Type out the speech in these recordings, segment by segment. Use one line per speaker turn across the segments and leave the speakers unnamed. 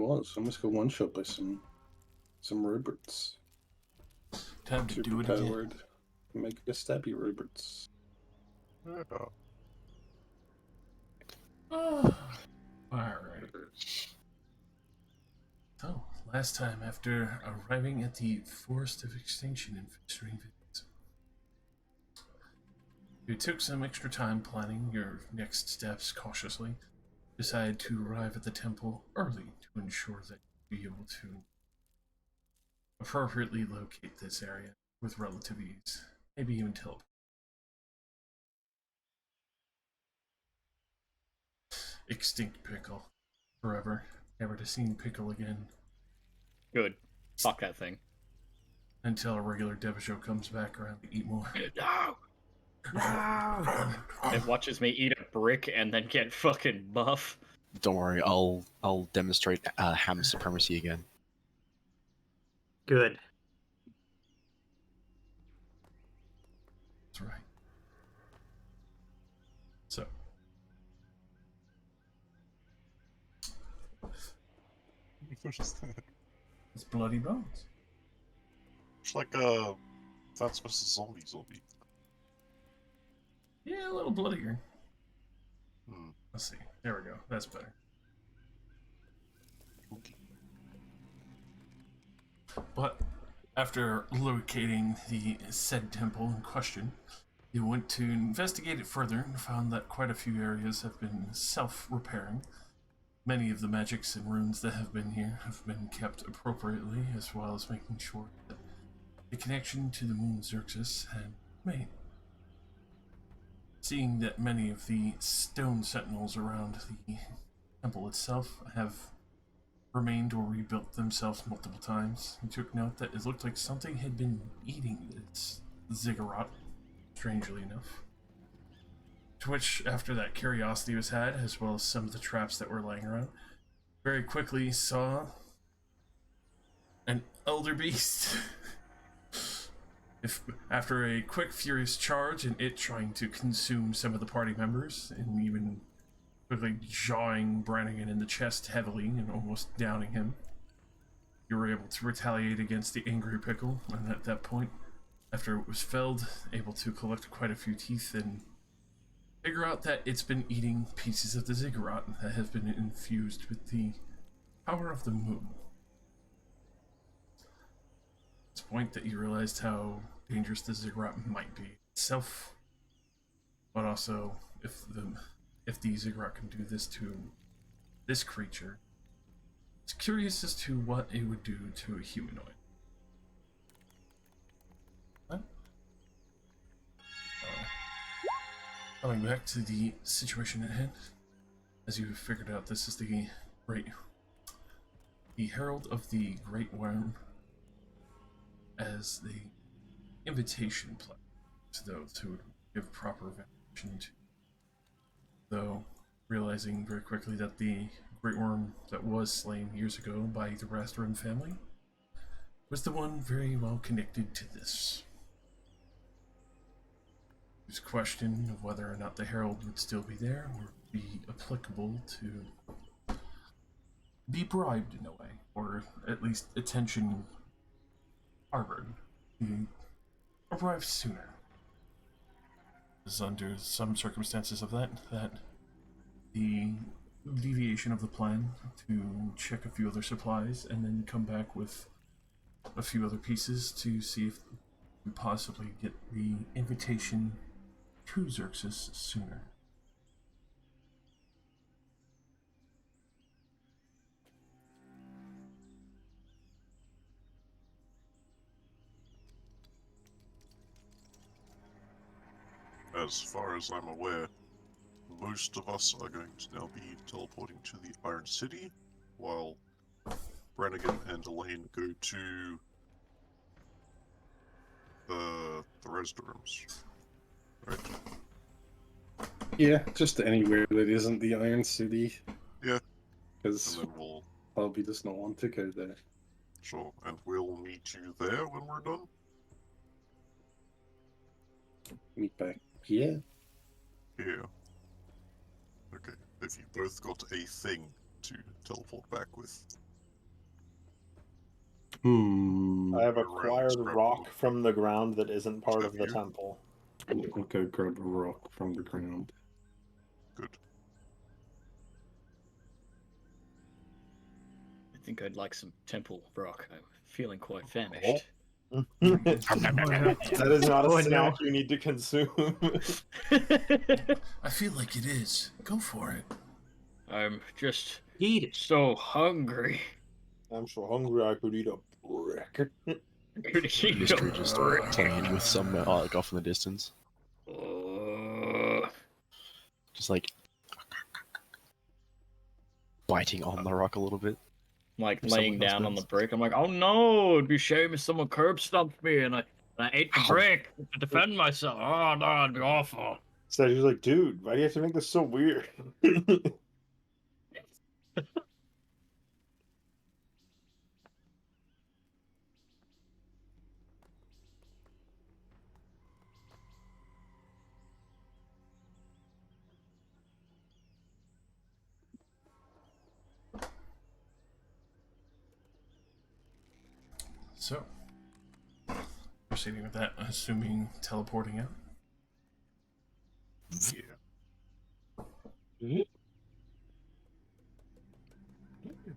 was. Almost got one shot by some robots.
Time to do it again.
Powered. Make a stabby robots.
Yeah.
Oh, alright. So, last time after arriving at the Forest of Extinction in Festering, you took some extra time planning your next steps cautiously. Decided to arrive at the temple early to ensure that you'd be able to appropriately locate this area with relative ease. Maybe even teleport. Extinct Pickle. Forever. Never to see Pickle again.
Good. Fuck that thing.
Until a regular Devasho comes back around to eat more.
No! No! It watches me eat a brick and then get fucking buff.
Don't worry, I'll demonstrate ham supremacy again.
Good.
That's right. So.
What is that?
It's Bloody Bones.
It's like Plants vs. Zombie.
Yeah, a little bloodier.
Hmm.
Let's see. There we go. That's better.
Okay.
But after locating the said temple in question, you went to investigate it further and found that quite a few areas have been self-repairing. Many of the magics and runes that have been here have been kept appropriately, as well as making sure that the connection to the moon Xerxes had made. Seeing that many of the stone sentinels around the temple itself have remained or rebuilt themselves multiple times, he took note that it looked like something had been eating its ziggurat, strangely enough. To which, after that curiosity was had, as well as some of the traps that were laying around, very quickly saw an elder beast. After a quick, furious charge and it trying to consume some of the party members, and even quickly jawing Brannigan in the chest heavily and almost downing him, you were able to retaliate against the angry Pickle, and at that point, after it was felled, able to collect quite a few teeth and figure out that it's been eating pieces of the ziggurat that have been infused with the power of the moon. It's the point that you realized how dangerous the ziggurat might be itself, but also if the ziggurat can do this to this creature, it's curious as to what it would do to a humanoid. What? Coming back to the situation at hand, as you have figured out, this is the Herald of the Great Worm as the invitation plaque to those who would give proper veneration to. Though, realizing very quickly that the Great Worm that was slain years ago by the Rastron family was the one very well connected to this. There's a question of whether or not the Herald would still be there or be applicable to be bribed in a way, or at least attention harbored, be arrived sooner. Because under some circumstances of that the deviation of the plan to check a few other supplies and then come back with a few other pieces to see if we possibly get the invitation to Xerxes sooner.
As far as I'm aware, most of us are going to now be teleporting to the Iron City, while Brannigan and Elaine go to the resident rooms. Right?
Yeah, just anywhere that isn't the Iron City.
Yeah.
Because
And then we'll...
Bobby does not want to go there.
Sure, and we'll meet you there when we're done?
Meet back here.
Yeah. Okay, if you both got a thing to teleport back with.
Hmm.
I have
Around
acquired
scrap
rock
wood.
from the ground that isn't part of the
you?
temple.
Okay, grab a rock from the ground.
Good.
I think I'd like some temple rock. I'm feeling quite famished.
That is not a
Oh,
snack
no.
you need to consume.
I feel like it is. Go for it.
I'm just
Eat it.
so hungry.
I'm so hungry I could eat a brick.
Could eat a
Mystery just
brick.
playing with some like off in the distance, just like biting on the rock a little bit.
Like
If
laying
someone else
down on the
moves.
brick. I'm like, oh no, it'd be a shame if someone curb stomped me and I ate the
Ow.
brick to defend myself. Oh no, it'd be awful.
So he's like, dude, why do you have to make this so weird?
So, proceeding with that, assuming teleporting out.
Yeah.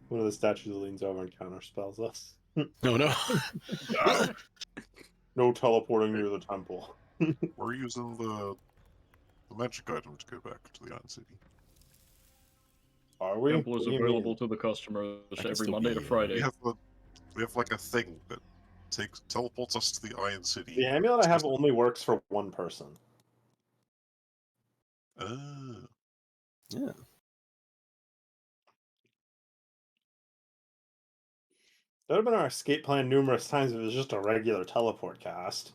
One of the statues leans over and counterspells us.
No, no.
No teleporting near the temple.
We're using the magic item to go back to the Iron City.
Are we?
Temple is
What do you
available
mean?
to the customers
can
every
still
Monday to
be,
Friday.
We have like a thing that teleports us to the Iron City.
The amulet I have only works for one person.
Ah,
Yeah.
That would have been our escape plan numerous times if it was just a regular teleport cast.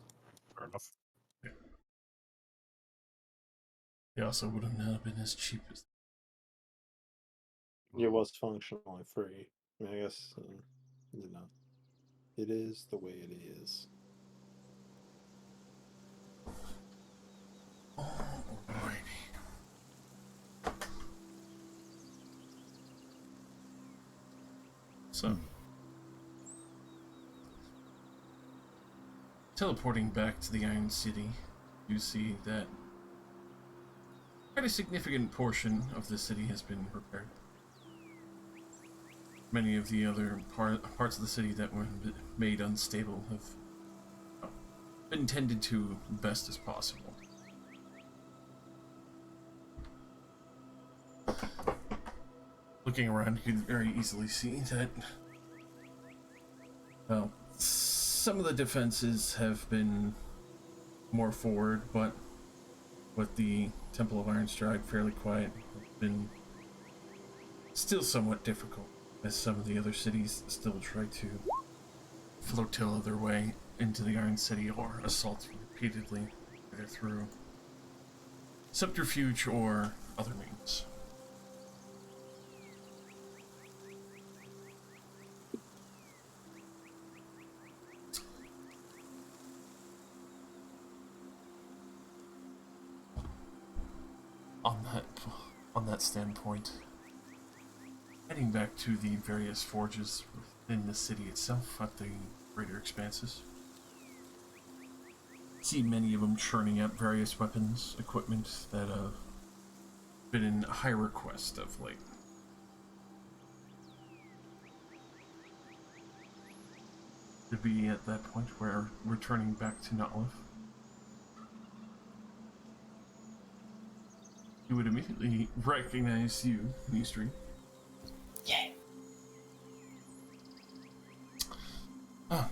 fair enough.
They also would have not been as cheap as.
It was functionally free. I mean, I guess, you know, it is the way it is.
Alrighty. So, teleporting back to the Iron City, you see that quite a significant portion of the city has been repaired. Many of the other parts of the city that were made unstable have been tended to best as possible. Looking around, you can very easily see that, well, some of the defenses have been more forward, but with the Temple of Iron Stride fairly quiet, it's been still somewhat difficult, as some of the other cities still try to flotilla their way into the Iron City or assault repeatedly, either through subterfuge or other means. On that standpoint, heading back to the various forges within the city itself at the greater expanses, see many of them churning out various weapons, equipment that have been in high request of late. To be at that point where returning back to Notliff, he would immediately recognize you, Nistri.
Yeah.
Ah.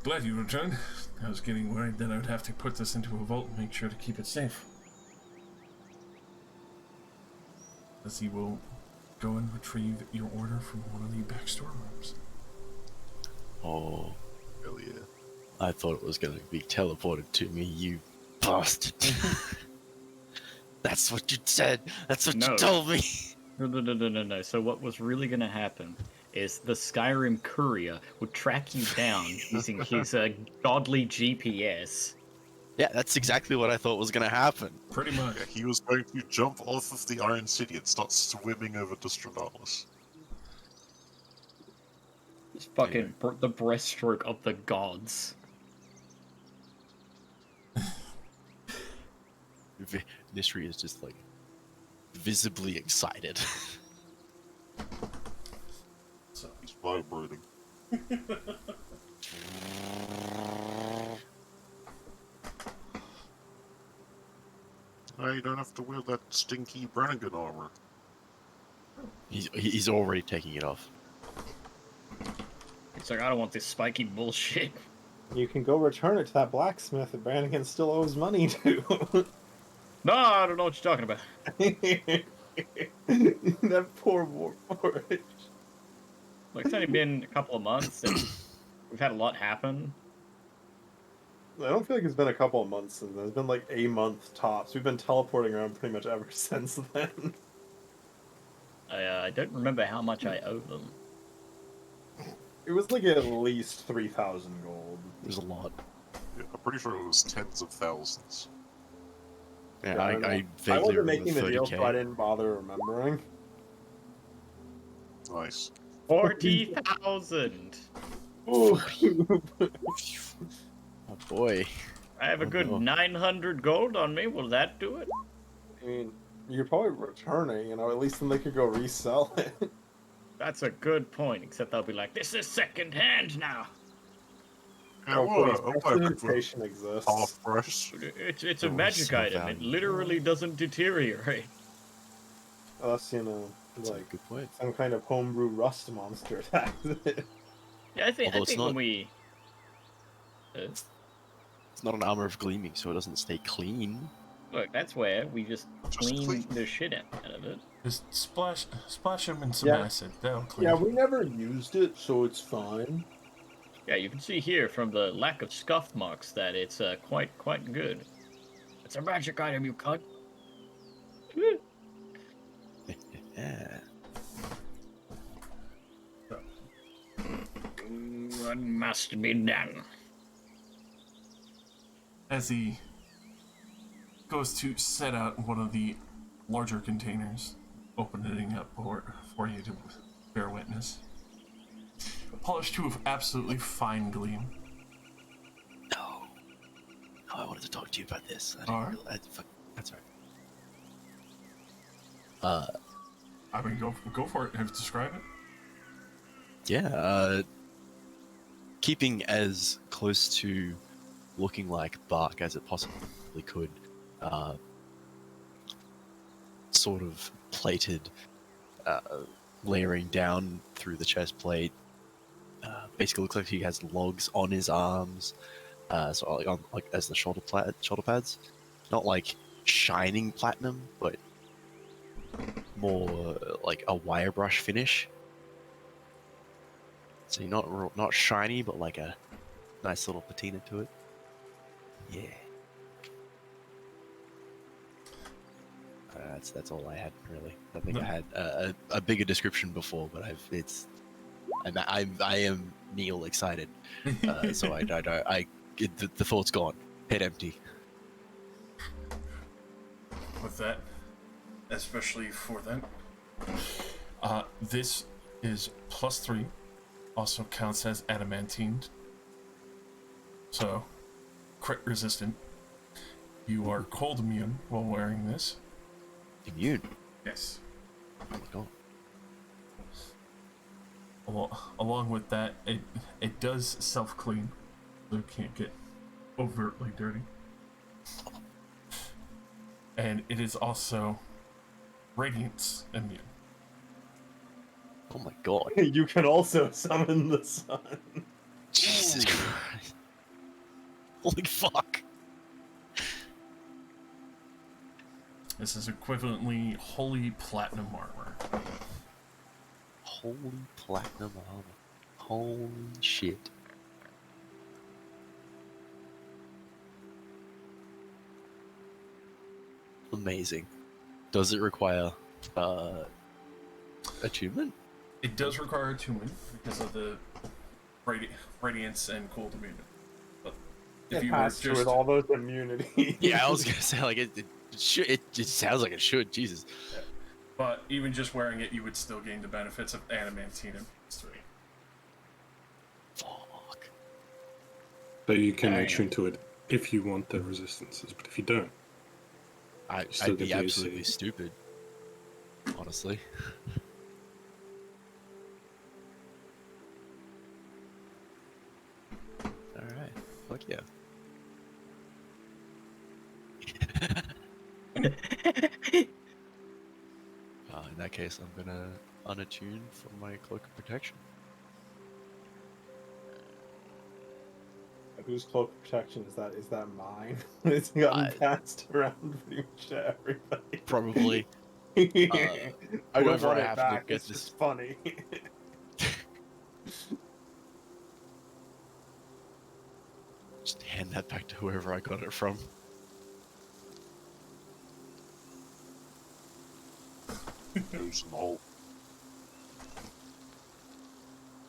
Glad you returned. I was getting worried that I would have to put this into a vault and make sure to keep it safe. As he will go and retrieve your order from one of the back storerooms.
Oh,
Hell yeah.
I thought it was going to be teleported to me, you bastard. That's what you said. That's what
No.
you told me.
No. So what was really going to happen is the Skyrim courier would track you down using his godly GPS.
Yeah, that's exactly what I thought was going to happen.
Pretty much.
Yeah, he was going to jump off of the Iron City and start swimming over to Stradamus.
It's fucking the breaststroke of the gods.
Nishri is just like visibly excited.
So,
He's vibrating. No, you don't have to wear that stinky Brannigan armor.
He's already taking it off.
It's like, I don't want this spiky bullshit.
You can go return it to that blacksmith that Brannigan still owes money to.
No, I don't know what you're talking about.
That poor Warforged.
Like, it's only been a couple of months, and we've had a lot happen.
I don't feel like it's been a couple of months since then. It's been like a month tops. We've been teleporting around pretty much ever since then.
I don't remember how much I owe them.
It was like at least 3,000 gold.
There's a lot.
Yeah, I'm pretty sure it was tens of thousands.
Yeah,
Yeah,
I
I
vaguely
wasn't
remember
making the deal,
30K.
so I didn't bother remembering.
Nice.
40,000!
Ooh.
Oh boy.
I have a
Oh,
good
no.
900 gold on me. Will that do it?
I mean, you could probably return it, you know, at least then they could go resell it.
That's a good point, except they'll be like, this is second hand now.
Yeah,
Of course,
I'll buy it for
prestidigitation exists.
half price.
It's a
Oh,
magic
so
item. It
valuable.
literally doesn't deteriorate.
Unless, you know,
That's a
like
good point.
some kind of homebrew rust monster attacks it.
Yeah, I think
Although it's
when
not-
we...
It's not an armor of gleaming, so it doesn't stay clean.
Look, that's where we just clean
clean.
the shit out of it.
just splash him in some
Yeah.
acid. That'll clean.
Yeah, we never used it, so it's fine.
Yeah, you can see here from the lack of scuff marks that it's quite good. It's a magic item, you cunt.
Yeah.
What must be done?
As he goes to set out one of the larger containers, opening it up for you to bear witness. Polished to an absolutely fine gleam.
No. No, I wanted to talk to you about this.
Alright.
That's right.
I mean, go for it. Describe it.
Yeah, keeping as close to looking like bark as it possibly could, sort of plated, layering down through the chest plate. Basically looks like he has logs on his arms, so like as the shoulder pads. Not like shining platinum, but more like a wire brush finish. So not shiny, but like a nice little patina to it. Yeah. That's all I had really. I think
No.
I had a bigger description before, but I am Neil excited. So the thought's gone, head empty.
With that, especially for them, this is +3. Also counts as adamantine. So, crit resistant. You are cold immune while wearing this.
Immune.
Yes.
Oh my god.
Along with that, it does self-clean, so it can't get overtly dirty. And it is also radiance immune.
Oh my god.
You can also summon the sun.
Jesus Christ. Holy fuck.
This is equivalently holy platinum armor.
Holy platinum armor. Holy shit. Amazing. Does it require attunement?
It does require attunement because of the radiance and cold immunity. But if you were
Passed through
just
with all those immunities.
Yeah, I was gonna say like it should. It sounds like it should. Jesus.
but even just wearing it, you would still gain the benefits of adamantine and +3.
So you can
Hang
attune
on.
to it if you want the resistances, but if you don't, still
I'd
get
be
the
absolutely
AC.
stupid, honestly. Alright, fuck yeah. In that case, I'm gonna unattune from my cloak of protection.
Whose cloak of protection is that? Is that mine? It's gotten
I-
passed around pretty much to everybody.
Probably.
I don't
Whoever
want
I
it
have to
back.
get
It's
this.
just funny.
Just hand that back to whoever I got it from.
Goes in the hole.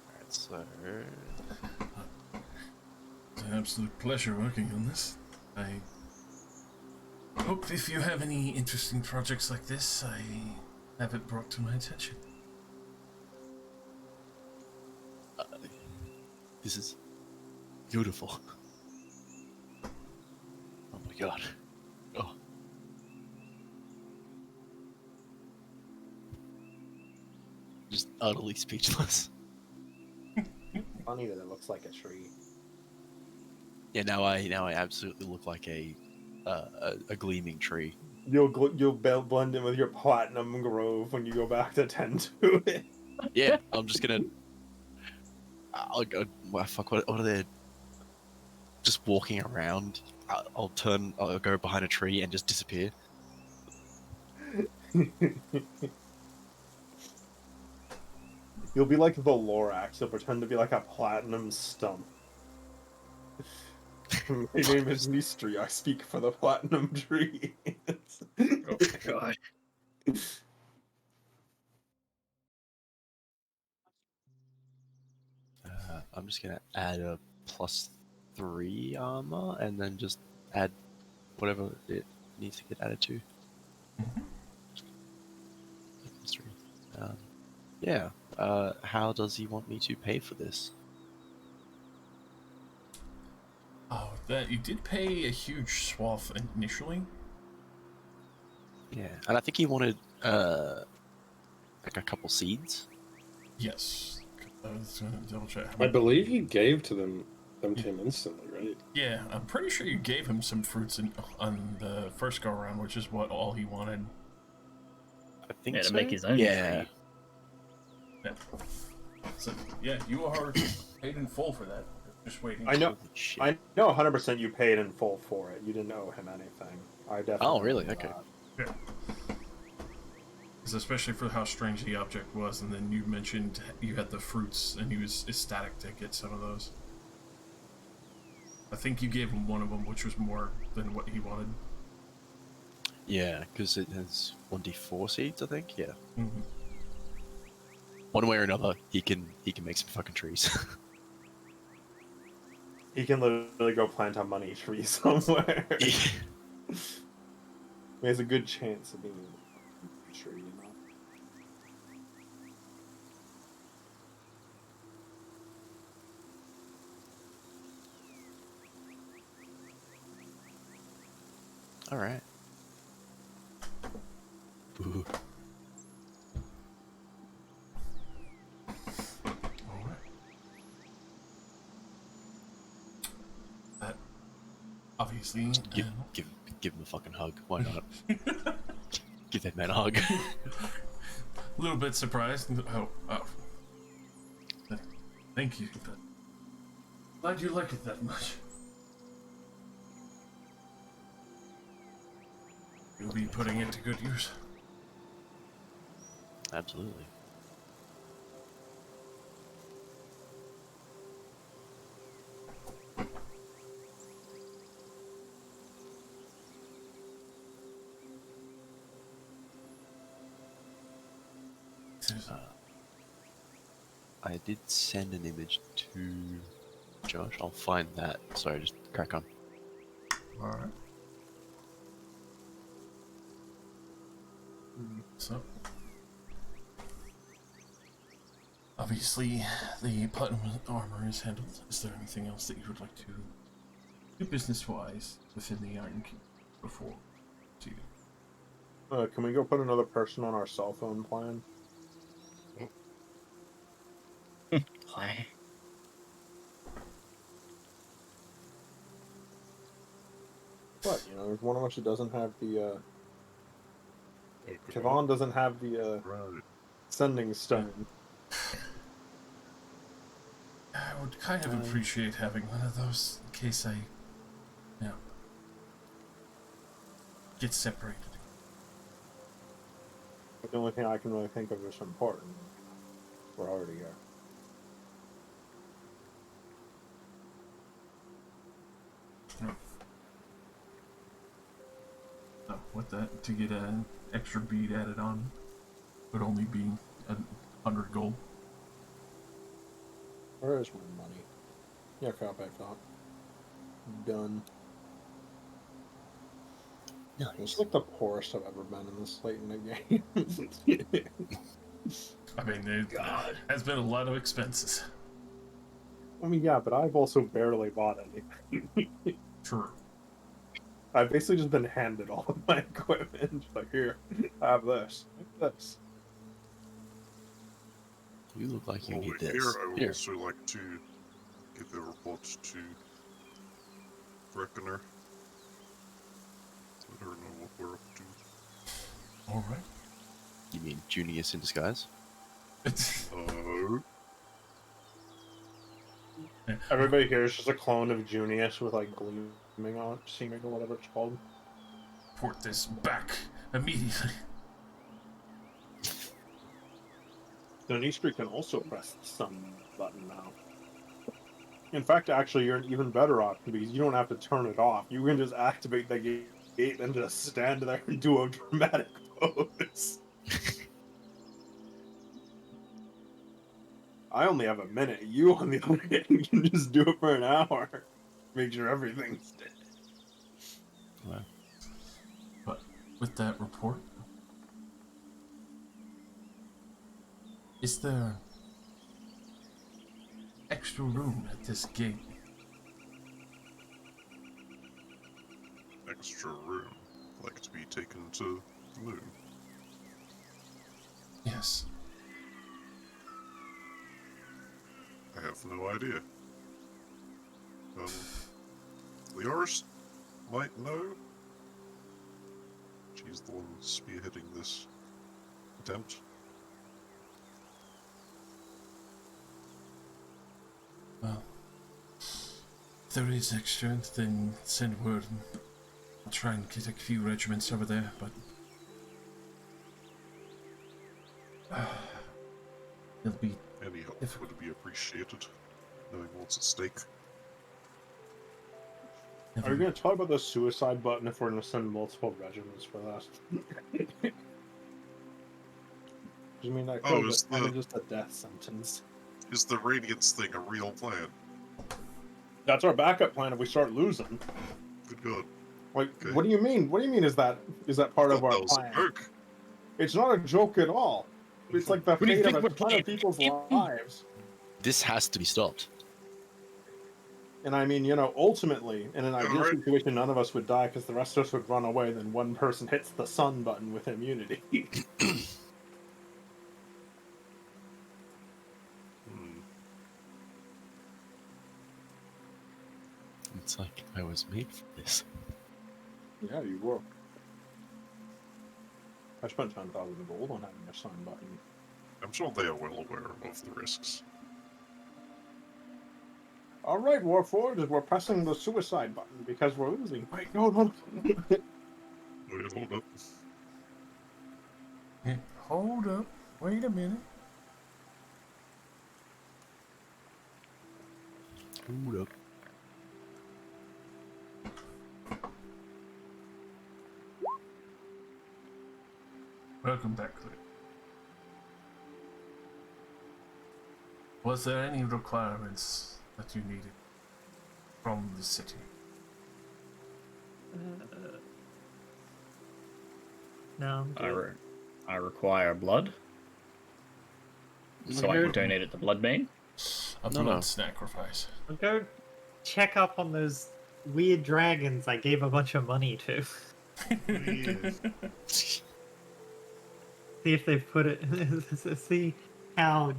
Alright, so.
It's an absolute pleasure working on this. I hope if you have any interesting projects like this, I have it brought to my attention.
This is beautiful. Oh my god. Oh. Just utterly speechless.
Funny that it looks like a tree.
Yeah, now I absolutely look like a gleaming tree.
You'll blend in with your platinum grove when you go back to tend to it.
Yeah, I'm just gonna. I'll go. Well, fuck. What are they? Just walking around. I'll turn. I'll go behind a tree and just disappear.
You'll be like the Lorax. You'll pretend to be like a platinum stump. My name is Mystery. I speak for the platinum tree.
Oh god.
I'm just gonna add a +3 armor and then just add whatever it needs to get added to. +3. Yeah. How does he want me to pay for this?
Oh, that you did pay a huge swath initially.
Yeah, and I think he wanted like a couple seeds.
Yes. I was gonna double check.
I believe you gave them to him instantly, right?
Yeah, I'm pretty sure you gave him some fruits on the first go around, which is what all he wanted.
I think
Yeah, to
so.
make his own
Yeah.
tree.
Yeah. So yeah, you are paid in full for that. Just waiting.
I know.
Holy shit.
I know 100% you paid in full for it. You didn't owe him anything. I definitely.
Oh, really?
know
Okay.
that.
Yeah. Because especially for how strange the object was, and then you mentioned you had the fruits, and he was ecstatic to get some of those. I think you gave him one of them, which was more than what he wanted.
Yeah, because it has 1d4 seeds, I think. Yeah.
Mm-hmm.
One way or another, he can make some fucking trees.
He can literally go plant a money tree somewhere. He has a good chance of being a tree, you know.
All right. Ooh.
All right. That obviously.
Give him a fucking hug. Why not? Give that man a hug.
A little bit surprised. Oh. Thank you. Glad you like it that much. You'll be putting it to good use.
Absolutely. I did send an image to Josh. I'll find that. Sorry, just crack on.
Alright. So, obviously, the platinum armor is handled. Is there anything else that you would like to do business-wise within the Iron Kingdom before proceeding.
Can we go put another person on our cell phone plan?
Why?
What? You know, there's one of us who doesn't have the.
Okay.
Kevon doesn't have the
Right.
sending stone.
I would kind of appreciate having one of those in case I, get separated.
But the only thing I can really think of is important. We're already here.
So with that, to get an extra bead added on, would only be 100 gold.
Where is my money? Yeah, crap, I thought. Done. It's like the poorest I've ever been in this late in the game.
I mean, there has been a lot of expenses.
I mean, yeah, but I've also barely bought anything.
True.
I've basically just been handed all of my equipment. Just like, here, have this. Have this.
You look like you
While
need
we're
this.
here, I would
Here.
also like to give a report to Reckoner. Let her know what we're up to.
All right.
You mean Junius in disguise?
Everybody here is just a clone of Junius with like gleaming on it, seeming or whatever it's called.
Report this back immediately.
Donistri can also press the sun button now. In fact, actually, you're an even better option because you don't have to turn it off. You can just activate the gate and just stand there and do a dramatic pose. I only have a minute. You, on the other hand, can just do it for an hour. Make sure everything's dead.
Wow.
But with that report, is there extra room at this gate?
Extra room. Like to be taken to the moon.
Yes.
I have no idea. Leoris might know. She's the one spearheading this attempt.
Well, if there is extra, then send word and I'll try and get a few regiments over there, but it'll be
Any help
difficult.
would be appreciated, knowing what's at stake.
Are you going to talk about the suicide button if we're going to send multiple regiments for that? I mean, that could
is
be just a death sentence.
Is the Radiance thing a real plan?
That's our backup plan if we start losing.
Good God.
Like,
Okay.
what do you mean? What do you mean? Is that part of our
That was
plan?
a joke.
It's not a joke at all. It's like the
do you
fate of
think
a
we're
ton
playing?
of people's lives.
This has to be stopped.
And I mean, ultimately, in an ideal
right.
situation, none of us would die because the rest of us would run away. Then one person hits the sun button with immunity.
It's like I was made for this.
Yeah, you were. I spent 10,000 gold on having a sun button.
I'm sure they are well aware of the risks.
All right, Warforged, we're pressing the suicide button because we're losing. Wait, no.
Wait, hold up.
Hold up. Wait a minute.
Hold up.
Welcome back, Cliff. Was there any requirements that you needed from the city?
No, I'm good.
I require blood, so I can donate it to Blood Bank.
A
No,
blood
no.
sacrifice.
I'll go check up on those weird dragons I gave a bunch of money to. See if they put it. See how,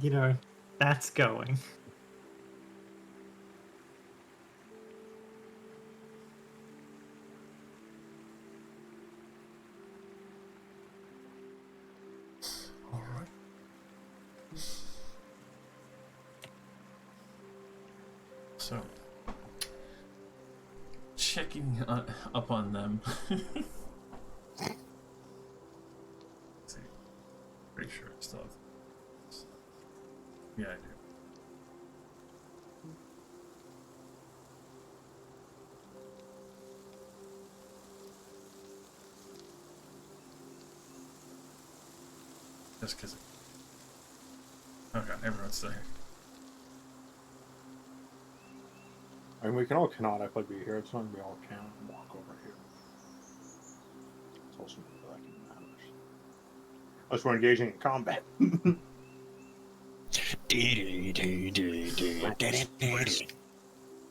that's going.
All right. So, checking up on them. Let's see. Pretty sure I still have. Yeah, I do. Just because. Okay, everyone's still here.
I mean, we can all canonically be here. It's not going to be all can walk over here. It's also not that matters. Unless we're engaging in combat.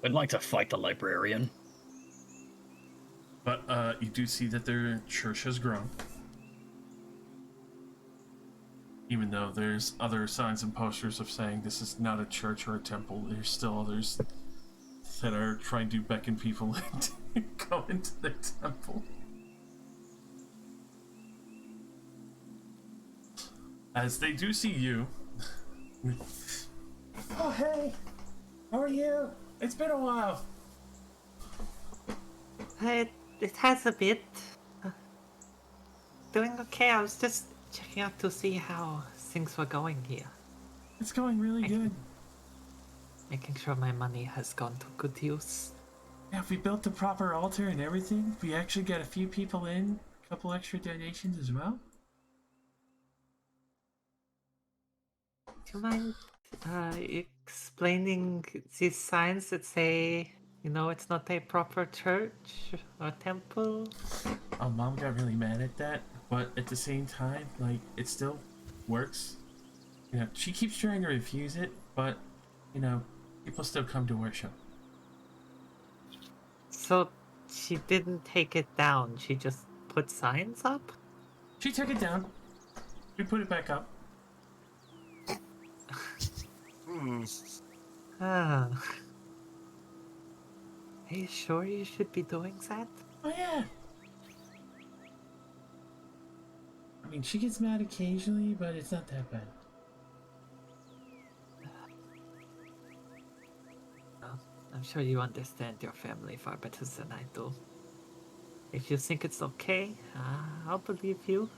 I'd like to fight the librarian.
But you do see that their church has grown. Even though there's other signs and posters of saying this is not a church or a temple, there's still others that are trying to beckon people to go into the temple. As they do see you. Oh, hey! How are you? It's been a while.
It has a bit. Doing okay. I was just checking out to see how things were going here.
It's going really good.
Making sure my money has gone to good use.
Yeah, we built the proper altar and everything. We actually got a few people in, a couple extra donations as well.
Do you mind explaining these signs that say, it's not a proper church or temple?
Oh, Mom got really mad at that, but at the same time, like, it still works. She keeps trying to refuse it, but, people still come to worship.
So she didn't take it down, she just put signs up?
She took it down. We put it back up.
Ah. Are you sure you should be doing that?
Oh, yeah. I mean, she gets mad occasionally, but it's not that bad.
Well, I'm sure you understand your family far better than I do. If you think it's okay, I'll believe you.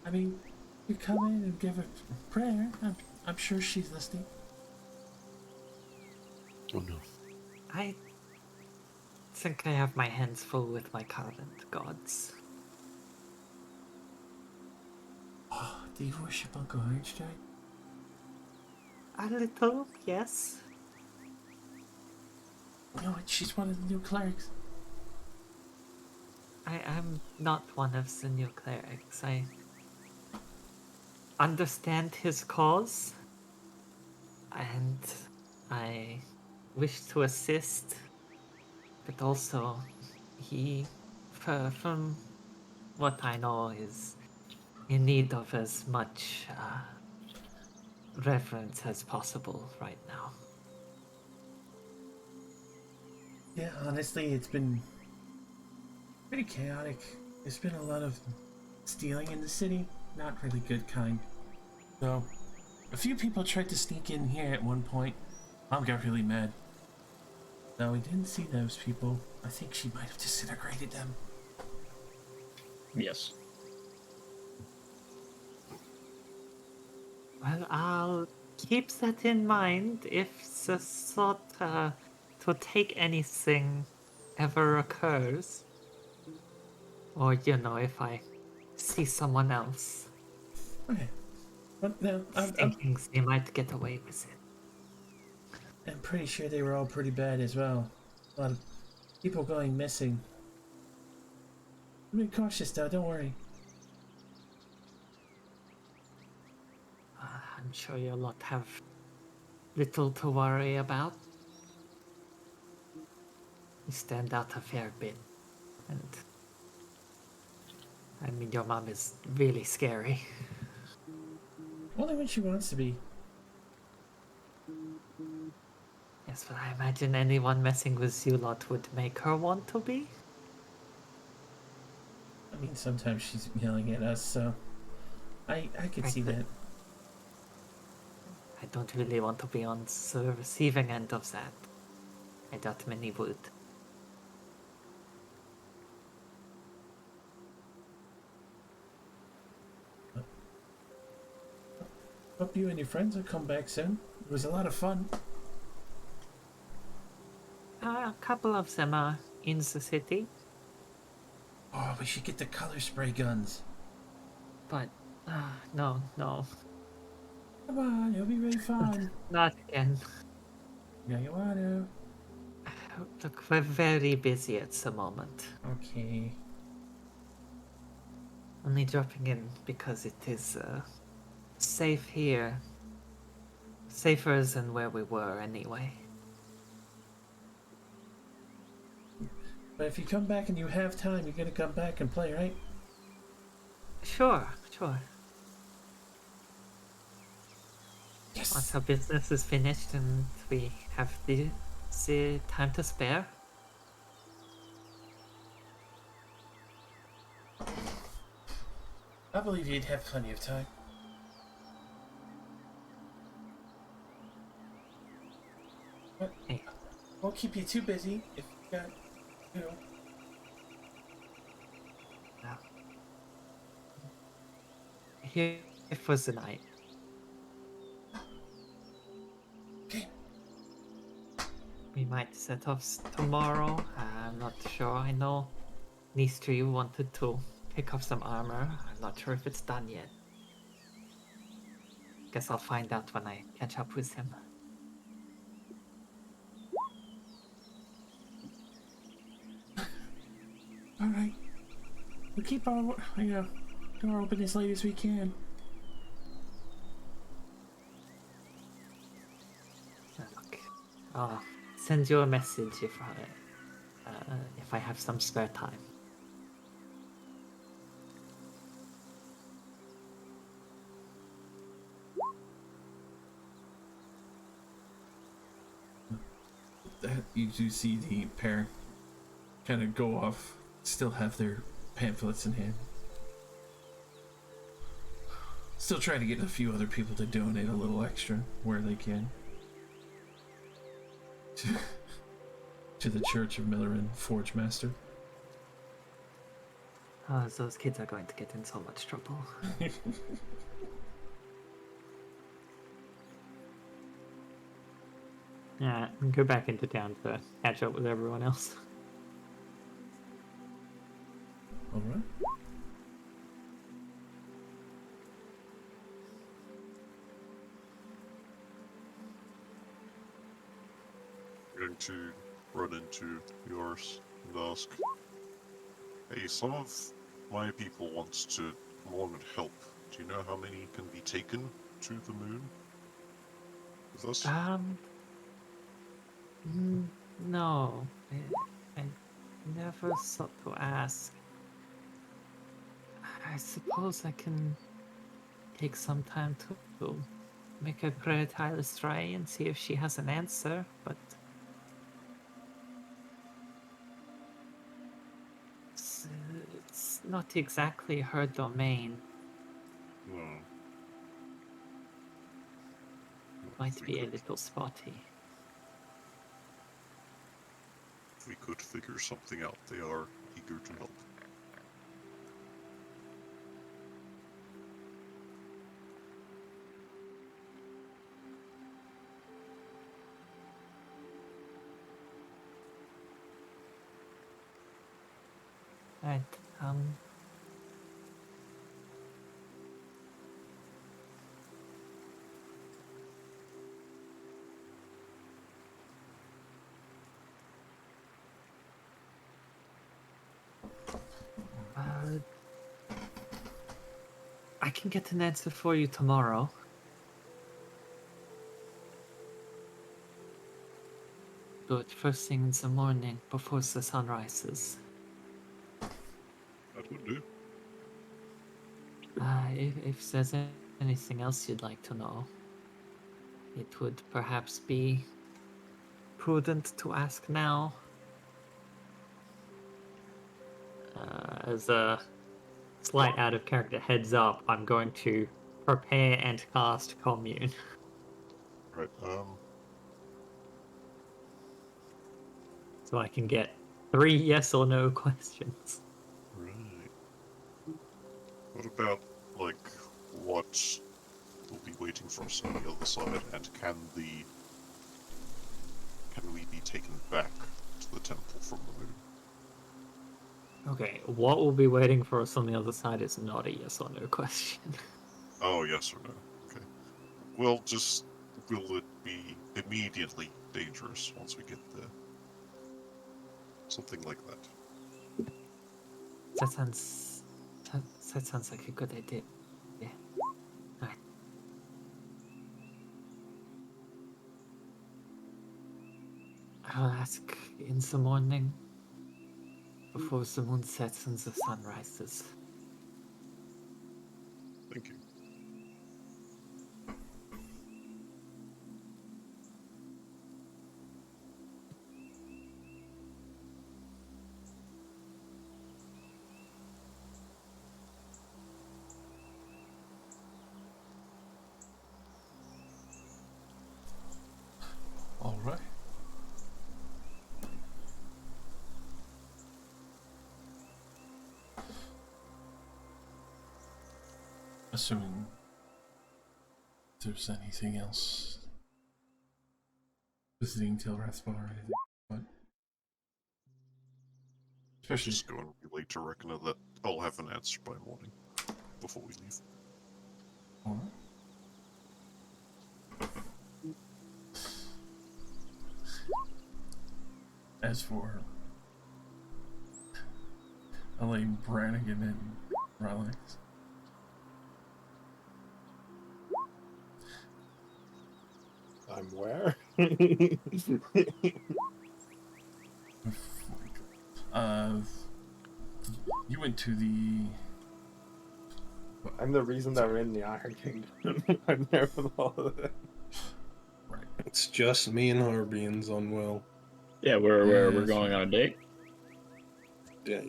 I mean, you come in and give a prayer. I'm sure she's listening.
Oh no.
I think I have my hands full with my current gods.
Oh, do you worship Uncle Einstein?
A little, yes.
No, she's one of the new clerics.
I'm not one of the new clerics. I understand his cause, and I wish to assist, but also he, from what I know, is in need of as much reverence as possible right now.
Yeah, honestly, it's been pretty chaotic. There's been a lot of stealing in the city, not really good kind. So, a few people tried to sneak in here at one point. Mom got really mad. No, we didn't see those people. I think she might have disintegrated them.
Yes.
Well, I'll keep that in mind if the thought to take anything ever occurs. Or, if I see someone else
Okay. But no,
thinking they might get away with it.
I'm pretty sure they were all pretty bad as well. A lot of people going missing. Be cautious, though. Don't worry.
I'm sure your lot have little to worry about. You stand out a fair bit, and I mean, your mom is really scary.
Only when she wants to be.
Yes, but I imagine anyone messing with you lot would make her want to be.
I mean, sometimes she's yelling at us, so I could see that.
I don't really want to be on the receiving end of that. I doubt many would.
Hope you and your friends will come back soon. It was a lot of fun.
A couple of them are in the city,
Oh, we should get the color spray guns.
but no.
Come on, it'll be really fun.
Not again.
Yeah, you want to.
Look, we're very busy at the moment.
Okay.
Only dropping in because it is safe here. Safer than where we were anyway.
But if you come back and you have time, you're gonna come back and play, right?
Sure.
Yes.
Once our business is finished and we have the time to spare.
I believe you'd have plenty of time. But
Hey.
won't keep you too busy if you got, you know.
No. Here for the night.
Okay.
We might set off tomorrow. I'm not sure. I know Nistri wanted to pick up some armor. I'm not sure if it's done yet. Guess I'll find out when I catch up with him.
All right. We'll keep our door open as late as we can.
Look, I'll send you a message if I have some spare time.
That you do see the pair kind of go off, still have their pamphlets in hand. Still trying to get a few other people to donate a little extra where they can. To the Church of Miller and Forge Master.
Oh, those kids are going to get in so much trouble. Yeah, go back into town to catch up with everyone else.
Alright.
I'm going to run into yours and ask, hey, some of my people wants to come on and help. Do you know how many can be taken to the moon with us?
No. I never thought to ask. I suppose I can take some time to make a credit Hylas try and see if she has an answer, but it's not exactly her domain.
No.
Might be a little spotty.
If we could figure something out, they are eager to help.
Right, I can get an answer for you tomorrow. Do it first thing in the morning before the sun rises.
That would do.
If there's anything else you'd like to know, it would perhaps be prudent to ask now. As a slight out of character heads up, I'm going to prepare and cast Commune.
Right.
So I can get 3 yes or no questions.
Right. What about, like, what will be waiting for us on the other side, and can we be taken back to the temple from the moon?
Okay, what will be waiting for us on the other side is not a yes or no question.
Oh, yes or no. Okay. Well, just, will it be immediately dangerous once we get there? Something like that.
That sounds... That sounds like a good idea. Yeah. Alright. I'll ask in the morning before the moon sets and the sun rises.
Thank you.
All right. Assuming there's anything else visiting Tilrath's bar or anything, but especially
Just going to relate to Reckoner that I'll have an answer by morning, before we leave.
all right. As for Elaine Brannigan and Riley,
I'm where?
you went to the.
I'm the reason that we're in the Iron Kingdom. I'm there with all of it.
Right.
It's just me and Harbian's unwell.
Yeah, we're
Yes.
going on a date.
Yeah.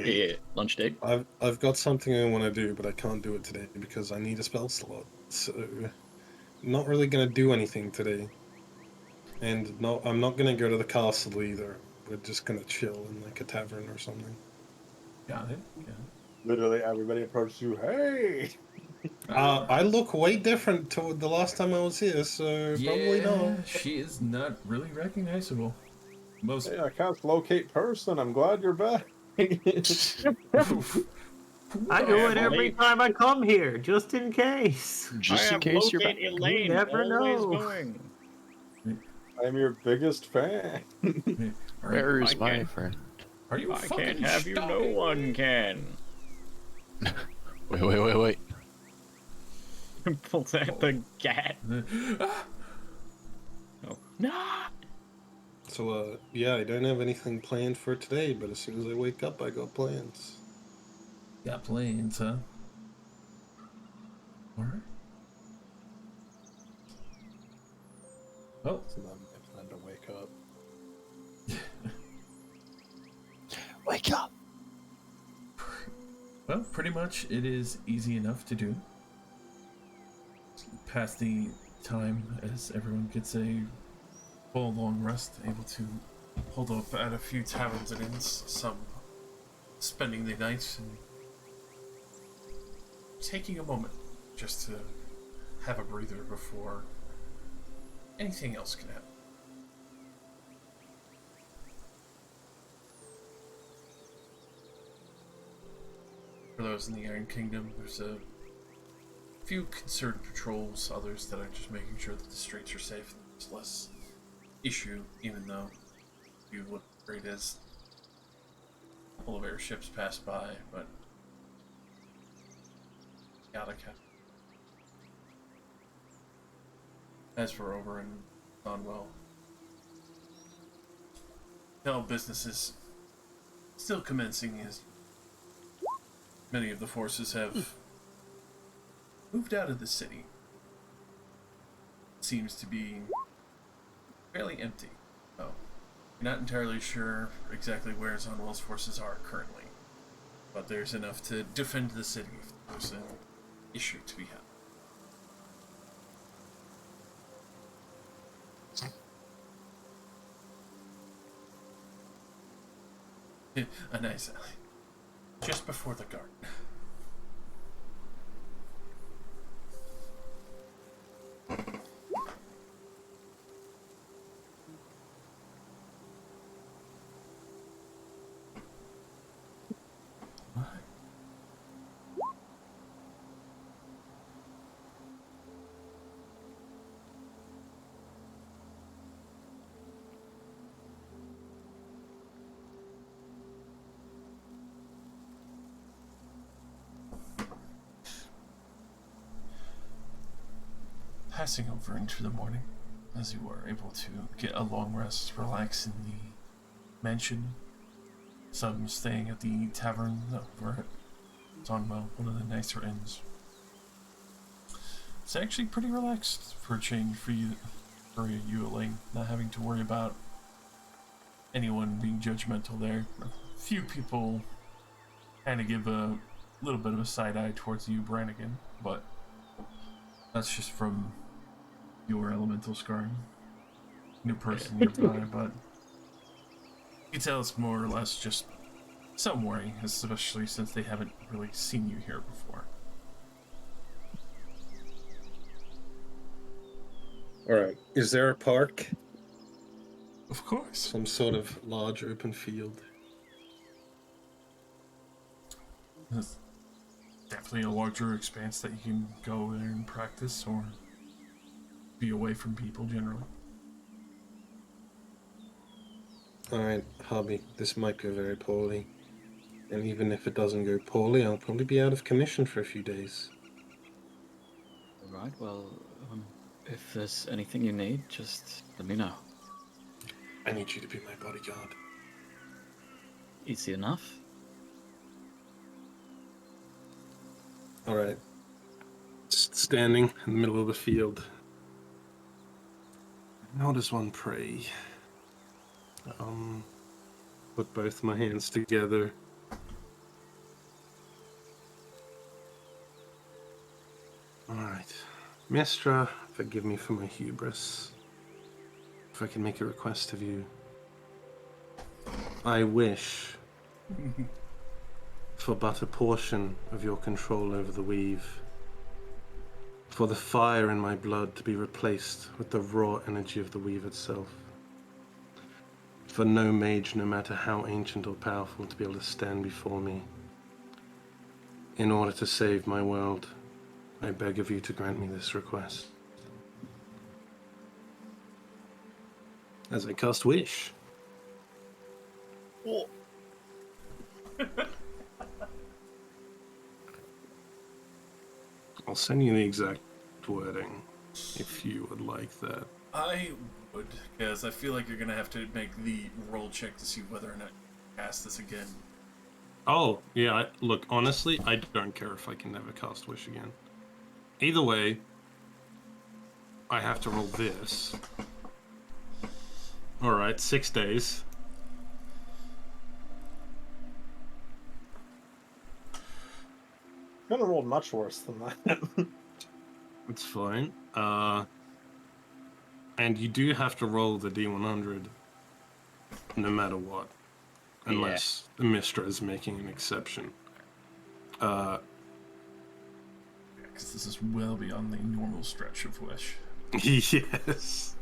Yeah, lunch date.
I've got something I want to do, but I can't do it today because I need a spell slot. So, not really gonna do anything today. And no, I'm not gonna go to the castle either. We're just gonna chill in like a tavern or something.
Got it. Got it.
Literally, everybody approached you. Hey,
I look way different to the last time I was here, so probably not.
She is not really recognizable. Most.
hey, I cast locate person. I'm glad you're back.
I do it every time I come here, just in case.
Just in case you're back.
Elaine,
never
always
know.
going.
I'm your biggest fan.
Where is
I
my
can't-
friend?
Are you
I
fucking
can't have you. No
stalking
one
me?
can.
Wait.
Pulls out the gat.
Ah!
Oh. Nah.
So, yeah, I don't have anything planned for today, but as soon as I wake up, I got plans.
Got plans, huh? Alright. Well,
So then I plan to wake up.
Wake up!
well, pretty much it is easy enough to do. Past the time as everyone gets a full long rest, able to hold up at a few taverns and inns, some spending the night and taking a moment just to have a breather before anything else can happen. For those in the Iron Kingdom, there's a few concerted patrols, others that are just making sure that the streets are safe. There's less issue, even though you look great as a couple of airships pass by, but Gattaca. As for over in Donwell, no business is still commencing as many of the forces have moved out of the city. It seems to be fairly empty. Oh, I'm not entirely sure exactly where Zonwell's forces are currently, but there's enough to defend the city if there's an issue to be had. A nice alley. Just before the garden. Passing over into the morning, as you were able to get a long rest, relax in the mansion, some staying at the tavern over at Donwell, one of the nicer inns. It's actually pretty relaxed for a change for you, Elaine, not having to worry about anyone being judgmental there. A few people kind of give a little bit of a side eye towards you, Brannigan, but that's just from your elemental scarring. New person nearby, but you can tell it's more or less just some worry, especially since they haven't really seen you here before.
Alright, is there a park?
Of course.
Some sort of large open field?
There's definitely a larger expanse that you can go there and practice or be away from people generally.
Alright, hobby, this might go very poorly. And even if it doesn't go poorly, I'll probably be out of commission for a few days.
Alright, well, if there's anything you need, just let me know.
I need you to be my bodyguard.
Easy enough.
Alright. Just standing in the middle of the field. How does one pray? Put both my hands together. Alright. Mistra, forgive me for my hubris. If I can make a request of you. I wish for but a portion of your control over the weave. For the fire in my blood to be replaced with the raw energy of the weave itself. For no mage, no matter how ancient or powerful, to be able to stand before me. In order to save my world, I beg of you to grant me this request. As I cast Wish.
Oh.
I'll send you the exact wording if you would like that.
I would, because I feel like you're gonna have to make the roll check to see whether or not you cast this again.
Oh, yeah, look, honestly, I don't care if I can never cast Wish again. Either way, I have to roll this. Alright, 6 days.
Could have rolled much worse than that.
It's fine. And you do have to roll the D100 no matter what. Unless the Mistra is making an exception.
Because this is well beyond the normal stretch of Wish.
Yes.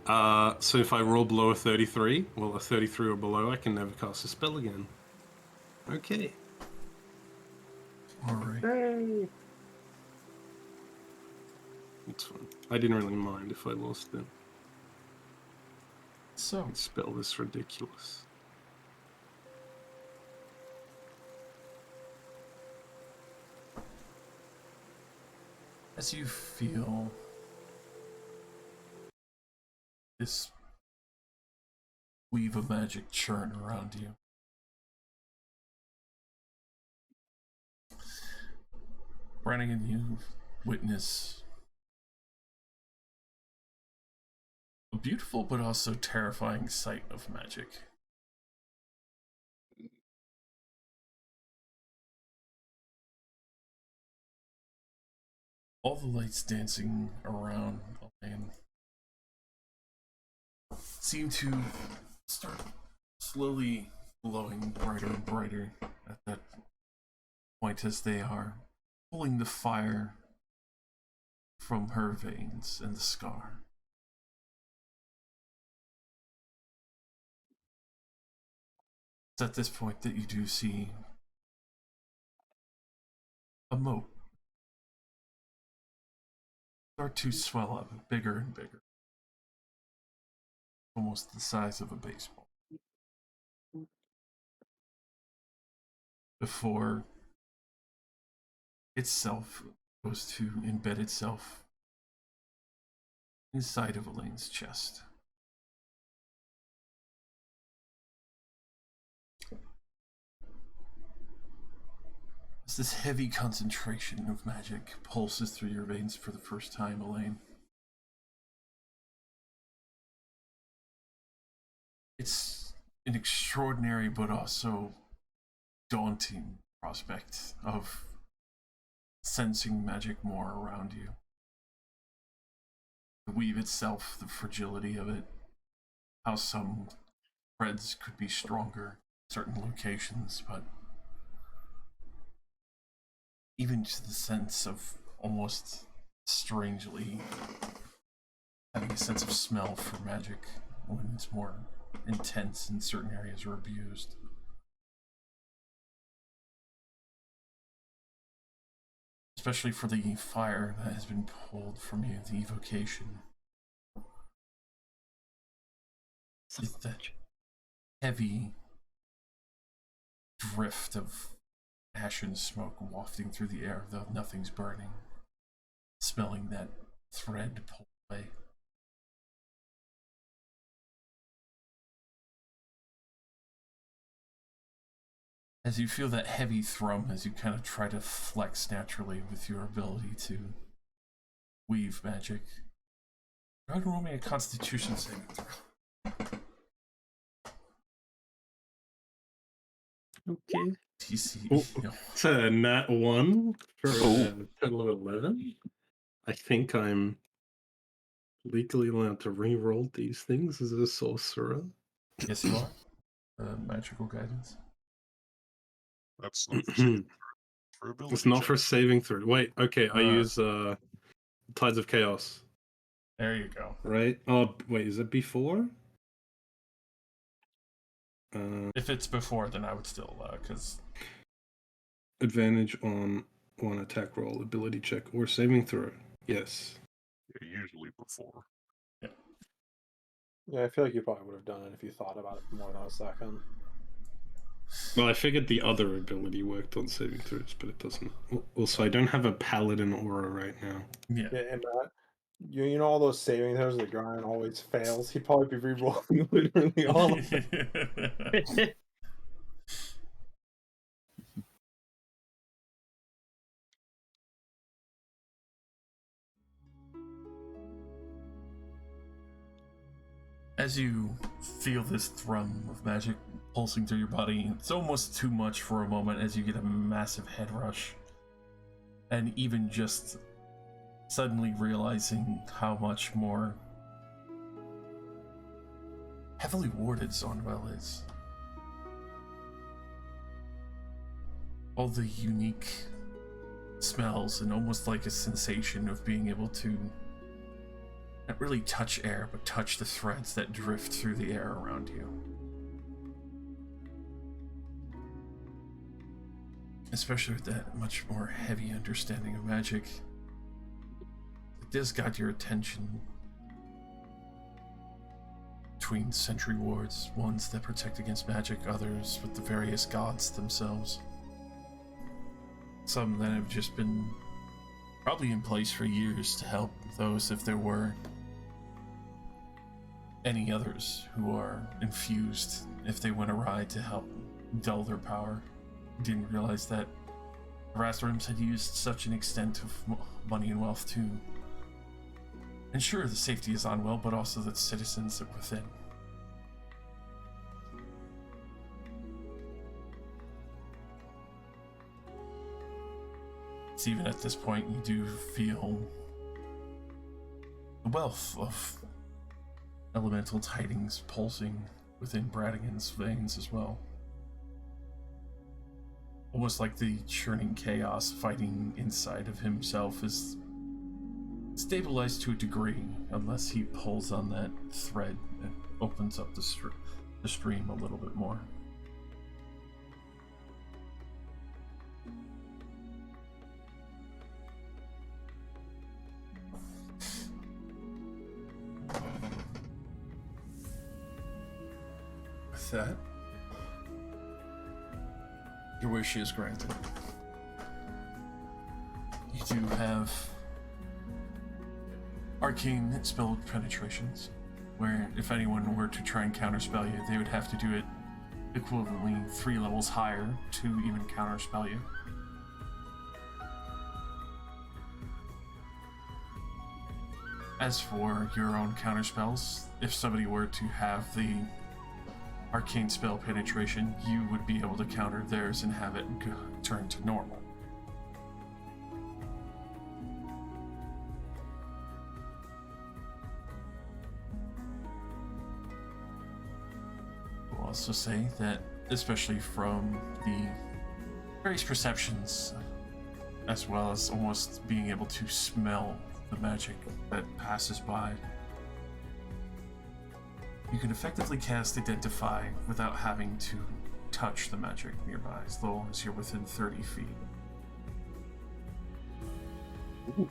So if I roll below a 33, well, a 33 or below, I can never cast a spell again. Okay.
Alright.
Hey.
It's fine. I didn't really mind if I lost it.
So,
This spell is ridiculous.
As you feel this weave of magic churn around you, Brannigan, you witness a beautiful but also terrifying sight of magic. All the lights dancing around Elaine seem to start slowly glowing brighter and brighter at that point as they are pulling the fire from her veins and the scar. It's at this point that you do see a moat start to swell up bigger and bigger, almost the size of a baseball, before itself goes to embed itself inside of Elaine's chest. As this heavy concentration of magic pulses through your veins for the first time, Elaine, it's an extraordinary but also daunting prospect of sensing magic more around you. The weave itself, the fragility of it, how some threads could be stronger in certain locations, but even to the sense of almost strangely having a sense of smell for magic when it's more intense in certain areas or abused. Especially for the fire that has been pulled from you, the evocation. It's that heavy drift of ash and smoke wafting through the air, though nothing's burning. Smelling that thread pulled away. As you feel that heavy thrum as you kind of try to flex naturally with your ability to weave magic, go ahead and roll me a Constitution saving throw.
Okay.
TC.
Oh,
No.
it's a nat 1 for a total of 11. I think I'm legally allowed to re-roll these things as a sorcerer.
Yes, you are. Magical guidance.
That's not for saving for ability
It's not
check.
for saving throw. Wait, okay, I use Tides of Chaos,
There you go.
right? Oh, wait, is it before?
If it's before, then I would still allow it, because
Advantage on one attack roll, ability check, or saving throw. Yes.
Yeah, usually before.
Yeah, I feel like you probably would have done it if you thought about it for more than a second.
Well, I figured the other ability worked on saving throws, but it doesn't. Also, I don't have a paladin aura right now.
yeah.
Yeah, and Matt, you know all those saving throws that Brian always fails. He'd probably be re-rolling literally all of them.
As you feel this thrum of magic pulsing through your body, it's almost too much for a moment as you get a massive head rush. And even just suddenly realizing how much more heavily warded Zonwell is. All the unique smells and almost like a sensation of being able to not really touch air, but touch the threads that drift through the air around you. Especially with that much more heavy understanding of magic. It does got your attention between sentry wards, ones that protect against magic, others with the various gods themselves. Some that have just been probably in place for years to help those if there were any others who are infused if they went awry to help dull their power. Didn't realize that Rastrams had used such an extent of money and wealth to ensure the safety is on well, but also that citizens are within. It's even at this point you do feel the wealth of elemental tidings pulsing within Bradigan's veins as well. Almost like the churning chaos fighting inside of himself is stabilized to a degree, unless he pulls on that thread and opens up the stream a little bit more. With that, your wish is granted. You do have arcane spell penetrations, where if anyone were to try and counterspell you, they would have to do it equivalently 3 levels higher to even counterspell you. As for your own counterspells, if somebody were to have the arcane spell penetration, you would be able to counter theirs and have it turn to normal. We'll also say that, especially from the various perceptions, as well as almost being able to smell the magic that passes by, you can effectively cast Identify without having to touch the magic nearby, as long as you're within 30 feet.
Ooh.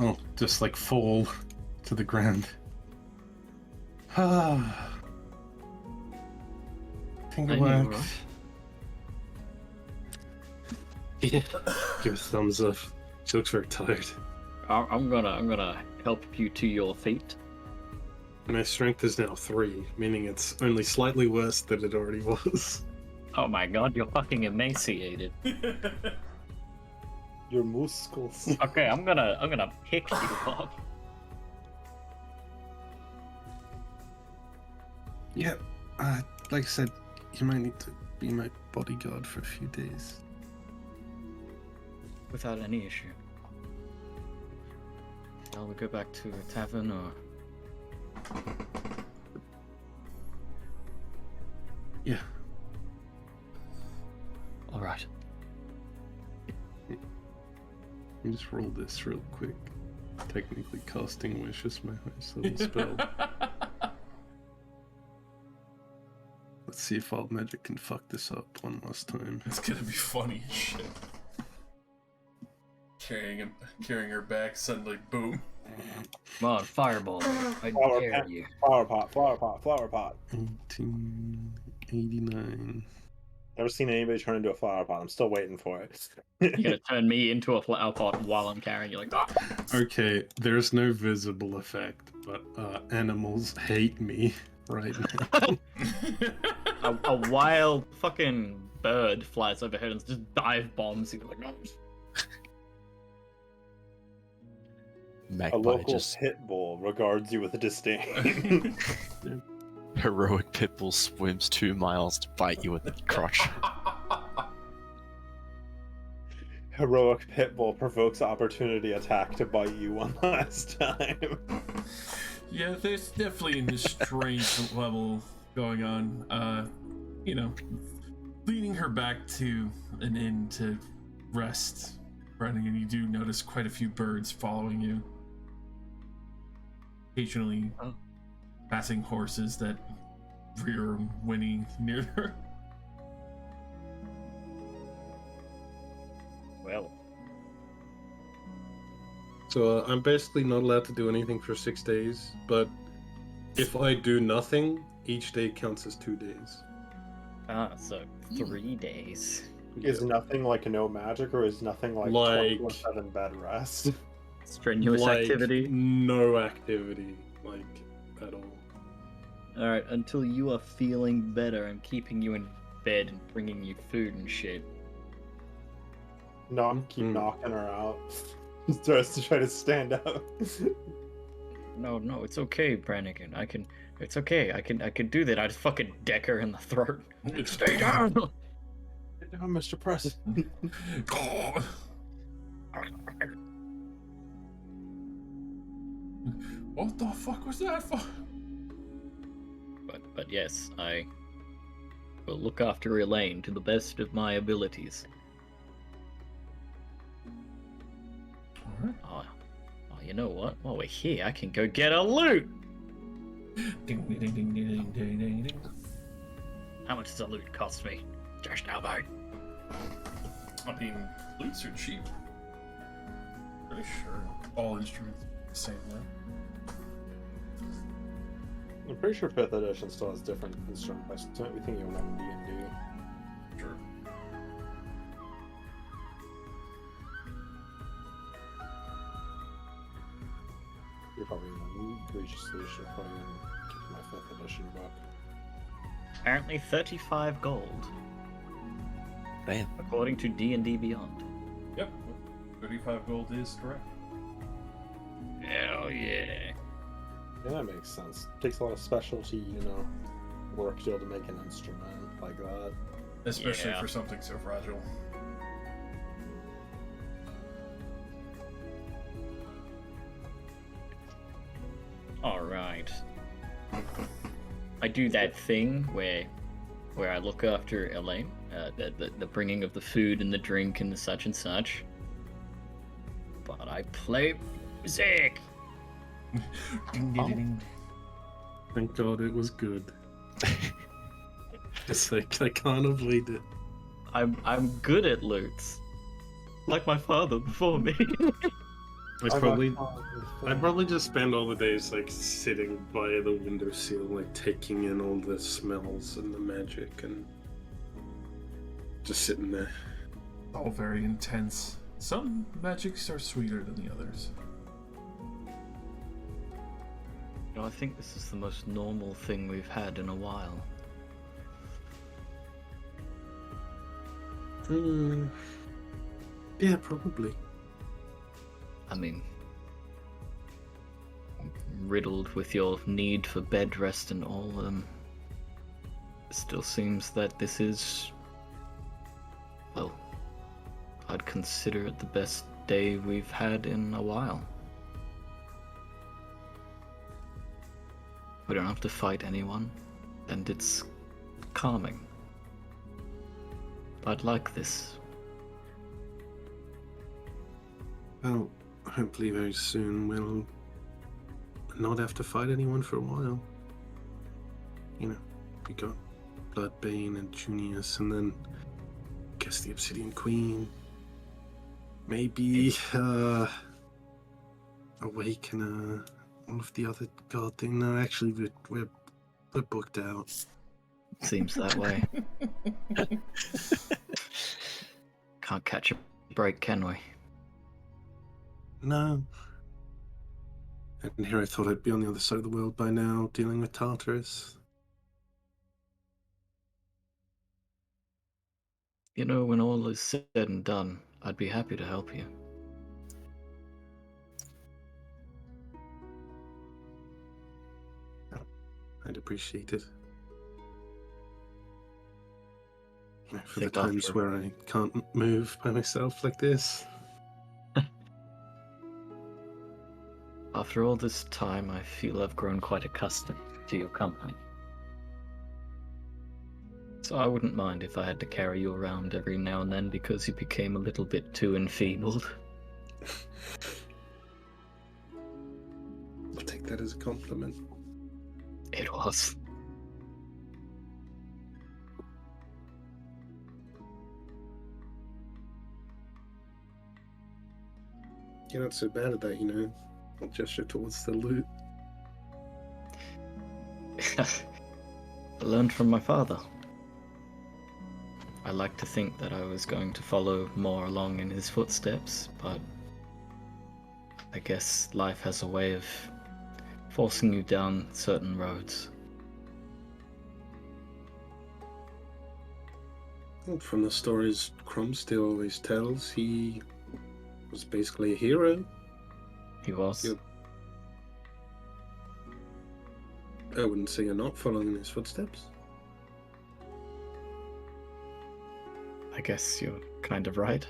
Oh, just like fall to the ground. Ah. Finger
I knew you
wax.
were.
Yeah. Give a thumbs up. She looks very tired.
I'm gonna help you to your feet.
My strength is now 3, meaning it's only slightly worse than it already was.
Oh my god, you're fucking emaciated.
Your muscles.
Okay, I'm gonna pick you up.
Yeah, like I said, you might need to be my bodyguard for a few days.
Without any issue. Shall we go back to a tavern or?
Yeah.
Alright.
Let me just roll this real quick. Technically, casting wish is my highest level spell. Let's see if Wild Magic can fuck this up one last time.
It's gonna be funny as shit. Carrying her back, suddenly boom.
Come on, fireball. I
Flower
dare
pot.
you.
Flower pot, flower pot, flower pot.
1889.
Never seen anybody turn into a flower pot. I'm still waiting for it.
You're gonna turn me into a flower pot while I'm carrying you like that.
Okay, there's no visible effect, but animals hate me right now.
A wild fucking bird flies overhead and just dive bombs you like, no.
A
Magpie
local
just
pit bull regards you with disdain.
heroic pitbull swims 2 miles to bite you in the crotch.
Heroic pit bull provokes opportunity attack to bite you one last time.
Yeah, there's definitely an estranged level going on. Leading her back to an inn to rest, running, and you do notice quite a few birds following you. Occasionally passing horses that rear and whinny near her.
Well,
So I'm basically not allowed to do anything for 6 days, but if I do nothing, each day counts as 2 days.
so 3 days.
Is nothing like no magic, or is nothing like
Like-
24/7 bed rest?
Strenuous activity.
No activity, like, at all.
Alright, until you are feeling better, I'm keeping you in bed and bringing you food and shit.
No, I'm keep
Hmm.
knocking her out. Just to try to stand out.
No, it's okay, Brannigan. It's okay. I can do that. I just fucking deck her in the throat. Stay down.
Get down, Mr. President.
What the fuck was that for?
But yes, I will look after Elaine to the best of my abilities.
Alright.
Oh, you know what? While we're here, I can go get a loot.
Ding, ding, ding, ding, ding, ding, ding, ding.
How much does a loot cost me? Just now, mate.
I mean, loots are cheap. Pretty sure all instruments are the same though.
I'm pretty sure 5th edition still has different instrument by everything you want in D&D.
Sure.
You're probably in the Regis solution, probably in my 5th edition book.
Apparently 35 gold,
Damn.
according to D&D Beyond.
Yep. 35 gold is correct.
Hell yeah.
Yeah, that makes sense. Takes a lot of specialty, work to be able to make an instrument like that.
Especially
Yeah.
for something so fragile.
Alright. I do that thing where I look after Elaine, the bringing of the food and the drink and the such and such. But I play music.
Ding, ding, ding.
Thank God it was good. It's like, I can't avoid it.
I'm good at loots, like my father before me.
I'd probably just spend all the days like sitting by the windowsill, like taking in all the smells and the magic, and just sitting there.
All very intense. Some magics are sweeter than the others.
I think this is the most normal thing we've had in a while.
Yeah, probably.
I mean, riddled with your need for bed rest and all, it still seems that this is, well, I'd consider it the best day we've had in a while. We don't have to fight anyone, and it's calming. I'd like this.
Well, hopefully very soon we'll not have to fight anyone for a while. We got Bloodbane and Junius, and then I guess the Obsidian Queen. Maybe Awakener, all of the other god thing. No, actually we're booked out.
Seems that way. Can't catch a break, can we?
No. And here I thought I'd be on the other side of the world by now, dealing with Tartarus.
When all is said and done, I'd be happy to help you.
I'd appreciate it. For the
Think
times
after-
where I can't move by myself like this.
After all this time, I feel I've grown quite accustomed to your company. So I wouldn't mind if I had to carry you around every now and then because you became a little bit too enfeebled.
I'll take that as a compliment.
It was.
You're not so bad at that, you know. I'll gesture towards the loot.
I learned from my father. I like to think that I was going to follow more along in his footsteps, but I guess life has a way of forcing you down certain roads.
Well, from the stories Crumstill always tells, he was basically a hero.
He was.
Yep. I wouldn't say you're not following in his footsteps.
I guess you're kind of right.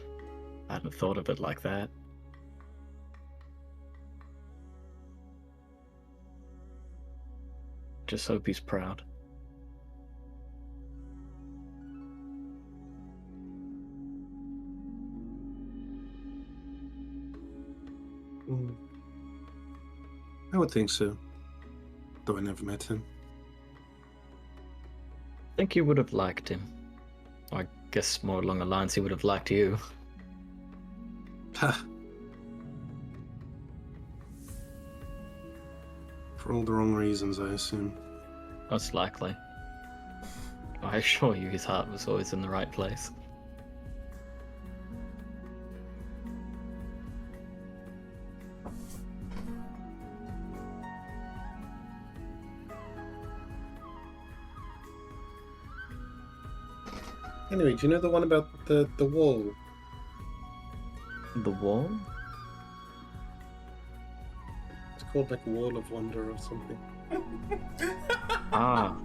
I hadn't thought of it like that. Just hope he's proud.
I would think so. Though I never met him.
I think you would have liked him. I guess more along the lines he would have liked you.
Ha! For all the wrong reasons, I assume.
Most likely. I assure you his heart was always in the right place.
Anyway, do you know the one about the wall?
The wall?
It's called like Wall of Wonder or something.
Ah.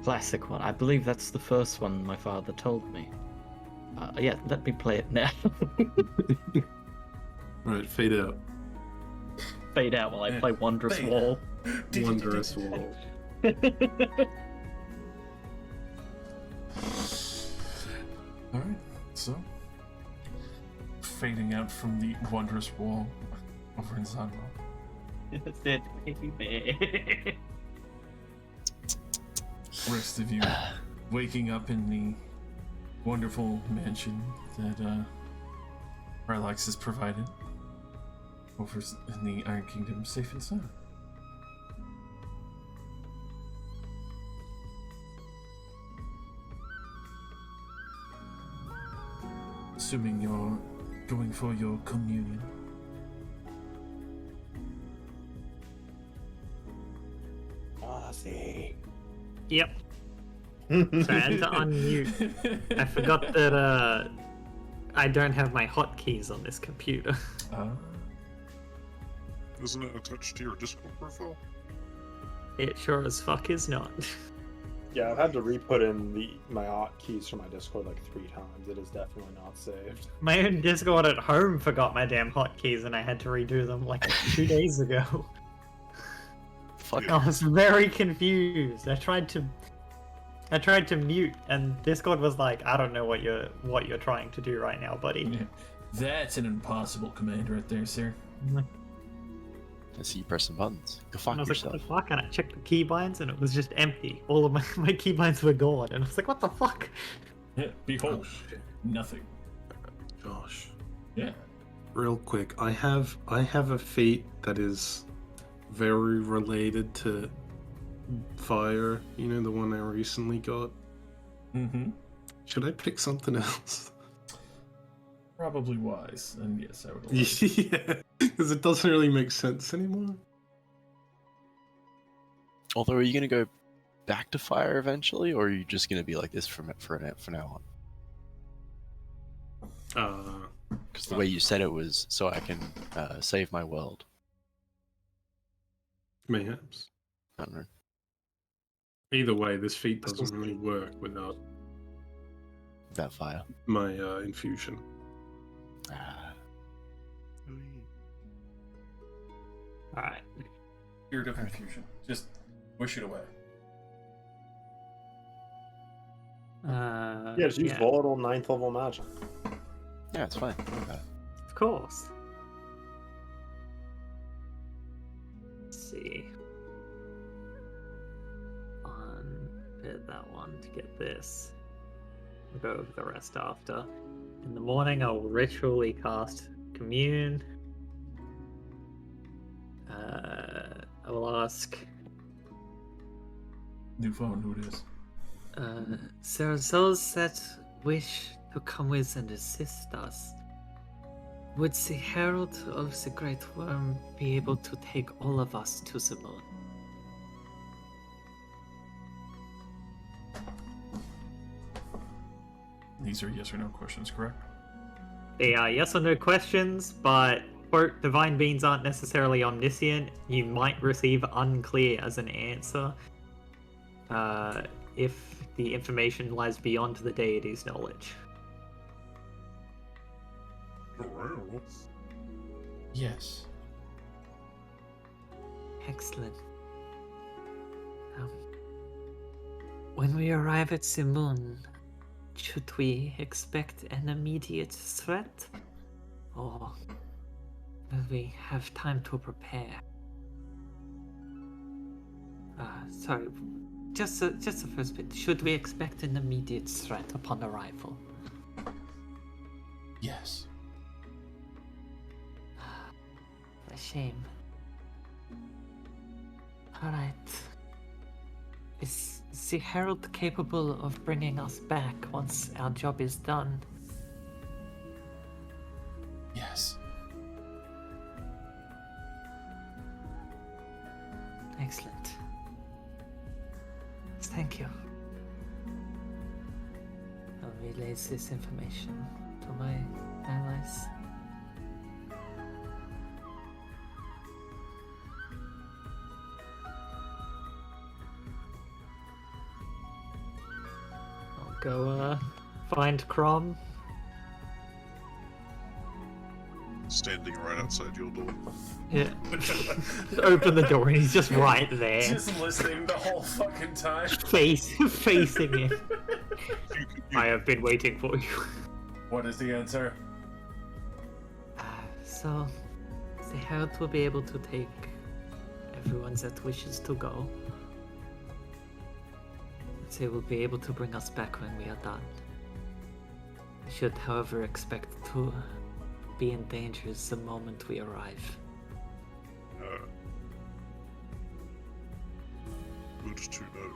Classic one. I believe that's the first one my father told me. Yeah, let me play it now.
Right, fade out.
Fade out while I play Wondrous
Fade
Wall.
Wondrous Wall.
Alright, so fading out from the wondrous wall over in Zanwa.
That's it, baby.
Rest of you waking up in the wonderful mansion that Rylax has provided over in the Iron Kingdom, safe and sound. Assuming you're going for your communion.
Yep. Trying to unmute. I forgot that I don't have my hotkeys on this computer.
Isn't it attached to your Discord profile?
It sure as fuck is not.
Yeah, I've had to re-put in my hotkeys for my Discord like 3 times. It is definitely not saved.
My own Discord at home forgot my damn hotkeys and I had to redo them like 2 days ago.
Fuck.
I was very confused. I tried to mute and Discord was like, I don't know what you're trying to do right now, buddy.
Yeah. That's an impossible command right there, sir.
I see you pressing buttons. Go
And
fuck
I was
yourself.
like, what the fuck? And I checked the keybinds and it was just empty. All of my keybinds were gone. And I was like, what the fuck?
Yeah, behold,
Oh, shit.
nothing.
Josh.
Yeah.
Real quick, I have a fate that is very related to fire. You know, the one I recently got.
Mm-hmm.
Should I pick something else?
Probably wise, and yes, I would allow
Yeah, because it doesn't really make sense anymore.
Although, are you going to go back to fire eventually, or are you just going to be like this for now on? Because the way you said it was so I can save my world.
Mayhaps.
I don't know.
Either way, this feat doesn't really work without
That fire.
my infusion.
Ah.
Alright.
Spirit of confusion. Just wish it away.
Yeah, just use volatile 9th level magic.
Yeah, it's fine.
Of course. Let's see. Unbid that one to get this. We'll go over the rest after. In the morning, I'll ritually cast Commune. I will ask.
New phone, who it is?
There are those that wish to come with and assist us. Would the Herald of the Great Worm be able to take all of us to the moon?
These are yes or no questions, correct?
They are yes or no questions, but quote, divine beings aren't necessarily omniscient. You might receive unclear as an answer if the information lies beyond the deity's knowledge.
Yes.
Excellent. When we arrive at the moon, should we expect an immediate threat? Or will we have time to prepare? Sorry, just the first bit. Should we expect an immediate threat upon arrival?
Yes.
A shame. Alright. Is the Herald capable of bringing us back once our job is done?
Yes.
Excellent. Thank you. I'll relay this information to my allies. I'll go find Crom.
Standing right outside your door.
Yeah. Open the door and he's just right there.
Just listening the whole fucking time.
Facing it. I have been waiting for you.
What is the answer?
So, the Herald will be able to take everyone that wishes to go. They will be able to bring us back when we are done. We should, however, expect to be in danger the moment we arrive.
Good to know.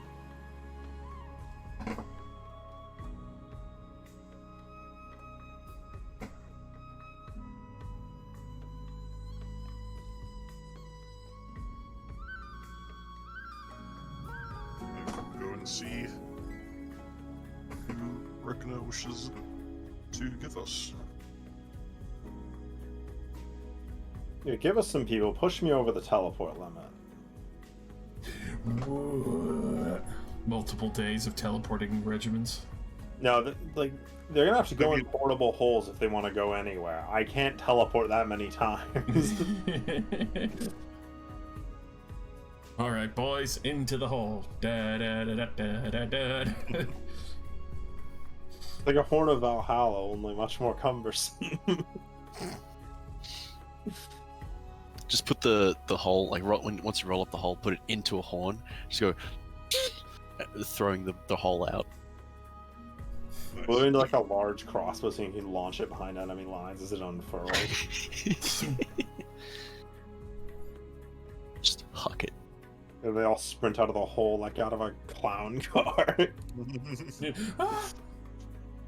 Go and see who Reckoner wishes to give us.
Yeah, give us some people. Push me over the teleport limit.
Multiple days of teleporting regimens.
No, they're gonna have to go in portable holes if they want to go anywhere. I can't teleport that many times.
All right, boys, into the hole. Da da da da da da da.
Like a Horn of Valhalla, only much more cumbersome.
Just put the hole, like once you roll up the hole, put it into a horn. Just go, throwing the hole out.
Nice.
Put it into like a large crossbow so you can launch it behind enemy lines as it unfurls.
Just huck it.
And they all sprint out of the hole like out of a clown car.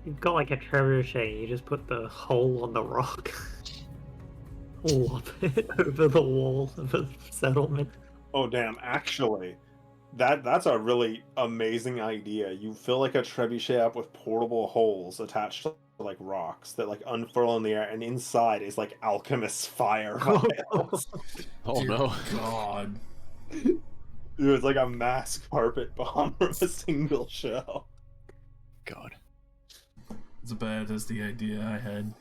You've got like a trebuchet, you just put the hole on the rock. Lop it over the wall of a settlement.
Oh damn, actually, that's a really amazing idea. You fill like a trebuchet up with portable holes attached to like rocks that like unfurl in the air, and inside is like alchemist's fire vials.
Oh
Dear
no.
God.
Dude, it's like a mass carpet bomb from a single shell.
God.
As bad as the idea I had.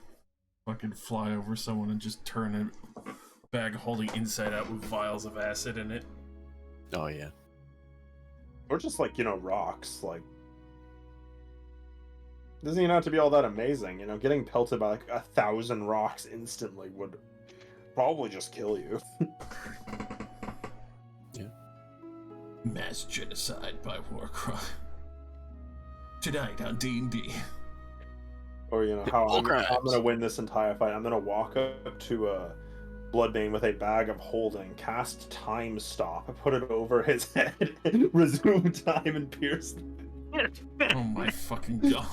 Fucking fly over someone and just turn a bag holding inside out with vials of acid in it.
Oh yeah.
Or just like, rocks, like doesn't even have to be all that amazing, getting pelted by like 1,000 rocks instantly would probably just kill you.
Yeah.
Mass genocide by war crime. Tonight on D&D.
Or how I'm
Bullcrap.
gonna win this entire fight. I'm gonna walk up to Bloodbane with a bag of holding, cast Time Stop, put it over his head, resume time, and pierce.
Oh my fucking god.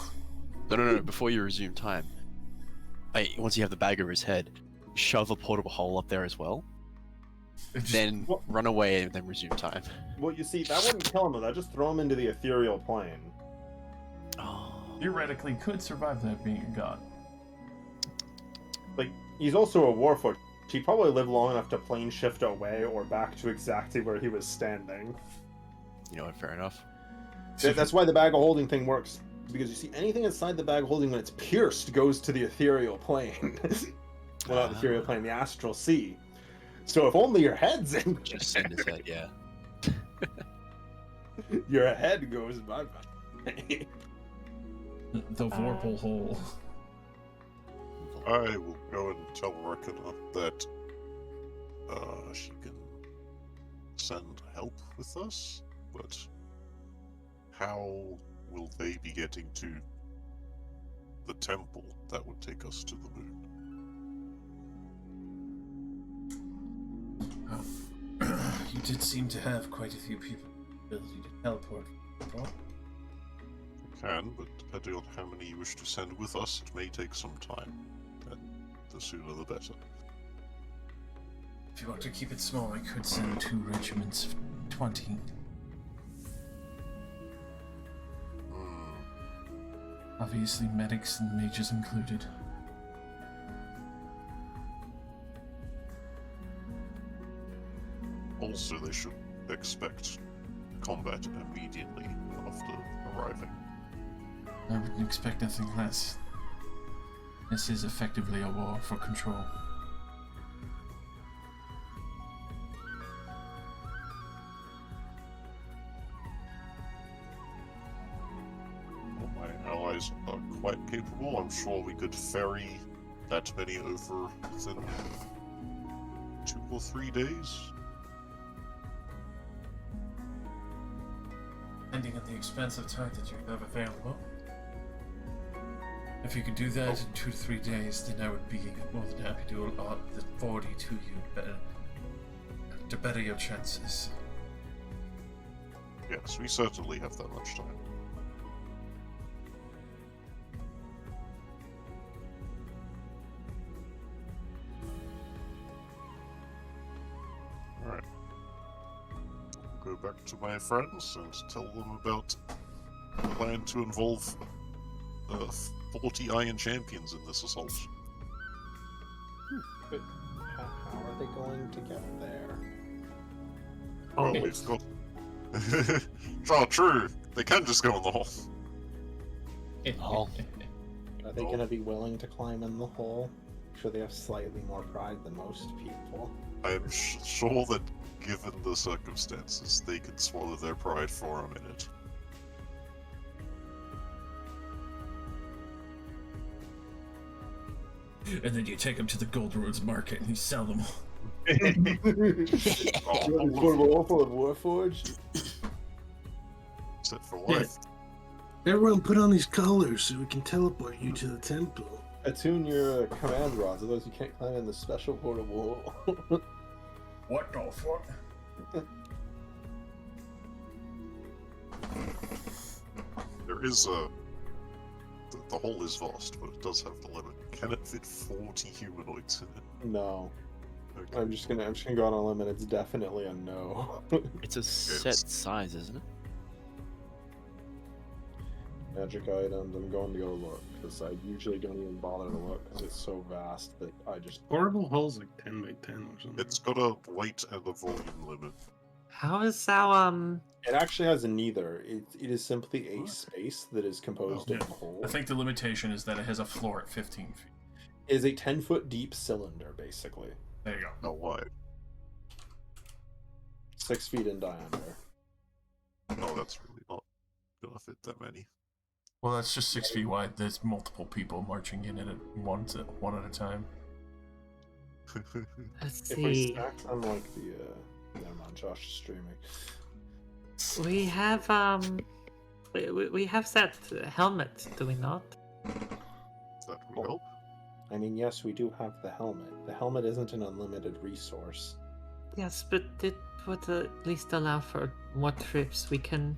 No. Before you resume time, once you have the bag over his head, shove a portable hole up there as well. Then
What?
run away and then resume time.
Well, you see, that wouldn't kill him, though. That just throw him into the ethereal plane.
Oh.
Theoretically could survive that being a god.
Like, he's also a Warforged. He'd probably live long enough to plane shift away or back to exactly where he was standing.
You know what? Fair enough.
That's why the bag of holding thing works. Because you see, anything inside the bag of holding when it's pierced goes to the ethereal plane. Well, not the ethereal plane, the astral sea. So if only your head's in there,
Just send his head, yeah.
your head goes bye-bye.
The Vorpal hole.
I will go and tell Rekina that she can send help with us, but how will they be getting to the temple that would take us to the moon?
You did seem to have quite a few people ability to teleport.
Can, but depending on how many you wish to send with us, it may take some time. And the sooner the better.
If you want to keep it small, I could send 2 regiments of 20. Obviously, medics and mages included.
Also, they should expect combat immediately after arriving.
I wouldn't expect nothing less. This is effectively a war for control.
Well, my allies are quite capable. I'm sure we could ferry that many over within 2 or 3 days.
Depending on the expense of time that you have available. If you could do that in 2 to 3 days, then I would be more than happy to allot the 40 to you, to better your chances.
Yes, we certainly have that much time. Alright. Go back to my friends and tell them about the plan to involve 40 Iron Champions in this assault.
But how are they going to get there?
Well, we've got... Oh, true. They can just go in the hole.
Oh.
Are they going to be willing to climb in the hole? I'm sure they have slightly more pride than most people.
I'm sure that, given the circumstances, they could swallow their pride for a minute.
And then you take them to the Gold Roads market and you sell them.
Full of Warforged?
Set for life.
Everyone put on these collars so we can teleport you to the temple.
Attune your command rods, otherwise you can't climb in the special portable hole.
What the fuck?
There is a... The hole is vast, but it does have the limit. Can it fit 40 humanoids in it?
No.
Okay.
I'm just gonna go on a limb and it's definitely a no.
It's a set size, isn't it?
Magic items, I'm going to go look, because I usually don't even bother to look, because it's so vast that I just...
Portable hole's like 10 by 10 or something.
It's got a weight and a volume limit.
How is our
It actually has neither. It is simply a space that is composed
Oh,
of
yeah.
a hole.
I think the limitation is that it has a floor at 15 feet.
It is a 10-foot deep cylinder, basically.
There you go.
How wide?
6 feet in diameter.
No, that's really not gonna fit that many.
Well, that's just 6 feet wide. There's multiple people marching in it at one at a time.
let's
If I
see.
stack them like the, never mind, Josh is streaming.
We have we have that helmet, do we not?
That would help.
I mean, yes, we do have the helmet. The helmet isn't an unlimited resource.
Yes, but it would at least allow for more trips. We can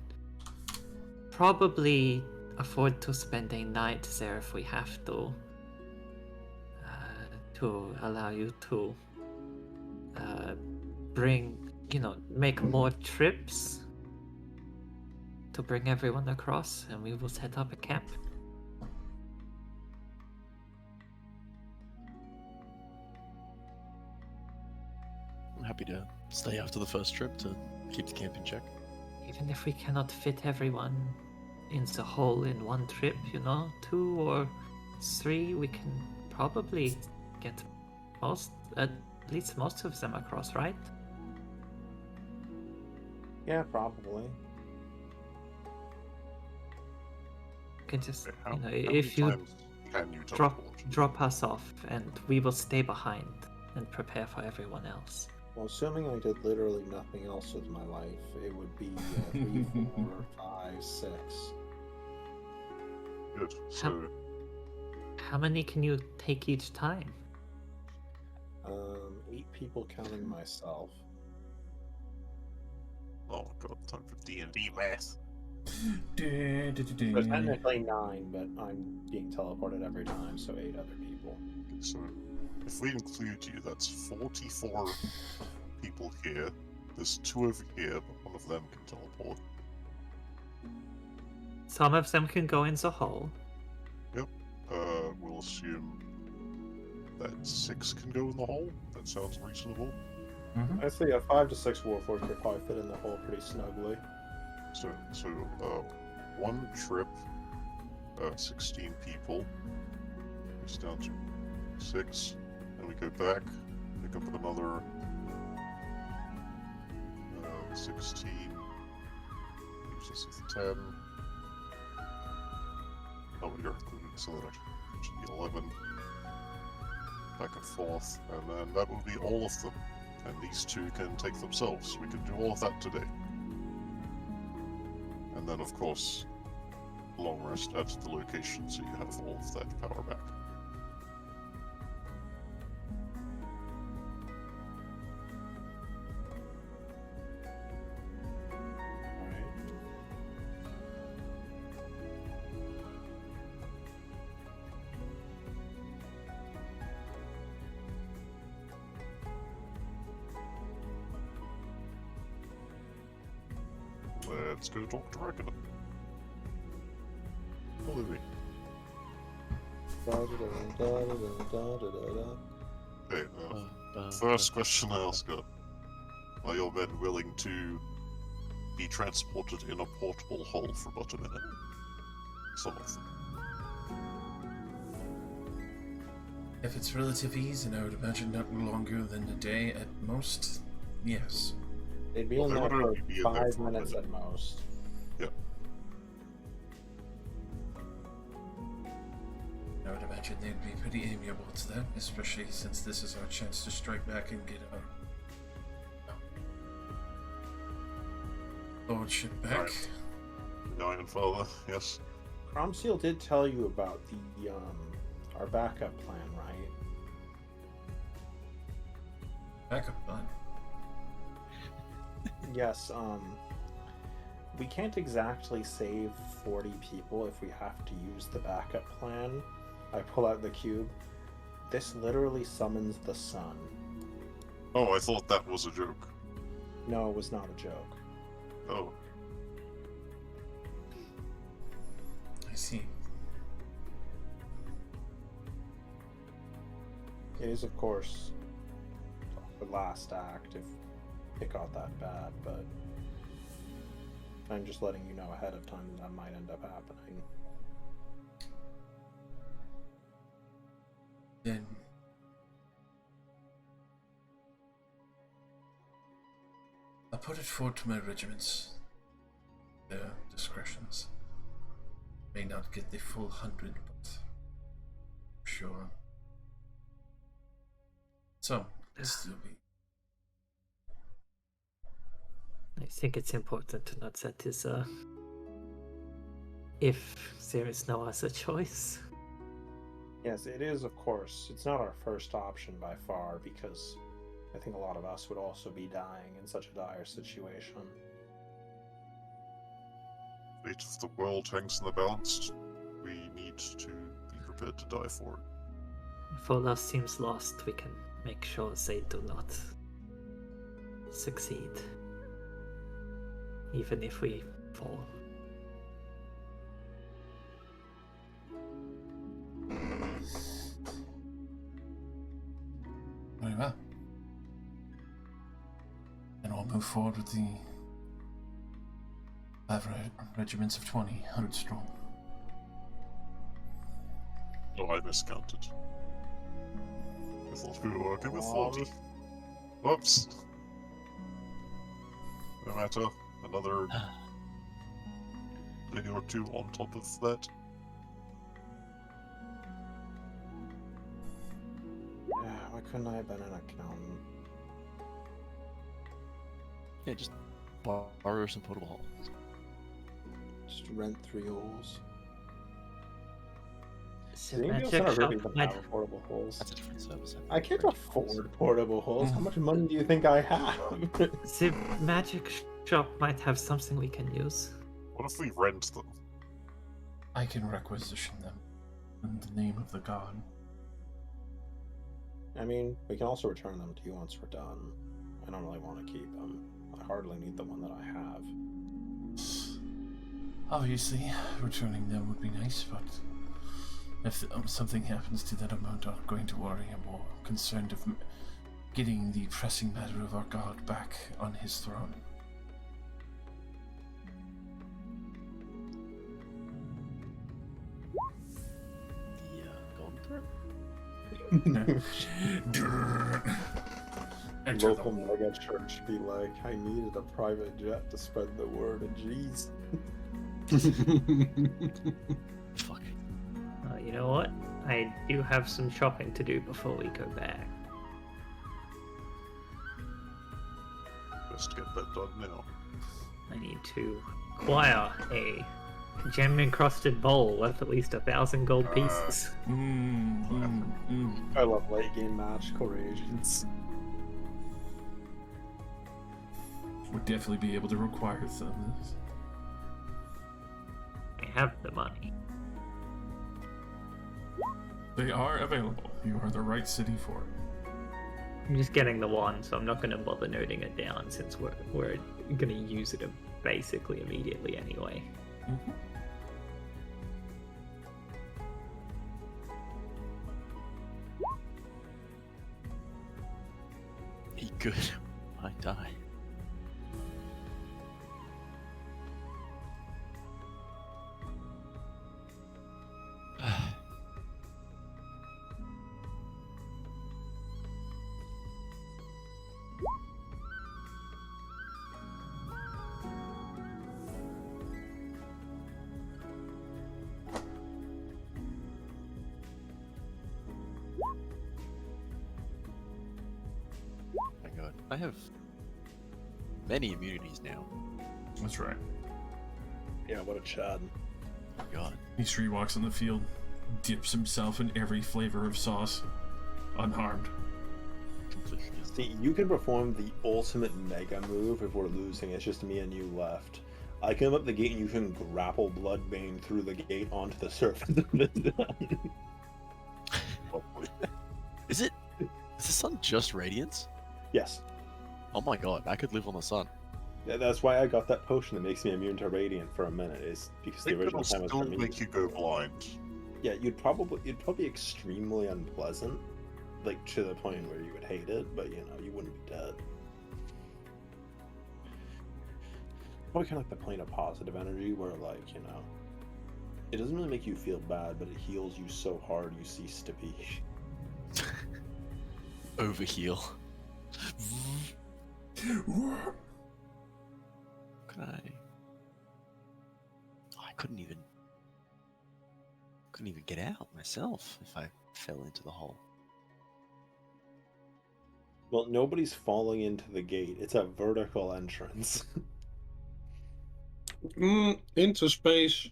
probably afford to spend a night there if we have to allow you to make more trips to bring everyone across, and we will set up a camp.
I'm happy to stay after the first trip to keep the camp in check.
Even if we cannot fit everyone in the hole in one trip, 2 or 3, we can probably get at least most of them across, right?
Yeah, probably.
You can just,
How
if
many
you
times can you
drop
teleport?
us off, and we will stay behind and prepare for everyone else.
Well, assuming I did literally nothing else with my life, it would be 3, 4, 5, 6.
Good. So
How many can you take each time?
8 people counting myself.
oh god, time for D&D math.
So technically 9, but I'm being teleported every time, so 8 other people.
So if we include you, that's 44 people here. There's 2 over here, but one of them can teleport.
Some of them can go in the hole.
Yep. We'll assume that 6 can go in the hole. That sounds reasonable.
I'd say 5 to 6 warforged could probably fit in the hole pretty snugly.
So one trip, 16 people. It's down to 6. Then we go back, pick up another 16. Leaves us with 10. Oh, we are including so that should be 11. Back and forth, and then that will be all of them. And these 2 can take themselves. We can do all of that today. And then, of course, long rest at the location so you have all of that power back. Let's go talk to Reckoner. Follow me. Okay, first question I ask her. Are your men willing to be transported in a portable hole for about a minute? Some of them.
If it's relative ease, and I would imagine not longer than a day at most, yes.
They'd be
Well,
in
they
there
would
for
only be in there
5
for a
minutes
minute.
at most.
Yep.
I would imagine they'd be pretty amiable to that, especially since this is our chance to strike back and get our lordship back.
Right. Giant Father, yes.
Cromseel did tell you about the our backup plan, right?
Backup plan.
Yes, we can't exactly save 40 people if we have to use the backup plan. I pull out the cube. This literally summons the sun.
Oh, I thought that was a joke.
No, it was not a joke.
Oh.
I see.
It is, of course, the last act if it got that bad, but I'm just letting you know ahead of time that might end up happening.
Then I'll put it forward to my regiments. Their discretions. May not get the full 100, but sure. So, it'll still be.
I think it's important to note that is if there is no other choice.
Yes, it is, of course. It's not our first option by far, because I think a lot of us would also be dying in such a dire situation.
Fate of the world hangs in the balance. We need to be prepared to die for it.
If all else seems lost, we can make sure they do not succeed. Even if we fall.
Very well. Then we'll move forward with the 5 regiments of 20, 100 strong.
Oh, I miscounted. I thought we were working with 40. Whoops. No matter. Another day or two on top of that.
Why couldn't I have been an accountant?
Yeah, just borrow some portable holes.
Just rent 3 holes.
So
Maybe
magic
also not
shop
really
might
have portable holes.
That's a different service.
I can't
French
afford
holes.
portable holes. How much money do you think I have?
the magic shop might have something we can use.
What if we rent them?
I can requisition them in the name of the god.
I mean, we can also return them to you once we're done. I don't really want to keep them. I hardly need the one that I have.
Obviously, returning them would be nice, but if something happens to that amount, I'm going to worry. I'm more concerned of getting the pressing matter of our god back on his throne.
The golden thread?
Enter
Local
the
mega church be like, I needed a private jet to spread the word of Jesus.
Fuck.
You know what? I do have some shopping to do before we go back.
Best get that done now.
I need to acquire a gem-encrusted bowl worth at least 1,000 gold pieces.
I love late game magical agents.
Would definitely be able to require some of this.
I have the money.
They are available. You are the right city for it.
I'm just getting the one, so I'm not going to bother noting it down since we're going to use it basically immediately anyway.
Mm-hmm.
He could. I die. My god. I have many immunities now.
That's right.
Yeah, what a chad.
My god.
He street walks on the field, dips himself in every flavor of sauce, unharmed.
Completely.
See, you can perform the ultimate mega move if we're losing. It's just me and you left. I can open up the gate and you can grapple Bloodbane through the gate onto the surface of the zone.
Probably.
Is the sun just radiance?
Yes.
Oh my god, I could live on the sun.
Yeah, that's why I got that potion that makes me immune to radiant for a minute. Is because the
It
original
will
time was
still
for me.
make you go blind.
Yeah, it'd probably be extremely unpleasant, like to the point where you would hate it, but you know, you wouldn't be dead. Probably kind of like the plane of positive energy, where like, you know, it doesn't really make you feel bad, but it heals you so hard you cease to be.
Overheal. Could I? I couldn't even get out myself if I fell into the hole.
Well, nobody's falling into the gate. It's a vertical entrance.
Into space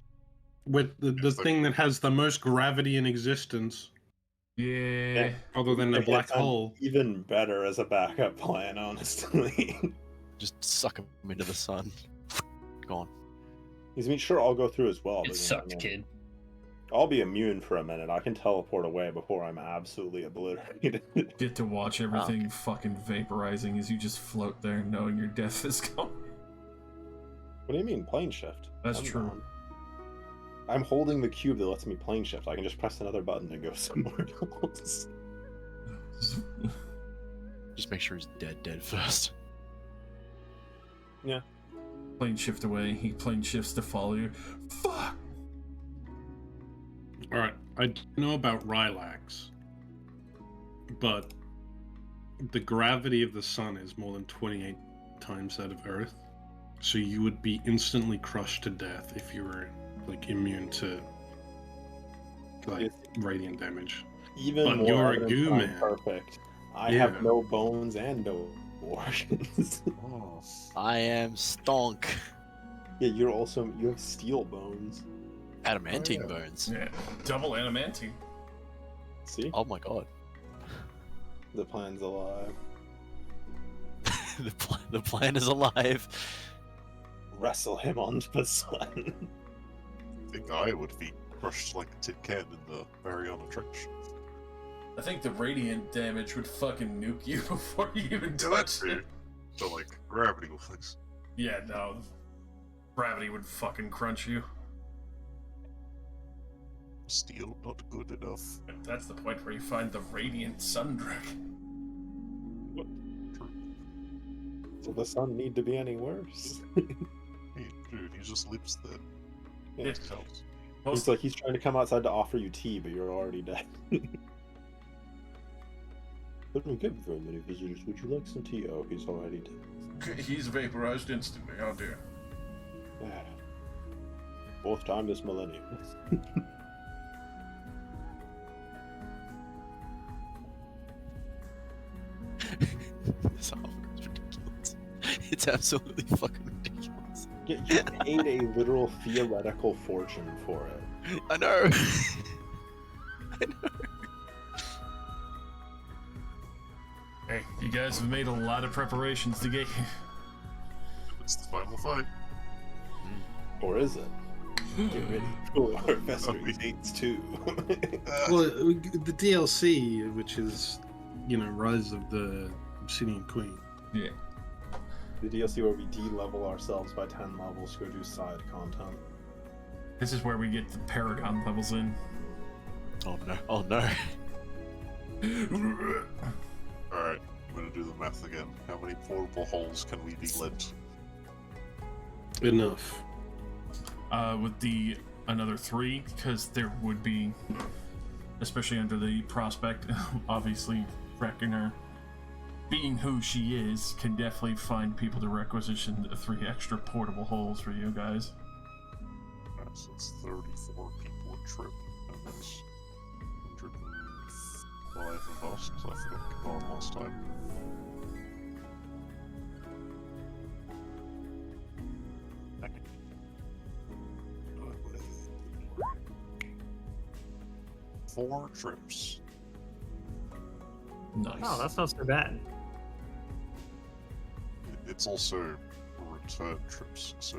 with the thing that has the most gravity in existence.
Yeah.
Other than a
It
black
sounds
hole.
even better as a backup plan, honestly.
Just suck him into the sun. Gone.
I mean, sure, I'll go through as well.
It
but,
sucked, kid.
I'll be immune for a minute. I can teleport away before I'm absolutely obliterated.
Get to watch everything fucking vaporizing as you just float there knowing your death is coming.
What do you mean, plane shift?
That's
I'm
true.
down. I'm holding the cube that lets me plane shift. I can just press another button and go somewhere else.
Just make sure he's dead first.
Yeah.
Plane shift away, he plane shifts to follow you. Fuck!
Alright, I don't know about Rylax, but the gravity of the sun is more than 28 times that of Earth. So you would be instantly crushed to death if you were like immune to like radiant damage.
Even
But
more
you're a
evidence
goo
that I'm
man.
perfect. I
Yeah.
have no bones and no organs.
Oh,
I am stonk.
Yeah, you have steel bones.
Adamantine bones.
Yeah, double adamantine.
See?
Oh my god.
The plan's alive.
The plan is alive.
Wrestle him onto the sun.
I think I would be crushed like a tin can in the Mariana Trench.
I think the radiant damage would fucking nuke you before you even
Yeah,
touch
that's true.
it.
So, like, gravity wise.
Yeah, no. Gravity would fucking crunch you.
Steel not good enough.
That's the point where you find the radiant sun dragon.
True.
Does the sun need to be any worse?
Hey, dude, he just lives there.
Yeah.
Yeah.
Counts.
It's like he's trying to come outside to offer you tea, but you're already dead. I don't get very many visitors. Would you like some tea? Oh, he's already dead.
He's vaporized instantly, oh dear.
Fourth time this millennium.
This offer is ridiculous. It's absolutely fucking ridiculous.
Yeah, you paid a literal theoretical fortune for it.
I know.
Hey, you guys have made a lot of preparations to get here.
It's the final fight.
Or is it? Get ready for Festering
we-
dates too.
Well, the DLC, which is, Rise of the Obsidian Queen.
Yeah.
The DLC where we de-level ourselves by 10 levels to go do side content.
This is where we get the Paragon levels in.
Oh no. Oh no.
Alright, I'm gonna do the math again. How many portable holes can we be lent?
Enough.
With the another 3, because there would be, especially under the prospect, obviously Reckoner, being who she is, can definitely find people to requisition the 3 extra portable holes for you guys.
Alright, so that's 34 people a trip, and that's 105 of us, because I forgot to go on last time. Four trips.
Nice.
Oh, that's not so bad.
It's also return trips, so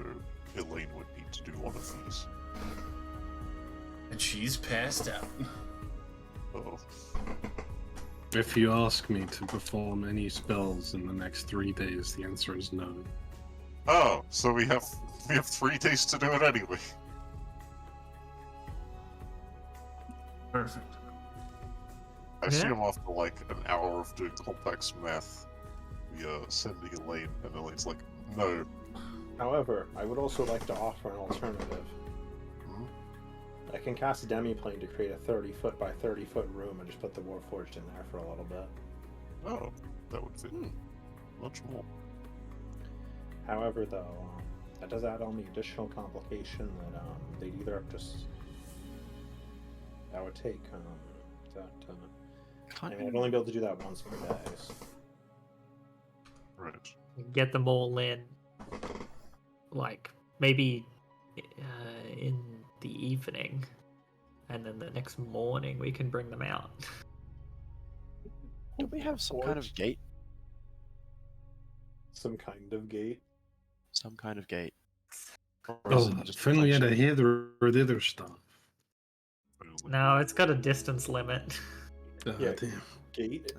Elaine would need to do one of these.
And she's passed out.
Oh,
If you ask me to perform any spells in the next 3 days, the answer is no.
oh, so we have 3 days to do it anyway.
Perfect.
I
Yeah.
assume after like an hour of doing complex math, we are sending Elaine, and Elaine's like, no.
However, I would also like to offer an alternative.
Hmm?
I can cast Demiplane to create a 30-foot by 30-foot room and just put the Warforged in there for a little bit.
Oh, that would fit much more.
However, though, that does add on the additional complication that they'd either have just... That would take, I mean, I'd only be able to do that once per day. So.
Right.
Get them all in, like maybe in the evening, and then the next morning we can bring them out.
Don't we have some kind of gate?
Some kind of gate.
Some kind of gate. Or is
Oh,
it just
if only we had a
reflection?
heather or the other stuff.
No, it's got a distance limit.
Yeah.
Damn.
Gate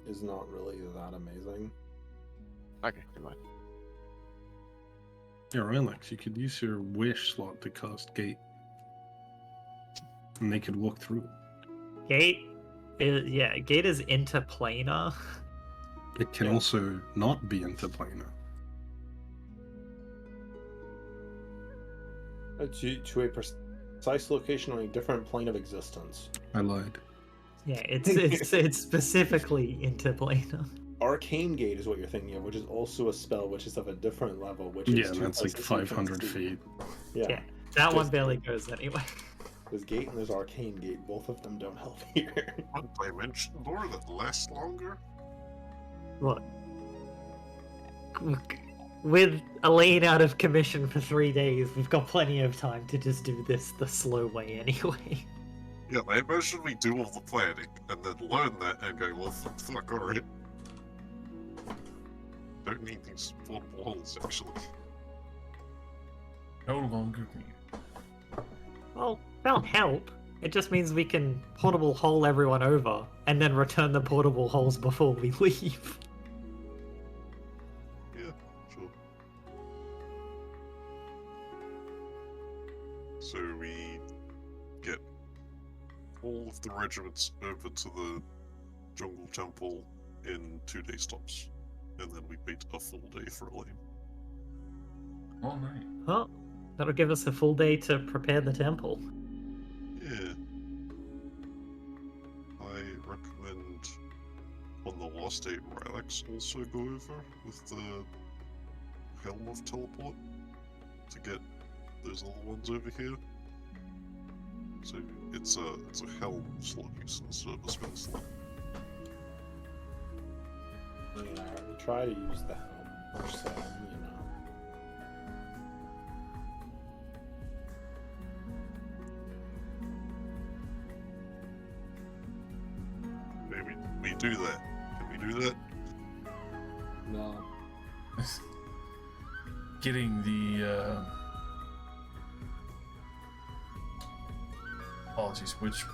is not really that amazing.
Okay, never mind.
Yeah, Alex, you could use your wish slot to cast gate. And they could walk through.
Gate gate is interplanar.
It can
Yeah.
also not be interplanar.
To a precise location on a different plane of existence.
I lied.
Yeah, it's specifically interplanar.
Arcane Gate is what you're thinking of, which is also a spell which is of a different level, which is
Yeah,
two
that's like
places you can
500
see.
feet.
Yeah.
Yeah, that one
Just-
barely goes anyway.
There's Gate and there's Arcane Gate. Both of them don't help here.
One dimension door that lasts longer?
Look, with Elaine out of commission for 3 days, we've got plenty of time to just do this the slow way anyway.
Yeah, I imagine we do all the planning, and then learn that and go, well, fuck, alright. Don't need these portable holes, actually.
No longer needed.
Well, that'll help. It just means we can portable hole everyone over, and then return the portable holes before we leave.
Yeah, sure. So we get all of the regiments over to the jungle temple in 2-day stops, and then we wait a full day for Elaine.
All right.
Well, that'll give us a full day to prepare the temple.
Yeah. I recommend on the last day Rylax also go over with the Helm of Teleport to get those other ones over here. So it's a helm slot use instead of a spell slot.
Yeah, we try to use the helm, so, you know.
Maybe we do that. Can we do that?
No.
Getting the apologies, which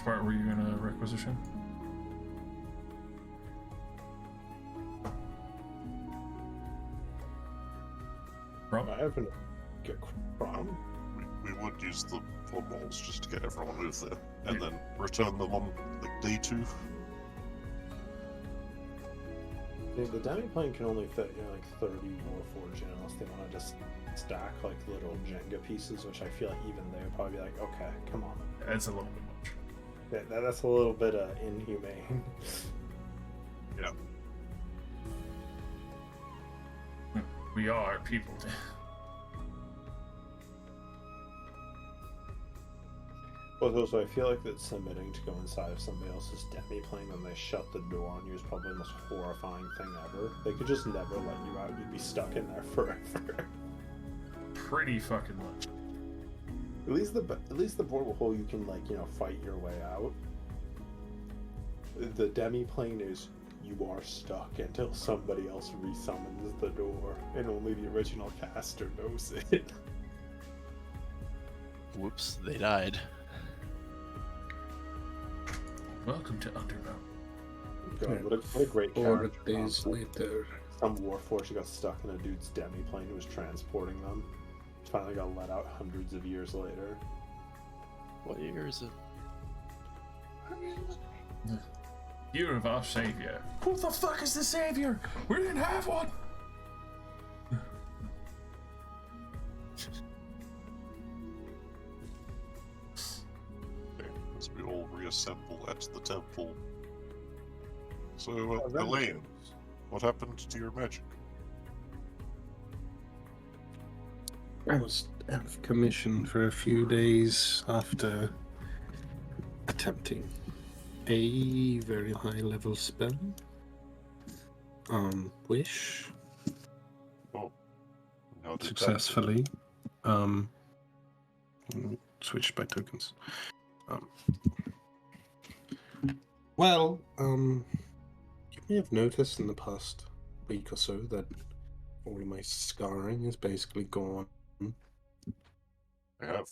part were you gonna requisition? Rob?
I haven't get crown.
We would use the balls just to get everyone over there, and then return them on like day 2.
The demi-plane can only fit, you know, like 30 more forge unless they want to just stack like little Jenga pieces, which I feel like even they would probably be like, okay, come on.
That's a little bit much.
That's a little bit inhumane.
Yeah.
We are people.
But also, I feel like that submitting to go inside of somebody else's demi-plane when they shut the door on you is probably the most horrifying thing ever. They could just never let you out. You'd be stuck in there forever.
Pretty fucking much.
At least the portable hole you can, like, you know, fight your way out. The demi-plane is you are stuck until somebody else resummons the door, and only the original caster knows it.
Whoops, they died.
Welcome to Underground.
God, what a great
4
character.
days later.
Some warforged got stuck in a dude's demi-plane who was transporting them. Finally got let out hundreds of years later.
What year is it?
Year of our savior. Who the fuck is the savior? We didn't have one.
Okay, as we all reassemble at the temple. So,
Avengers.
Elaine, what happened to your magic?
I was out of commission for a few days after attempting a very high level spell. Wish.
How did that go?
successfully. Switch by tokens. Well, you may have noticed in the past week or so that all of my scarring is basically gone.
I have.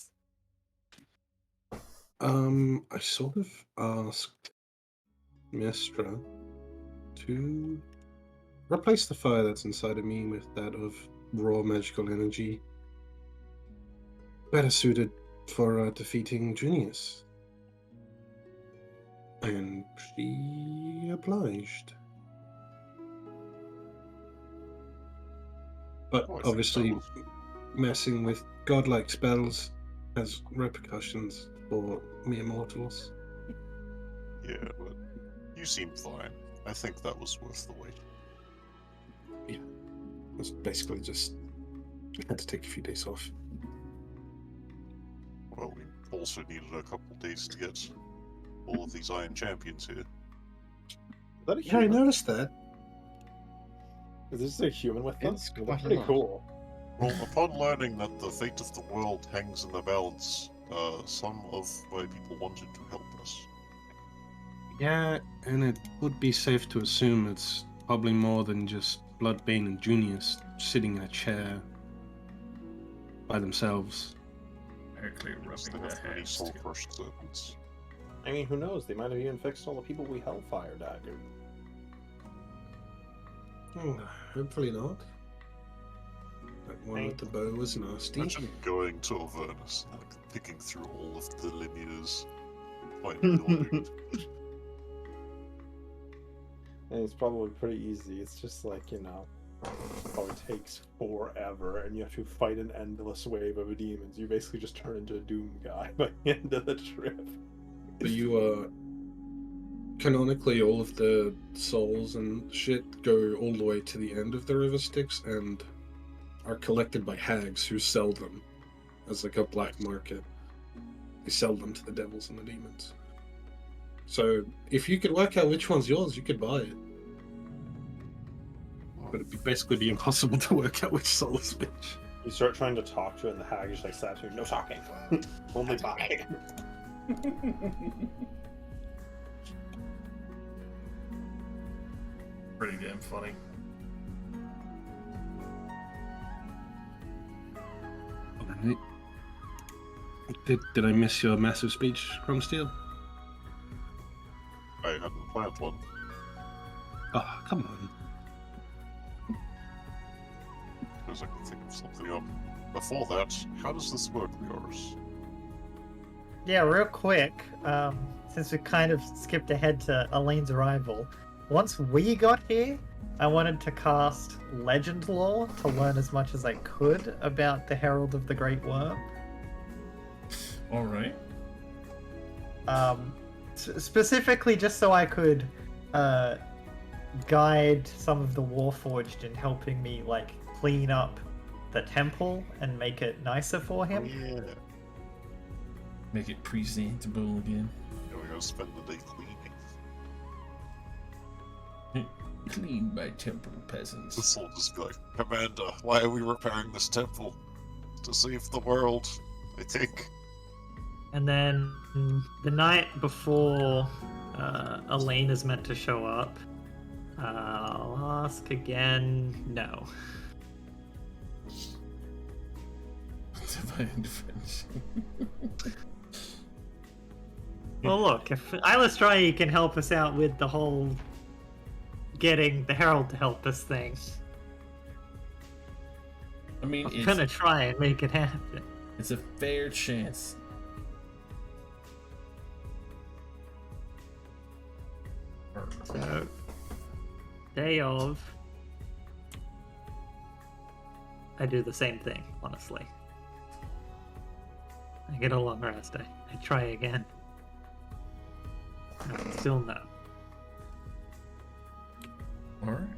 I sort of asked Mistra to replace the fire that's inside of me with that of raw magical energy, better suited for defeating Junius. And she obliged. But
Oh, I think that
obviously,
was-
messing with godlike spells has repercussions for mere mortals.
Yeah, but you seem fine. I think that was worth the wait.
It was basically just had to take a few days off.
Well, we also needed a couple days to get all of these Iron Champions here.
Is that a
Yeah, I
human?
noticed that.
Is this a human with them?
It's
That's
quite a
pretty
lot.
cool.
Well, upon learning that the fate of the world hangs in the balance, some of my people wanted to help us.
Yeah, and it would be safe to assume it's probably more than just Bloodbane and Junius sitting in a chair by themselves.
Apparently
Because they
rubbing
have
their
many
hands
soul
together.
crushed servants.
I mean, who knows? They might have even fixed all the people we hellfire daggered.
Hopefully not. That one with the bow was nasty.
Imagine going to Avernus and like, picking through all of the linears, finding your loot.
And it's probably pretty easy. It's just like, you know, probably takes forever and you have to fight an endless wave of demons. You basically just turn into a Doom guy by the end of the trip.
But you, canonically, all of the souls and shit go all the way to the end of the river Styx and are collected by hags who sell them as like a black market. They sell them to the devils and the demons. So if you could work out which one's yours, you could buy it. But it'd basically be impossible to work out which soul is which.
You start trying to talk to it and the hag just like slaps you. No talking. Only buying.
Pretty damn funny.
Alright. Did I miss your massive speech, Chromesteel?
I hadn't planned one.
Oh, come on.
Because I could think of something up. Before that, how does this work, Lioris?
Yeah, real quick, since we kind of skipped ahead to Elaine's arrival, once we got here, I wanted to cast Legend Lore to learn as much as I could about the Herald of the Great Worm.
Alright.
Specifically just so I could guide some of the Warforged in helping me, like, clean up the temple and make it nicer for him.
Yeah.
Make it presentable again.
Yeah, we're gonna spend the day cleaning.
Clean by temple peasants.
This will just be like, Commander, why are we repairing this temple? To save the world, I think.
And then the night before Elaine is meant to show up, I'll ask again. No.
Divine defense.
Well, look, if Ilastrai can help us out with the whole getting the Herald to help us thing,
I mean,
I'm gonna try and make it happen.
it's a fair chance.
So, day of, I do the same thing, honestly. I get a long rest. I try again. No, still no.
Alright.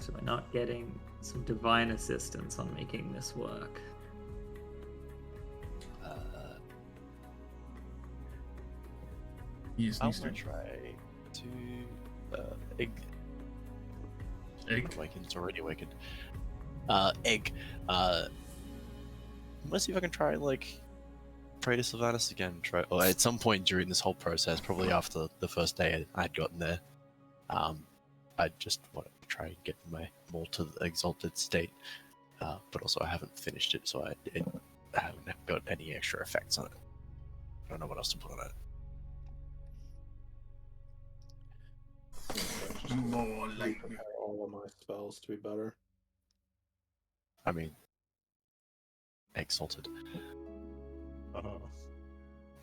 So we're not getting some divine assistance on making this work.
Yes,
I'm
Easter.
gonna try to egg.
Egg.
Awakened. It's already awakened. Egg. Let's see if I can try pray to Sylvanas again. Or at some point during this whole process, probably after the first day I'd gotten there. I just wanted to try and get my more to the exalted state. But also I haven't finished it, so I haven't got any extra effects on it. I don't know what else to put on it.
More lightning.
Prepare all of my spells to be better.
I mean, exalted.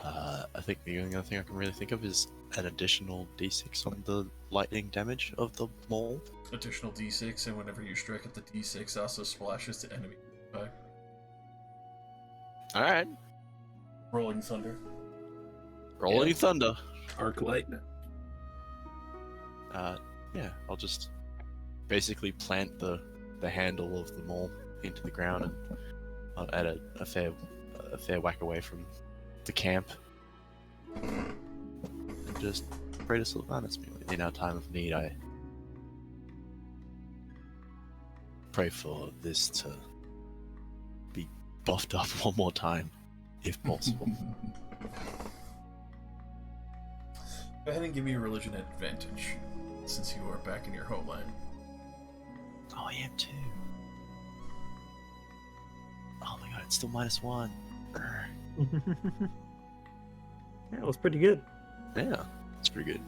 I think the only other thing I can really think of is an additional d6 on the lightning damage of the maul.
Additional d6, and whenever you strike at the d6, also splashes to enemy.
Alright.
Rolling thunder.
Rolling thunder.
Arc lightning.
Yeah, I'll just basically plant the handle of the maul into the ground and I'll add a fair whack away from the camp. And just pray to Sylvanas. In our time of need, I pray for this to be buffed up one more time, if possible.
Go ahead and give me a religion advantage, since you are back in your homeland.
Oh, I am too. Oh my god, it's still -1.
Yeah, it was pretty good.
Yeah, it's pretty good.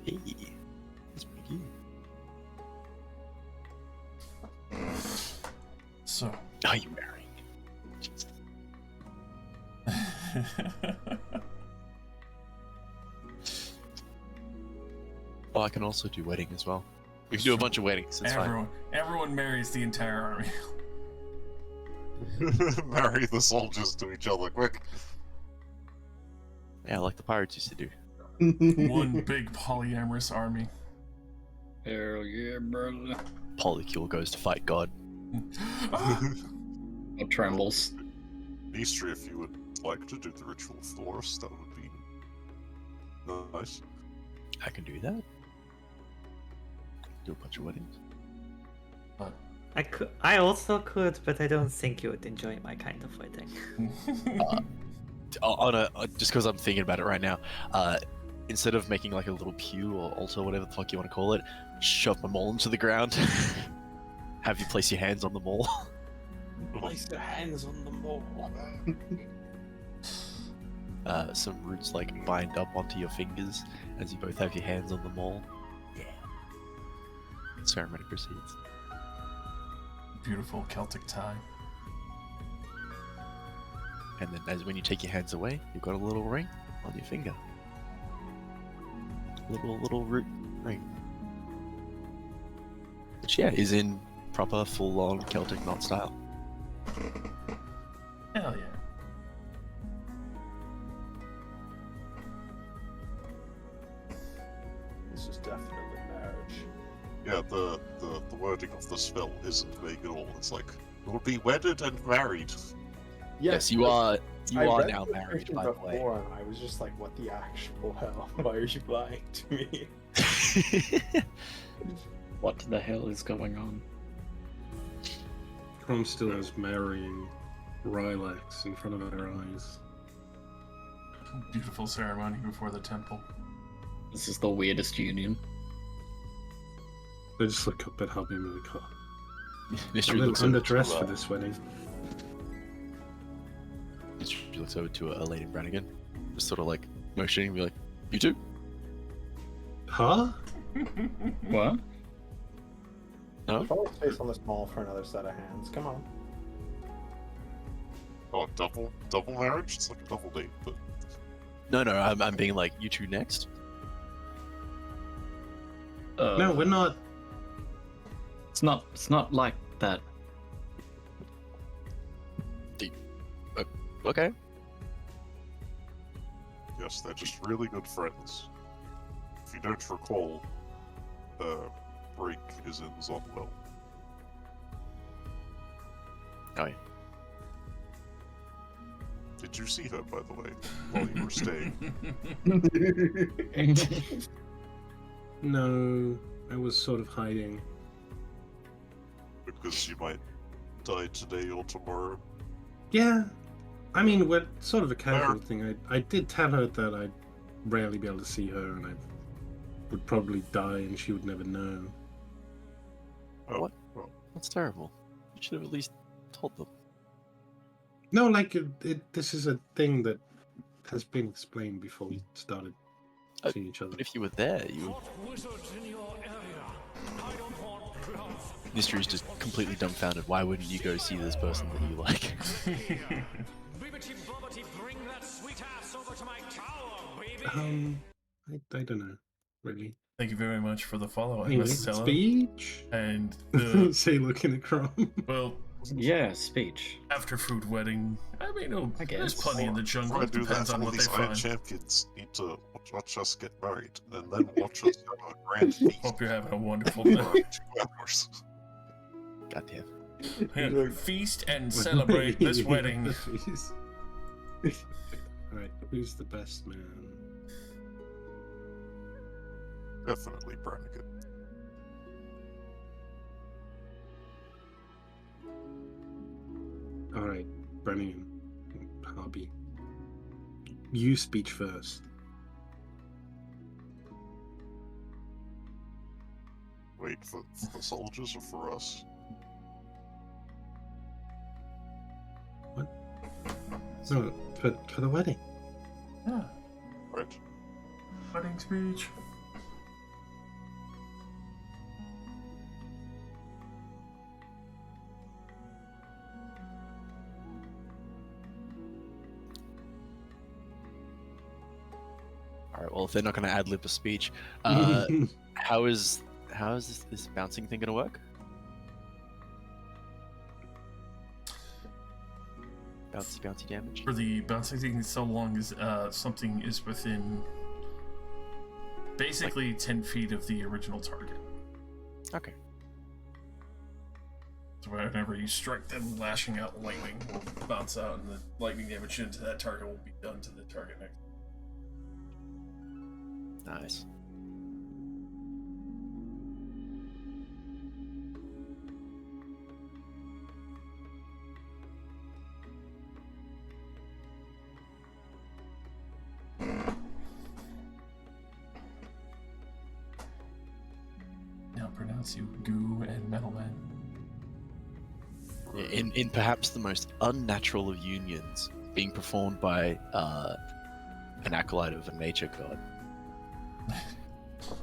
Hey, that's pretty good.
So.
Are you marrying? Oh, I can also do wedding as well. We can do a bunch of weddings. It's fine.
Everyone marries the entire army.
Marry the soldiers to each other, quick.
Yeah, like the pirates used to do.
One big polyamorous army.
Hell yeah, brother.
Polycule goes to fight God.
It trembles.
Easter, if you would like to do the ritual for us, that would be nice.
I can do that. Do a bunch of weddings.
I also could, but I don't think you would enjoy my kind of wedding.
Just because I'm thinking about it right now, instead of making like a little pew or altar, whatever the fuck you want to call it, shove my maul into the ground. Have you place your hands on the maul.
Place your hands on the maul.
Some roots like bind up onto your fingers as you both have your hands on the maul. Yeah. Ceremony proceeds.
Beautiful Celtic tie.
And then as when you take your hands away, you've got a little ring on your finger. Little root ring. Which is in proper full-on Celtic knot style.
Hell yeah.
This is definitely marriage.
Yeah, the wording of the spell isn't vague at all. It's like, you'll be wedded and married.
Yes, you are. You
I
are
read
now
the
married,
description
by the way.
before, and I was just like, what the actual hell? Why are you lying to me?
What the hell is going on?
Cromstill is marrying Rylax in front of our eyes.
Beautiful ceremony before the temple.
This is the weirdest union.
I just look up at Hubby and the car.
Mystery
I'm
looks over
underdressed
to,
for this wedding.
Mystery looks over to Lady Brannigan, just sort of like motioning, and be like, "You too."
Huh?
What?
No.
Follow space on this mall for another set of hands. Come on.
Oh, double marriage? It's like a double date, but
No, I'm being like, "You two next."
No, we're not.
It's not like that.
Okay.
yes, they're just really good friends. If you don't recall, Break is in Zonwell.
Oh yeah.
Did you see her, by the way, while you were staying?
No, I was sort of hiding.
because you might die today or tomorrow.
Yeah, I mean, we're sort of a casual thing. I did tell her that I'd rarely be able to see her, and I would probably die, and she would never know.
Oh,
What?
well,
That's terrible. You should have at least told them.
No, like this is a thing that has been explained before we started seeing each other.
But if you were there, you would. Mystery's just completely dumbfounded. Why wouldn't you go see this person that you like?
I don't know, really.
Thank you very much for the follow,
Anyway,
Stella.
speech?
And the
Say looking at Crom.
well,
Yeah, speech.
after food wedding. I mean,
I
there's
guess.
plenty in the jungle.
Try
It
to do that.
depends on
Some of
what they
these Iron
find.
champions need to watch us get married, and then watch us have a grand feast
Hope you're having a wonderful
for
day.
2 hours.
Goddamn.
Yeah, feast and celebrate this wedding.
Alright, who's the best man?
Definitely Brannigan.
Alright, Brennan, Harvey. You speech first.
Wait, for the soldiers or for us?
No, for the wedding.
Yeah,
Right.
wedding speech.
All right. Well, if they're not going to ad lib a speech, how is this bouncing thing going to work? Bouncy damage.
For the bouncing thing, so long as something is within basically 10 feet of the original target.
Okay.
So whenever you strike them, lashing out lightning will bounce out, and the lightning damage into that target will be done to the target next.
Nice.
Now pronounce you goo and metal man.
In perhaps the most unnatural of unions, being performed by an acolyte of a nature god.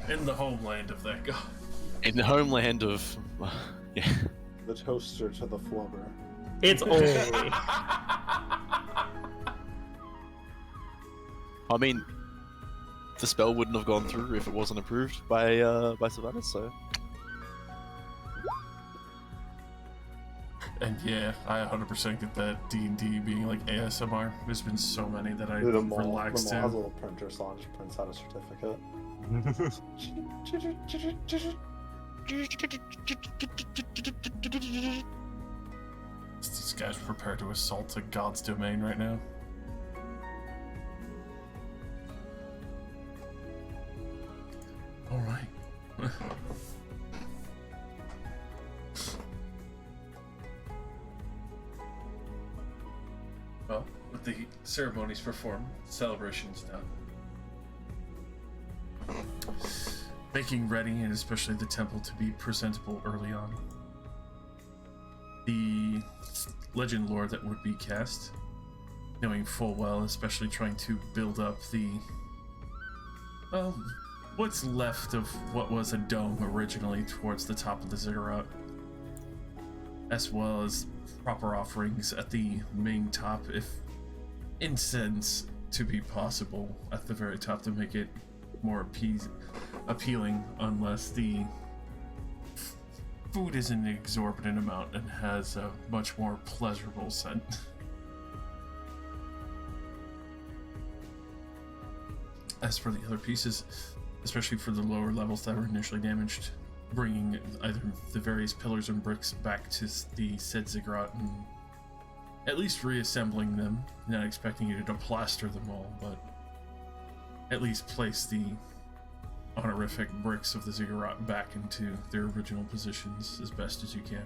In the homeland of that god.
In the homeland of, yeah.
The toaster to the flubber.
It's old.
I mean, the spell wouldn't have gone through if it wasn't approved by Sylvanas, so.
And yeah, I 100% get that D&D being like ASMR. There's been so many that I
The mall
relaxed
has a
in.
little printer, so I'll just print out a certificate.
These guys prepare to assault a god's domain right now. Alright. Well, with the ceremonies performed, celebrations done. Making ready, and especially the temple, to be presentable early on. The legend lore that would be cast, knowing full well, especially trying to build up the, well, what's left of what was a dome originally towards the top of the ziggurat, as well as proper offerings at the main top, if incense to be possible at the very top to make it more appealing, unless the food is an exorbitant amount and has a much more pleasurable scent. As for the other pieces, especially for the lower levels that were initially damaged, bringing either the various pillars and bricks back to the said ziggurat and at least reassembling them, not expecting you to plaster them all, but at least place the honorific bricks of the ziggurat back into their original positions as best as you can.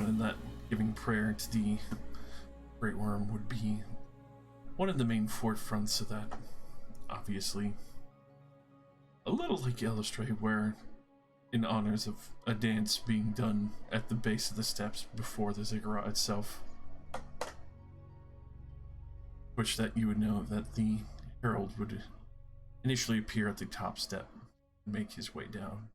and that giving prayer to the Great Worm would be one of the main forefronts of that. Obviously, a little like Illustrate, where in honors of a dance being done at the base of the steps before the ziggurat itself, which that you would know that the herald would initially appear at the top step and make his way down,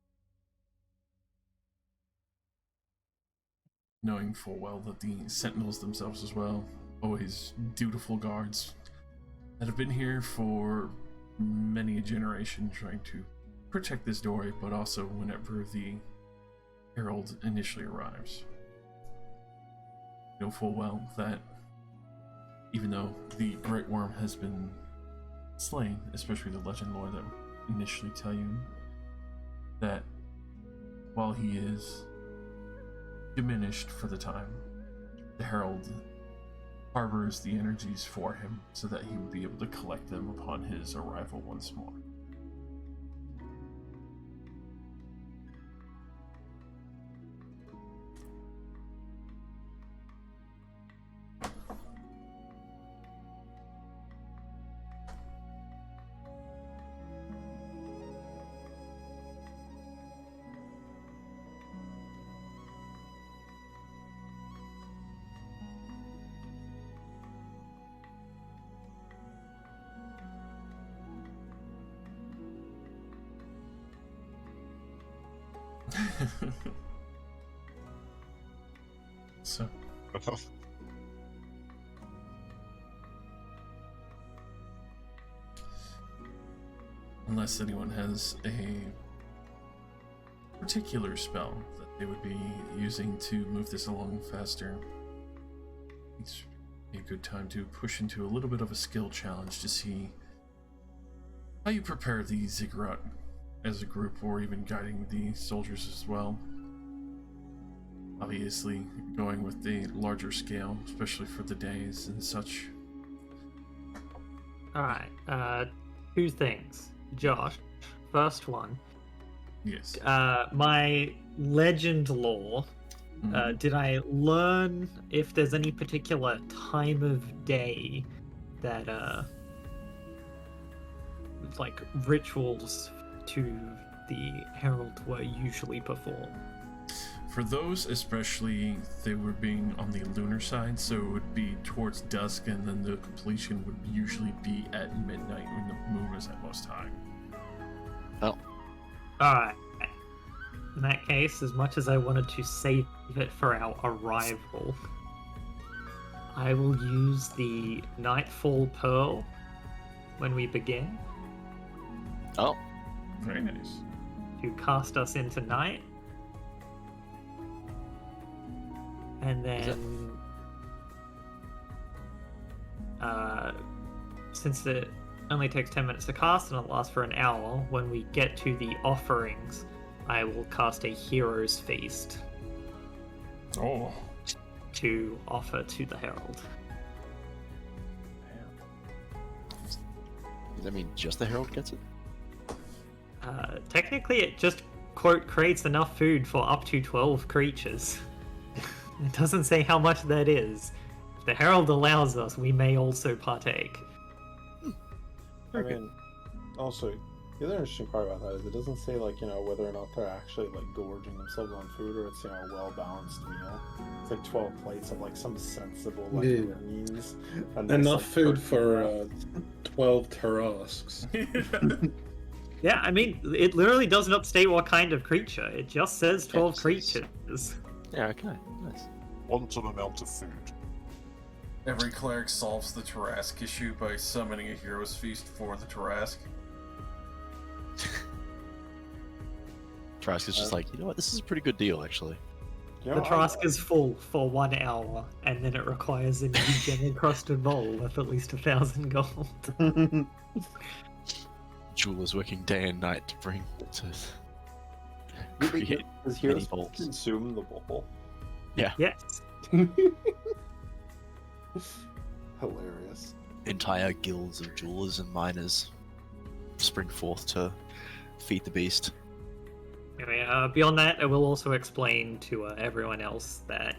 knowing full well that the sentinels themselves as well, always dutiful guards that have been here for many a generation trying to protect this doorway, but also whenever the herald initially arrives. Know full well that even though the Great Worm has been slain, especially the legend lore that would initially tell you that while he is diminished for the time, the herald harbors the energies for him so that he would be able to collect them upon his arrival once more. So, unless anyone has a particular spell that they would be using to move this along faster, it's a good time to push into a little bit of a skill challenge to see how you prepare the ziggurat as a group, or even guiding the soldiers as well. Obviously, going with the larger scale, especially for the days and such.
Alright, two things. Josh, first one.
Yes.
My legend lore, did I learn if there's any particular time of day that, like, rituals to the herald were usually performed?
For those especially, they were being on the lunar side, so it would be towards dusk, and then the completion would usually be at midnight when the moon was at most high.
Oh.
Alright. In that case, as much as I wanted to save it for our arrival, I will use the Nightfall Pearl when we begin.
Oh.
Very nice.
To cast us into night. And then, since it only takes 10 minutes to cast and it lasts for an hour, when we get to the offerings, I will cast a Hero's Feast.
Oh.
To offer to the herald.
Does that mean just the herald gets it?
Technically, it just, quote, creates enough food for up to 12 creatures. It doesn't say how much that is. If the herald allows us, we may also partake.
I mean, also, the other interesting part about that is it doesn't say, like, you know, whether or not they're actually, like, gorging themselves on food, or it's, you know, a well-balanced meal. It's like 12 plates of, like, some sensible, like,
Yeah.
greens.
Enough food for 12 Tarasks.
Yeah, I mean, it literally does not state what kind of creature. It just says 12
Yes.
creatures.
Yeah, okay. Nice.
Quantum amount of food.
Every cleric solves the Tarask issue by summoning a hero's feast for the Tarask.
Trask is just like, you know what, this is a pretty good deal, actually.
You know,
The Trask is full for 1 hour, and then it requires a new gem-encrusted bowl with at least 1,000 gold.
Jeweler's working day and night to bring to create
Does
many
Heroes
bowls.
consume the bowl?
Yes.
Hilarious.
Entire guilds of jewelers and miners spring forth to feed the beast.
Anyway, beyond that, I will also explain to everyone else that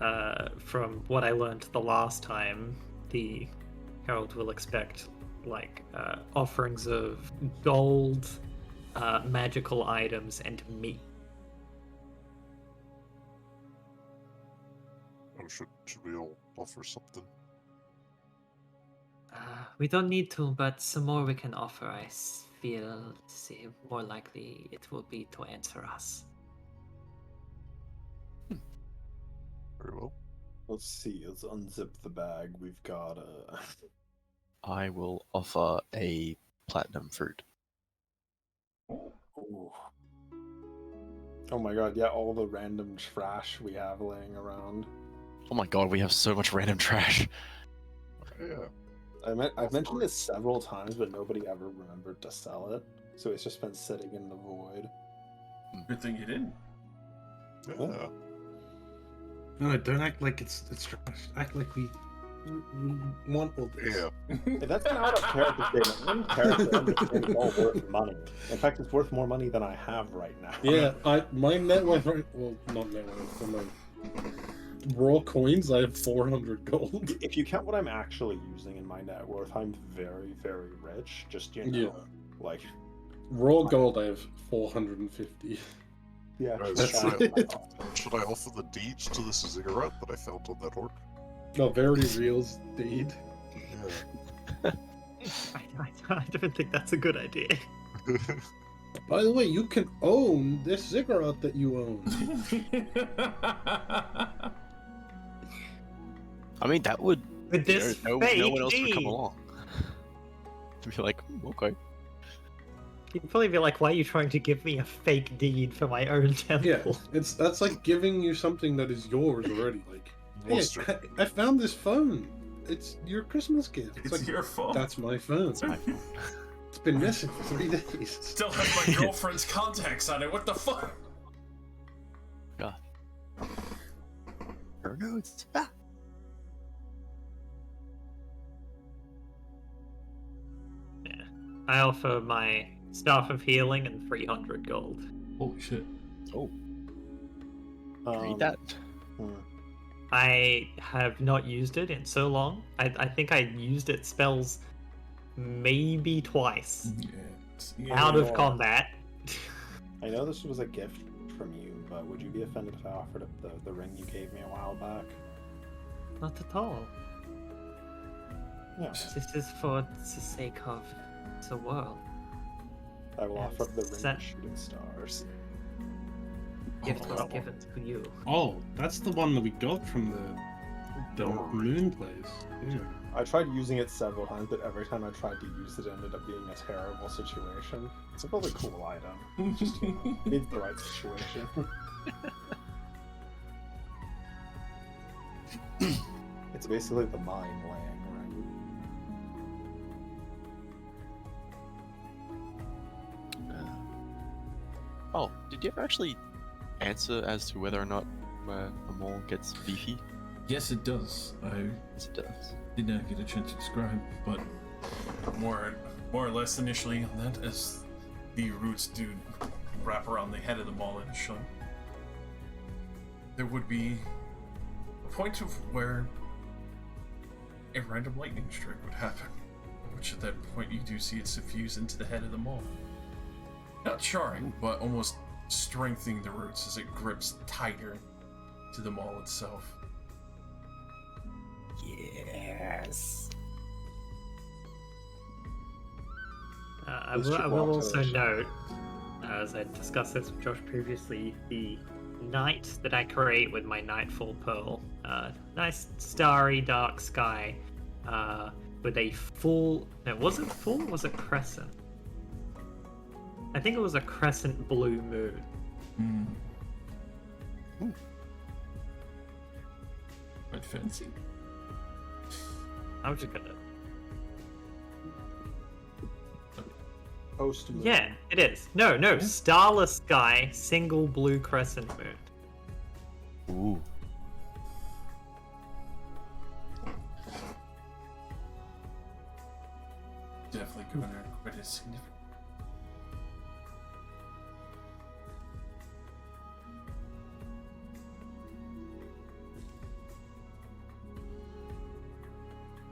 from what I learned the last time, the Herald will expect like offerings of gold, magical items, and meat.
Or should we all offer something?
We don't need to, but some more we can offer. I feel more likely it will be to answer us.
Very well.
Let's see. Let's unzip the bag. We've got
I will offer a platinum fruit.
Ooh. Oh my god! Yeah, all the random trash we have laying around.
Oh my god, we have so much random trash.
Yeah.
I've mentioned this several times, but nobody ever remembered to sell it. So it's just been sitting in the void.
Good thing you didn't.
Yeah.
No, don't act like it's trash. Act like we want all this.
Yeah.
That's not a character statement. In character, it's all worth money. In fact, it's worth more money than I have right now.
Yeah, my net worth right, well, not net worth, but my raw coins, I have 400 gold.
If you count what I'm actually using in my net worth, I'm very, very rich. Just,
Yeah.
like...
Raw gold, I have 450.
Yeah,
Guys,
That's
should I offer the deeds to this ziggurat that I found on that orc?
No, very real's deed.
Yeah.
I don't think that's a good idea.
By the way, you can own this ziggurat that you own.
I mean, that would.
With this
no
fake
one else would come
deed.
along. To be like, okay.
You'd probably be like, why are you trying to give me a fake deed for my own temple?
Yeah, that's like giving you something that is yours already. Like, hey,
Monster.
I found this phone. It's your Christmas gift.
It's
like,
your phone.
That's my phone.
It's my phone.
It's been missing for 3 days.
Still have my girlfriend's contacts on it. What the fuck?
God. Her notes. Ah.
I offer my Staff of Healing and 300 gold.
Holy shit.
Oh,
Um,
read that.
I have not used it in so long. I think I used it spells maybe twice out of combat.
I know this was a gift from you, but would you be offended if I offered up the ring you gave me a while back?
Not at all.
Yeah,
This is for the sake of the world.
I will offer up the ring
Set-
of shooting stars.
Gift was given to you.
Oh, that's the one that we got from the moon place. Yeah.
I tried using it several times, but every time I tried to use it, it ended up being a terrible situation. It's a really cool item. Just needs the right situation. It's basically the mind laying ring.
Oh, did you ever actually answer as to whether or not a mole gets beefy?
Yes, it does. I
Yes, it does.
did not get a chance to describe, but more or less initially on that, as the roots do wrap around the head of the mall and shun. There would be a point of where a random lightning strike would happen, which at that point you do see it suffuse into the head of the mall. Not charring, but almost strengthening the roots as it grips tighter to the mall itself.
Yes.
I
This
will,
should
I will
walk
also
to the-
note, as I discussed this with Josh previously, the night that I create with my Nightfall Pearl. Nice starry dark sky with a full... No, was it full or was it crescent? I think it was a crescent blue moon.
Quite fancy.
I'm just gonna...
Post moon.
Yeah, it is. No, starless sky, single blue crescent moon.
Ooh.
Definitely going to quite a significant.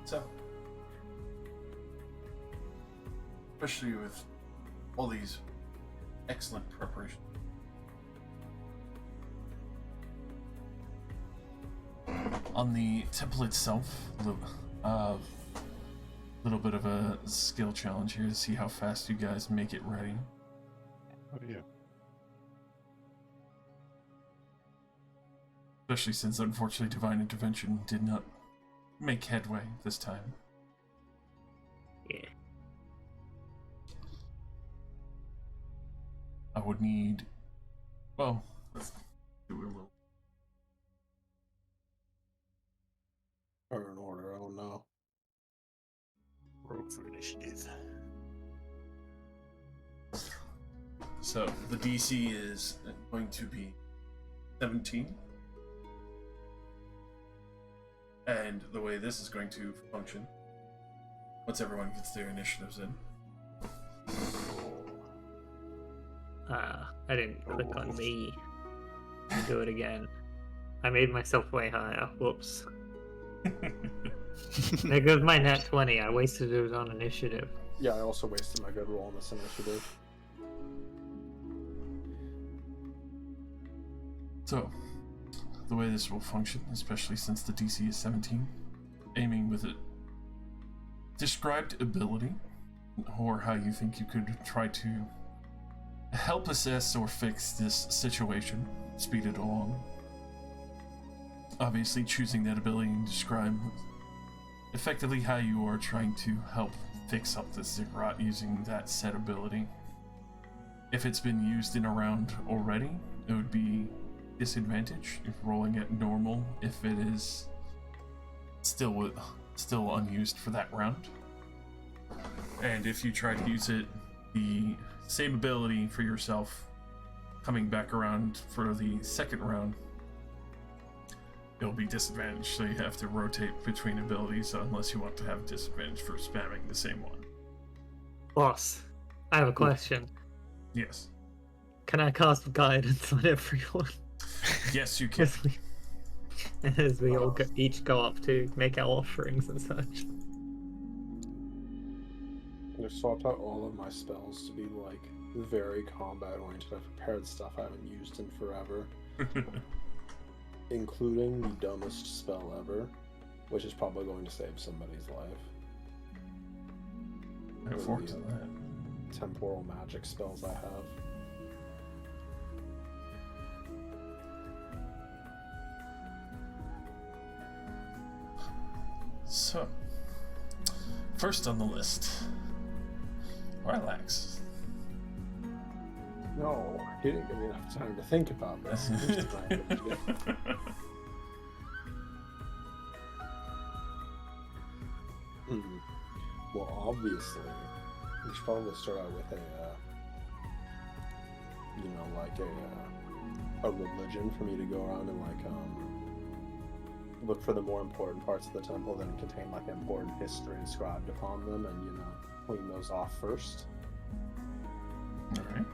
So, especially with all these excellent preparations. On the temple itself, little bit of a skill challenge here to see how fast you guys make it ready.
Oh yeah.
Especially since, unfortunately, Divine Intervention did not make headway this time.
Yeah.
I would need... Well, let's do a little...
Or in order, oh no.
Roll for initiative.
So, the DC is going to be 17. And the way this is going to function, once everyone gets their initiatives in.
I didn't click on me. Do it again. I made myself way higher. Whoops. There goes my nat 20. I wasted it on initiative.
Yeah, I also wasted my good roll on this initiative.
So, the way this will function, especially since the DC is 17, aiming with a described ability, or how you think you could try to help assess or fix this situation, speed it along. Obviously, choosing that ability and describe effectively how you are trying to help fix up the ziggurat using that set ability. If it's been used in a round already, it would be disadvantage if rolling at normal if it is still unused for that round. And if you try to use it, the same ability for yourself coming back around for the second round, it'll be disadvantaged, so you have to rotate between abilities unless you want to have disadvantage for spamming the same one.
Boss, I have a question.
Yes.
Can I cast guidance on everyone?
Yes, you can.
As we all each go up to make our offerings and such.
I've swapped out all of my spells to be like very combat oriented. I've prepared stuff I haven't used in forever, including the dumbest spell ever, which is probably going to save somebody's life.
I look forward to that.
Temporal magic spells I have.
So, first on the list, Relax.
No, he didn't give me enough time to think about this. Well, obviously, we should probably start out with a religion for me to go around and look for the more important parts of the temple that contain important history inscribed upon them, and clean those off first.
All right.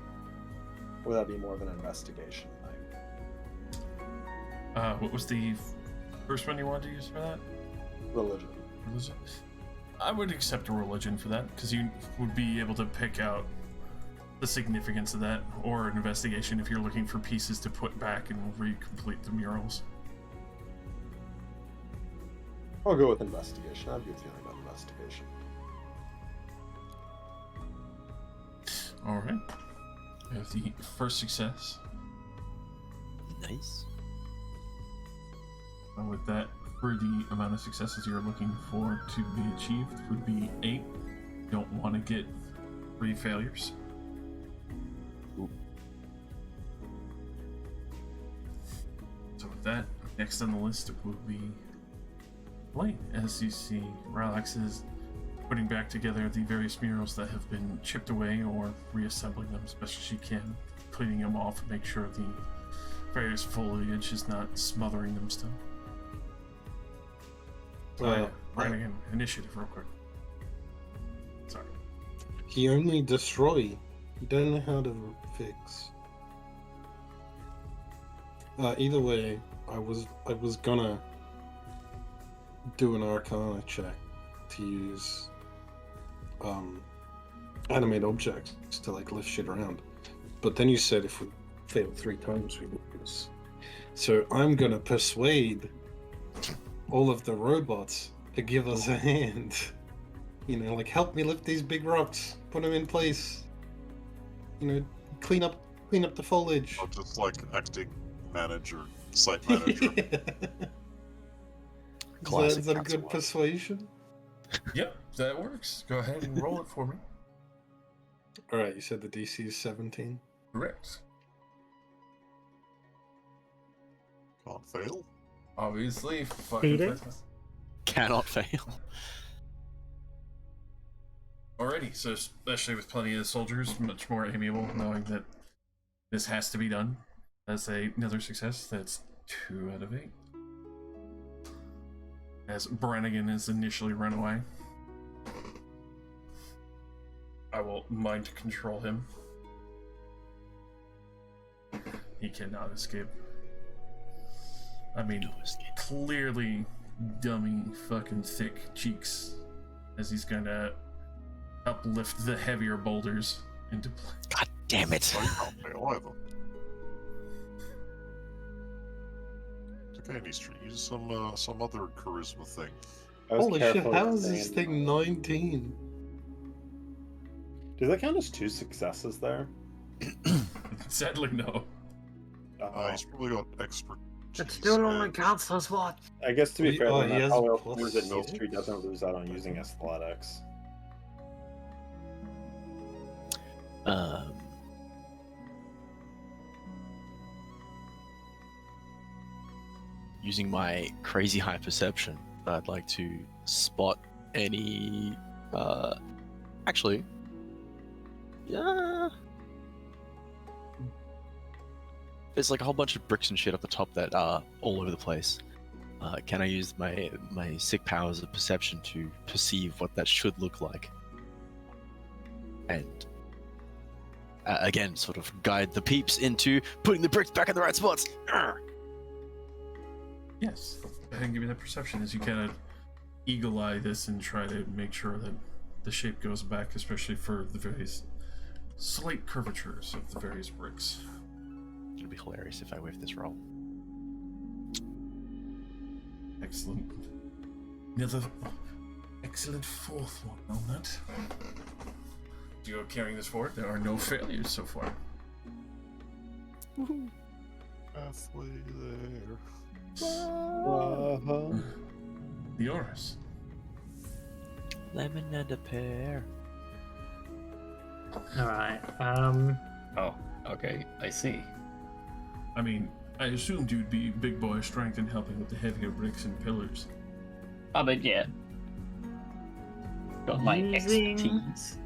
Or would that be more of an investigation thing?
What was the first one you wanted to use for that?
Religion.
Religion. I would accept a religion for that, because you would be able to pick out the significance of that, or an investigation if you're looking for pieces to put back and recomplete the murals.
I'll go with investigation. I have a good feeling about investigation.
Alright. We have the first success.
Nice.
And with that, for the amount of successes you're looking for to be achieved would be 8. You don't want to get 3 failures.
Ooh.
So with that, next on the list will be Blaine. As you see, Relax is putting back together the various murals that have been chipped away, or reassembling them as best as she can, cleaning them off, make sure the various foliage is not smothering them still. Brannigan, initiative real quick. Sorry.
He only destroy. He don't know how to fix. Either way, I was gonna do an Arcana check to use animate objects to like lift shit around. But then you said if we fail 3 times, we lose. So I'm gonna persuade all of the robots to give us a hand. You know, like help me lift these big rocks, put them in place. You know, clean up the foliage.
Or just like acting manager, site manager.
Classic
Is that a
council
good
work.
persuasion?
Yep, that works. Go ahead and roll it for me.
Alright, you said the DC is 17.
Correct.
Can't fail.
Obviously,
Beat
fucking
it.
fantastic.
Cannot fail.
Alrighty, so especially with plenty of soldiers, much more amiable, knowing that this has to be done. That's another success. That's 2 out of 8. As Brannigan is initially run away, I will mind control him. He cannot escape. I mean,
No escape.
clearly dummy fucking thick cheeks, as he's gonna uplift the heavier boulders into place.
God damn it.
So you can't fail either. Okay, Easter, use some other charisma thing.
I was
Holy shit,
carefully
how is this
saying-
thing 19?
Does that count as 2 successes there?
Sadly, no.
He's probably got expertise.
It still only
and-
counts as what?
I guess to be fair,
Oh,
then
he
that
has
probably
plus
means that Neil
6.
Street doesn't lose out on using athletics.
Using my crazy high perception, I'd like to spot any. Actually, yeah. There's like a whole bunch of bricks and shit up the top that are all over the place. Can I use my sick powers of perception to perceive what that should look like? And again, sort of guide the peeps into putting the bricks back in the right spots. Arrgh.
Yes. Go ahead and give me that perception as you kind of eagle eye this and try to make sure that the shape goes back, especially for the various slight curvatures of the various bricks.
It'll be hilarious if I whiff this roll.
Excellent. Another excellent 4th one on that. You go carrying this forward. There are no failures so far.
Halfway there.
The Oris.
Lemon and a pear.
Alright,
Oh, okay, I see.
I mean, I assumed you'd be big boy strength in helping with the heavier bricks and pillars.
Oh, but yeah. Got my
Using-
expertise.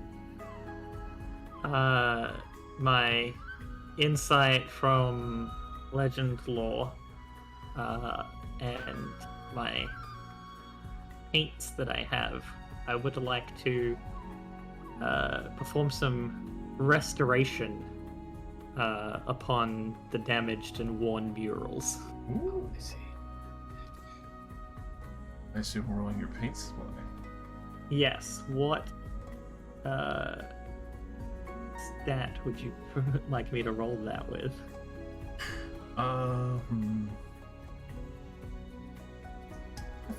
my insight from legend lore, and my paints that I have, I would like to perform some restoration upon the damaged and worn murals.
Ooh.
I see.
I assume rolling your paints.
Yes, what stat would you like me to roll that with?
I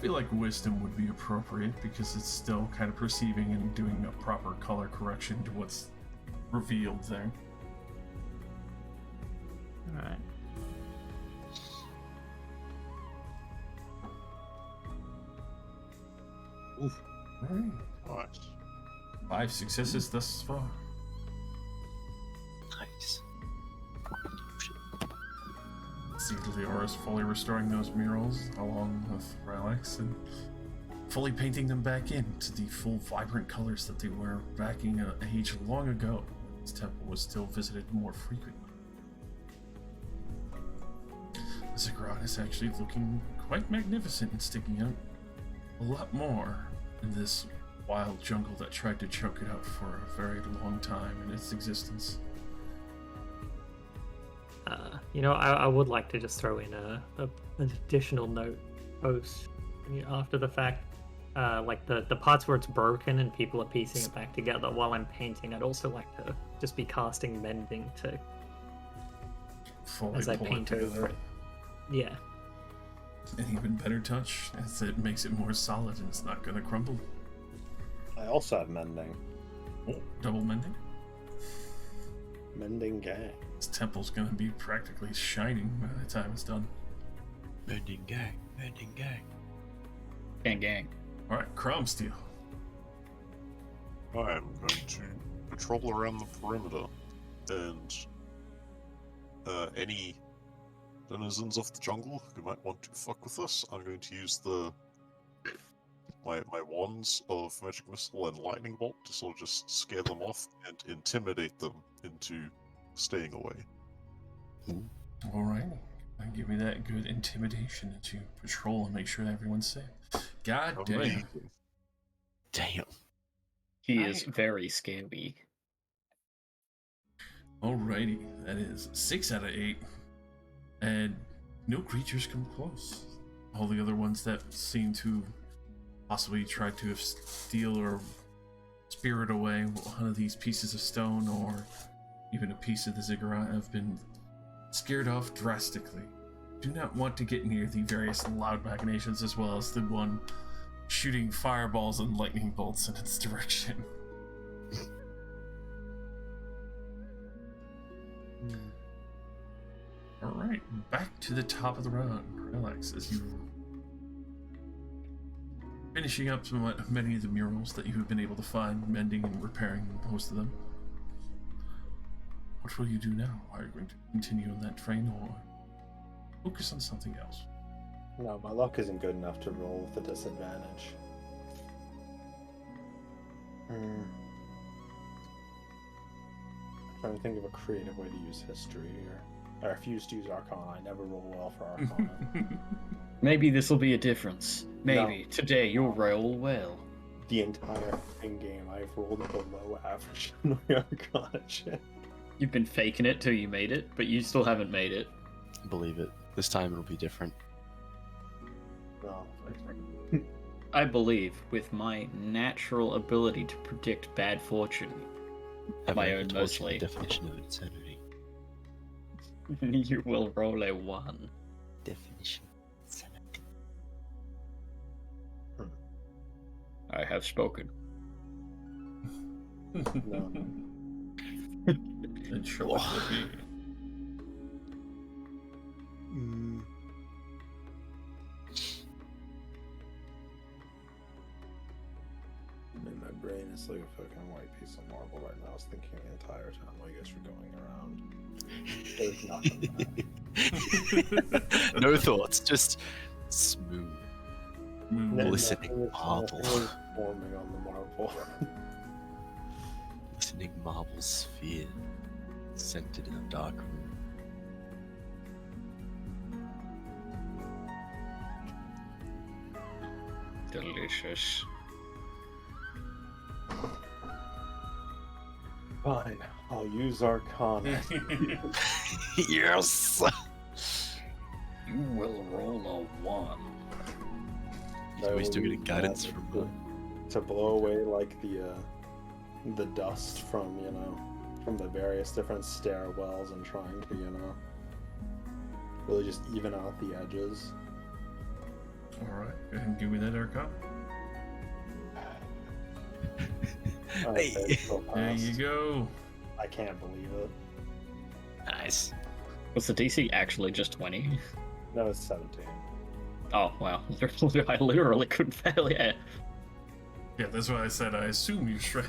feel like wisdom would be appropriate because it's still kind of perceiving and doing a proper color correction to what's revealed there.
Alright.
Alright.
Nice.
5 successes thus far.
Nice.
See Leora's fully restoring those murals along with relics and fully painting them back into the full vibrant colors that they were back in an age long ago. This temple was still visited more frequently. Ziggurat is actually looking quite magnificent and sticking out a lot more in this wild jungle that tried to choke it out for a very long time in its existence.
I would like to just throw in an additional note post after the fact. like the parts where it's broken and people are piecing it back together while I'm painting. I'd also like to just be casting mending to
Fully
as I
pull
paint
it
over
together.
it. Yeah.
An even better touch, as it makes it more solid and it's not going to crumble.
I also have mending.
Oh, double mending.
Mending gang.
This temple's going to be practically shining by the time it's done.
Mending gang, mending gang.
Gang, gang.
All right, Chrome Steel.
I am going to patrol around the perimeter, and any denizens of the jungle who might want to fuck with us, I'm going to use my wands of magic missile and lightning bolt to sort of just scare them off and intimidate them into staying away.
All right. Give me that good intimidation to patrol and make sure that everyone's safe. God damn.
Amazing.
Damn.
He is very scary.
Alrighty, that is 6 out of 8. And no creatures come close. All the other ones that seem to possibly try to steal or spirit away one of these pieces of stone or even a piece of the ziggurat have been scared off drastically. Do not want to get near the various loud machinations, as well as the one shooting fireballs and lightning bolts in its direction. Alright, back to the top of the round. Relax as you finishing up many of the murals that you have been able to find, mending and repairing most of them. What will you do now? Are you going to continue on that train or focus on something else?
No, my luck isn't good enough to roll with a disadvantage. I'm trying to think of a creative way to use history here. I refuse to use Arcana. I never roll well for Arcana.
Maybe this will be a difference. Maybe
No.
today you'll roll well.
The entire game, I've rolled below average on my Arcana shit.
You've been faking it till you made it, but you still haven't made it.
Believe it. This time it'll be different.
No.
I believe, with my natural ability to predict bad fortune,
Have
my
I ever
own
told you
mostly,
the definition of insanity?
you will roll a 1.
Definition of insanity.
I have spoken.
No.
It sure would be.
In my brain, it's like a fucking white piece of marble right now. I was thinking the entire time while you guys were going around. There's nothing.
No thoughts, just smooth.
Move.
Listening marble.
Nothing is forming on the marble.
Listening marble sphere, scented in a dark room.
Delicious.
Fine, I'll use Arcana.
Yes!
You will roll a 1.
So we still getting
use
guidance
that
from
to blow away like the dust from from the various different stairwells and trying to really just even out the edges.
Alright, go ahead and give me that Arcana.
Okay,
Hey.
still
There
passed.
you go.
I can't believe it.
Nice.
Was the DC actually just 20?
No, it's 17.
Oh, wow. I literally couldn't fail, yeah.
Yeah, that's why I said I assume you shred.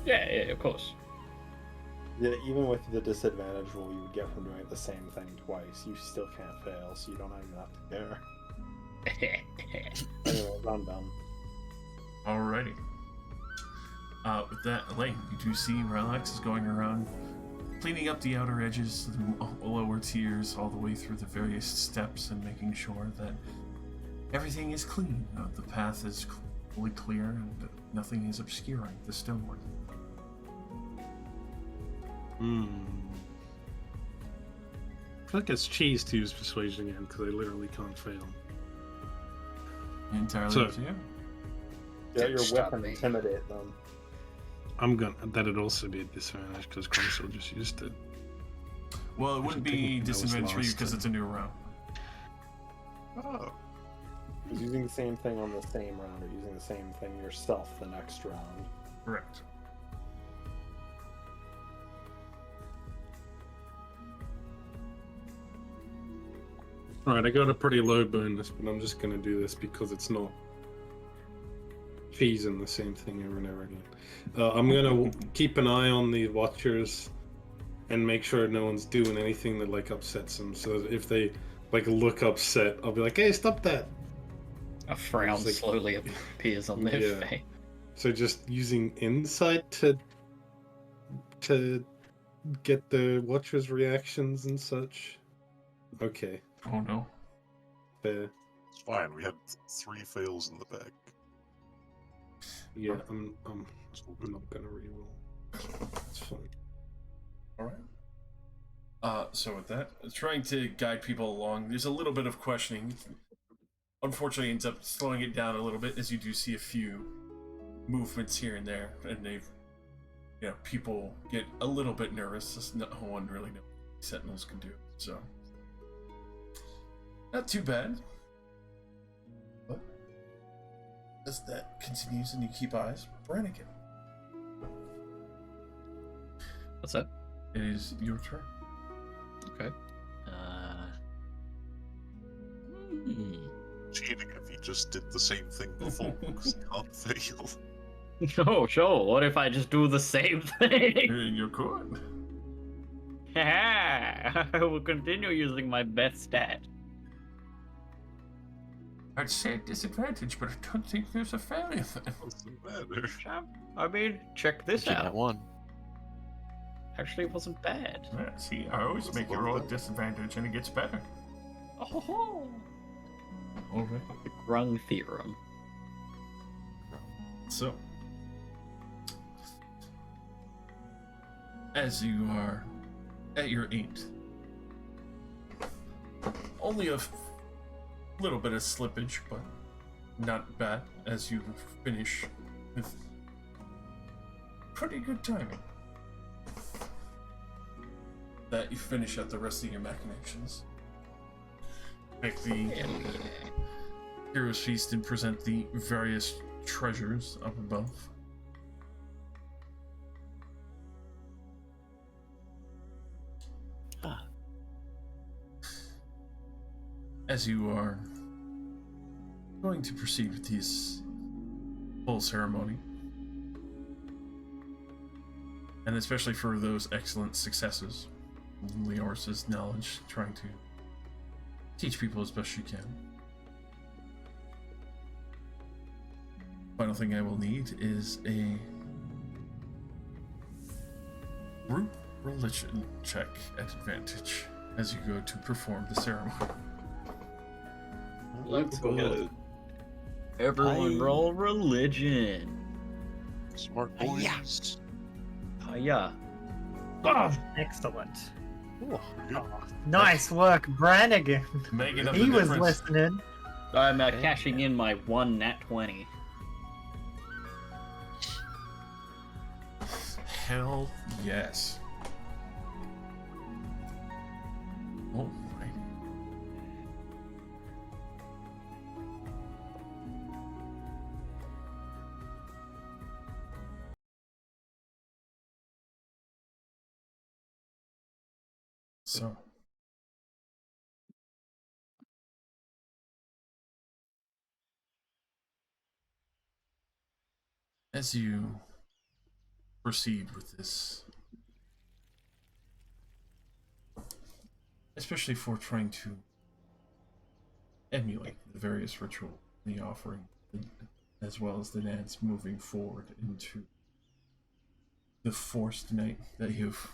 Yeah, of course.
Yeah, even with the disadvantage rule you would get from doing the same thing twice, you still can't fail, so you don't even have to care. Anyways, I'm done.
Alrighty. With that, Elaine, you do see Relax is going around cleaning up the outer edges, the lower tiers, all the way through the various steps and making sure that everything is clean. The path is fully clear and nothing is obscuring the stonework.
I feel like it's cheese to use persuasion again because I literally can't fail.
Entirely
So-
up to you.
Get your whip
Stop
and
me.
intimidate them.
I'm gonna. That'd also be a disadvantage because Crunchyroll just used it.
Well, it wouldn't be
technically that was
disadvantage for you
last
because
time.
it's a new round.
Oh,
He's using the same thing on the same round, or using the same thing yourself the next round.
Correct.
Alright, I got a pretty low bonus, but I'm just gonna do this because it's not cheesing the same thing over and over again. I'm gonna keep an eye on the watchers and make sure no one's doing anything that like upsets them. So if they like look upset, I'll be like, "Hey, stop that!"
A frown
It's like-
slowly appears on their
Yeah.
face.
So just using insight to get the watchers' reactions and such. Okay,
Oh no.
fair.
it's fine. We had 3 fails in the bag.
Yeah,
It's all good.
I'm not gonna reroll. It's fine.
Alright. So with that, trying to guide people along, there's a little bit of questioning. Unfortunately, ends up slowing it down a little bit as you do see a few movements here and there, and people get a little bit nervous. Just no one really knows what Sentinels can do, so not too bad. But as that continues and you keep eyes, Brannigan,
What's that?
it is your turn.
Okay.
Cheating if he just did the same thing before, because he can't fail.
Oh, sure. What if I just do the same thing?
You could.
I will continue using my best stat.
I'd say disadvantage, but I don't think there's a failure then.
Doesn't matter.
I mean, check this
Keep that
out.
one.
Actually, it wasn't bad.
Yeah, see, I always make you roll at disadvantage and it gets better.
Oh,
Alright.
the Grung theorem.
So, as you are at your 8th, only a little bit of slippage, but not bad as you finish with pretty good timing. That you finish out the rest of your machinations. Make the Hero's Feast and present the various treasures up above. As you are going to proceed with this full ceremony, and especially for those excellent successes, Leoris's knowledge, trying to teach people as best she can. Final thing I will need is a group religion check at advantage as you go to perform the ceremony.
Let's go.
Good.
Everyone roll religion.
Smart boys.
Yeah.
Excellent.
Good.
Nice work, Brannigan.
Making up
He
the
was
difference.
listening.
I'm cashing in my one nat 20.
Hell yes. All right. So, as you proceed with this, especially for trying to emulate the various ritual, the offering, as well as the dance moving forward into the forced night that you've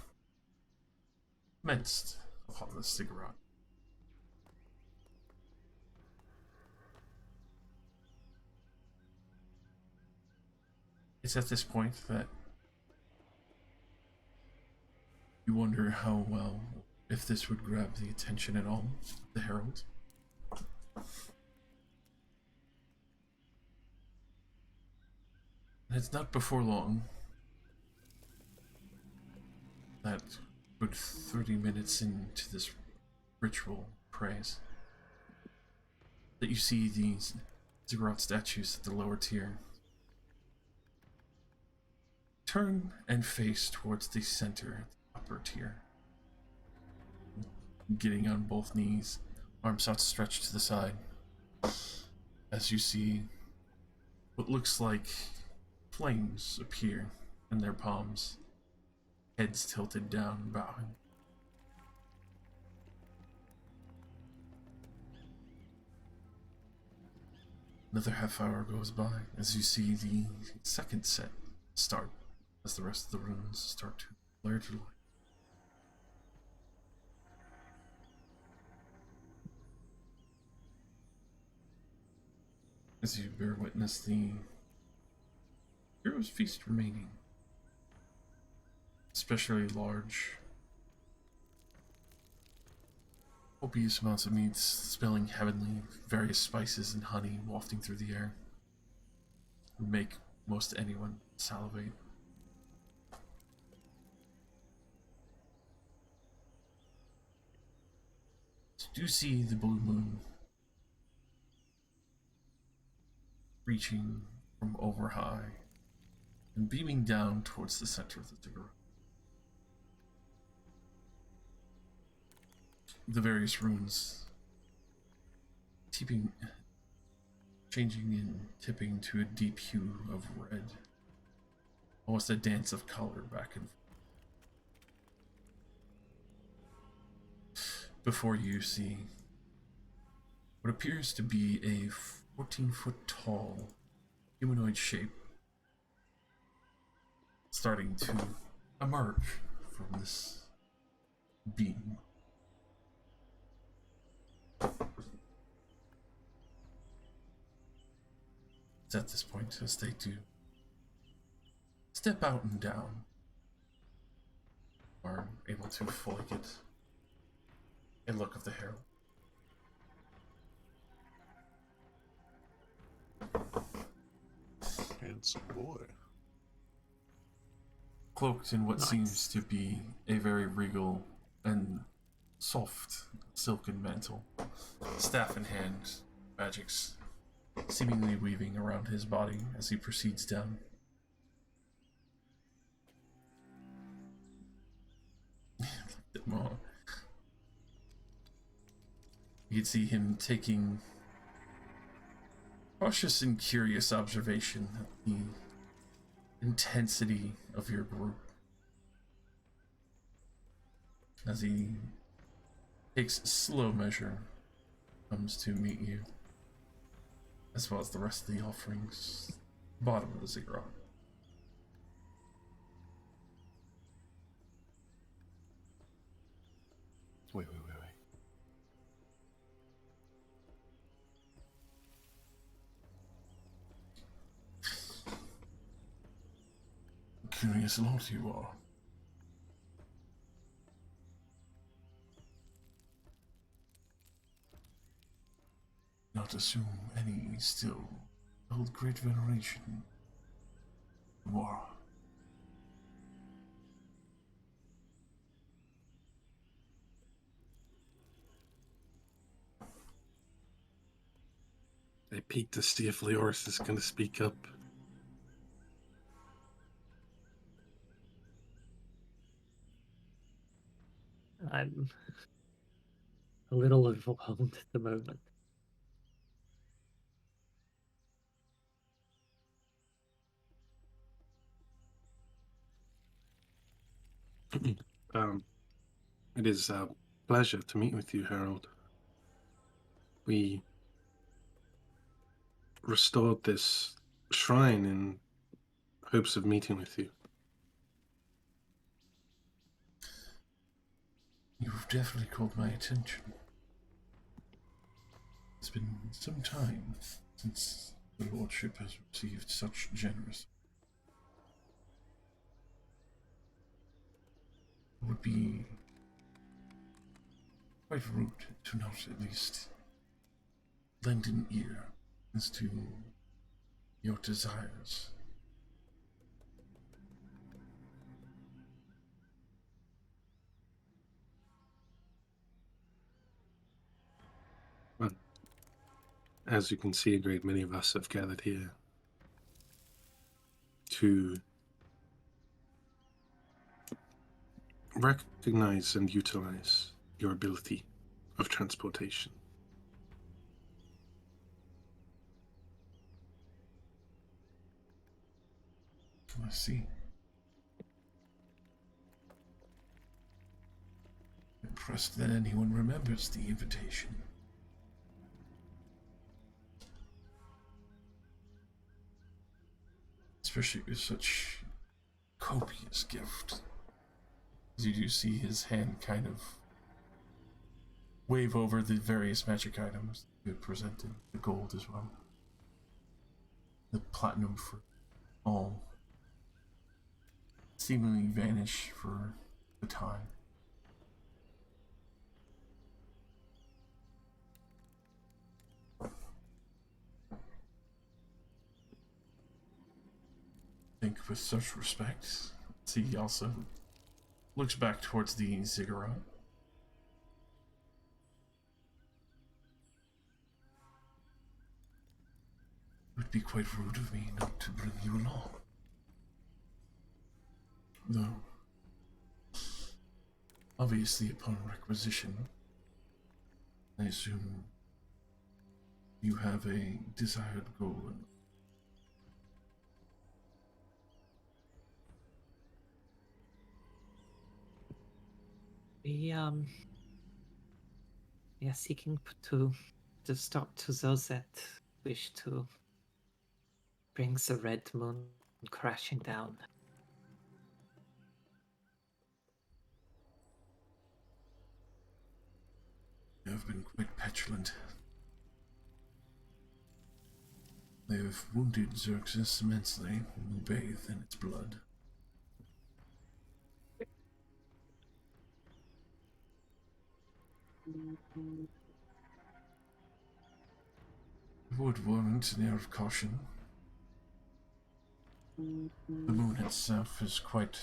commenced upon the cigarette. It's at this point that you wonder how well, if this would grab the attention at all of the Herald. And it's not before long that good 30 minutes into this ritual praise that you see these ziggurat statues at the lower tier turn and face towards the center, the upper tier, getting on both knees, arms outstretched to the side, as you see what looks like flames appear in their palms, heads tilted down, bowing. Another half hour goes by as you see the second set start, as the rest of the runes start to flare to light. As you bear witness the hero's feast remaining, especially large, copious amounts of meats, smelling heavenly, various spices and honey wafting through the air, would make most anyone salivate. So you do see the blue moon reaching from over high and beaming down towards the center of the ziggurat. The various runes changing and tipping to a deep hue of red, almost a dance of color back and forth. Before you see what appears to be a 14-foot tall humanoid shape starting to emerge from this beam. It's at this point as they do step out and down, are able to fully get a look of the herald.
Handsome boy.
Cloaked in what
Nice.
seems to be a very regal and soft silken mantle, staff in hand, magics seemingly weaving around his body as he proceeds down. You can see him taking cautious and curious observation of the intensity of your group as he takes slow measure, comes to meet you, as well as the rest of the offerings, bottom of the ziggurat.
Wait.
Curious lot you are. Not assume any still hold great veneration. You are.
I peek to see if Leoris is going to speak up.
I'm a little overwhelmed at the moment.
It is a pleasure to meet with you, Harold. We restored this shrine in hopes of meeting with you.
You've definitely caught my attention. It's been some time since the Lordship has received such generous. It would be quite rude to not at least lend an ear as to your desires
As you can see, a great many of us have gathered here to recognize and utilize your ability of transportation.
I see. Impressed that anyone remembers the invitation. Especially with such copious gift. As you do see his hand kind of wave over the various magic items that you presented, the gold as well. The platinum for all seemingly vanish for the time. I think with such respect, he also looks back towards the ziggurat. It would be quite rude of me not to bring you along. Though, obviously upon requisition, I assume you have a desired goal.
We are seeking to stop to those that wish to bring the Red Moon crashing down.
They have been quite petulant. They have wounded Xerxes immensely and bathe in its blood. It would warrant an air of caution. The moon itself is quite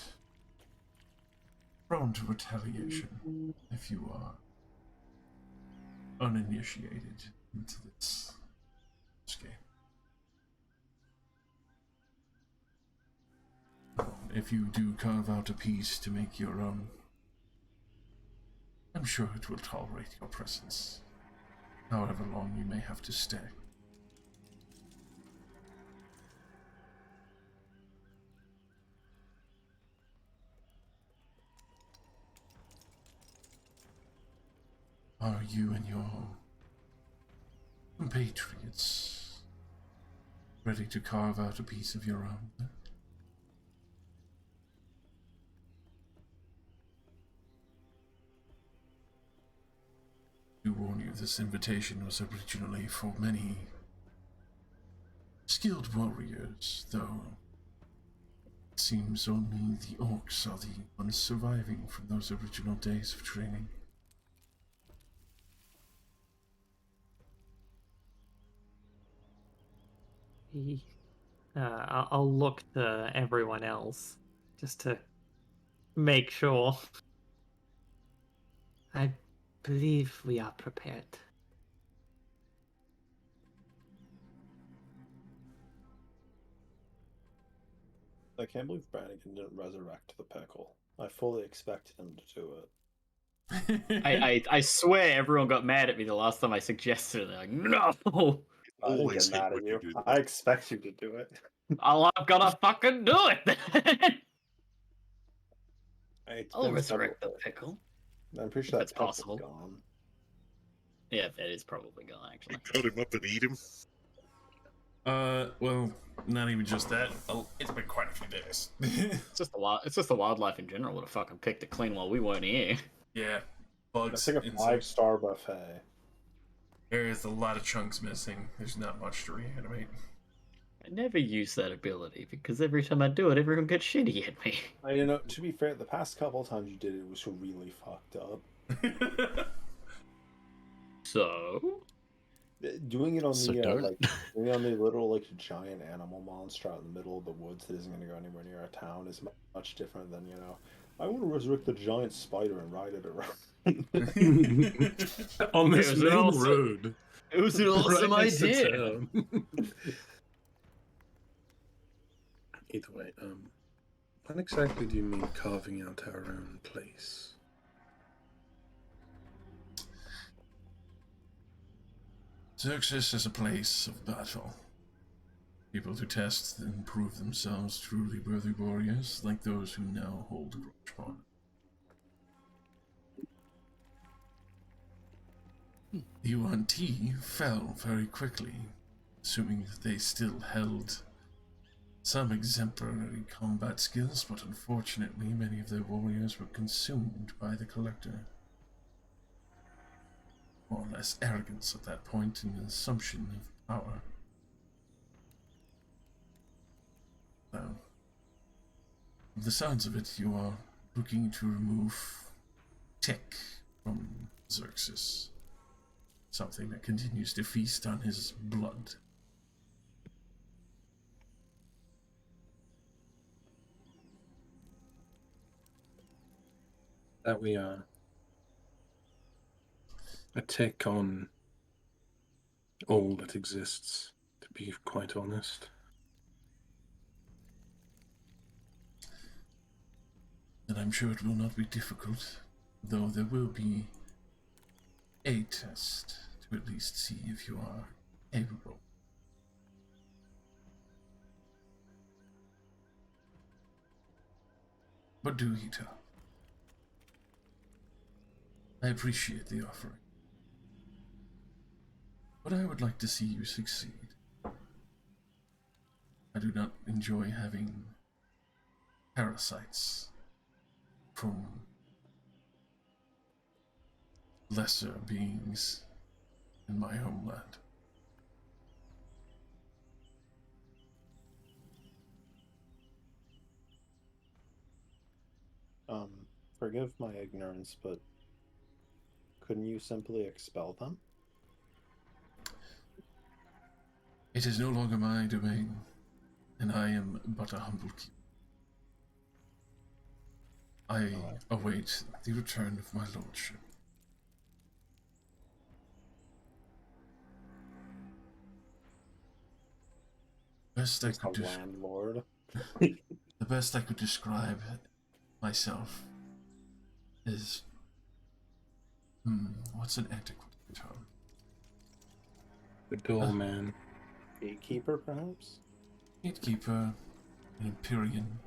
prone to retaliation if you are uninitiated into this game. If you do carve out a piece to make your own, I'm sure it will tolerate your presence, however long you may have to stay. Are you and your compatriots ready to carve out a piece of your own? To warn you, this invitation was originally for many skilled warriors, though it seems only the orcs are the ones surviving from those original days of training.
I'll look to everyone else just to make sure. I believe we are prepared.
I can't believe Brannigan didn't resurrect the pickle. I fully expected him to do it.
I swear everyone got mad at me the last time I suggested it. They're like, no!
I didn't
Always
get
hate
mad
when
at
you
you.
do that.
I expect you to do it.
I'm gonna fucking do it!
It's
I'll
been
resurrect the
several-
pickle.
I'm pretty
If
sure
it's
that pickle's
possible.
gone.
Yeah, that is probably gone,
We
actually.
cut him up and eat him.
Well, not even just that. Oh, it's been quite a few days.
It's just the wildlife in general would have fucking picked it clean while we weren't here.
Yeah,
It's
bugs.
like a
insects.
5-star buffet.
There is a lot of chunks missing. There's not much to reanimate.
I never use that ability because every time I do it, everyone gets shitty at me.
To be fair, the past couple times you did it was really fucked up.
So?
Doing it on
So
the
don't.
doing it on the little giant animal monster out in the middle of the woods that isn't going to go anywhere near a town is much different than I want to resurrect the giant spider and ride it around.
On this
There's
main
also-
road.
It was an awesome
Right next to
idea.
town. Either way, what exactly do you mean carving out our own place?
Xerxes is a place of battle. People to test and prove themselves truly worthy warriors, like those who now hold Grudgepawn. The Yuan-Ti fell very quickly, assuming that they still held some exemplary combat skills, but unfortunately many of their warriors were consumed by the Collector. More or less arrogance at that point and an assumption of power. Well, from the sounds of it, you are looking to remove tech from Xerxes. Something that continues to feast on his blood.
That we are a take on all that exists, to be quite honest.
And I'm sure it will not be difficult, though there will be a test to at least see if you are capable. But do heat up. I appreciate the offering. But I would like to see you succeed. I do not enjoy having parasites from lesser beings in my homeland.
Forgive my ignorance, but couldn't you simply expel them?
It is no longer my domain, and I am but a humble keeper. I await the return of my lordship. Best I could
landlord.
The best I could describe myself is what's an adequate term?
The doorman.
Gatekeeper, perhaps?
Gatekeeper, an Empyrean.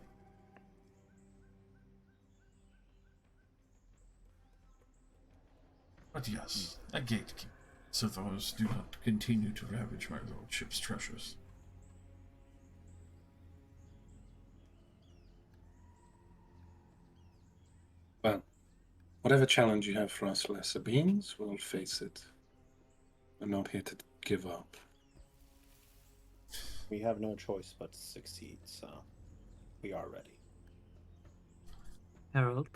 But yes, a gatekeeper, so those do not continue to ravage my lordship's treasures.
Well, whatever challenge you have for us lesser beings, we'll face it. We're not here to give up.
We have no choice but to succeed, so we are ready.
Harold,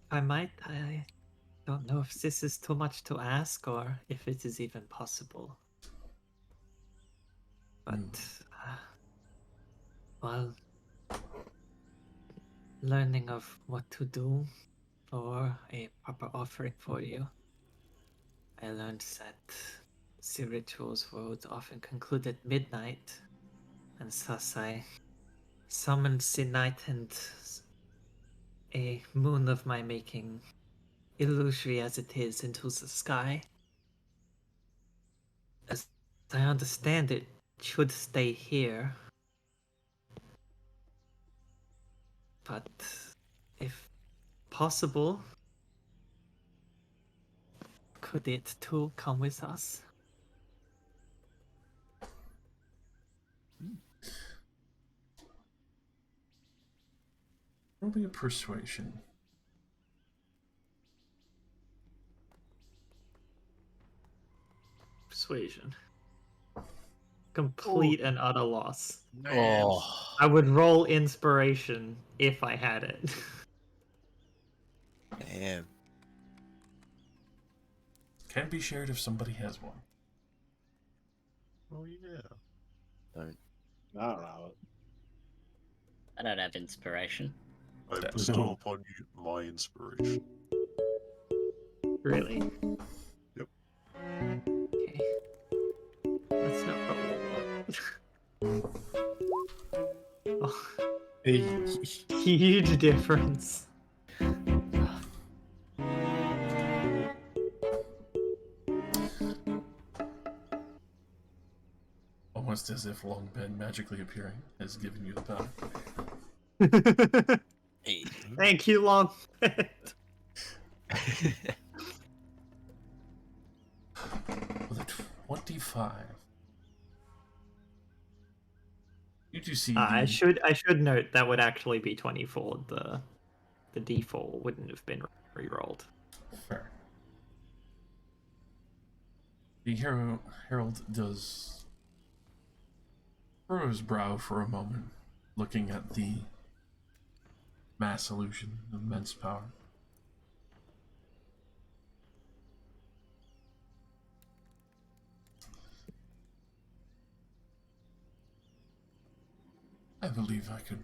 if I might, I don't know if this is too much to ask or if it is even possible. But, while learning of what to do for a proper offering for you, I learned that the rituals would often conclude at midnight, and thus I summoned the night and a moon of my making, illusory as it is, into the sky. As I understand it, should stay here. But if possible, could it too come with us?
Probably a persuasion.
Persuasion. Complete and utter loss.
Oh,
I would roll inspiration if I had it.
damn.
Can be shared if somebody has one.
Oh yeah.
Don't.
I don't know.
I don't have inspiration.
I
That's
bestow
no.
upon you my inspiration.
Really?
Yep.
Let's not roll. Oh,
Hey,
huge difference.
Almost as if Long Ben magically appearing has given you the power.
Hey.
Thank you, Long.
With a 25. You do see
I
the
should note that would actually be 24. The default wouldn't have been re-rolled.
fair. The Herald does furrow his brow for a moment, looking at the mass illusion of immense power. I believe I could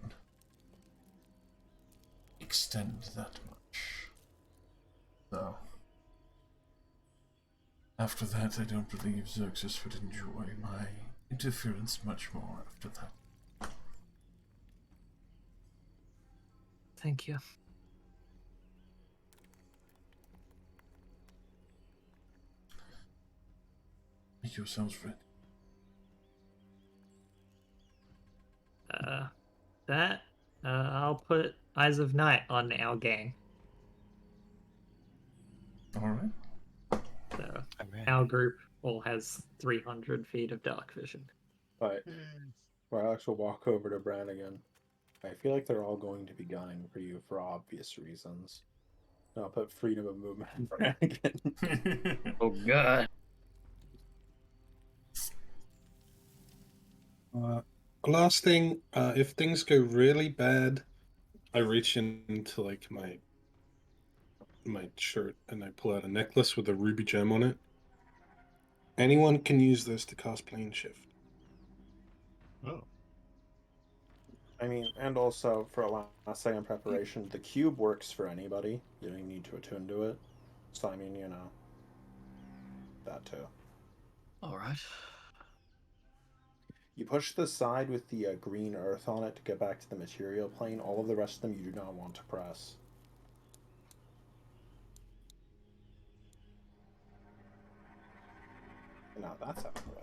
extend that much. Though, after that, I don't believe Xerxes would enjoy my interference much more after that.
Thank you.
Make yourselves ready.
That I'll put Eyes of Night on our gang.
Alright.
So
Alright.
our group all has 300 feet of dark vision.
But well, I actually walk over to Brannigan. I feel like they're all going to be gunning for you for obvious reasons. And I'll put freedom of movement in Brannigan.
Oh god.
last thing, if things go really bad, I reach into like my shirt and I pull out a necklace with a ruby gem on it. Anyone can use this to cast plane shift.
Oh.
I mean, and also for a last second preparation, the cube works for anybody. You don't need to attune to it. So I mean, you know, that too.
Alright.
You push the side with the green earth on it to get back to the material plane. All of the rest of them you do not want to press. And now that's out of the way.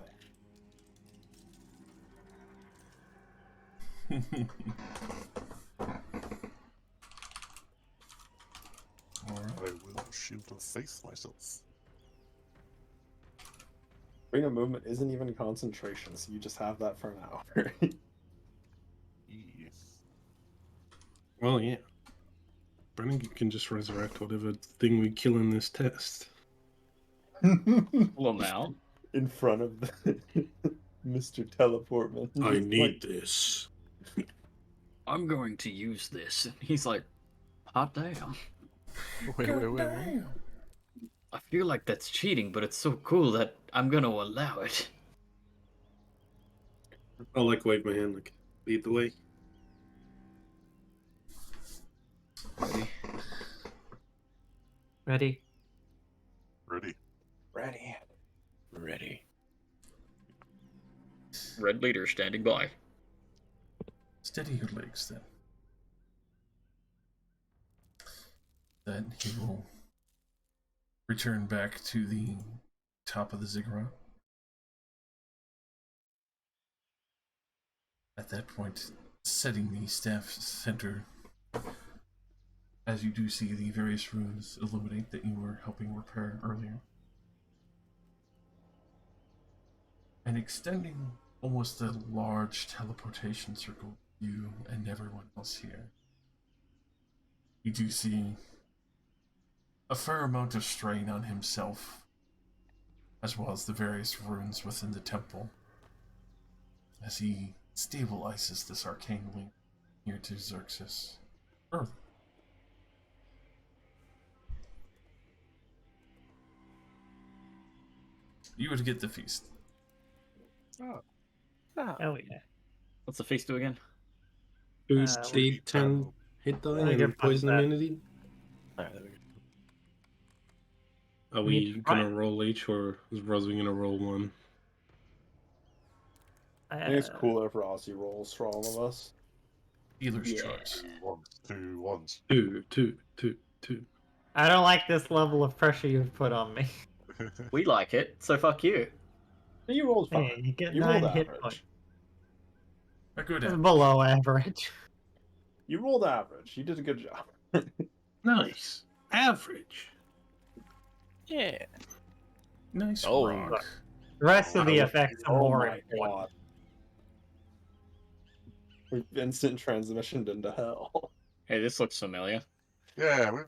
Alright.
I will shield of faith myself.
Freedom of movement isn't even concentration, so you just have that for an hour.
Well, yeah. Brennan can just resurrect whatever thing we kill in this test.
Well now.
In front of the Mr. Teleportman.
I
Just
need this.
I'm going to use this. He's like, hot damn.
Wait.
Damn.
I feel like that's cheating, but it's so cool that I'm gonna allow it.
I'll like wave my hand like lead the way.
Ready?
Ready?
Ready.
Ready.
Ready.
Red leader standing by.
Steady your legs then. Then he will return back to the top of the ziggurat. At that point, setting the staff center, as you do see the various runes illuminate that you were helping repair earlier. And extending almost a large teleportation circle, you and everyone else here. You do see a fair amount of strain on himself, as well as the various runes within the temple, as he stabilizes this arcane link here to Xerxes' Earth. You would get the feast.
Oh.
Oh yeah.
What's the feast do again?
Boost
Uh,
D10 hit die
I think
and
I've
poison
got that.
immunity.
Alright, there we go.
Are
We need
we
to
gonna
find-
roll each, or is Rosie gonna roll one?
I think it's cooler if Rossi rolls for all of us.
Dealer's
Yeah.
choice.
1, 2, 1.
Two.
I don't like this level of pressure you've put on me.
We like it, so fuck you.
You rolled fine.
Hey, you get
You
9
rolled
hit
average.
points.
A good
It's
average.
below average.
You rolled average. You did a good job.
Nice. Average.
Yeah.
Nice
Oh.
rock.
The rest of the
Oh,
effects are
Oh
more
my
important.
god. We've instant transmissioned into hell.
Hey, this looks familiar.
Yeah,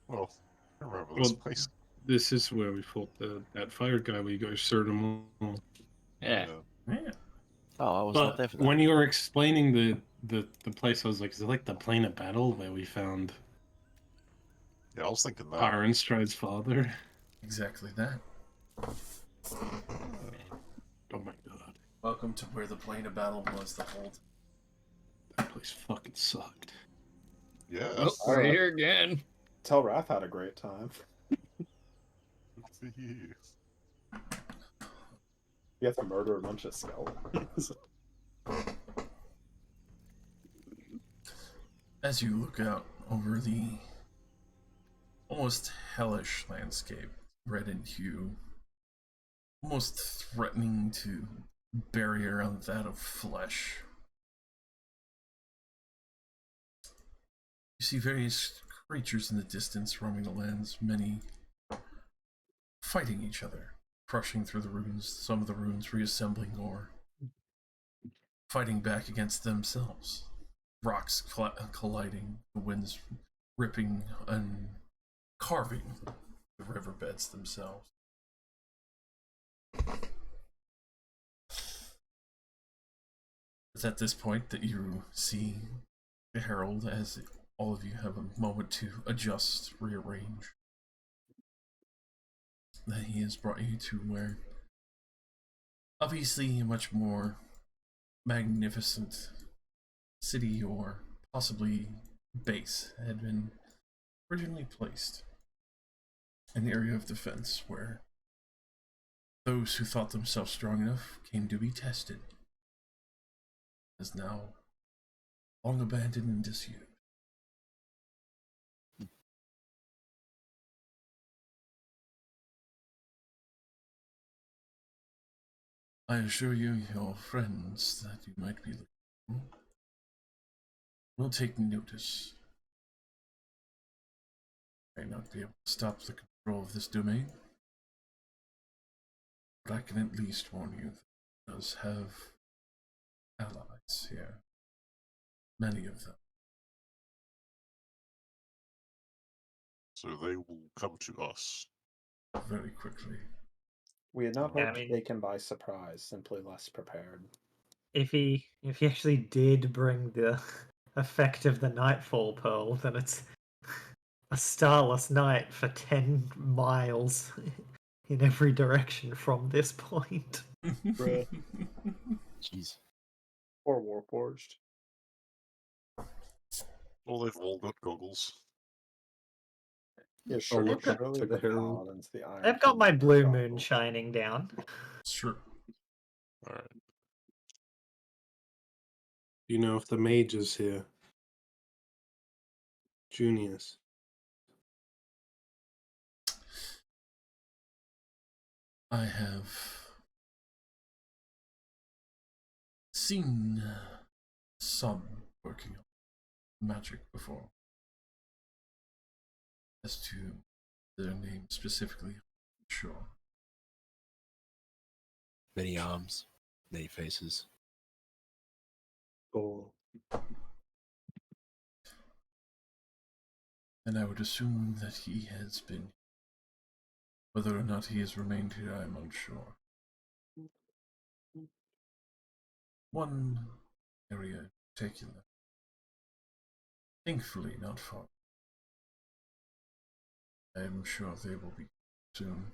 well, I remember this
Well,
place.
this is where we fought that fire guy. We go served him all.
Yeah.
Yeah.
Oh, I was not
But
there for that.
when you were explaining the place, I was like, is it like the plane of battle where we found
Yeah, I was thinking that.
Ironstride's father?
Exactly that.
Oh my god.
Welcome to where the plane of battle was the whole time.
That place fucking sucked.
Yes.
Oh, we're here again.
Tell Wrath had a great time.
Good for you.
You have to murder a bunch of skeletons.
As you look out over the almost hellish landscape, red in hue, almost threatening to bury around that of flesh, you see various creatures in the distance roaming the lands, many fighting each other, crushing through the ruins, some of the ruins reassembling or fighting back against themselves. Rocks colliding, the winds ripping and carving the riverbeds themselves. It's at this point that you see the Herald, as all of you have a moment to adjust, rearrange, that he has brought you to where obviously a much more magnificent city or possibly base had been originally placed. An area of defense where those who thought themselves strong enough came to be tested, is now long abandoned and disused. I assure you, your friends that you might be looking for will take notice. May not be able to stop the control of this domain, but I can at least warn you that it does have allies here. Many of them.
So they will come to us.
Very quickly.
We had not
Yeah, I
hoped
mean-
taken by surprise, simply less prepared.
If he actually did bring the effect of the Nightfall Pearl, then it's a starless night for 10 miles in every direction from this point.
Bruh.
Jeez.
Or Warforged.
Well, they've all got goggles.
Yeah, sure.
look,
Literally
took
the
care of-
paladins, the Iron
They've got my
Kingdom
blue
goggles.
moon shining down.
Sure.
Alright.
You know if the mage is here. Junius.
I have seen some working on magic before. As to their name specifically, I'm sure.
Many arms, many faces.
Oh.
And I would assume that he has been. Whether or not he has remained here, I am unsure. One area in particular, thankfully not far. I am sure they will be soon.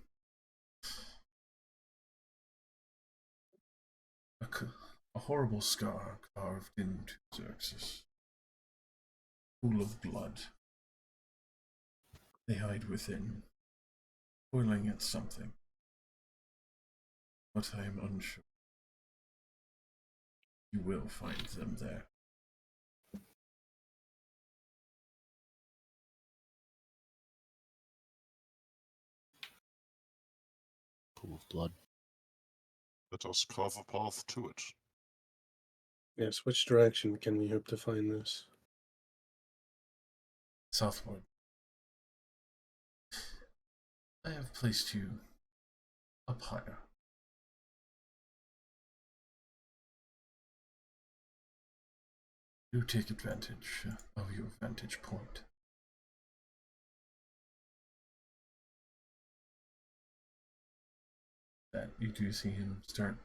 A horrible scar carved into Xerxes, full of blood. They hide within, toiling at something, but I am unsure. you will find them there.
Pool of blood.
Let us carve a path to it.
Yes, which direction can we hope to find this?
Southward. I have placed you up higher. Do take advantage of your vantage point. That you do see him start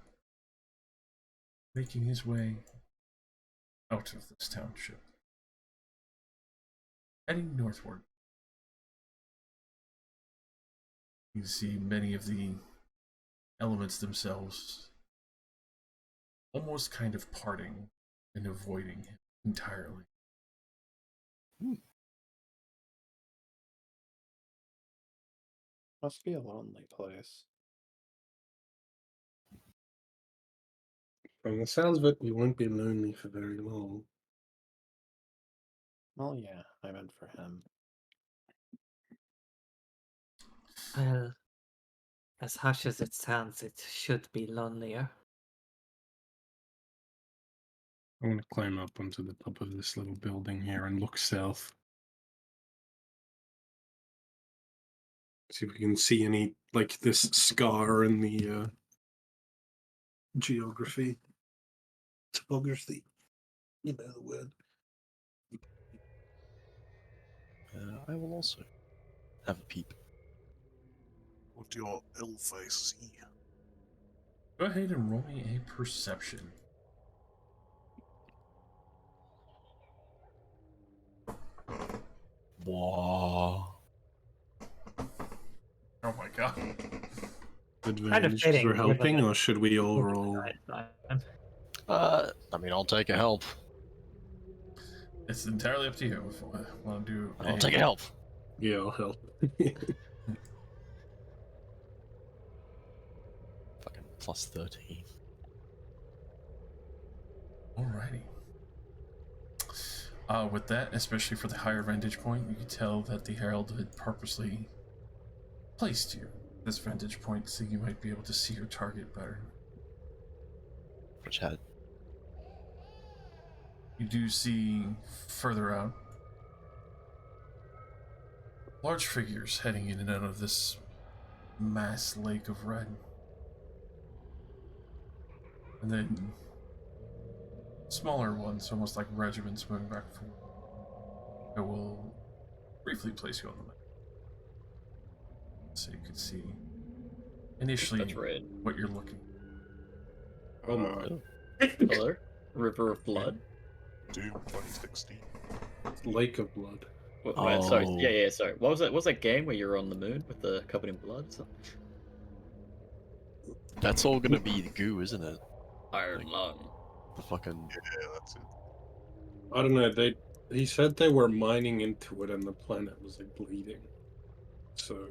making his way out of this township, heading northward. You see many of the elements themselves almost kind of parting and avoiding him entirely.
Must be a lonely place.
From the sounds of it, we won't be lonely for very long.
Well, yeah, I meant for him.
Well, as harsh as it sounds, it should be lonelier.
I'm going to climb up onto the top of this little building here and look south. See if we can see any, like, this scar in the geography. Topography. You know the word.
I will also have a peep.
What do your ill face see?
Go ahead and roll me a perception.
Wow.
Oh my god.
Advantage because
fitting,
we're
given
helping,
that
or should we all roll?
I mean, I'll take a help.
It's entirely up to you if you want to do
I'll take a help.
Yeah, I'll help.
Fucking plus 13.
Alrighty. With that, especially for the higher vantage point, you can tell that the Herald had purposely placed you at this vantage point so you might be able to see your target better.
Which had
You do see further out large figures heading in and out of this mass lake of red. And then smaller ones, almost like regiments moving back and forth. I will briefly place you on the map so you can see initially
That's red.
what you're looking.
Oh my.
Hello? River of Blood?
Doom 2016.
Lake of Blood.
Wait, sorry.
Oh.
Yeah, sorry. What was that? What was that game where you were on the moon with the covered in blood?
That's all gonna be the goo, isn't it?
Iron Lung.
The fucking.
Yeah, that's it.
I don't know. He said they were mining into it, and the planet was like bleeding. So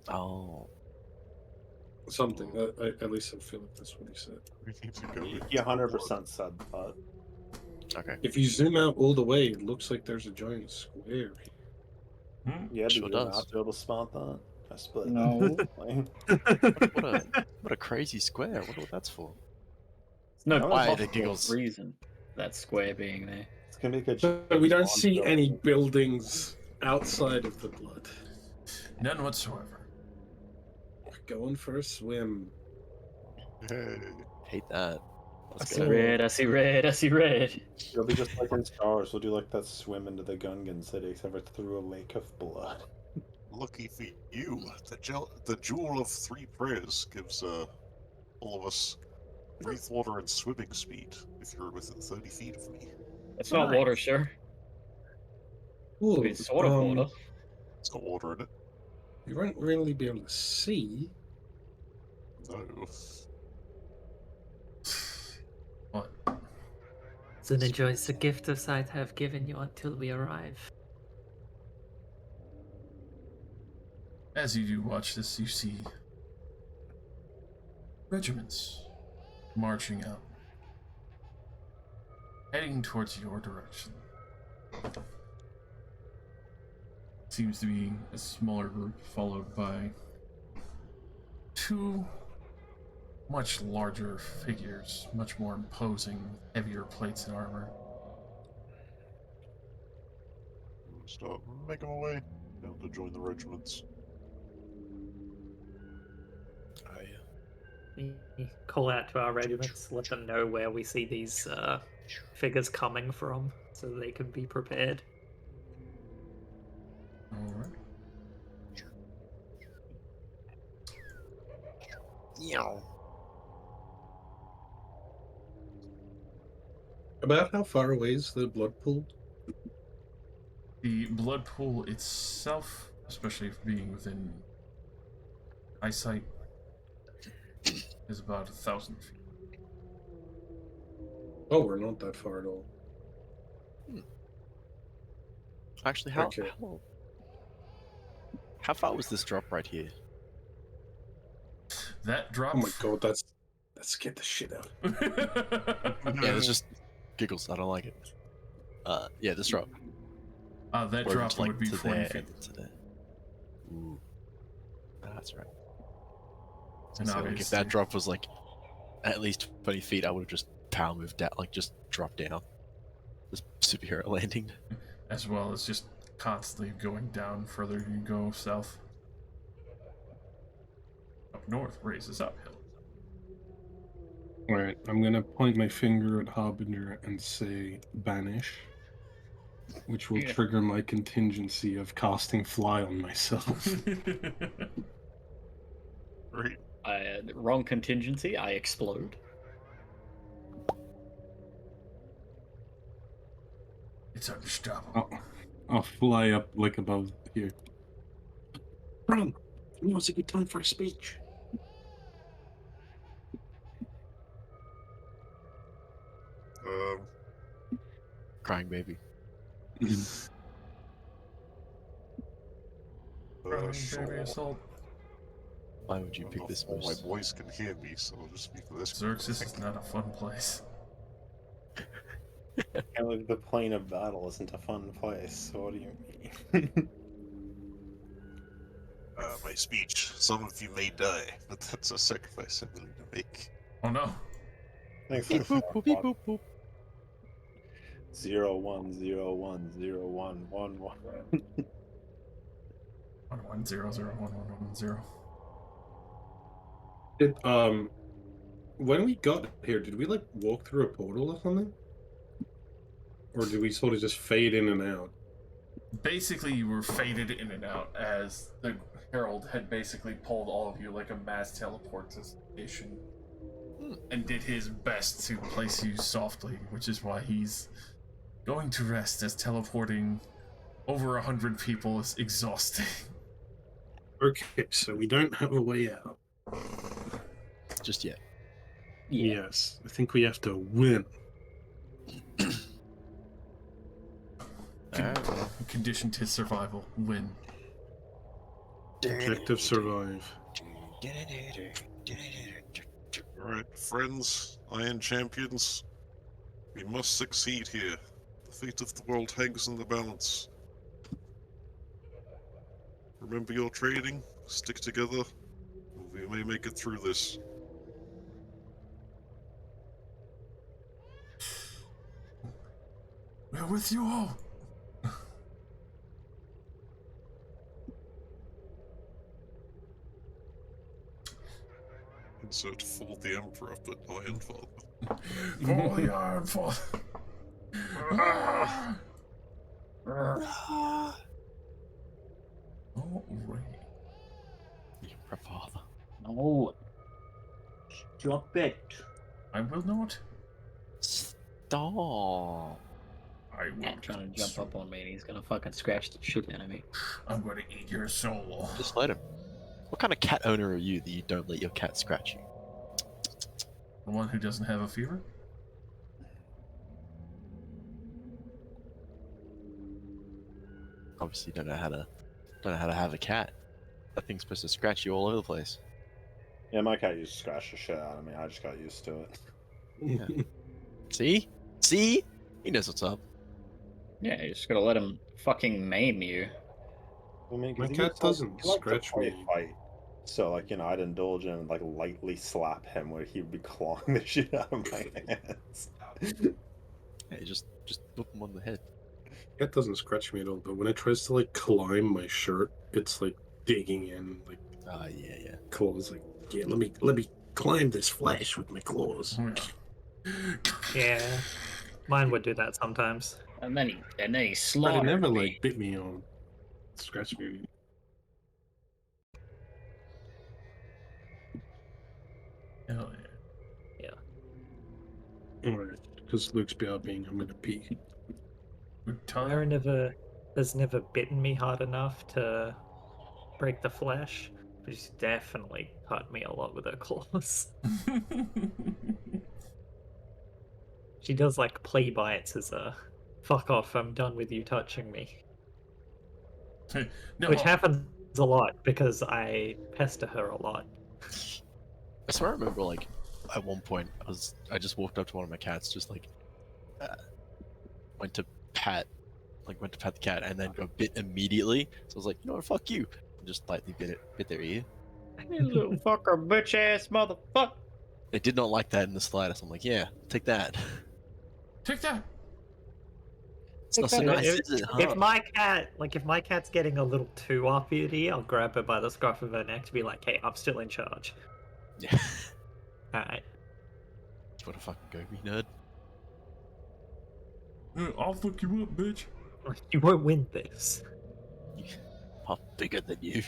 Oh.
something. At least I feel like that's what he said.
We need to go.
He 100% said that.
Okay.
If you zoom out all the way, it looks like there's a giant square.
Yeah, did
Sure
you
does.
not be able to spot that? I split it
No.
up.
What a crazy square. What that's for?
It's no
No,
Why
it's
the
also-
giggles?
reason that square being there.
It's gonna be good.
But we don't see any buildings outside of the blood.
None whatsoever.
Going for a swim.
Hey.
Hate that.
I
Let's
see
go.
red, I see red, I see red.
It'll be just like in Stars. We'll do like that swim into the Gungan city, except for through a lake of blood.
Lucky for you, the Jewel of Three Prayers gives all of us breathe water and swimming speed if you're within 30 feet of me.
It's not
Nice.
water, sure.
Ooh,
It's sort of water.
It's got water in it.
You won't really be able to see.
No.
What?
Then enjoys the gift of sight I have given you until we arrive.
As you do watch this, you see regiments marching out heading towards your direction. Seems to be a smaller group, followed by two much larger figures, much more imposing, heavier plates and armor.
Start making my way down to join the regiments.
We call out to our regiments, let them know where we see these figures coming from, so they can be prepared.
Alright.
About how far away is the blood pool?
The blood pool itself, especially being within eyesight, is about 1,000 feet.
Oh, we're not that far at all.
Actually,
Okay.
how far was this drop right here?
That drop.
Oh my god, that scared the shit out.
Yeah, that's just giggles. I don't like it. Yeah, this drop.
That
Or
drop
just, like,
would be
to
40
there
feet.
and then to there. Ooh. That's right.
And
So, like, if
obviously,
that drop was like at least 20 feet, I would have just power moved down, like just dropped down. Just superhero landing.
as well as just constantly going down further you go south. Up north raises uphill.
Alright, I'm gonna point my finger at Harbinger and say banish, which will
Yeah.
trigger my contingency of casting fly on myself.
Right.
Wrong contingency. I explode.
It's unstoppable.
I'll fly up like above here. Bram, now's a good time for a speech.
Crying baby.
Sure.
Baby assault.
Why would you
Not
pick this
all my
most?
boys can hear me, so I'll just speak for this.
Xerxes is not a fun place.
And like the plane of battle isn't a fun place. So what do you mean?
My speech. Some of you may die, but that's a sacrifice I'm willing to make.
Oh no.
Thanks.
Beep boop boop beep boop boop.
0-1-0-1-0-1-1-1.
110011110.
When we got here, did we like walk through a portal or something? Or did we sort of just fade in and out?
Basically, you were faded in and out as the Herald had basically pulled all of you like a mass teleport to station and did his best to place you softly, which is why he's going to rest, as teleporting over 100 people is exhausting.
Okay, so we don't have a way out.
Just yet.
Yeah.
Yes, I think we have to win.
Conditioned to survival. Win.
Objective survive.
Alright, friends, Iron Champions. We must succeed here. The fate of the world hangs in the balance. Remember your training, stick together, and we may make it through this.
We're with you all.
Insert for the Emperor, but Iron Father.
For the Iron Father. Alright.
Your father.
No. Stop it.
I will not.
Stop.
I will.
Yeah, trying to jump up on me and he's gonna fucking scratch the shit out of me.
I'm gonna eat your soul.
Just let him. What kind of cat owner are you that you don't let your cat scratch you?
The one who doesn't have a fever?
Obviously, don't know how to have a cat. That thing's supposed to scratch you all over the place.
Yeah, my cat used to scratch the shit out of me. I just got used to it.
See? See? He knows what's up.
Yeah, you just gotta let him fucking maim you.
I mean,
My
'cause
cat doesn't
he liked to
scratch me.
fight. So, like, I'd indulge in, like, lightly slap him where he would be clawing the shit out of my hands.
Hey, just whip him on the head.
Cat doesn't scratch me at all, but when it tries to like climb my shirt, it's like digging in, like
Yeah.
claws. Like, yeah, let me climb this flesh with my claws.
Yeah, mine would do that sometimes.
And then he
But it
slaughtered
never
me.
like bit me or scratched me.
Hell
Alright, because Luke's BRBing, I'm gonna pee.
yeah. Good time.
Mara has never bitten me hard enough to break the flesh, but she's definitely cut me a lot with her claws. She does like play bites as a fuck off, I'm done with you touching me.
No,
Which happens a lot because I pester her a lot.
I swear I remember, like, at one point, I just walked up to one of my cats, just like, went to pat the cat, and then got bit immediately. So I was like, you know what, fuck you, and just lightly bit their ear.
You little fucker, bitch ass motherfucker.
They did not like that in the slightest. I'm like, yeah, take that.
take that.
It's not so nice, is it? Huh?
If my cat's getting a little too uppity, I'll grab her by the scruff of her neck to be like, hey, I'm still in charge.
Yeah.
Alright.
That's what a fucking go, me nerd.
I'll fuck you up, bitch.
You won't win this.
I'm bigger than you.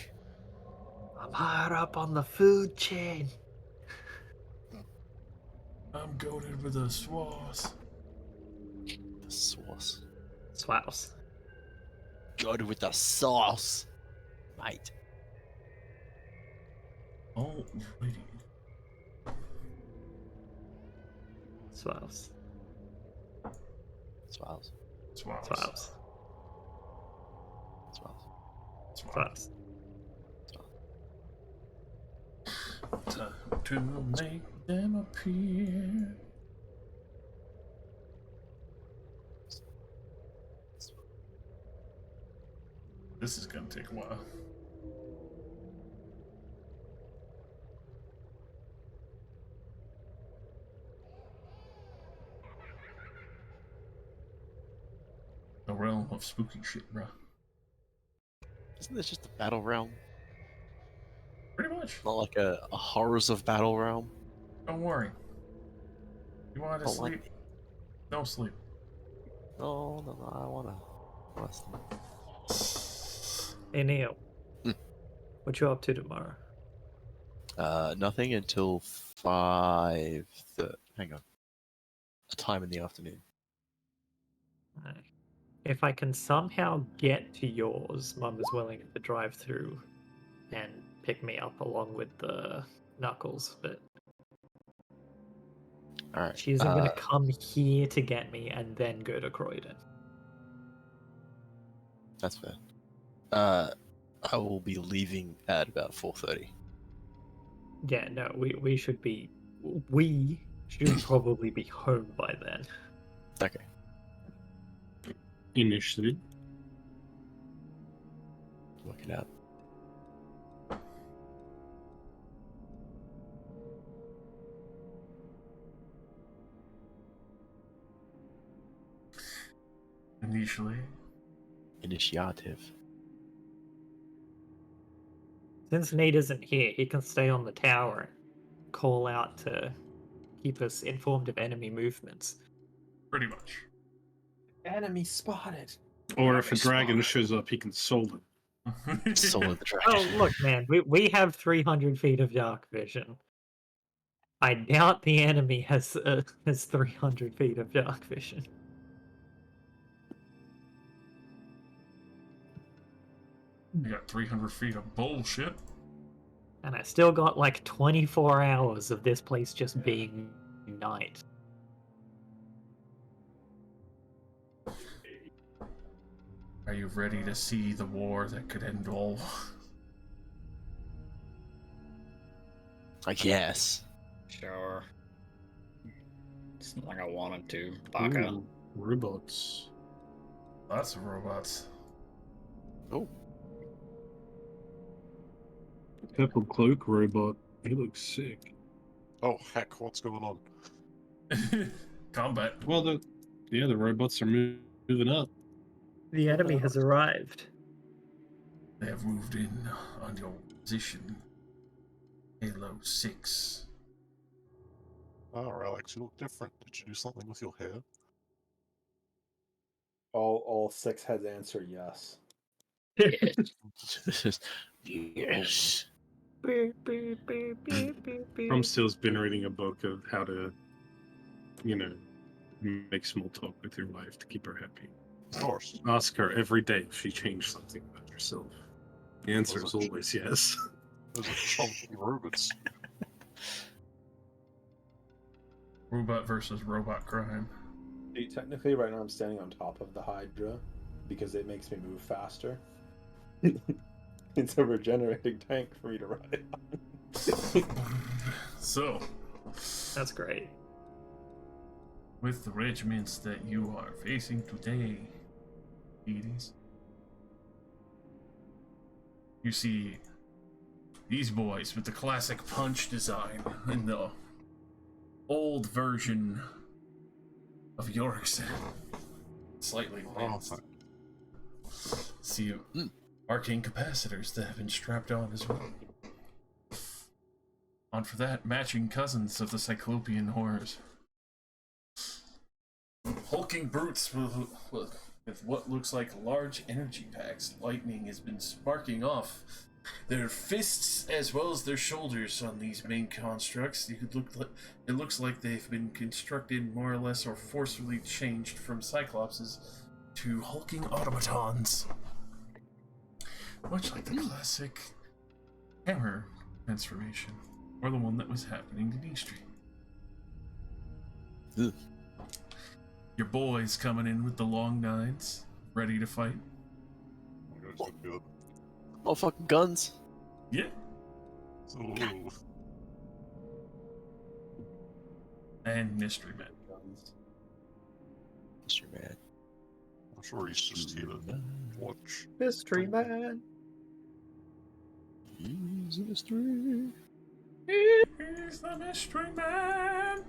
I'm higher up on the food chain.
I'm goaded with a swass.
The sauce.
Swaps.
Go with the sauce, mate.
Alrighty.
Swaps.
Swallows.
Swass.
Swaps.
Swallows.
Swaps.
Time to make them appear. This is gonna take a while. The realm of spooky shit, bruh.
Isn't this just a battle realm?
Pretty much.
Not like a horrors of battle realm?
Don't worry. You want to
Don't like
sleep? Don't sleep.
No, I wanna sleep.
Hey Neil.
Hmm.
What you up to tomorrow?
Nothing until 5. Hang on. A time in the afternoon.
Alright. If I can somehow get to yours, Mum is willing to drive through and pick me up along with the Knuckles, but
Alright.
she isn't going to come here to get me and then go to Croydon.
That's fair. I will be leaving at about 4:30.
Yeah, no, we should probably be home by then.
Okay.
Initially.
Work it out. Initiative.
Since Nate isn't here, he can stay on the tower and call out to keep us informed of enemy movements.
Pretty much.
Enemy spotted.
Or if a dragon shows up, he can soul it.
Soul of the dragon.
Oh, look, man, we have 300 feet of dark vision. I doubt the enemy has 300 feet of dark vision.
You got 300 feet of bullshit.
And I still got like 24 hours of this place just being night.
Are you ready to see the war that could end all?
I guess.
Sure. It's not like I wanted to, Baka.
Ooh, Robots.
Lots of robots.
Oh,
Purple cloak robot. He looks sick.
Oh heck, what's going on?
Combat.
Well, the robots are moving up.
The enemy has arrived.
They have moved in on your position. Halo 6.
Oh, Alex, you look different. Did you do something with your hair?
All 6 heads answer yes.
Yes.
yes.
Cromstill's been reading a book of how to, make small talk with your wife to keep her happy.
Of course.
Ask her every day if she changed something about herself. The answer is always yes.
Those are chunky robots.
Robot versus robot crime.
See, technically, right now I'm standing on top of the Hydra because it makes me move faster. It's a regenerating tank for me to ride on.
So,
That's great.
with the regiments that you are facing today, ladies, you see these boys with the classic punch design in the old version of Yorkson. Slightly advanced. See arcane capacitors that have been strapped on as well. On for that, matching cousins of the Cyclopean horrors. Hulking brutes with what looks like large energy packs. Lightning has been sparking off their fists as well as their shoulders on these main constructs. It looks like they've been constructed more or less or forcefully changed from Cyclopses to hulking automatons. Much like the classic hammer transformation, or the one that was happening to D-Street.
Ugh.
Your boys coming in with the long nines, ready to fight.
You guys look good.
Oh, fucking guns.
Yeah.
Ooh.
And Mystery Man.
Mr. Man.
I'm sure he's just here to watch.
Mystery Man.
He's a mystery.
He's the Mystery Man.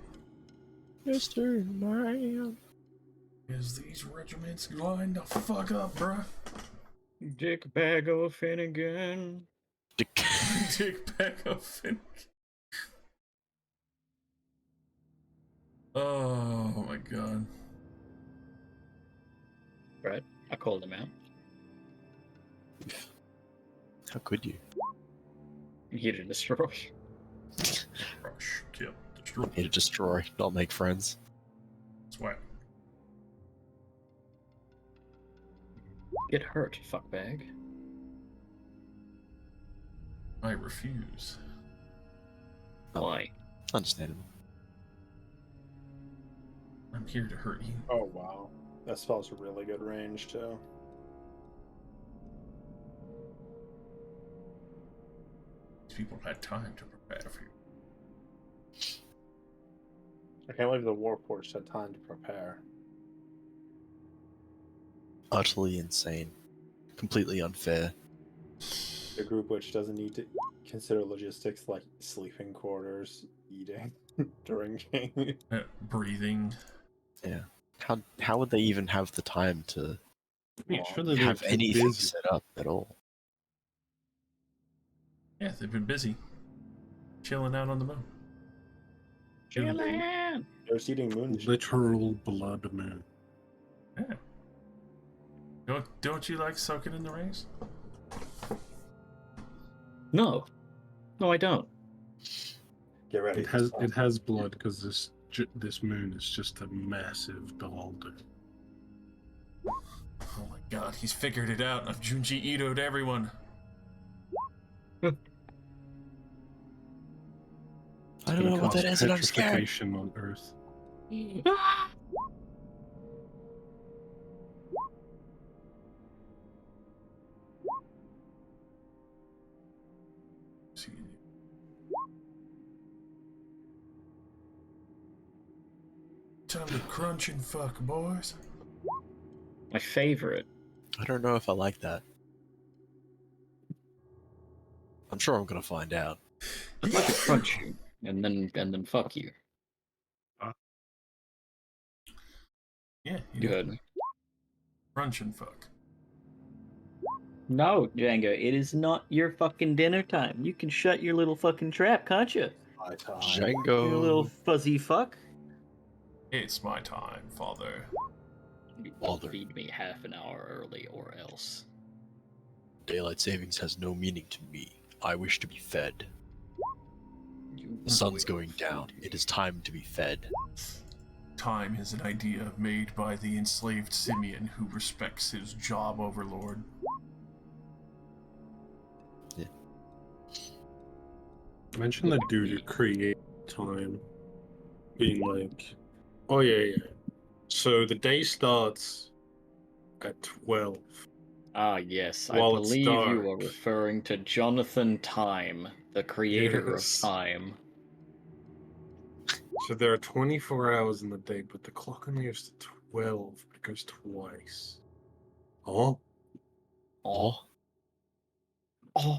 Mystery Man.
Is these regiments going to fuck up, bruh?
Dick Bag of Finnegan.
Dick back up and... Oh my god.
Right, I called him out.
How could you?
Here to destroy.
Crush, kill, destroy.
Here to destroy, not make friends.
Sweat.
Get hurt, fuckbag.
I refuse.
Why?
Understandable.
I'm here to hurt you.
Oh wow, that spell's really good range too.
These people had time to prepare for you.
I can't believe the Warforged had time to prepare.
Utterly insane. Completely unfair.
A group which doesn't need to consider logistics like sleeping quarters, eating, drinking.
Breathing.
Yeah. How would they even have the time to
Surely
have
they're too
anything
busy.
set up at all?
Yeah, they've been busy. Chilling out on the moon.
Chillin'!
They're eating moonshine.
Literal blood moon.
Yeah. Don't you like soaking in the rays?
No. No, I don't.
Get ready.
It has blood because this moon is just a massive beholder.
Oh my god, he's figured it out. I've Junji Ito'd everyone.
I don't know what that is, and I'm scared.
Petrification on Earth.
Time to crunch and fuck, boys.
My favorite.
I don't know if I like that. I'm sure I'm gonna find out.
I'd like to crunch you and then fuck you.
Yeah,
You heard me.
crunch and fuck.
No, Django, it is not your fucking dinner time. You can shut your little fucking trap, can't you?
My time.
You little
Django.
fuzzy fuck.
It's my time, father.
You will
Father.
feed me half an hour early or else.
Daylight savings has no meaning to me. I wish to be fed.
You
The sun's
will
going
feed
down.
me.
It is time to be fed.
Time is an idea made by the enslaved simian who respects his job overlord.
Mention the dude who created time being like, oh yeah. So the day starts at 12.
Ah, yes, I
While it's
believe you are
dark.
referring to Jonathan Time, the creator
Yes.
of time.
So there are 24 hours in the day, but the clock only goes to 12. It goes twice. Oh,
Oh,
Oh,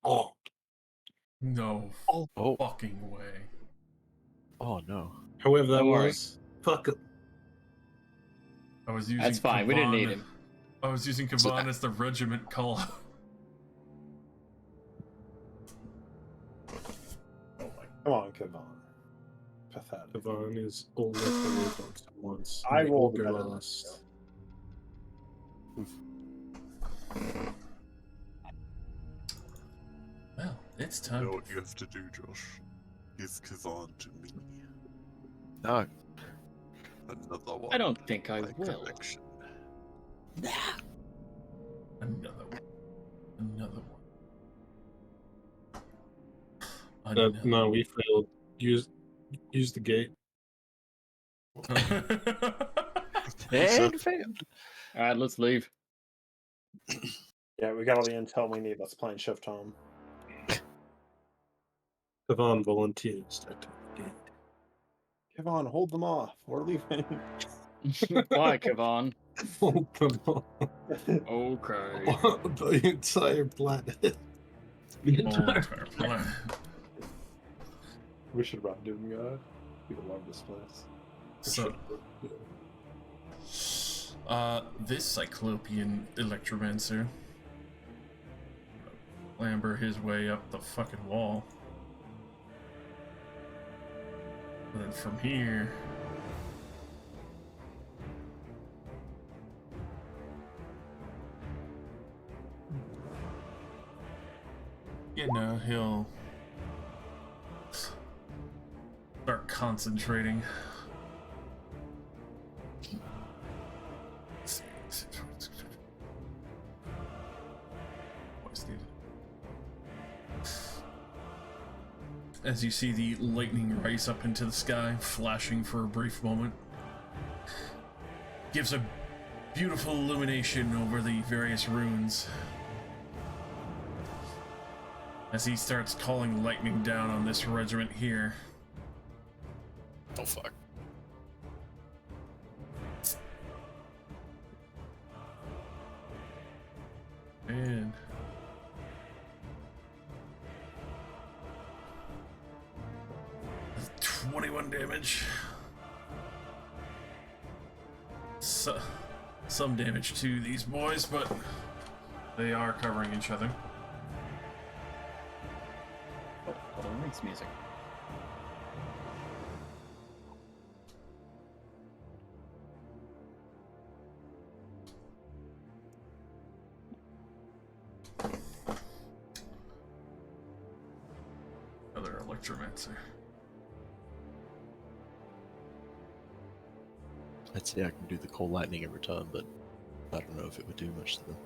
oh.
No
oh,
fucking way.
oh no.
Whoever that
Don't worry.
was, fuck it.
I was using
that's fine. We didn't need him.
I was using Kavan as the regiment call.
Come on, Kavan. Pathetic.
Devon is all left the robots at once.
I
They
rolled
all go
better than
last.
Well, it's
You
time.
know what you have to do, Josh? Give Kavan to me.
No.
Another one.
I don't think I
by
will.
connection.
Another one. Another one.
No, we failed. Use the gate.
And failed.
Alright, let's leave.
Yeah, we got all the intel we need. Let's plan shift home.
Devon volunteers to enter the gate.
Kavan, hold them off. We're leaving.
Why, Kavan?
Hold them on
Okay.
the entire planet.
Entire planet.
We should run Doom God. People love this place.
So, this Cyclopean electromancer clamber his way up the fucking wall. And then from here, you know, he'll start concentrating. As you see the lightning rise up into the sky, flashing for a brief moment, gives a beautiful illumination over the various runes. As he starts calling lightning down on this regiment here.
Oh fuck.
And 21 damage. So, some damage to these boys, but they are covering each other.
Oh, hold on, it's music.
Other electromancer.
I'd say I can do the cold lightning in return, but I don't know if it would do much to them.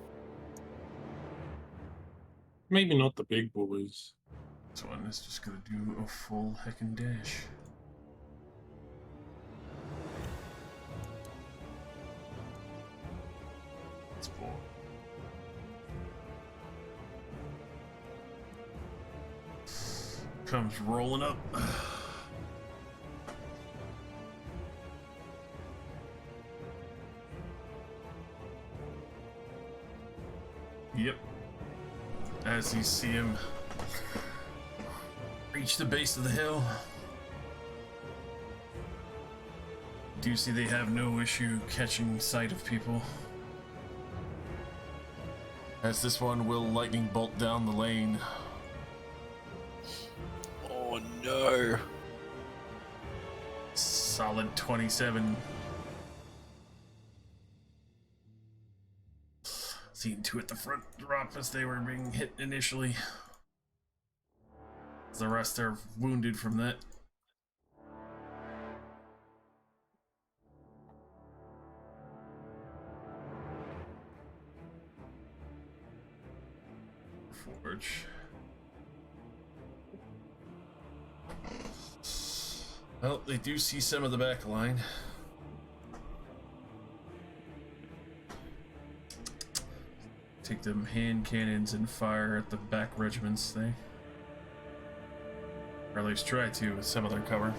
Maybe not the big boys.
This one is just gonna do a full heckin' dash. It's full. Comes rolling up. Yep. As you see him reach the base of the hill, do you see they have no issue catching sight of people. As this one will lightning bolt down the lane.
Oh no.
Solid 27. Seeing two at the front drop as they were being hit initially. The rest are wounded from that. Forge. Well, they do see some of the back line. Take them hand cannons and fire at the back regiments thing. Or at least try to with some of their cover.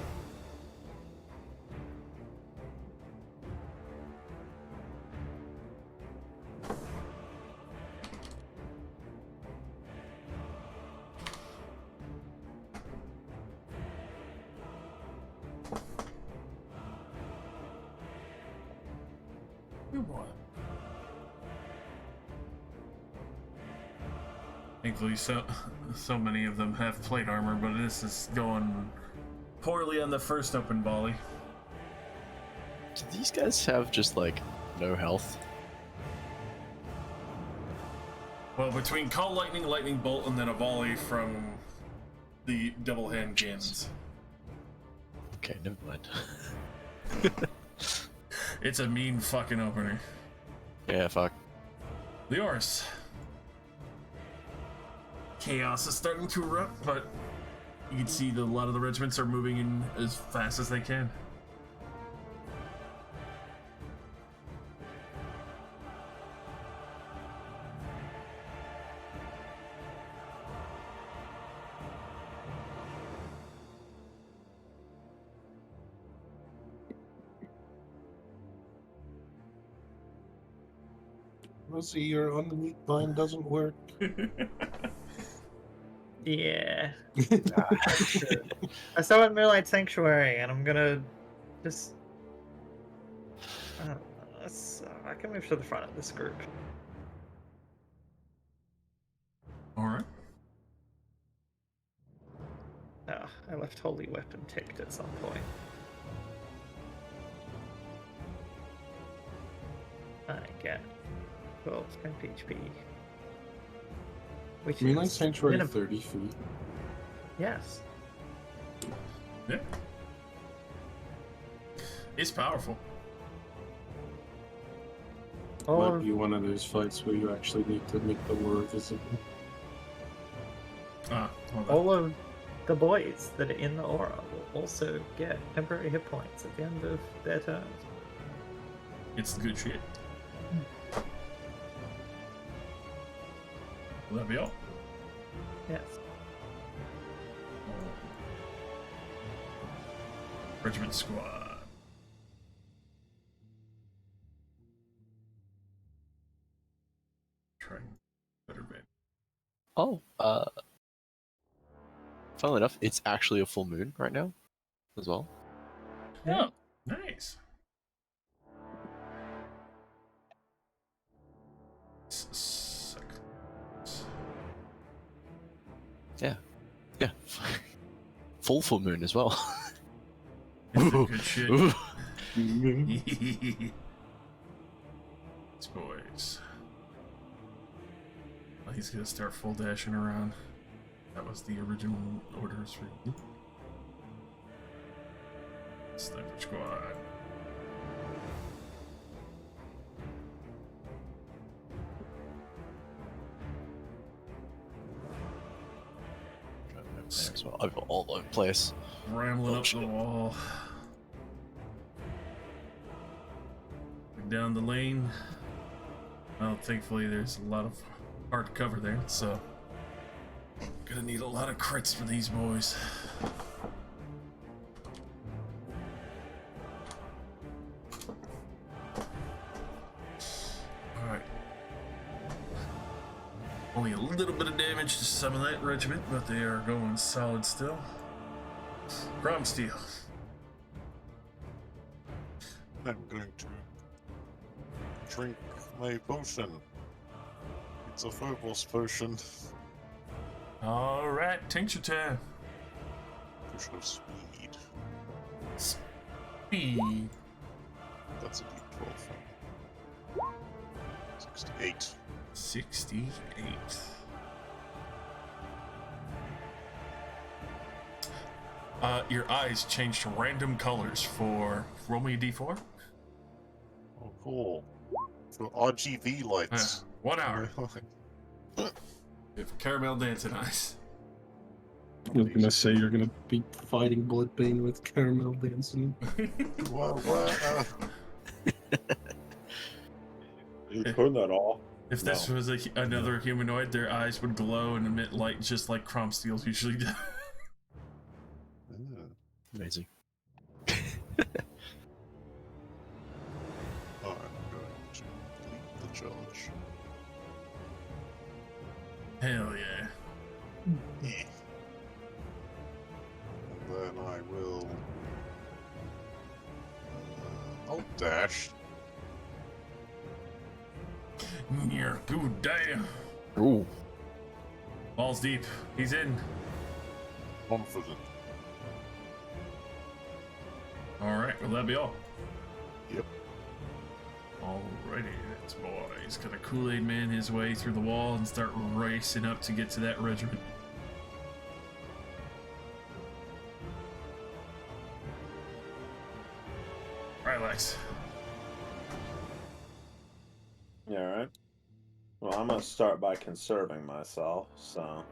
Good boy. Thankfully, so many of them have plate armor, but this is going poorly on the first open volley.
Do these guys have just like no health?
Well, between call lightning, lightning bolt, and then a volley from the double hand cannons.
Okay, never mind.
It's a mean fucking opener.
Yeah, fuck.
Leoris. Chaos is starting to erupt, but you can see that a lot of the regiments are moving in as fast as they can.
Rosie, your unmute line doesn't work.
Yeah. I saw it in Moonlight Sanctuary, and I'm gonna just. I don't know. I can move to the front of this group.
Alright.
Oh, I left Holy Weapon ticked at some point. I get 12 temp HP. Which
Moonlight
is
Sanctuary
minimum.
30 feet.
Yes.
Yeah. It's powerful.
All
Might
of,
be one of those fights where you actually need to make the war visible.
Ah, hold on.
all of the boys that are in the aura will also get temporary hit points at the end of their turns.
It's good shit. Will that be all?
Yes.
Regiment squad. Trying better band.
Oh, funnily enough, it's actually a full moon right now, as well.
Yeah. Oh, nice.
Yeah. Full moon as well.
It's some good shit.
Ooh.
These boys. Oh, he's gonna start full dashing around. That was the original orders for you. Sniper squad.
As well. I've got all over the place.
Rambling
Oh,
up
shit.
the wall. Down the lane. Well, thankfully there's a lot of hard cover there, so gonna need a lot of crits for these boys. Alright. Only a little bit of damage to some of that regiment, but they are going solid still. Gromsteel.
I'm going to drink my potion. It's a Phobos potion.
Alright, tincture time.
Potion of speed.
Speed.
That's a D12. 68.
68. Your eyes change to random colors for roll me a d4.
Oh, cool. For RGB lights.
1 hour. If caramel dancing eyes.
I was gonna say you're gonna be fighting Bloodbane with caramel dancing.
Well,
You turn that off.
If this was another humanoid, their eyes would glow and emit light just like Cromsteel's usually do.
Amazing.
I'm going to lead the charge.
Hell yeah.
Yeah. And then I will. I'll dash.
Near good damn.
Ooh.
Balls deep. He's in.
Confident.
Alright, will that be all?
Yep.
Alrighty, that's boys. Gonna Kool-Aid Man his way through the wall and start racing up to get to that regiment. Alright, Lex.
Yeah, alright. Well, I'm gonna start by conserving myself, so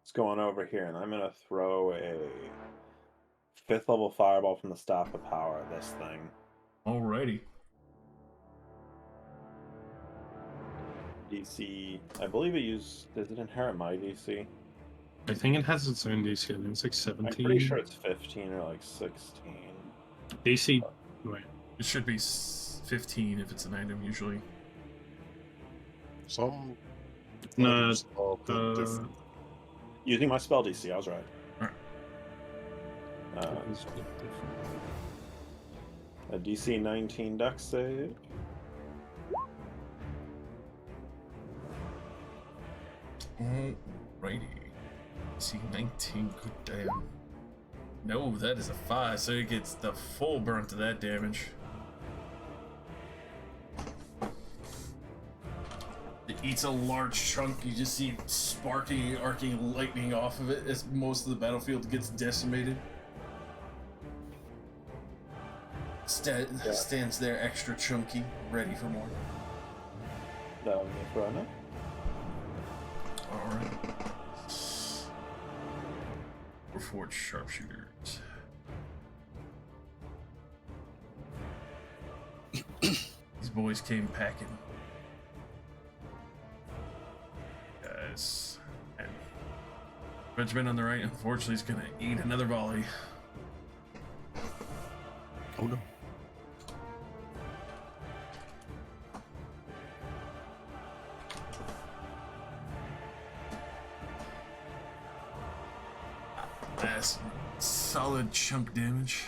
let's go on over here, and I'm gonna throw a 5th level fireball from the Staff of Power at this thing.
Alrighty.
DC, I believe does it inherit my DC?
I think it has its own DC. I think it's like
I'm
17.
pretty sure it's 15 or like 16.
DC. Wait.
It should be 15 if it's an item usually.
Some.
No,
items are a bit different.
Using my spell DC, I was right.
Alright.
It's a bit different.
A DC 19 Dex save.
Alrighty. See, 19, good damn. No, that is a 5, so it gets the full brunt of that damage. It eats a large chunk, you just see sparking, arcing lightning off of it as most of the battlefield gets decimated. Stands there extra chunky, ready for more.
That would be for now.
Alright. We're forged sharpshooters. These boys came packing. Guys. And regiment on the right, unfortunately, is gonna eat another volley.
Oh no.
That's solid chunk damage.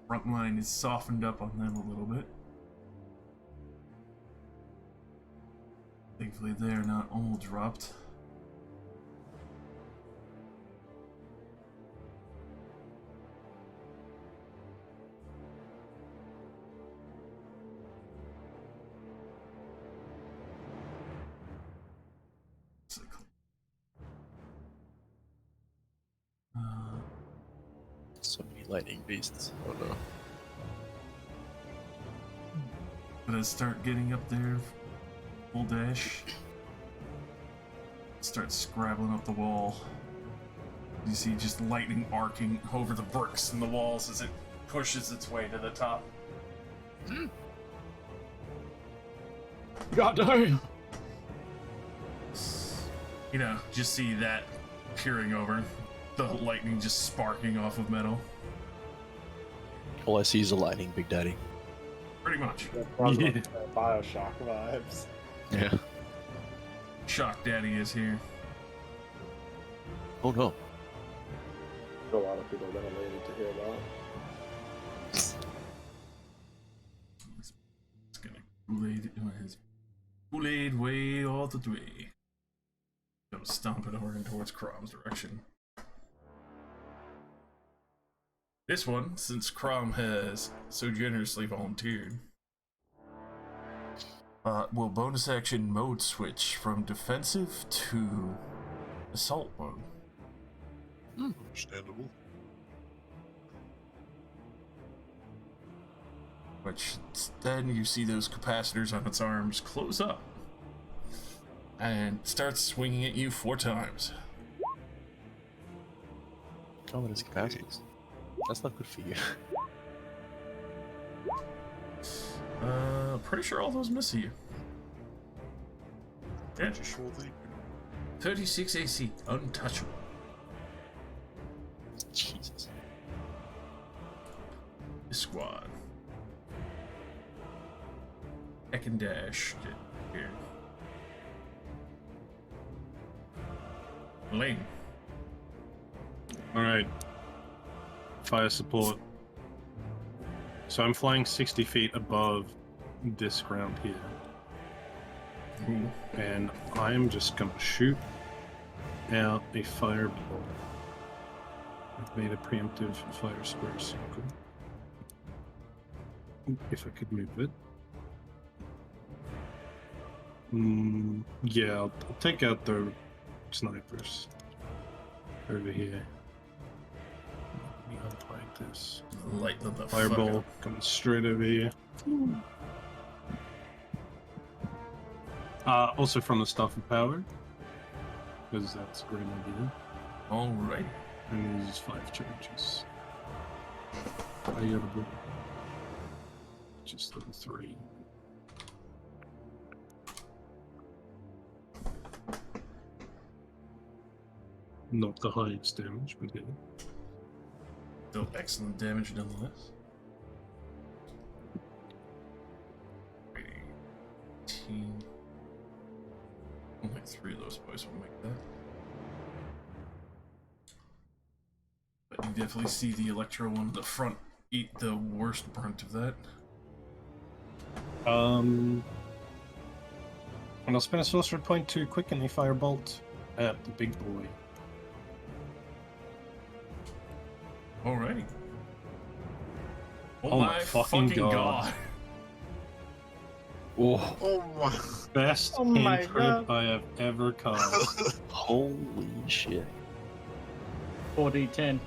Front line is softened up on them a little bit. Thankfully, they're not all dropped.
So many lightning beasts. Oh no.
Gonna start getting up there, full dash. Start scrabbling up the wall. You see just lightning arcing over the bricks and the walls as it pushes its way to the top.
God damn!
You know, just see that peering over. The lightning just sparking off of metal.
All I see is a lightning, Big Daddy.
Pretty much.
Bioshock vibes.
Yeah.
Shock Daddy is here.
Oh no.
A lot of people are gonna wait to hear that.
He's gonna Kool-Aid his Kool-Aid way all the way. Goes stomping over in towards Crom's direction. This one, since Crom has so generously volunteered, will bonus action mode switch from defensive to assault mode.
Understandable.
Which then you see those capacitors on its arms close up and starts swinging at you 4 times.
Oh, it is capacities. That's not good for you.
Pretty sure all those miss you. Yeah.
Pretty sure they do.
36 AC, untouchable.
Jesus.
This squad. Heck and dash. Get here. Lane.
Alright. Fire support. So I'm flying 60 feet above this ground here.
Ooh.
And I'm just gonna shoot out a fireball. I've made a preemptive fire square circle. If I could move it. Yeah, I'll take out the snipers over here. Let me unplug this.
Light them the
Fireball
fuck up.
coming straight over here. Also from the Stuff of Power, because that's a great idea.
Alright.
And use 5 charges. I got a bit. Just level 3. Not the highest damage, but yeah.
Still excellent damage nonetheless. 18. Only 3 of those boys will make that. But you definitely see the Electro one in the front eat the worst brunt of that.
And I'll spend a sorcerer point to quicken a firebolt at the big boy.
Alrighty.
Oh my fucking God.
Oh,
Oh my.
Best
Oh my
cantrip
God.
I have ever cast.
holy shit.
4d10.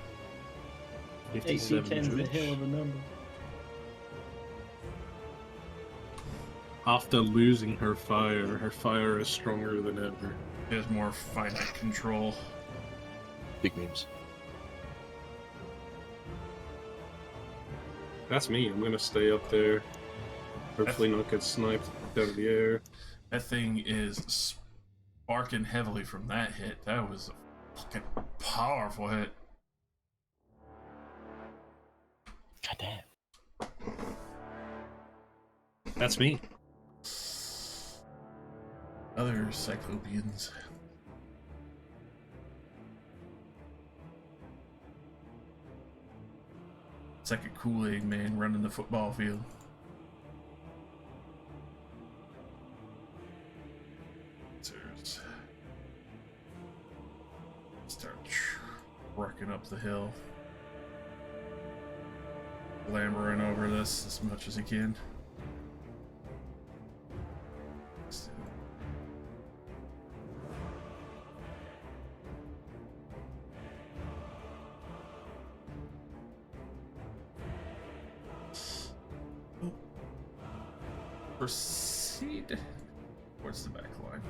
57
AC 10's the
damage.
hell of a number.
After losing her fire is stronger than ever.
There's more finite control.
Big memes.
That's me. I'm gonna stay up there. Hopefully not get sniped out of the air.
That thing is sparking heavily from that hit. That was a fucking powerful hit.
God damn.
That's me.
Other Cyclopeans. It's like a Kool-Aid man running the football field. Start trucking up the hill. Clambering over this as much as he can. Proceed towards the back line.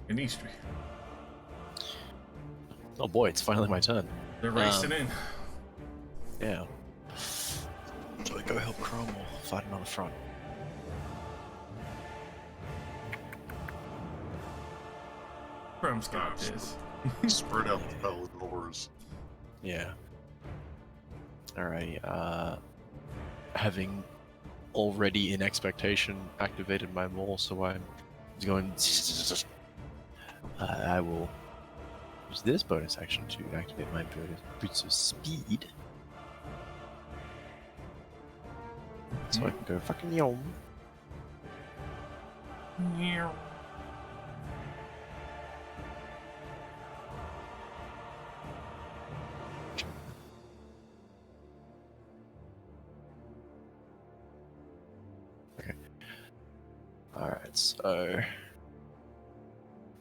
In Eastry.
Oh boy, it's finally my turn.
They're racing in.
Yeah. Do I go help Chrome or fight him on the front?
Chrome's got this.
Spread out the paladin auras.
Yeah. Alright, having already in expectation activated my maul, so I'm He's going. I will use this bonus action to activate my boots of speed. So I can go fucking yom. Okay. Alright, so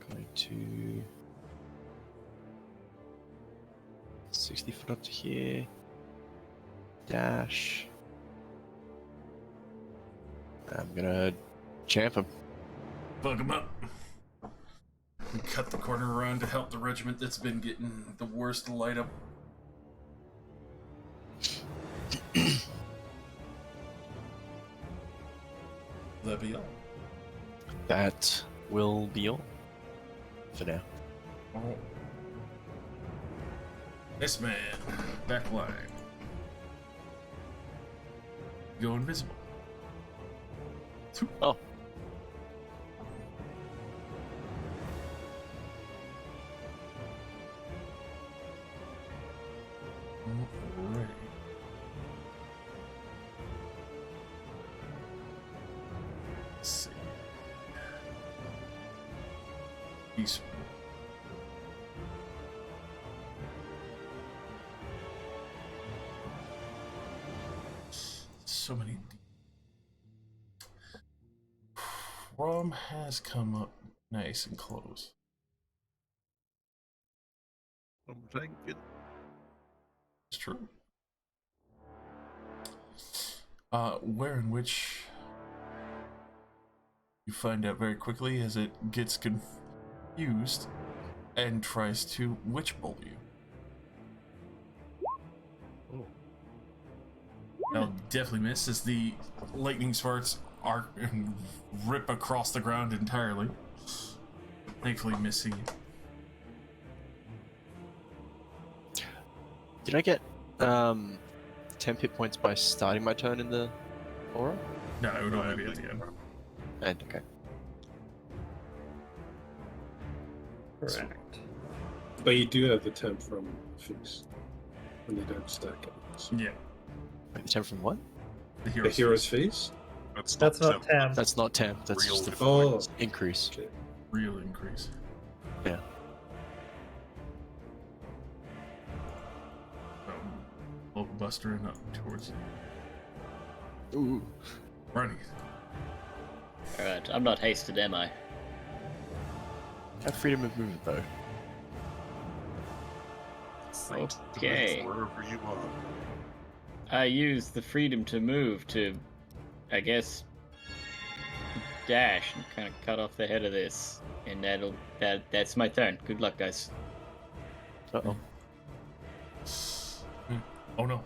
going to 60 foot up to here. Dash. I'm gonna champ him.
Bug him up. And cut the corner around to help the regiment that's been getting the worst light up. That be all.
That will be all for now.
Oh. This man, back line. Go invisible.
Oh.
Alright. Let's see. Peaceful. So many. Rom has come up nice and close.
I'm thinking.
It's true. Where in which you find out very quickly as it gets confused and tries to witch bolt you.
Oh.
That'll definitely miss as the lightning sparks arc and rip across the ground entirely. Thankfully missing you.
Did I get 10 hit points by starting my turn in the aura?
No, it would only be at the end.
And okay.
Correct.
But you do have the temp from Feast when they don't stack it. So
Yeah.
Wait, the 10 from what?
The
the Hero's Feast?
That's
That's not
temp.
10.
That's not temp. That's
Real
just the
Oh,
increase.
okay.
real increase.
Yeah.
Buster and up towards
Ooh.
running.
Alright, I'm not hasted, am I?
Have freedom of movement though.
Okay.
Wherever you are.
I use the freedom to move to, I guess, dash and kind of cut off the head of this, and that's my turn. Good luck, guys.
Uh oh.
Oh no.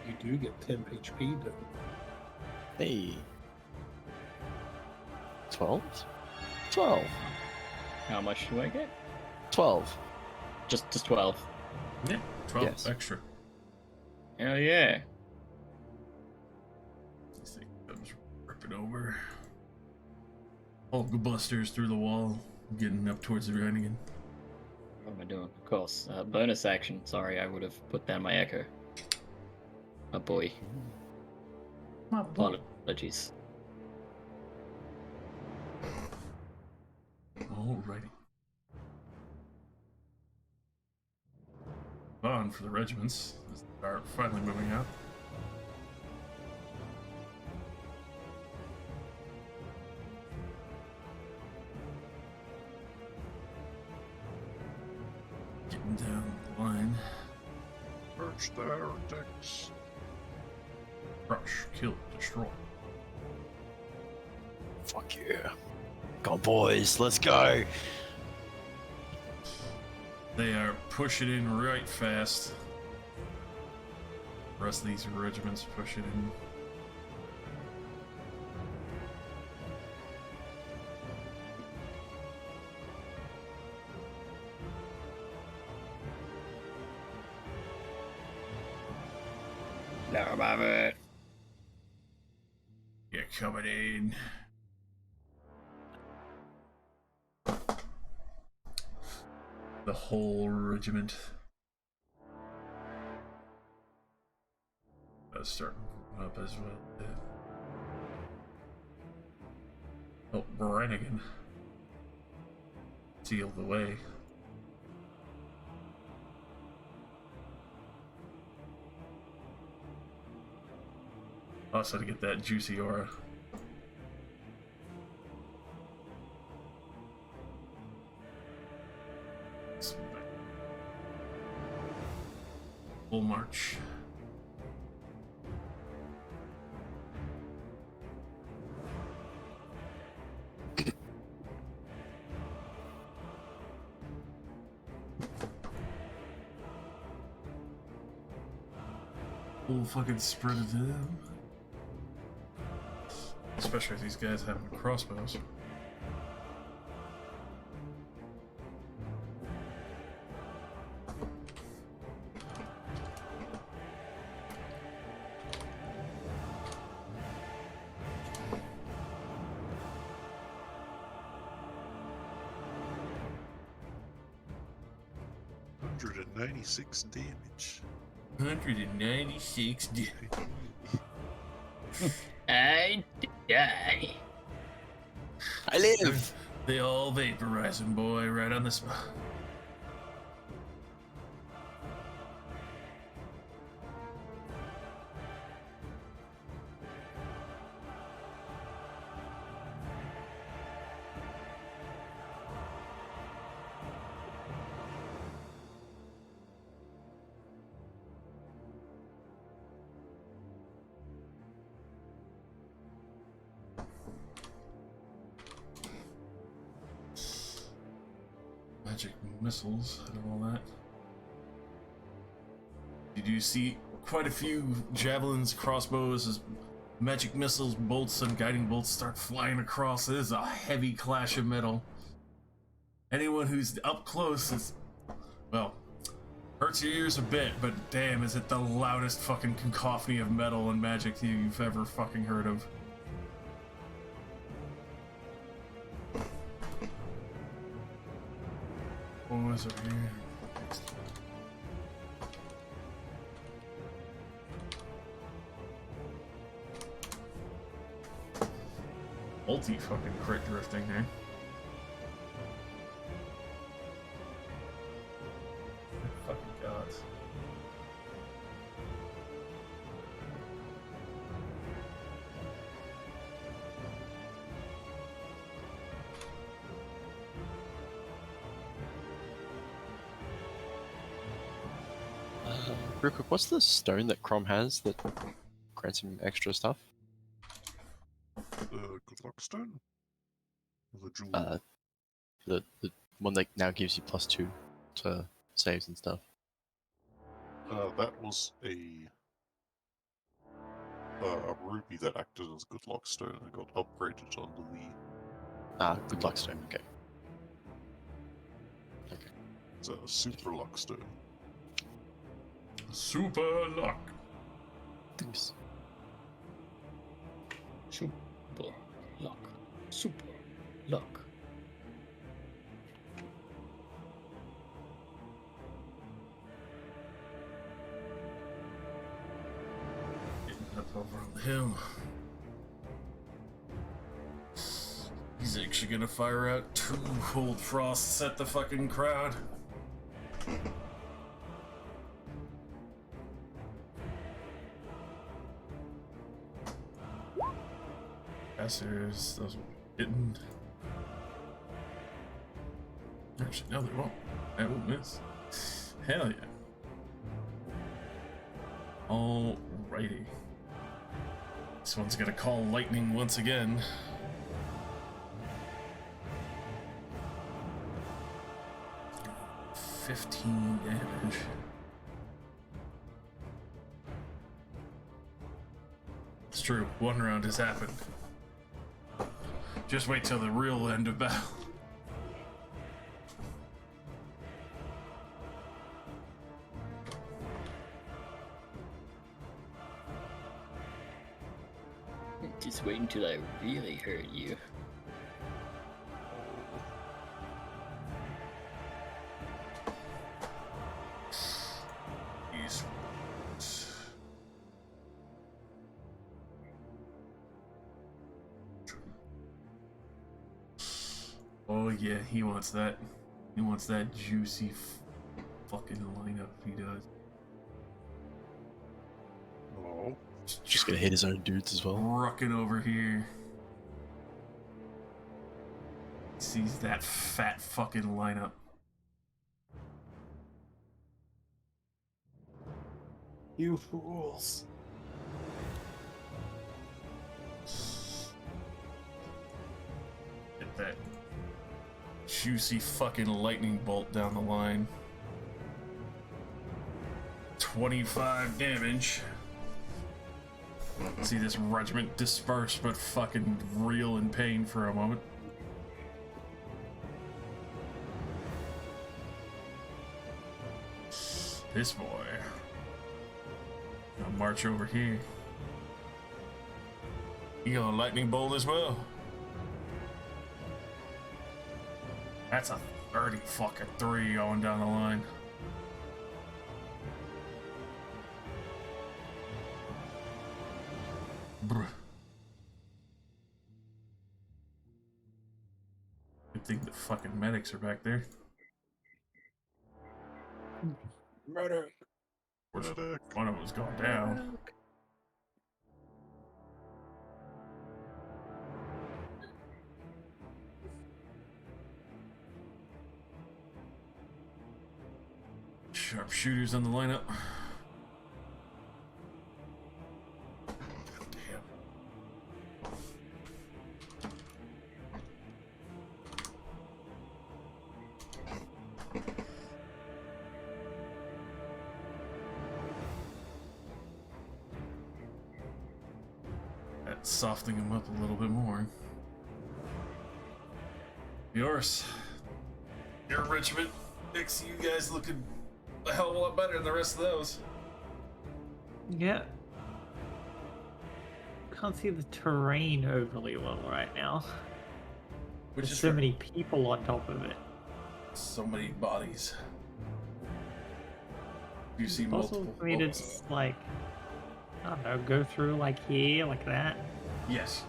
You do get 10 HP though.
Hey. 12? 12.
How much do I get?
12.
Just 12.
Yeah, 12
Yes.
extra.
Hell yeah.
This thing comes ripping over. Hulk busters through the wall, getting up towards the ground again.
What am I doing? Of course. Bonus action. Sorry, I would have put down my echo. Oh boy. Apologies.
Alrighty. On for the regiments as they are finally moving out. Getting down the line.
First the heretics.
Crush, kill, destroy.
Fuck yeah. Go on, boys, let's go.
They are pushing in right fast. The rest of these regiments pushing in.
Never mind it.
coming in. The whole regiment. That's starting up as well. Oh, Brannigan. Sealed the way. Also to get that juicy aura. Full march. Full fucking spread of them. Especially if these guys have crossbows.
$196 damage.
196 damage.
I die.
I live!
They all vaporizing, boy, right on the spot. Magic missiles and all that. Did you see quite a few javelins, crossbows, as magic missiles, bolts, and guiding bolts start flying across? It is a heavy clash of metal. Anyone who's up close is, well, hurts your ears a bit, but damn, is it the loudest fucking cacophony of metal and magic you've ever fucking heard of. What was over here? Multi fucking crit drifting there. Fucking gods.
Real quick, what's the stone that Crom has that grants him extra stuff?
Good luck stone? Or the jewel?
The one that now gives you +2 to saves and stuff.
That was a ruby that acted as good luck stone and got upgraded under the.
Good luck stone. Okay. Okay.
It's a super luck stone.
Super luck.
Thanks.
Super luck. Super luck.
Getting up over on the hill. He's actually gonna fire out 2 cold frosts at the fucking crowd. Passers, those will be hitting. Actually, no, they won't. They won't miss. Hell yeah. Alrighty. This one's gonna call lightning once again. $15 damage. It's true, one round has happened. Just wait till the real end of battle.
Just wait until I really hurt you.
He's... Oh yeah, he wants that. He wants that juicy fucking lineup. He does.
Oh,
Just gonna hit his own dudes as well.
Rucking over here. Sees that fat fucking lineup.
You fools.
Get that juicy fucking lightning bolt down the line. 25 damage. See this regiment disperse but fucking reel in pain for a moment. This boy. I'll march over here. You got a lightning bolt as well. That's a 30 fucking 3 going down the line. Bruh. Good thing the fucking medics are back there.
Murder.
medic.
One of them's gone down. Sharpshooters on the lineup. Damn. That's softening him up a little bit more. Yours. Your regiment makes you guys looking a hell of a lot better than the rest of those.
Yeah. Can't see the terrain overly well right now.
Which
There's
is
so many people on top of it.
so many bodies. You see
Possible
multiple.
for me to just like, I don't know, go through like here, like that.
Yes.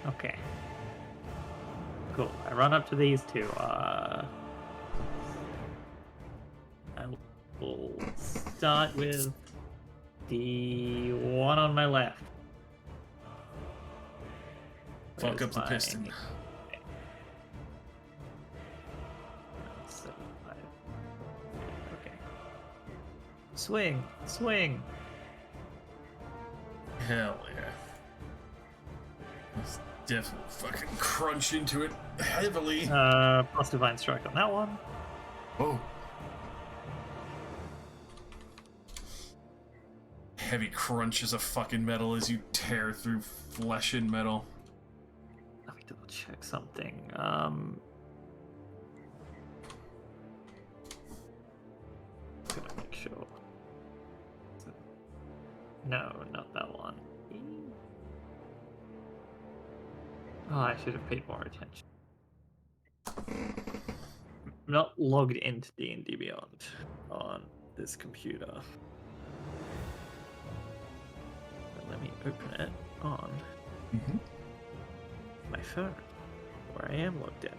Okay. Cool. I run up to these two. I will start with the one on my left.
Fuck
Where's
up the
my-
piston.
7, 5. Okay. Swing, swing.
Hell yeah. Let's definitely fucking crunch into it heavily.
Plus divine strike on that one.
Oh. Heavy crunches of fucking metal as you tear through flesh and metal.
Let me double check something. Gotta make sure. No, not that one. Oh, I should have paid more attention. I'm not logged into D&D Beyond on this computer. But let me open it on my phone, where I am logged in.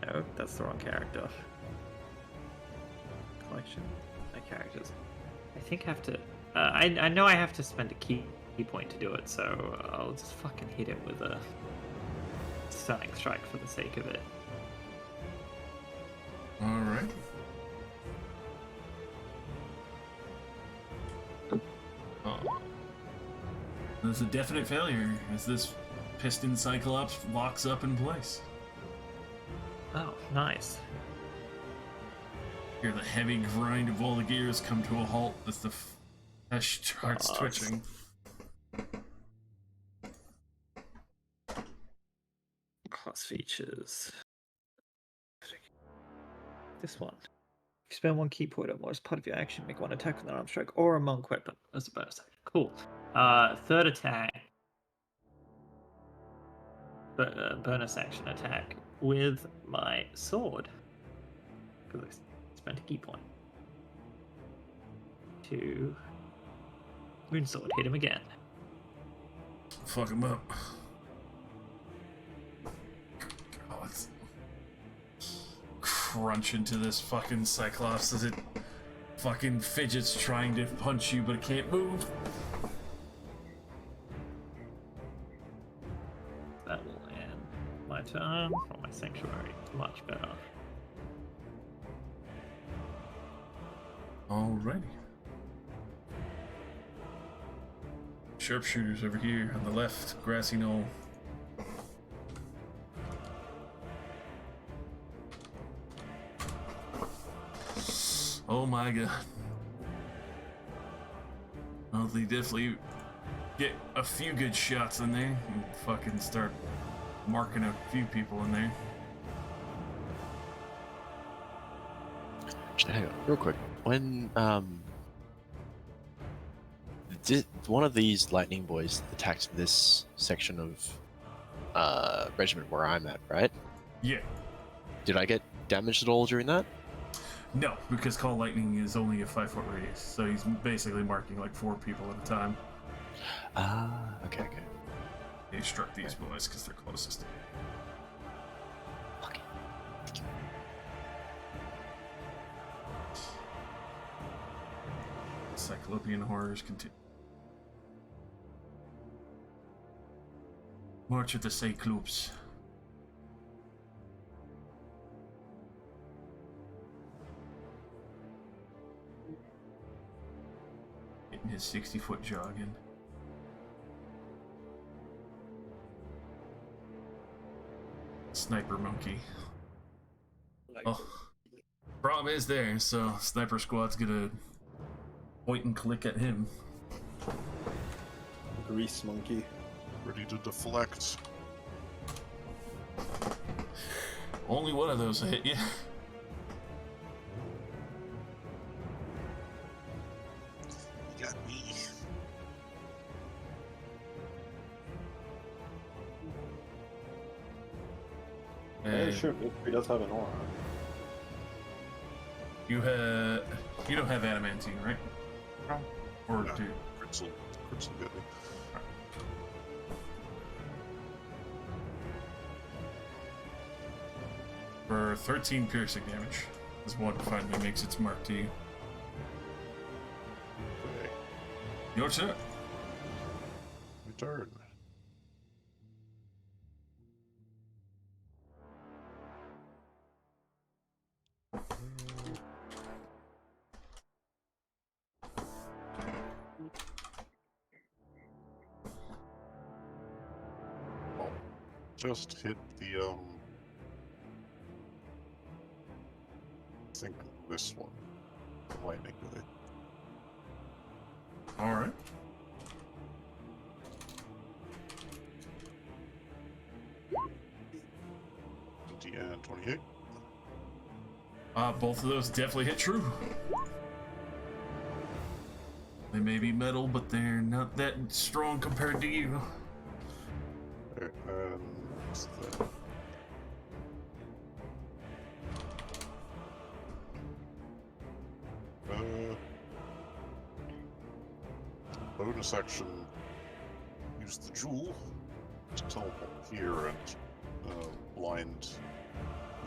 No, that's the wrong character. Collection, my characters. I think I have to. I know I have to spend a key point to do it, so I'll just fucking hit it with a stunning strike for the sake of it.
Alright. Oh. There's a definite failure as this piston cyclops locks up in place.
Oh, nice.
Hear the heavy grind of all the gears come to a halt as the flesh starts twitching.
Class features. This one. If you spend one key point or more as part of your action, make one attack with an arm strike or a monk weapon as a bonus action. Cool. Third attack. Bonus action attack with my sword. Because I spent a key point. To Moonsword, hit him again.
Fuck him up. Oh, let's crunch into this fucking Cyclops as it fucking fidgets trying to punch you, but it can't move.
That will end my turn for my sanctuary. Much better.
Alrighty. Sharpshooters over here on the left, grassy knoll. Oh my god. Well, they definitely get a few good shots in there and fucking start marking a few people in there.
Actually, hang on, real quick. When did one of these lightning boys attacked this section of regiment where I'm at, right?
Yeah.
Did I get damaged at all during that?
No, because Call Lightning is only a 5-foot radius, so he's basically marking like 4 people at a time.
Ah, okay.
He struck these boys because they're closest.
Okay.
Cyclopean horrors continue. March of the Cyclops. Hitting his 60-foot jogging. Sniper monkey. Oh, problem is there, so sniper squad's gonna point and click at him.
Grease monkey.
Ready to deflect.
Only one of those hit you.
You got me.
Hey, sure, he does have an aura.
You don't have adamantine, right?
No.
Or
No.
do?
Crits will get me.
For 13 piercing damage, this one finally makes its mark to you.
Okay.
Your turn.
My turn. Just hit the I think this one. The lightning guy.
All right.
And 28.
Both of those definitely hit true. They may be metal, but they're not that strong compared to you.
Alright, and what's that? Bonus action. Use the jewel to teleport here and blind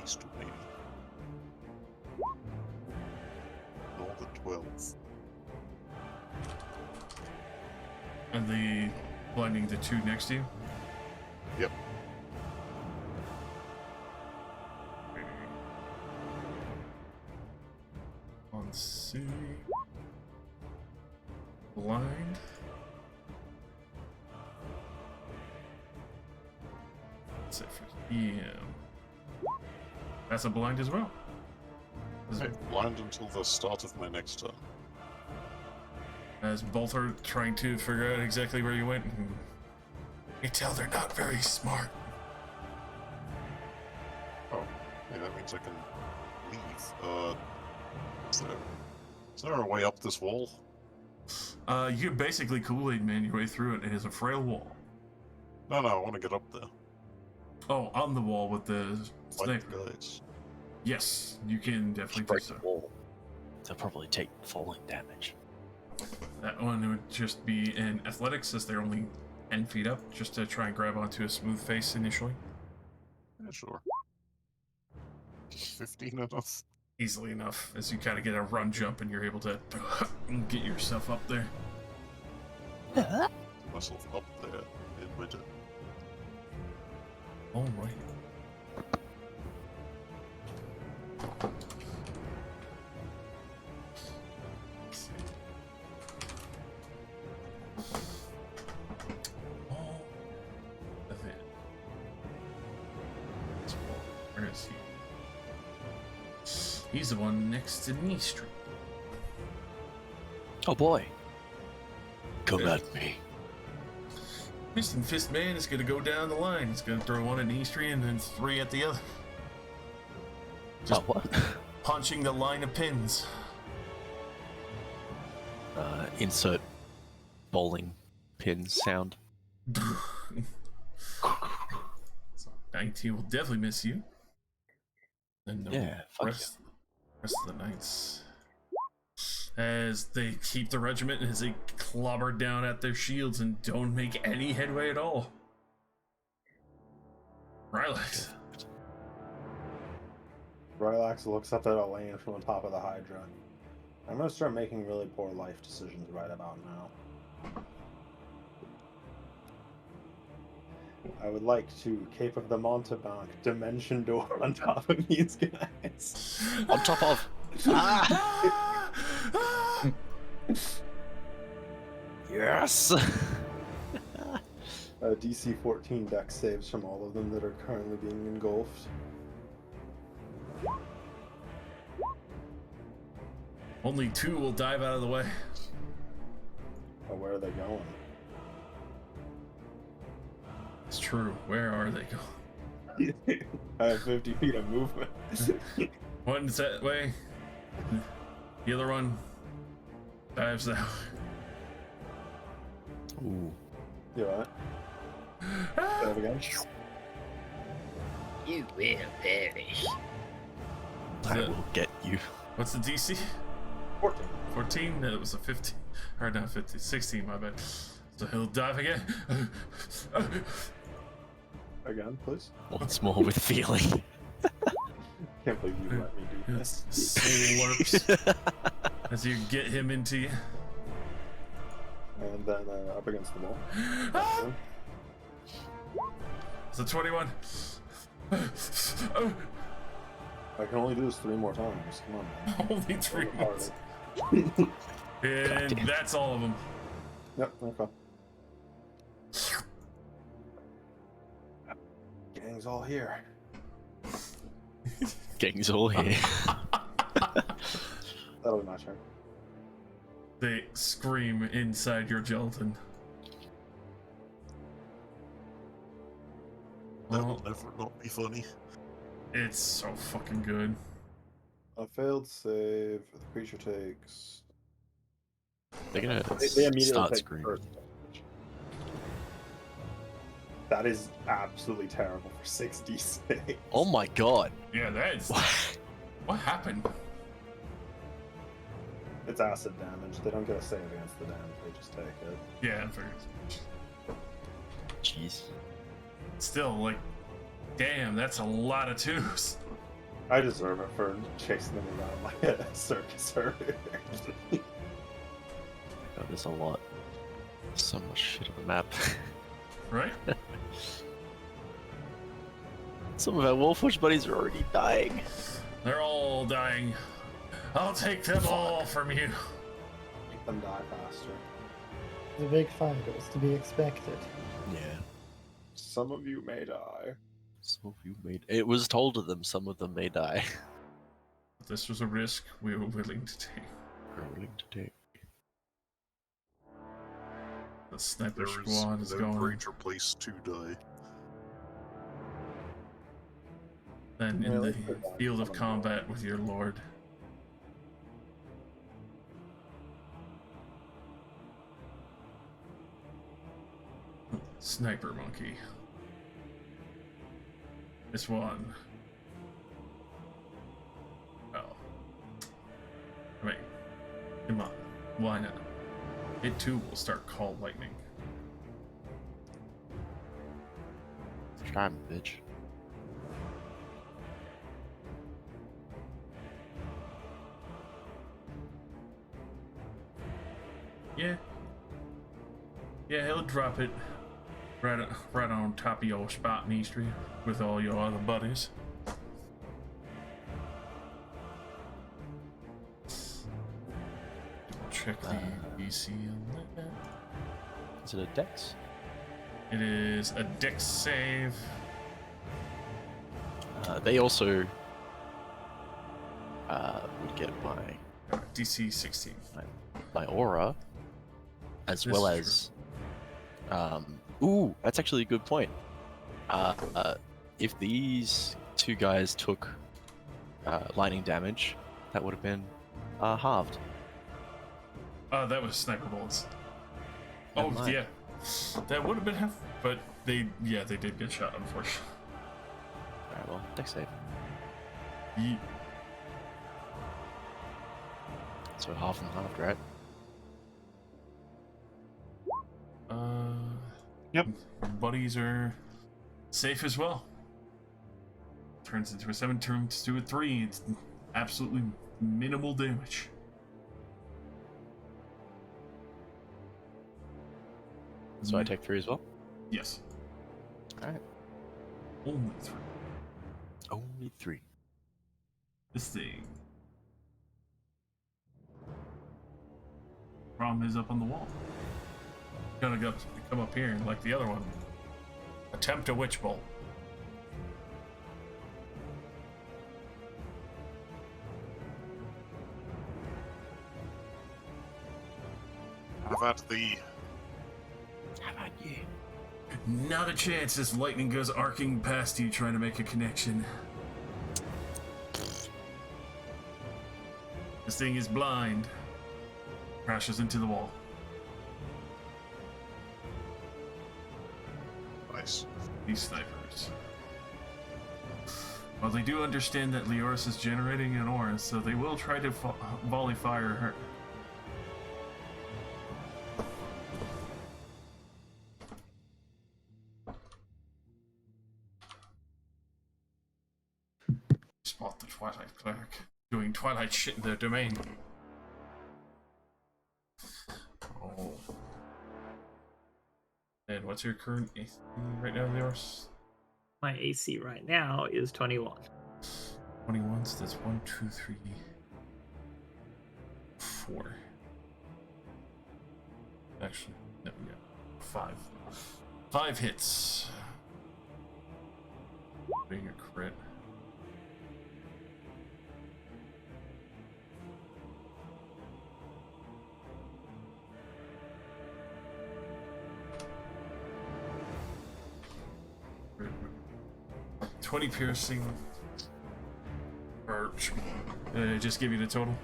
east of me. Roll the 12.
And the blinding the 2 next to you.
Yep.
Let's see. Blind. That's it for him. That's a blind as well.
Okay, blind until the start of my next turn.
As both are trying to figure out exactly where you went, you tell they're not very smart.
Oh, yeah, that means I can leave. Is there a way up this wall?
You can basically Kool-Aid Man your way through it. It is a frail wall.
No, I want to get up there.
Oh, on the wall with the
Like
sniper.
the guys.
Yes, you can definitely do
Break
so.
the wall. They'll probably take falling damage.
That one would just be in athletics, since they're only 10 feet up, just to try and grab onto a smooth face initially.
Yeah, sure. 15 enough.
Easily enough, as you kind of get a run jump and you're able to get yourself up there.
Myself up there in winter.
All right. Where is he? He's the one next to Knee Street.
Oh boy. Come
Yeah.
at me.
Fist and Fist Man is gonna go down the line. He's gonna throw one at Knee Street and then 3 at the other. Just
Oh, what?
punching the line of pins.
Insert bowling pin sound.
19 will definitely miss you. And the
Yeah, fuck
rest of the knights. As they keep the regiment, as they clobber down at their shields and don't make any headway at all. Rylax.
Rylax looks up at Elaine from the top of the Hydra. I'm gonna start making really poor life decisions right about now. I would like to Cape of the Montebank Dimension Door on top of these guys.
On top of. Ah! Yes!
DC 14 deck saves from all of them that are currently being engulfed.
Only 2 will dive out of the way.
Oh, where are they going?
It's true. Where are they going?
I have 50 feet of movement.
One's that way. The other one dives that way.
Ooh.
You alright? Say it again.
You will perish.
I will get you.
What's the DC?
14.
14? No, it was a 15. Or not 15. 16, my bad. So he'll dive again.
Again, please.
Once more with feeling.
Can't believe you let me do this.
Slurps as you get him into you.
And then up against the wall.
It's a 21.
I can only do this 3 more times. Come on, man.
Only 3
Work
months.
harder.
And
Goddamn.
that's all of them.
Yep, okay. Gang's all here.
Gang's all here.
That'll be my turn.
They scream inside your gelatin.
That'll
Well,
never not be funny.
it's so fucking good.
A failed save. The creature takes.
They're gonna
They immediately
start
take
screaming.
first. That is absolutely terrible for 66.
Oh my god.
Yeah, that's... What happened?
It's acid damage. They don't get a save against the damage. They just take it.
Yeah, I figured.
Jeez.
Still, like, damn, that's a lot of 2s.
I deserve it for chasing them around like a circus herd.
God, there's a lot. So much shit on the map.
Right?
Some of our Warforged buddies are already dying.
They're all dying. I'll take them all from you.
Make them die faster.
It was a big fight. It was to be expected.
Yeah.
Some of you may die.
Some of you made. It was told to them. Some of them may die.
This was a risk we were willing to take.
We're willing to take.
The sniper
There
squad is
no
going.
greater place to die.
Then
Yeah,
in the
let's put that
field of
on the
combat with your lord. Sniper monkey. This one. Oh. Wait. Come on. Why not? It too will start call lightning.
Try me, bitch.
Yeah. Yeah, he'll drop it right on top of your spot in East Street with all your other buddies. Check the DC on that.
Is it a dex?
It is a dex save.
They also would get my
DC 16.
my aura, as
This
well
is
as ooh, that's actually a good point. If these two guys took lightning damage, that would have been halved.
That was sniper bullets.
Never
Oh
mind.
yeah, that would have been half, but they did get shot, unfortunately.
Alright, well, dex save. So half and half, right?
Yep.
Buddies are safe as well. Turns into a 7, turns to a 3. It's absolutely minimal damage.
So I take 3 as well?
Yes.
Alright.
Only 3.
Only 3.
This thing. Problem is up on the wall. Gonna go come up here and like the other one. Attempt a witch bolt.
Have at thee.
How about you?
Not a chance as lightning goes arcing past you trying to make a connection. This thing is blind. Crashes into the wall.
Nice.
These snipers. Well, they do understand that Leoris is generating an aura, so they will try to volley fire her. Spot the Twilight Cleric doing Twilight shit in their domain. Oh. And what's your current AC right now, Leoris?
My AC right now is 21.
21, so that's 1, 2, 3, 4. Actually, no, yeah. 5. 5 hits. Being a crit. Crit. 20 piercing. Or just give you the total.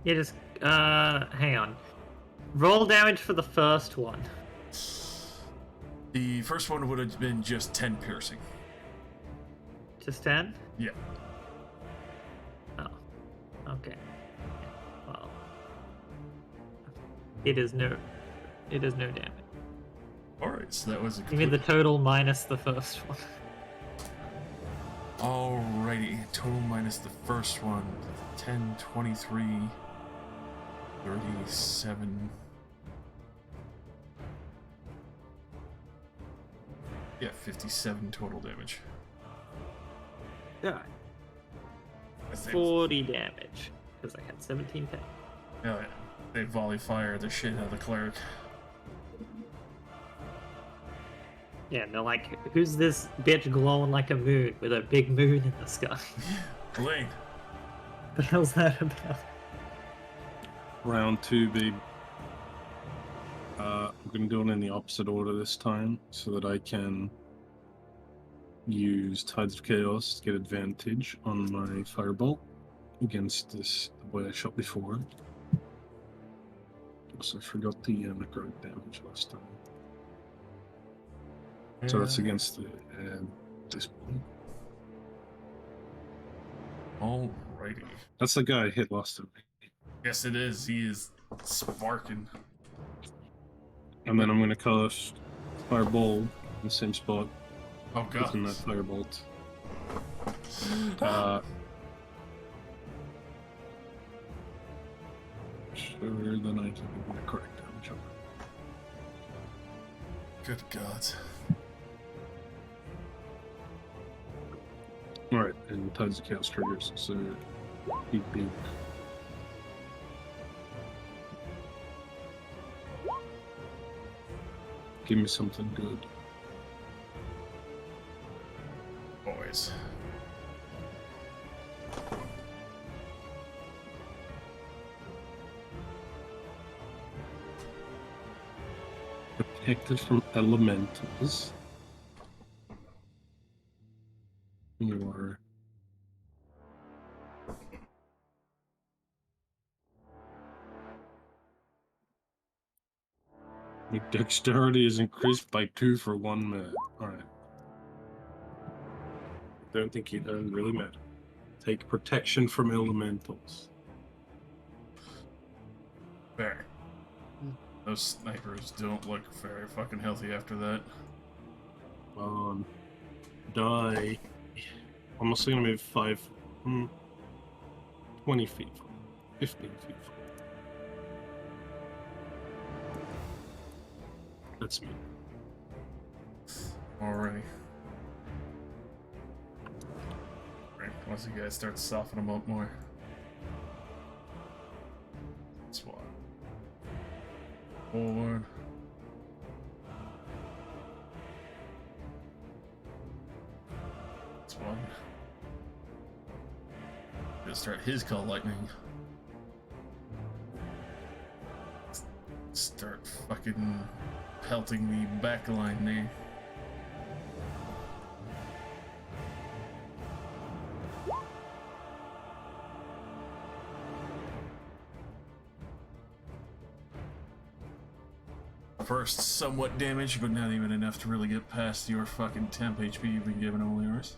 Yeah, just hang on. Roll damage for the first one.
The first one would have been just 10 piercing.
Just 10?
Yeah.
Oh. Okay. Well. It is no damage.
Alright, so that was a
Give me the total minus the first one.
Alrighty, total minus the first one. 10, 23, 37. Yeah, 57 total damage.
Yeah.
I think.
40 damage. Because I had 17 pay.
Oh yeah. They volley fire the shit out of the cleric.
Yeah, and they're like, who's this bitch glowing like a moon with a big moon in the sky?
Elaine.
What the hell's that about?
Round 2, babe. I'm going to do it in the opposite order this time so that I can use Tides of Chaos to get advantage on my Firebolt against this the boy I shot before. Also, I forgot the necrotic damage last time. So that's
And-
against the this one.
Alrighty.
That's the guy I hit last time.
Yes, it is. He is sparking.
And then I'm going to cast Fireball in the same spot,
Oh god.
within that Firebolt. Sure, then I can do the correct damage on it.
Good god.
Alright, and Tides of Chaos triggers, so beep beep. Give me something good.
Boys.
Protected from elementals. Or your dexterity is increased by 2 for 1 minute. Alright. Don't think it doesn't really matter. Take protection from elementals.
Fair. Those snipers don't look very fucking healthy after that.
Die. I'm also gonna move 20 feet, 15 feet. That's me.
Alrighty. Right, once you guys start to soften them up more. That's what. Forward. That's one. Gonna start his call lightning. Start fucking pelting the back line there. First, somewhat damage, but not even enough to really get past your fucking temp HP you've been given, all yours.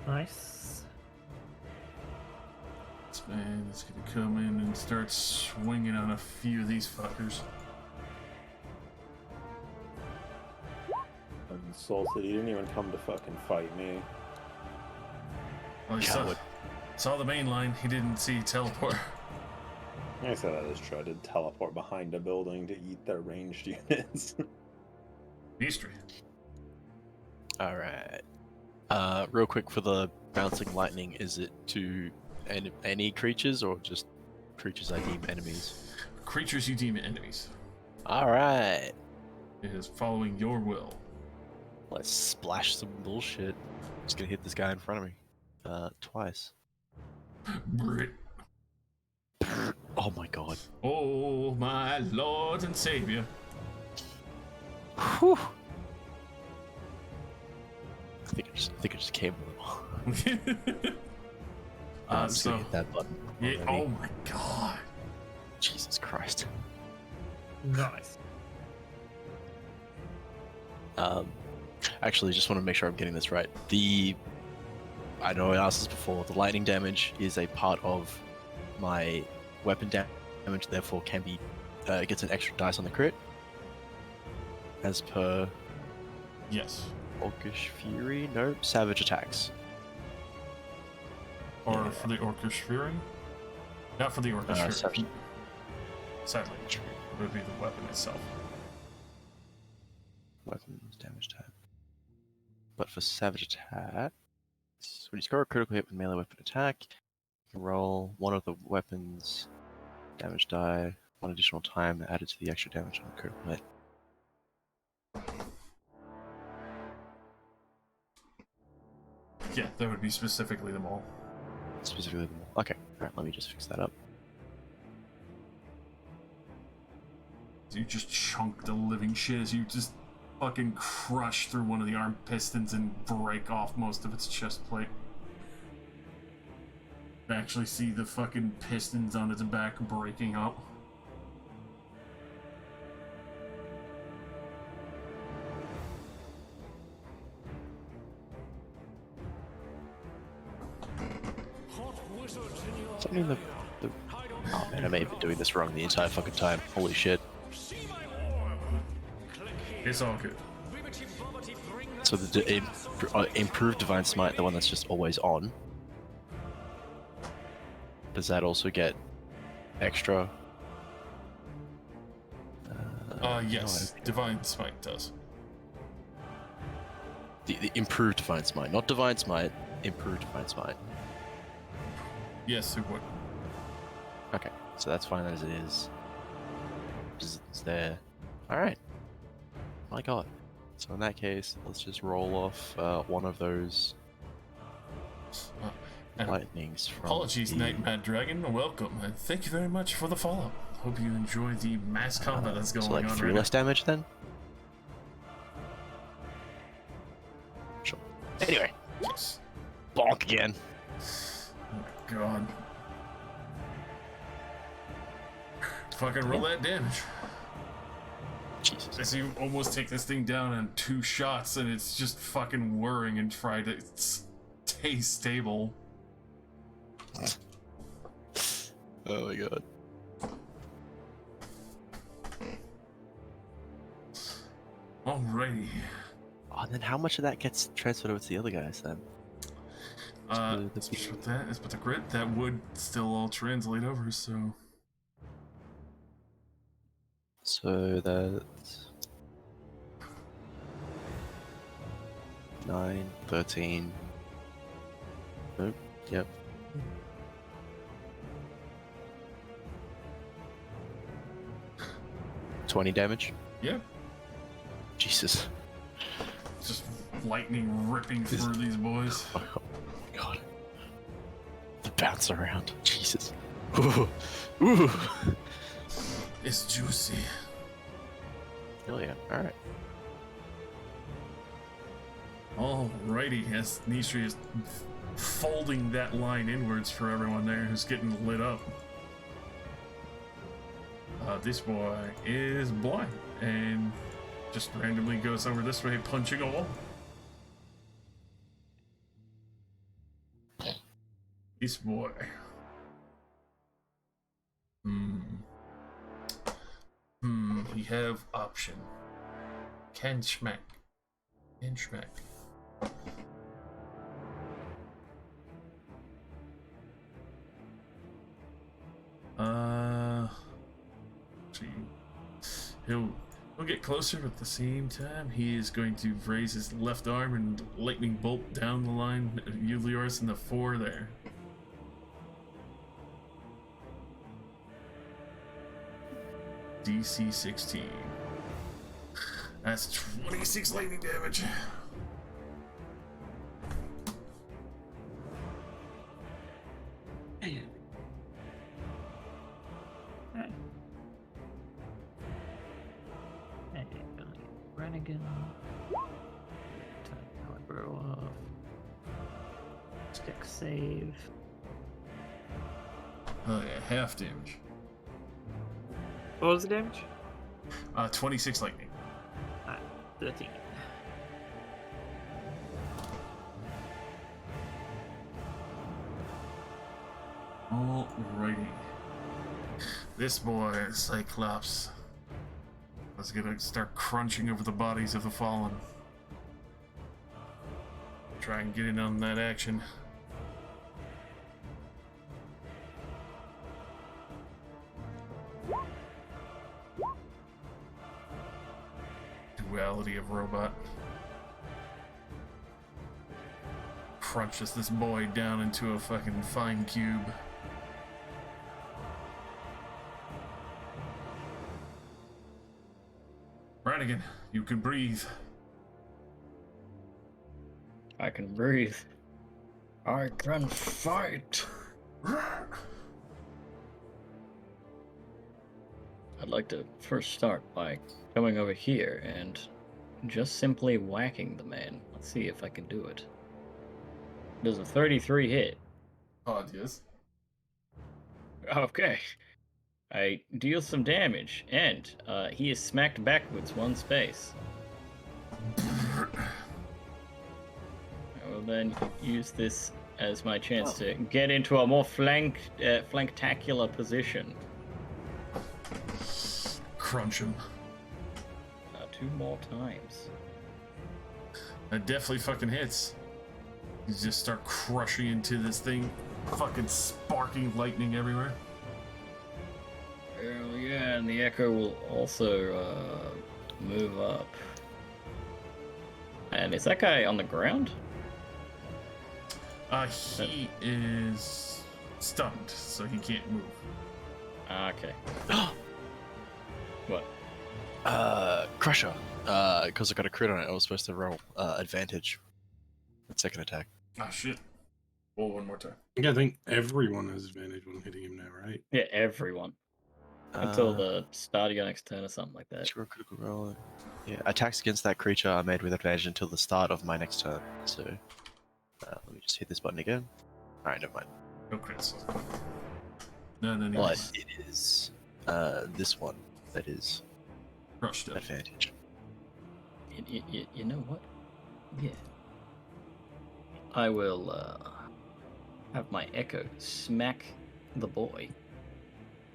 Nice.
This man is gonna come in and start swinging on a few of these fuckers.
Insulted. He didn't even come to fucking fight me.
Well, he saw the main line, he didn't see teleport.
I said I just tried to teleport behind a building to eat their ranged units.
Mystery.
Alright. Real quick for the bouncing lightning, is it to any creatures or just creatures I deem enemies?
Creatures you deem enemies.
Alright.
It is following your will.
Let's splash some bullshit. Just gonna hit this guy in front of me. Twice.
Brit.
Oh my god.
Oh, my Lord and Savior.
Whew. I think I just came with it. I'm just gonna hit that button.
Yeah,
already.
oh my god.
Jesus Christ.
Nice.
Actually, just want to make sure I'm getting this right. I know I asked this before. The lightning damage is a part of my weapon damage, therefore can be gets an extra dice on the crit, as per
Yes.
Orcish Fury. No, Savage attacks.
Or
Yeah.
for the Orcish Fury? Not for the Orcish Fury.
Savage.
Sadly, it would be the weapon itself.
Weapons damage type. But for Savage attack, when you score a critical hit with melee weapon attack, you can roll one of the weapon's damage die one additional time added to the extra damage on the critical hit.
Yeah, that would be specifically them all.
Specifically, okay. Alright, let me just fix that up.
You just chunk the living shit as you just fucking crush through one of the arm pistons and break off most of its chest plate. Actually see the fucking pistons on its back breaking up.
Something the... Oh man, I may have been doing this wrong the entire fucking time. Holy shit.
It's all good.
So the improved Divine Smite, the one that's just always on, does that also get extra?
Yes, Divine Smite does.
The improved Divine Smite, not Divine Smite, improved Divine Smite.
Yes, it would.
Okay, so that's fine as it is. It's there. Alright. My god. So in that case, let's just roll off one of those
And
lightnings from
apologies,
the...
Night Mad Dragon. Welcome, and thank you very much for the follow. Hope you enjoy the mass combat that's going
so like
on
3
right
less damage then? Sure. Anyway,
now. Yes.
bonk again.
Oh my god. Fucking roll that damage.
Jesus.
As you almost take this thing down in 2 shots, and it's just fucking whirring and trying to stay stable.
Oh my god.
Alrighty.
Oh, and then how much of that gets transferred over to the other guys then?
But the grit, that would still all translate over, so...
So that's 9, 13. Nope. Yep. $20 damage.
Yeah.
Jesus.
Just lightning ripping through these boys.
Oh my god. The bounce around. Jesus. Ooh. Ooh.
It's juicy.
Hell yeah. Alright.
Alrighty, as Nishri is folding that line inwards for everyone there who's getting lit up. This boy is blind and just randomly goes over this way, punching a wall. This boy. We have option. Can schmack. Can schmack. See. He'll get closer, but at the same time, he is going to raise his left arm and lightning bolt down the line. Ulior's in the 4 there. DC 16. That's 26 lightning damage.
Renegade. Time power off. Stick save.
Oh yeah, half damage.
What was the damage?
26 lightning.
13.
Alrighty. This boy, Cyclops, is gonna start crunching over the bodies of the fallen. Try and get in on that action. Duality of robot. Crunches this boy down into a fucking fine cube. Brannigan, you can breathe.
I can breathe. I can fight. I'd like to first start by coming over here and just simply whacking the man. Let's see if I can do it. Does a 33 hit?
Oh, yes.
Okay. I deal some damage, and he is smacked backwards 1 space. I will then use this as my chance to get into a more flanktacular position.
Crunch him.
2 more times.
That definitely fucking hits. You just start crushing into this thing, fucking sparking lightning everywhere.
Hell yeah, and the Echo will also move up. And is that guy on the ground?
He is stunned, so he can't move.
Okay. What?
Crusher. Because I got a crit on it, I was supposed to roll advantage. That second attack.
Ah, shit. Roll one more time.
Yeah, I think everyone has advantage when hitting him now, right?
Yeah, everyone. Until the start of your next turn or something like that.
Sure, critical roll. Yeah, attacks against that creature are made with advantage until the start of my next turn. So, let me just hit this button again. Alright, never mind.
No crits. No,
But it is this one that is
crushed it.
advantage.
You know what? Yeah. I will have my Echo smack the boy.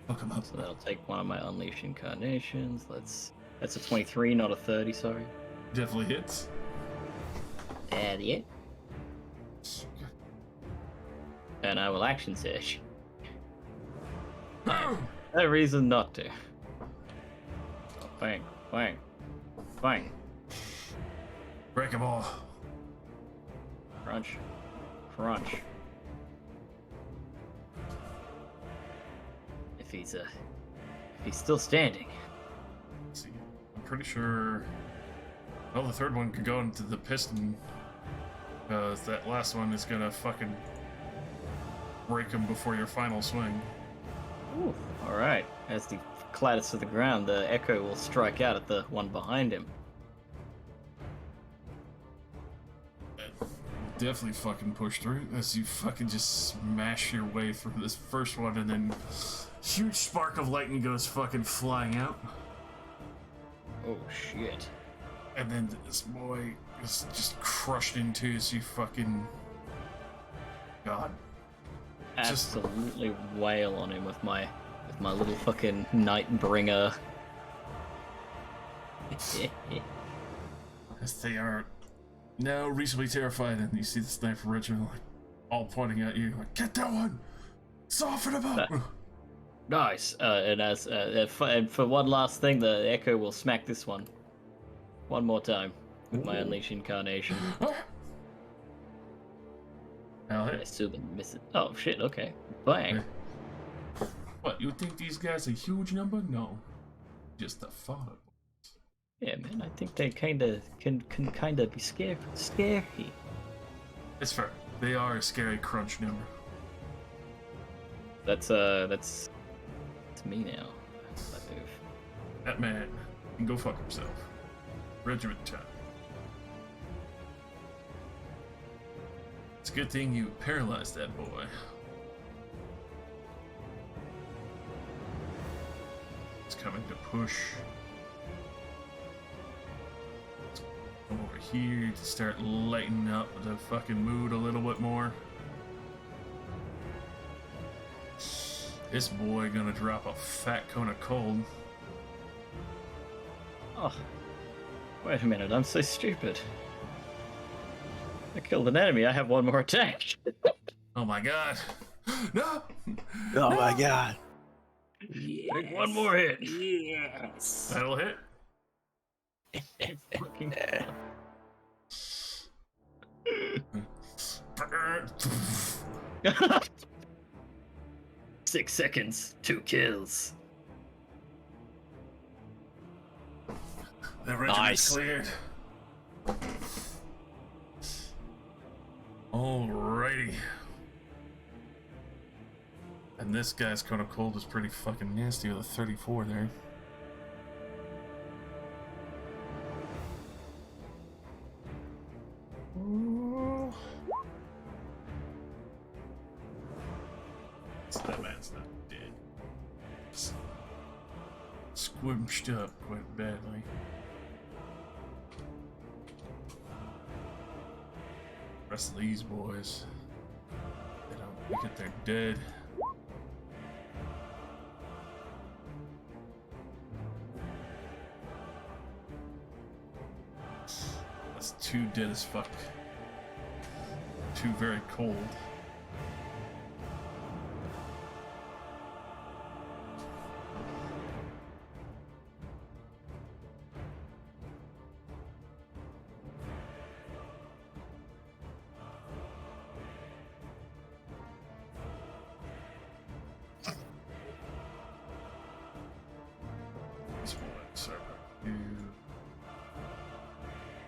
Fuck him up.
So that'll take one of my Unleash Incarnations. That's a 23, not a 30, sorry.
Definitely hits.
And yeah. And I will action search. No reason not to. Bang, bang, bang.
Break them all.
Crunch, crunch. If he's still standing.
Let's see. I'm pretty sure. Well, the third one could go into the piston. Because that last one is gonna fucking break him before your final swing.
Ooh, alright. As he clatters to the ground, the Echo will strike out at the one behind him.
Definitely fucking push through as you fucking just smash your way through this first one, and then huge spark of lightning goes fucking flying out.
Oh shit.
And then this boy is just crushed into as you fucking... God.
Absolutely wail on him with my little fucking Nightbringer.
As they are now reasonably terrified, and you see the sniper regiment like, all pointing at you, like, get that one! Soften him up!
Nice. And for one last thing, the Echo will smack this one. One more time with my Unleash Incarnation.
I'll
I
hit.
still didn't miss it. Oh shit, okay. Bang.
What, you think these guys a huge number? No. Just a thought.
Yeah, man, I think they kinda can kinda be scary.
It's fair. They are a scary crunch number.
That's me now. That move.
That man can go fuck himself. Regiment time. It's a good thing you paralyzed that boy. It's coming to push. Come over here to start lightening up the fucking mood a little bit more. This boy gonna drop a fat cone of cold.
Oh. Wait a minute, I'm so stupid. I killed an enemy, I have one more attack.
Oh my god. No!
Oh my god.
Take one more hit.
Yes.
That'll hit.
Fucking 6 seconds, 2 kills.
The regiment's
Nice.
cleared. Alrighty. And this guy's cone of cold is pretty fucking nasty with a 34 there. So that man's not dead. Squished up quite badly. Rest of these boys. Look at they're dead. That's two dead as fuck. Two very cold.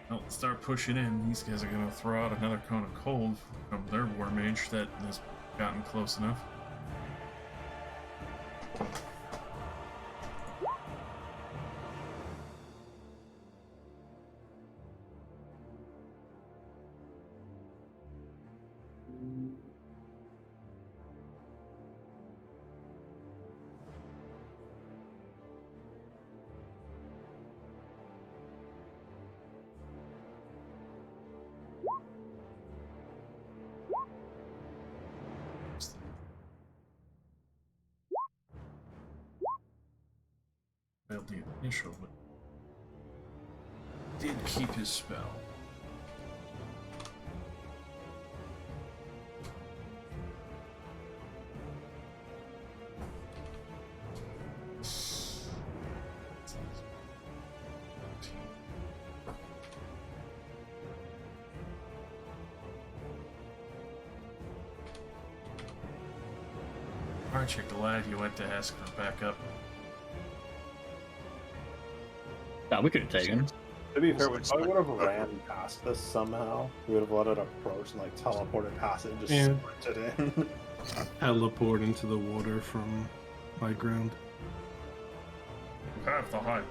Well, start pushing in. These guys are gonna throw out another cone of cold from their war mage that has gotten close enough. Failed the initial, but did keep his spell. Aren't you glad you went to ask for backup?
Nah, we could have taken him.
To be fair, we probably would have ran past this somehow. We would have let it approach and like teleported past it and just
Yeah.
sprinted in.
Teleport into the water from high ground.
Half the hype.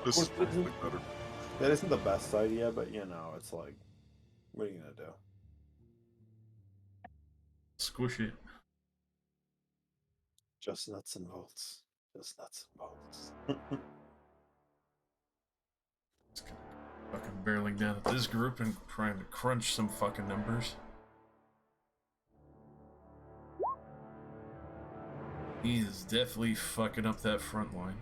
This is probably better.
That isn't the best idea, but you know, it's like, what are you gonna do?
Squish it.
Just nuts and bolts. Just nuts and bolts.
Fucking barreling down at this group and trying to crunch some fucking numbers. He is definitely fucking up that front line.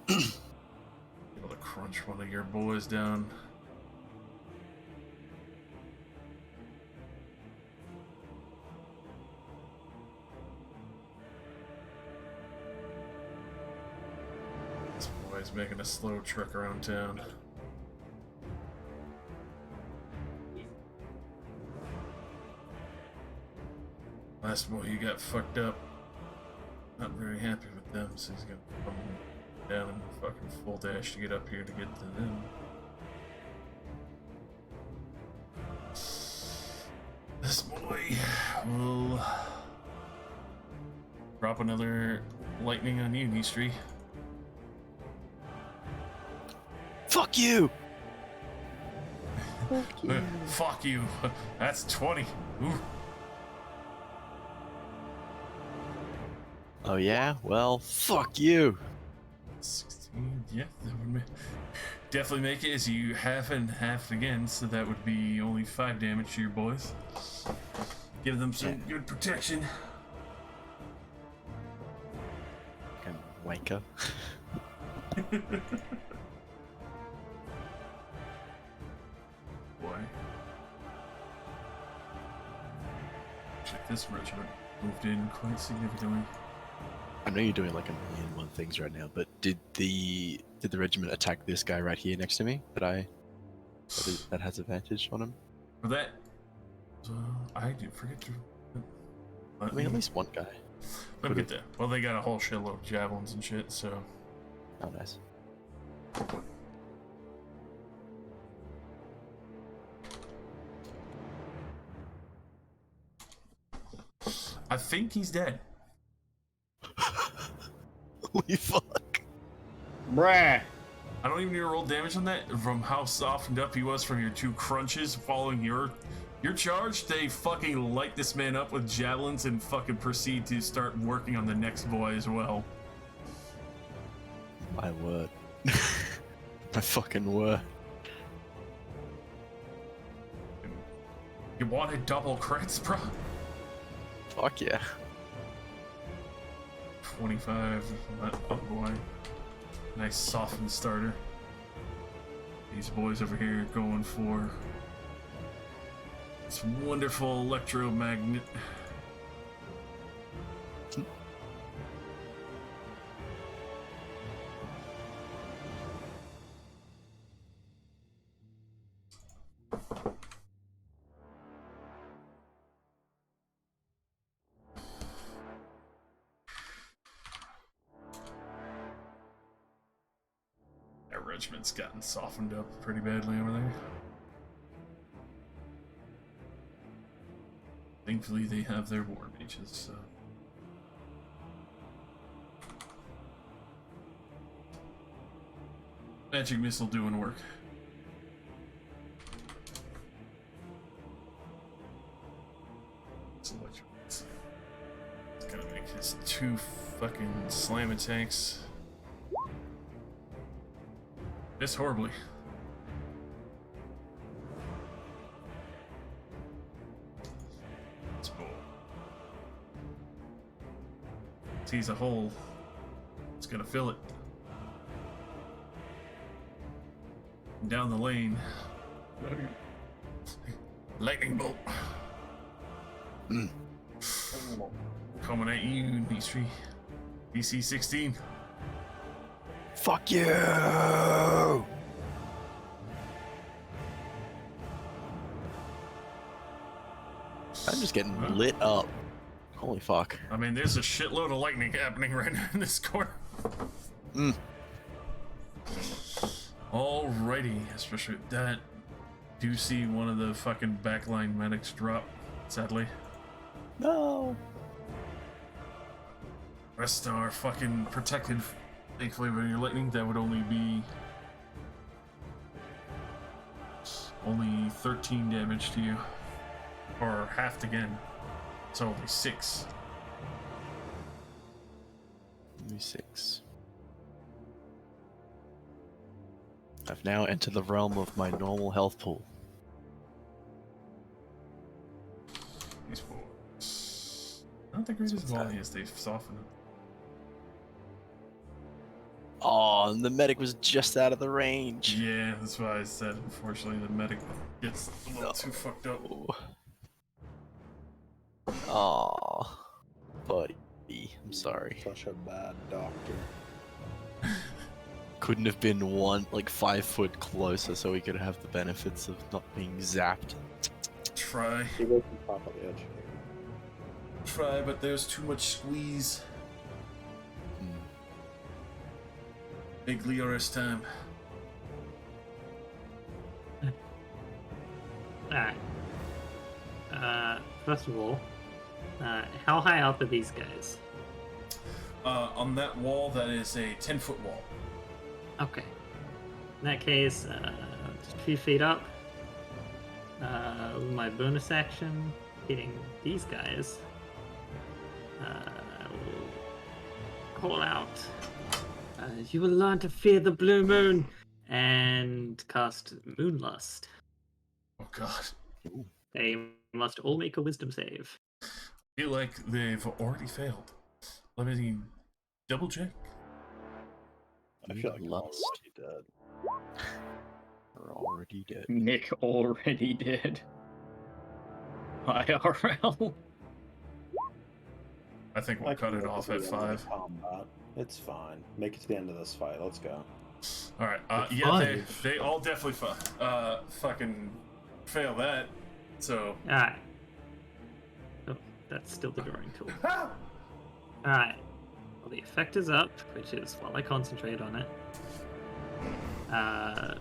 Able to crunch one of your boys down. This boy's making a slow trek around town. Last boy, you got fucked up. Not very happy with them, so he's gonna come down and fucking full dash to get up here to get to them. This boy will drop another lightning on you, Nistri.
Fuck you!
Fuck you. That's 20. Ooh.
Oh yeah? Well, fuck you!
16. Yeah, that would definitely make it as you half and half again, so that would be only 5 damage to your boys. Give them some good protection.
Fucking wanker.
Boy. Check this regiment. Moved in quite significantly.
I know you're doing like 1,000,001 things right now, but did the regiment attack this guy right here next to me? That has advantage on him?
For that, I did forget to.
I mean, at least one guy.
Let me get that. Well, they got a whole shitload of javelins and shit, so.
Oh, nice.
I think he's dead.
Holy fuck.
Bruh.
I don't even need to roll damage on that. From how softened up he was from your 2 crunches following your charge, they fucking light this man up with javelins and fucking proceed to start working on the next boy as well.
My word. My fucking word.
You wanted double crits, bro?
Fuck yeah.
25. Oh boy. Nice softened starter. These boys over here going for this wonderful electromagnet. That regiment's gotten softened up pretty badly over there. Thankfully, they have their war mages, so. Magic missile doing work. It's gonna make his 2 fucking slam attacks miss horribly. It's cool. Sees a hole. It's gonna fill it. Down the lane. Lightning bolt. Coming at you, Nistri. DC 16.
Fuck you! I'm just getting lit up. Holy fuck.
I mean, there's a shitload of lightning happening right now in this corner. Alrighty, especially with that. Do see one of the fucking backline medics drop, sadly.
No.
Rest are fucking protected. Thankfully, when you're lightning, that would only be only 13 damage to you, or halved again. So only 6.
Only 6. I've now entered the realm of my normal health pool.
These boys. I don't think we're as long as they've softened it.
Oh, and the medic was just out of the range.
Yeah, that's why I said, unfortunately, the medic gets a little too fucked up.
Oh, buddy, I'm sorry.
Such a bad doctor.
Couldn't have been one, like 5 foot closer so we could have the benefits of not being zapped.
Try.
He was on top of the edge.
Try, but there's too much squeeze. Big Leoris time.
Alright. First of all, how high up are these guys?
On that wall, that is a 10-foot wall.
Okay. In that case, just a few feet up. My bonus action, hitting these guys. I will call out. You will learn to fear the blue moon and cast Moonlust.
Oh god.
They must all make a wisdom save.
I feel like they've already failed. Let me double check.
I feel like I'm
Lust.
already dead.
We're already dead.
Nick already did. IRL.
I think we'll cut it off at 5.
Combat. It's fine. Make it to the end of this fight. Let's go.
Alright,
At
yeah,
5?
they all definitely fucking fail that, so...
Alright. Oh, that's still the drawing tool. Alright. Well, the effect is up, which is while I concentrate on it.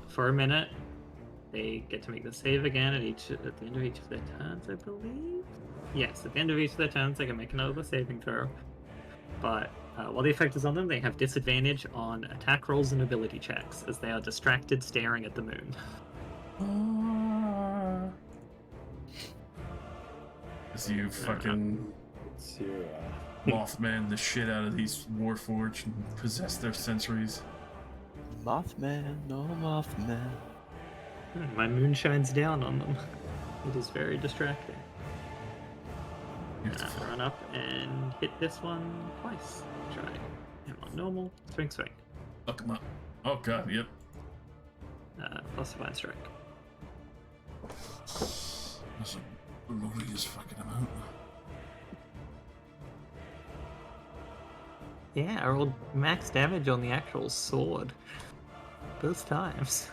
For a minute, they get to make the save again at the end of each of their turns, I believe? Yes, at the end of each of their turns, they can make another saving throw. But while the effect is on them, they have disadvantage on attack rolls and ability checks, as they are distracted staring at the moon.
As you fucking
It's your,
Mothman the shit out of these Warforged and possess their sensories.
Mothman, no Mothman.
My moon shines down on them. It is very distracting.
You have to
I'll run up and hit this one twice. Try him on normal. Swing, swing.
fuck him up. Oh god, yep.
Plus divine strike.
That's a glorious fucking amount.
Yeah, I rolled max damage on the actual sword. Both times.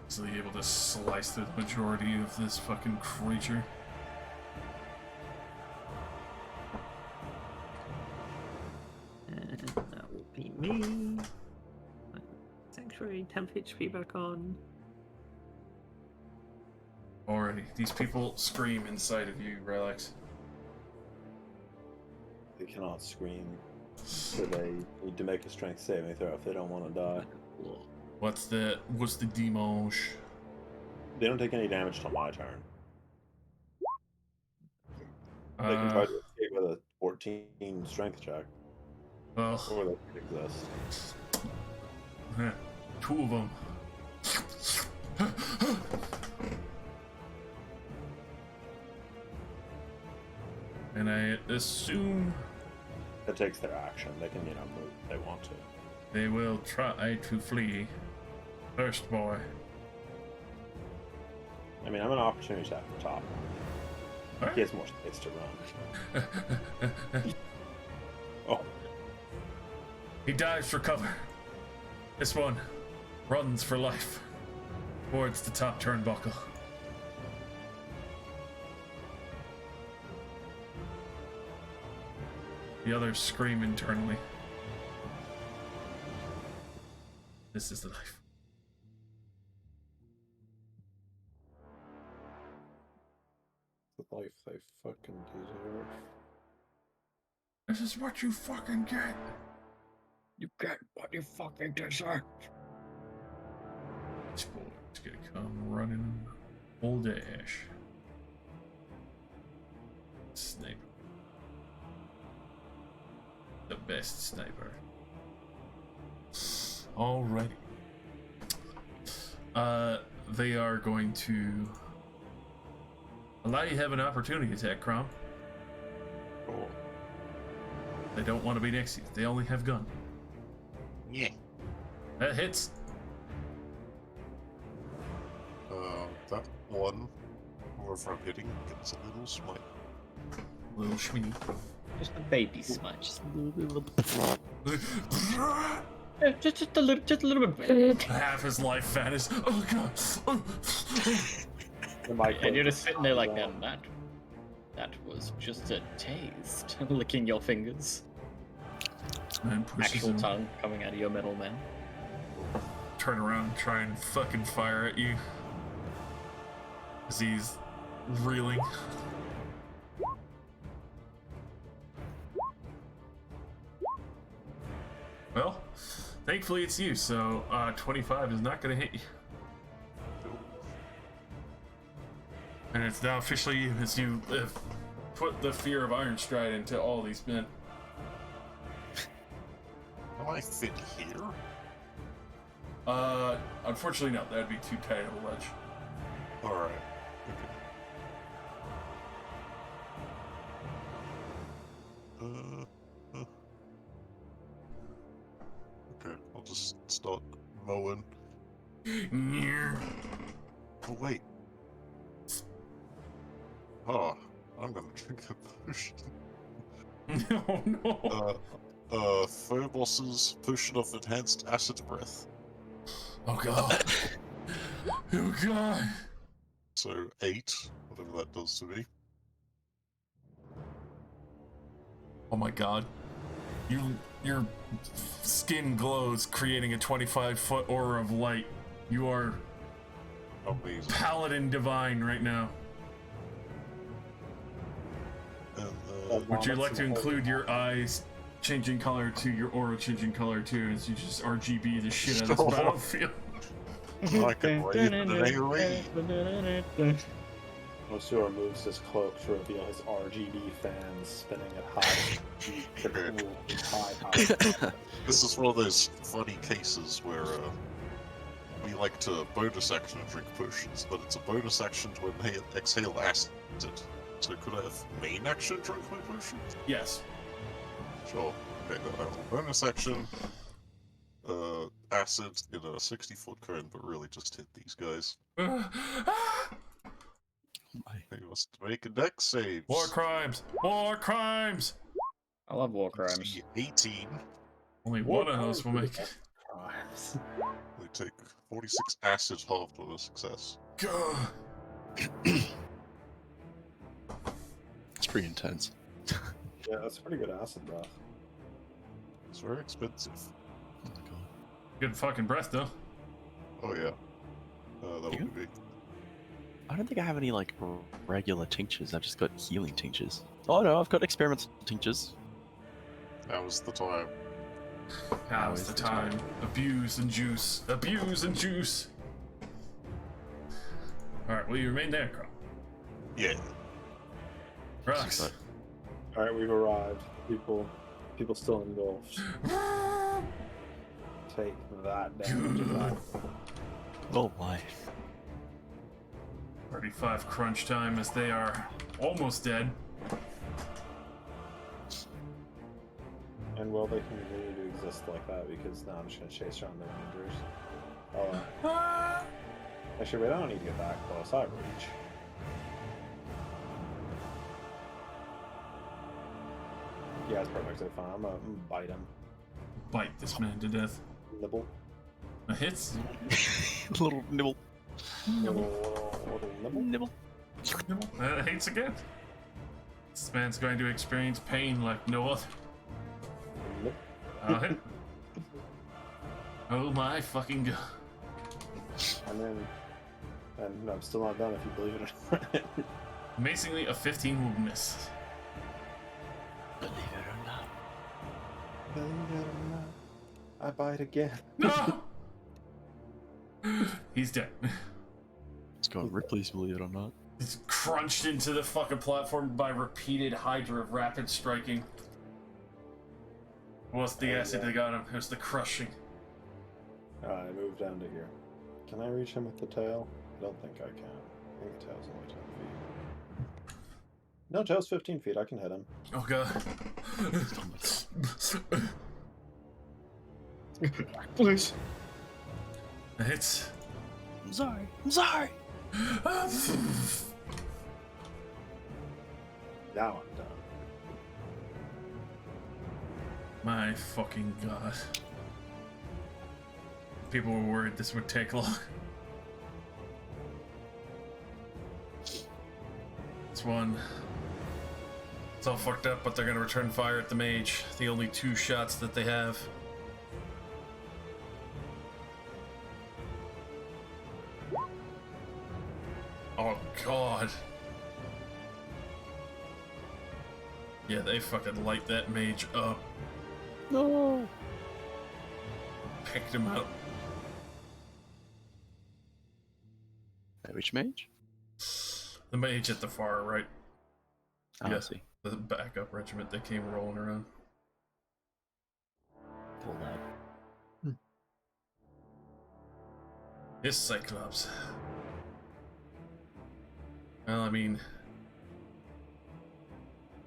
Easily able to slice through the majority of this fucking creature.
And that will be me. Sanctuary, 10 HP back on.
Alrighty, these people scream inside of you, Relax.
They cannot scream, so they need to make a strength saving throw if they don't want to die.
What's the demosh?
They don't take any damage till my turn. They can
Uh,
try to escape with a 14 strength check,
well,
or they can exist.
two of them. And I assume
That takes their action. They can, move if they want to.
they will try to flee. First boy.
I mean, I'm an opportunity attack for top. He has more space to run. Oh,
He dives for cover. This one runs for life towards the top turnbuckle. The others scream internally. This is the life.
the life they fucking deserve.
This is what you fucking get.
You get what you fucking deserve.
This boy's gonna come running full dash. Sniper. The best sniper. Alrighty. They are going to allow you to have an opportunity attack, Crom.
Cool.
They don't want to be next to you. They only have gun.
Yeah.
That hits.
That one, whoever I'm hitting, gets a little smite.
Little schmee.
Just a baby smite. Just a little yeah, just a little bit.
Half his life vanished. Oh god. Oh.
And you're just sitting there like that. That was just a taste. Licking your fingers.
Man pushes
Actual
him.
tongue coming out of your metal man.
Turn around and try and fucking fire at you. As he's reeling. Well, thankfully it's you, so 25 is not going to hit you. And it's now officially you, as you have put the fear of Iron Stride into all these men.
Am I fit here?
Unfortunately no, that'd be too tight of a ledge.
Alright. Okay. Okay, I'll just start mowing. Oh, wait. Oh, I'm gonna drink a potion.
No, no.
Phobos's potion of enhanced acid breath.
Oh god. Oh god.
So 8, whatever that does to me.
Oh my god. Your skin glows, creating a 25-foot aura of light. You are
Amazing.
paladin divine right now.
And
Would you like to include your eyes changing color to your aura changing color too, as you just RGB the shit out of this battlefield?
I can wave an AoE.
Monsieur removes his cloak to reveal his RGB fans spinning at high power.
This is one of those funny cases where we like to bonus action and drink potions, but it's a bonus action to exhale acid. So could I have main action drink my potion?
Yes.
Sure. Okay, then I will bonus action acid in a 60-foot cone, but really just hit these guys. They must make a dex save.
War crimes! War crimes!
I love war crimes.
18.
Only one of those will make it.
Crimes.
They take 46 acid halved on a success.
Gah.
It's pretty intense.
Yeah, that's pretty good acid breath.
It's very expensive.
Oh my god.
Good fucking breath, though.
Oh yeah. That'll
You?
be big.
I don't think I have any like regular tinctures. I've just got healing tinctures. Oh no, I've got experimental tinctures.
Now's the time.
Now's the time. Abuse and juice. Abuse and juice. Alright, will you remain there, Carl?
Yeah.
Relax.
Alright, we've arrived. People still engulfed. Take that damage back.
Oh my.
35 crunch time as they are almost dead.
And will they continue to exist like that? Because now I'm just gonna chase around the rangers. Actually, wait, I don't need to get that close. I have reach. Yeah, it's perfectly fine. I'm gonna bite him.
Bite this man to death.
Nibble.
A hits?
Little nibble.
Little nibble.
Nibble.
Hits again. This man's going to experience pain like no other.
Nip.
I'll hit. Oh my fucking god.
And I'm still not done if you believe it or not.
Amazingly, a 15 will miss.
Believe it or not.
Believe it or not, I bite again.
No! He's dead.
It's got Ripley's, believe it or not.
He's crunched into the fucking platform by repeated hydra of rapid striking. It wasn't the acid that got him, it was the crushing.
I moved down to here. Can I reach him with the tail? I don't think I can. I think the tail's only 10 feet. No, tail's 15 feet. I can hit him.
Oh god.
Please.
It hits.
I'm sorry. I'm sorry.
Now I'm done.
My fucking god. People were worried this would take long. This one. It's all fucked up, but they're gonna return fire at the mage. The only 2 shots that they have. Oh god. Yeah, they fucking light that mage up.
No.
Picked him up.
Which mage?
The mage at the far right.
Oh,
Yeah.
I see.
The backup regiment that came rolling around.
Pull that.
Yes, Cyclops. Well, I mean,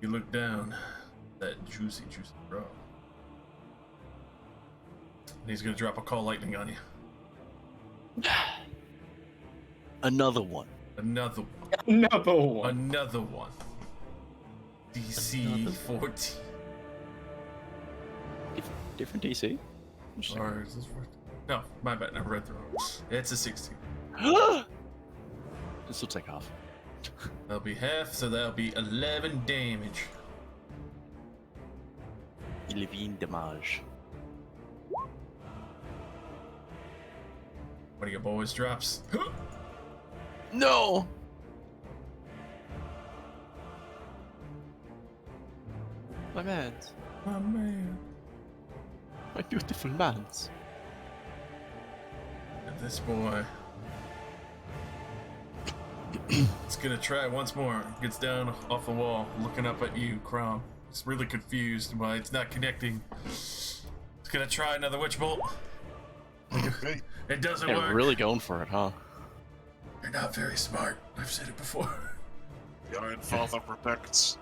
you look down, that juicy bro. And he's gonna drop a call lightning on you.
Another one.
Another one.
Another one.
Another one. DC
Another
14.
Different DC? Interesting.
Or is this no, my bad. I read the wrong. It's a 16.
This will take half.
That'll be half, so that'll be 11 damage.
11 damage.
One of your boys drops.
No! My mans.
Oh man.
My beautiful mans.
And this boy. It's gonna try once more. Gets down off the wall, looking up at you, Crom. It's really confused why it's not connecting. It's gonna try another witch bolt.
Okay.
It doesn't
They're
work.
really going for it, huh?
You're not very smart. I've said it before.
The Iron Father protects.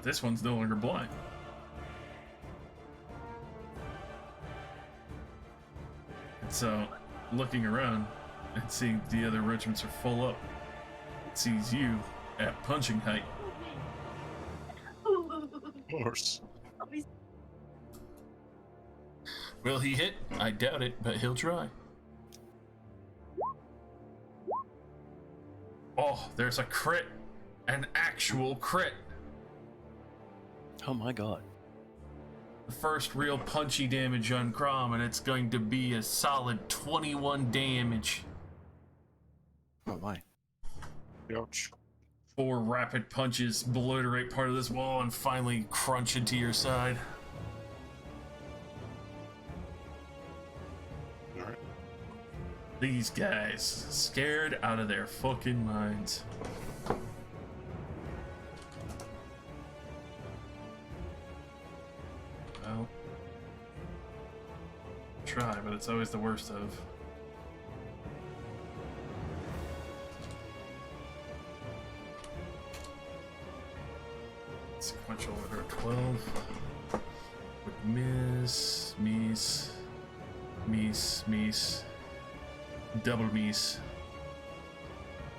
This one's no longer blind. And so, looking around and seeing the other regiments are full up, it sees you at punching height.
Of course.
Will he hit? I doubt it, but he'll try. Oh, there's a crit. An actual crit.
Oh my god.
The first real punchy damage on Crom, and it's going to be a solid 21 damage.
Oh my.
Ouch.
4 rapid punches obliterate part of this wall and finally crunch into your side.
Alright.
These guys, scared out of their fucking minds. Well, try, but it's always the worst of. Sequential order 12 would miss, double miss.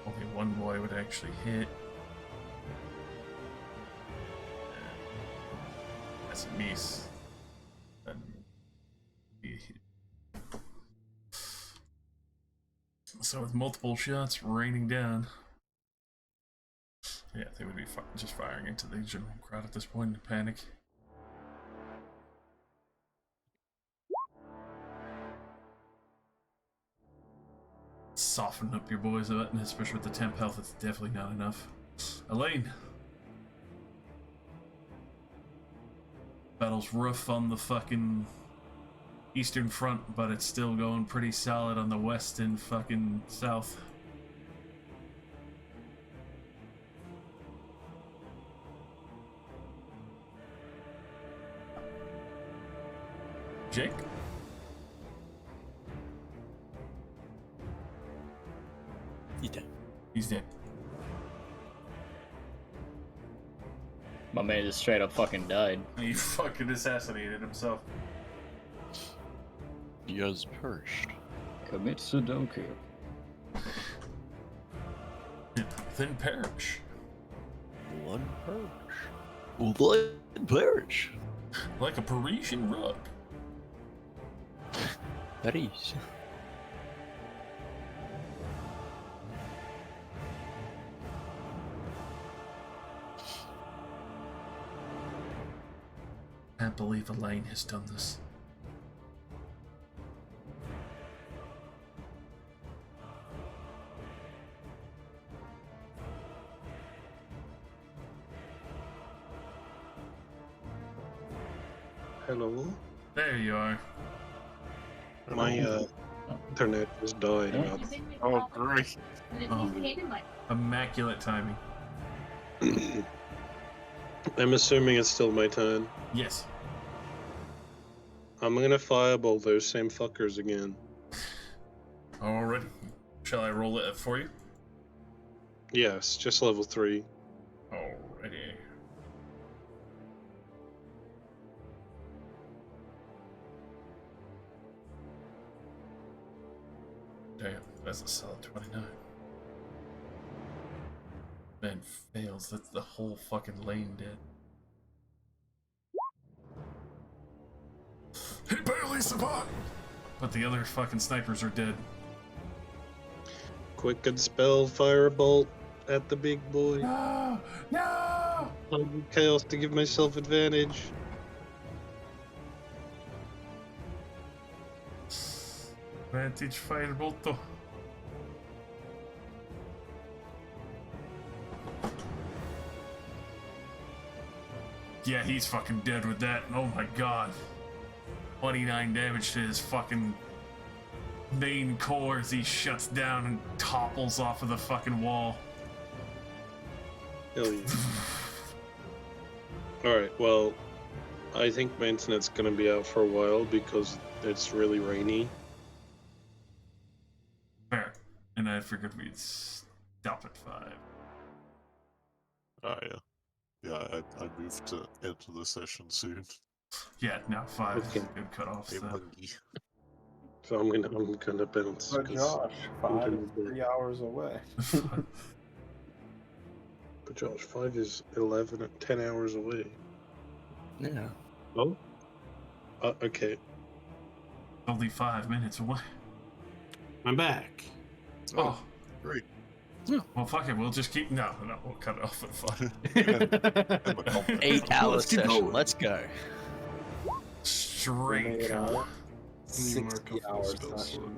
Only one boy would actually hit. That's a miss. So with multiple shots raining down, yeah, they would be just firing into the general crowd at this point in panic. Soften up your boys a bit, and especially with the temp health, it's definitely not enough. Elaine. Battle's rough on the fucking eastern front, but it's still going pretty solid on the west and fucking south. Jake?
He's dead.
He's dead.
My man just straight up fucking died.
He fucking assassinated himself.
He has perished.
Commit Sudoku.
Then perish.
One perish. One perish.
Like a Parisian rug.
Paris.
Can't believe Elaine has done this.
Hello.
There you are.
My internet just died. About
Oh, great.
Oh, immaculate timing.
I'm assuming it's still my turn.
Yes.
I'm gonna fireball those same fuckers again.
Alrighty. Shall I roll it for you?
Yes, just level 3.
Alrighty. Damn, that's a solid 29. Man fails, that's the whole fucking lane dead. He barely survived! But the other fucking snipers are dead.
Quick and spell firebolt at the big boy.
No! No!
Chaos to give myself advantage.
Vantage firebolt though. Yeah, he's fucking dead with that. Oh my god. 29 damage to his fucking main core as he shuts down and topples off of the fucking wall.
Hell yeah. Alright, well, I think my internet's gonna be out for a while because it's really rainy.
Fair. And I figured we'd stop at 5.
Oh, yeah. Yeah, I moved to enter the session soon.
Yeah, now 5 is
Okay.
a good cutoff.
Hey,
So.
Bungie.
So I'm gonna bounce.
But
'cause
Josh,
I'm
5
gonna
is
be-
3 hours away.
But Josh, 5 is 10 hours away.
Yeah.
Oh? Okay.
Only 5 minutes away.
I'm back.
Oh.
Great.
Well, fuck it. We'll just keep. No, we'll cut it off at 5.
And the combat.
8-hour
Let's keep
session.
going.
Let's go.
Straight cut.
60 hours
spell
session.
slot.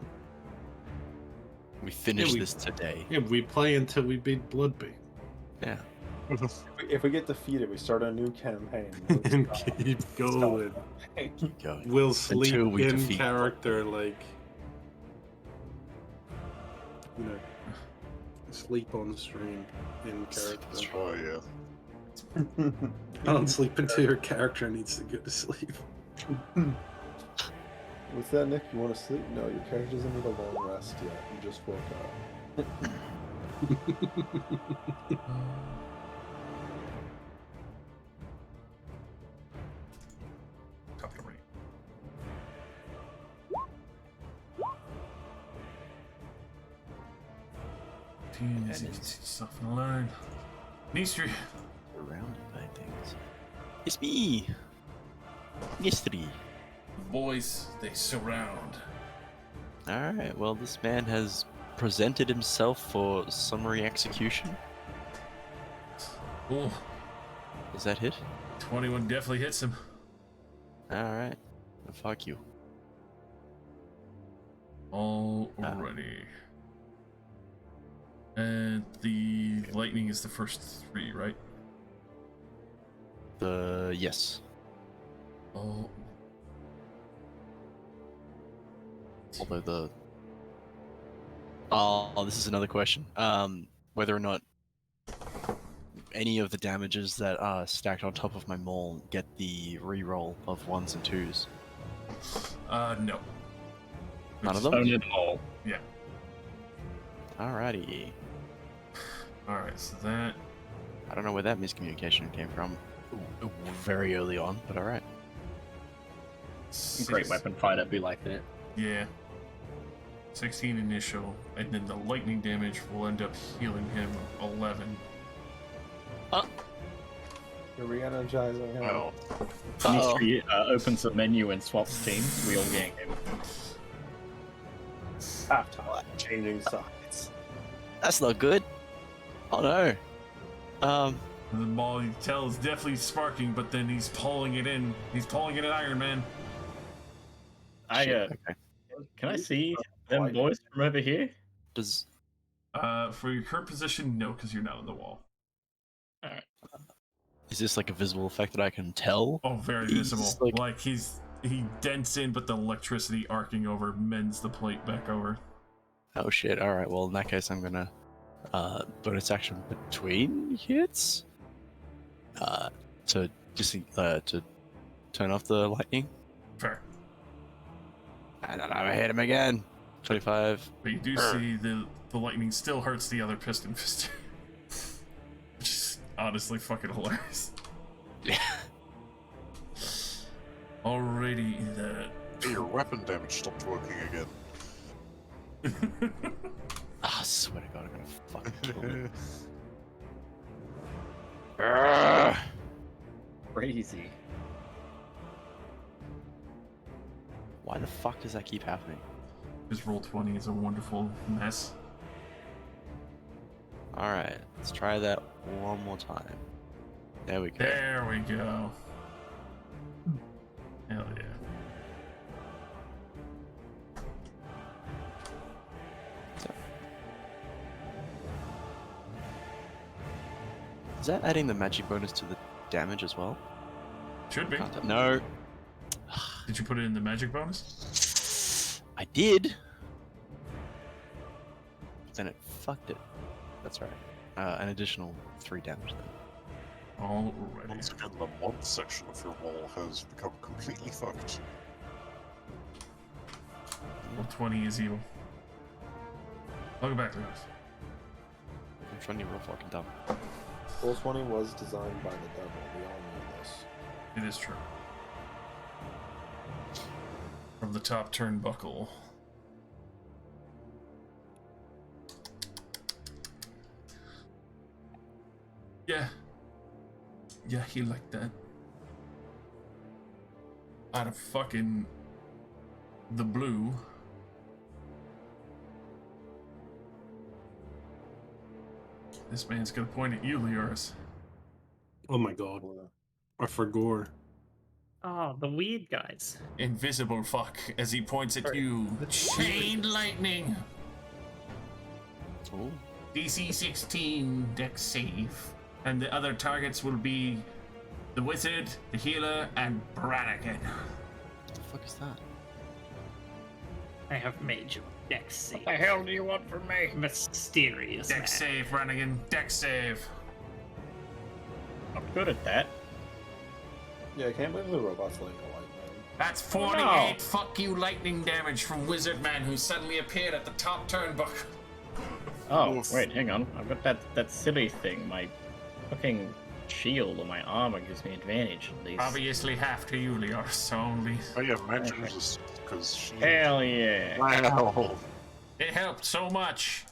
We finish
Yeah, we-
this today.
Yeah, we play until we beat Bloodbait.
Yeah.
If we get defeated, we start a new campaign.
And keep going.
Keep going.
We'll sleep
Until we
in
defeat
character, like, you know, sleep on stream in character.
Oh, yeah.
Don't sleep until your character needs to go to sleep.
What's that, Nick? You want to sleep? No, your character doesn't need a long rest yet. You just woke up.
Top to rate. Teens, stuff and learn. Nistri.
Surrounded by things. It's me. Mystery.
Boys, they surround.
Alright, well, this man has presented himself for summary execution.
Oh,
Is that hit?
21 definitely hits him.
Alright. Well, fuck you.
Alrighty. And the lightning is the first 3, right?
Yes.
Oh,
Although this is another question. Whether or not any of the damages that are stacked on top of my maul get the reroll of 1s and 2s.
no.
None of them?
Only them all.
Yeah.
Alrighty.
Alright, so that.
I don't know where that miscommunication came from. Very early on, but alright.
Great weapon fighter be like that.
Yeah. 16 initial, and then the lightning damage will end up healing him 11.
You're re-energizing him.
Well,
Uh-oh.
Mystery opens the menu and swaps teams. We all gang him.
Halftime. Changing sides.
That's not good. Oh no.
The ball, you tell, is definitely sparking, but then he's pulling it in. He's pulling it in Iron Man.
Shit, okay.
Can I see them boys from over here?
Does
For your current position, no, because you're now in the wall.
is this like a visible effect that I can tell?
Oh, very
He's
visible.
like-
Like he dents in, but the electricity arcing over mends the plate back over.
Oh shit! All right. Well, in that case, I'm gonna bonus action between hits. To just to turn off the lightning.
Fair.
And then I hit him again. 25.
But you do see the lightning still hurts the other piston fist. Which is honestly fucking hilarious.
Yeah.
Alrighty,
your weapon damage stopped working again.
Ah, I swear to God, I'm gonna fucking kill him.
Crazy.
Why the fuck does that keep happening?
His roll 20 is a wonderful mess.
All right, let's try that one more time. There we go.
There we go. Hell yeah.
Is that adding the magic bonus to the damage as well?
Should be.
Can't- No,
Did you put it in the magic bonus?
I did. But then it fucked it. That's right. An additional 3 damage then.
Alrighty.
Once again, the mod section of your wall has become completely fucked.
Well, 20 is evil. Welcome back, Lewis.
I'm trying to be real fucking dumb.
Roll 20 was designed by the devil. We all know this.
It is true. From the top turnbuckle. Yeah. Yeah, he liked that. Out of fucking the blue. This man's gonna point at you, Leoris.
Oh my god. I forgot.
Oh, the weed guys.
Invisible fuck as he points at you. Chain lightning.
Oh,
DC 16 dex save. And the other targets will be the wizard, the healer, and Brannigan.
what the fuck is that?
I have made you a dex save.
What the hell do you want from me?
Mysterious man.
Dex save, Brannigan. Dex save.
I'm good at that.
Yeah, I can't believe the robot's like a light man.
That's 48 fuck you lightning damage from Wizard Man who suddenly appeared at the top turnbuckle.
Oh,
Oof.
wait, hang on. I've got that silly thing. My fucking shield or my armor gives me advantage at least.
Obviously half to you, Leoris, only.
Oh yeah, magic resistance, because she...
Hell yeah.
Wow!
It helped so much.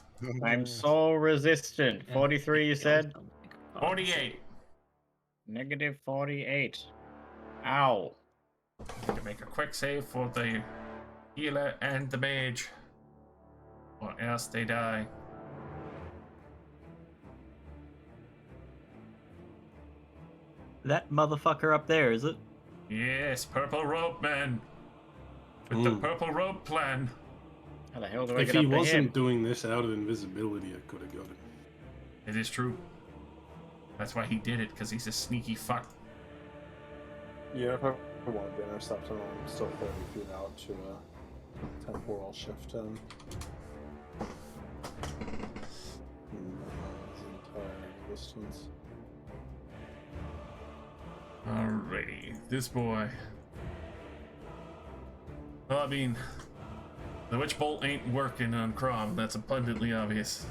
I'm so resistant. 43, you said?
48.
Negative 48. Ow.
Need to make a quick save for the healer and the mage. Or else they die.
That motherfucker up there, is it?
Yes, purple rope man. With the purple rope plan.
How the hell do I
If
get
he
up to
wasn't
him?
doing this out of invisibility, I could have got it.
It is true. That's why he did it, because he's a sneaky fuck.
Yeah, if I wanted to intercept him, I'm still 30 feet out to a temporal shift in. His entire distance.
Alrighty, this boy. Well, I mean, the witch bolt ain't working on Crom. That's abundantly obvious.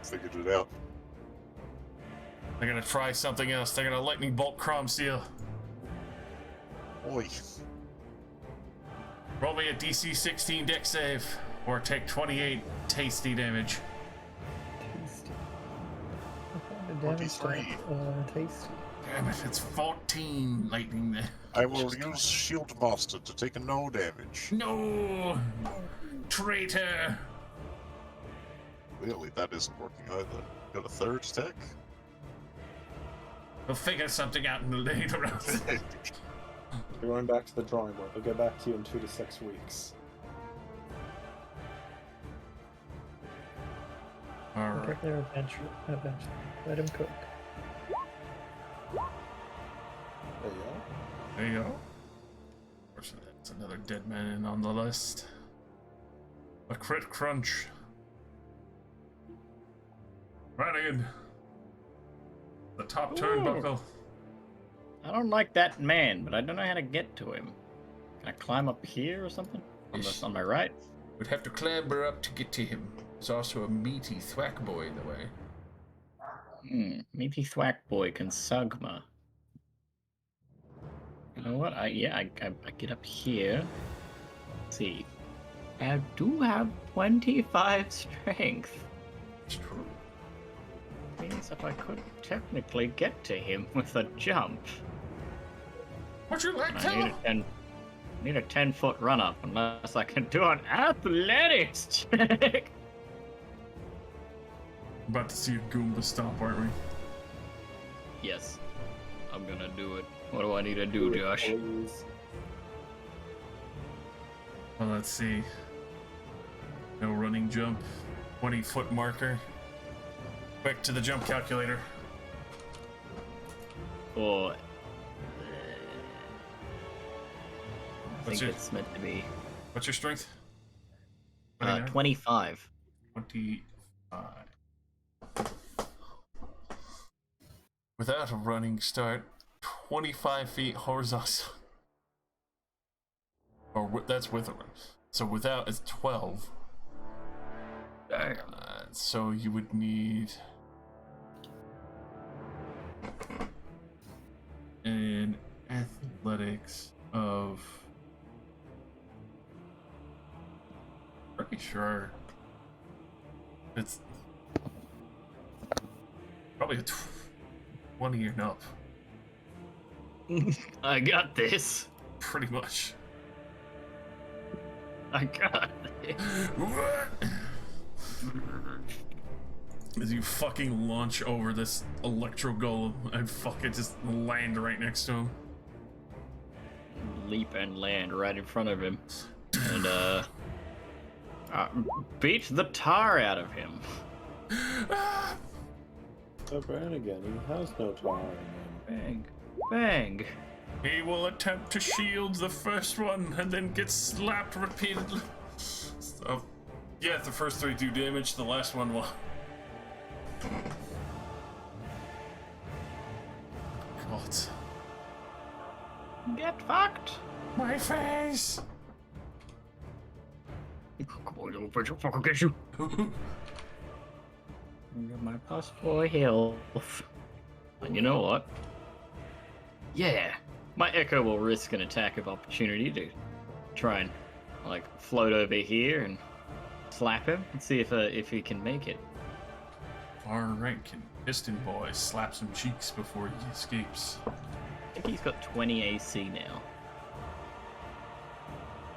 Figured it out.
They're gonna try something else. They're gonna lightning bolt Crom Seal.
Oi.
Roll me a DC 16 deck save, or take 28 tasty damage.
Tasty. What kind of damage
23.
tasty?
Damn it, it's 14 lightning there.
I will use Shield Master to take no damage.
No! Traitor!
Clearly, that isn't working either. Got a third attack?
We'll figure something out in the later rounds.
You're going back to the drawing board. We'll get back to you in 2 to 6 weeks.
Alright.
Pick their adventure. Let him cook.
There you go.
There you go. Of course, that's another dead man on the list. A crit crunch. Brannigan. The top turnbuckle.
I don't like that man, but I don't know how to get to him. Can I climb up here or something? On my right?
We'd have to clamber up to get to him. There's also a meaty thwack boy in the way.
Meaty thwack boy can sugma. You know what? I get up here. Let's see. I do have 25 strength.
It's true.
Means if I could technically get to him with a jump.
Would you like
I need a 10-foot run up unless I can do an athletics check.
About to see a Goomba stomp, aren't we?
Yes. I'm gonna do it. What do I need to do, Josh?
Please.
Well, let's see. No running jump. 20-foot marker. Quick to the jump calculator.
Or I
What's
think
your-
it's meant to be
What's your strength?
25.
25. without a running start, 25 feet horizontal. Or that's with a run. So without it's 12. So you would need an athletics of, pretty sure it's probably a 20 and up.
I got this.
Pretty much.
I got this.
As you fucking launch over this electro golem and fucking just land right next to him.
Leap and land right in front of him. And, beat the tar out of him.
So Brannigan, he has no tar in him.
Bang. Bang.
He will attempt to shield the first one and then get slapped repeatedly. So, yeah, the first 3 do damage, the last one will. God.
Get fucked.
My face!
Come on, little bitch, I'll fucking get you. I got my +4 health. And you know what? Yeah, my Echo will risk an attack of opportunity to try and, like, float over here and slap him and see if he can make it.
Far rank and Piston Boy slaps him cheeks before he escapes.
I think he's got 20 AC now.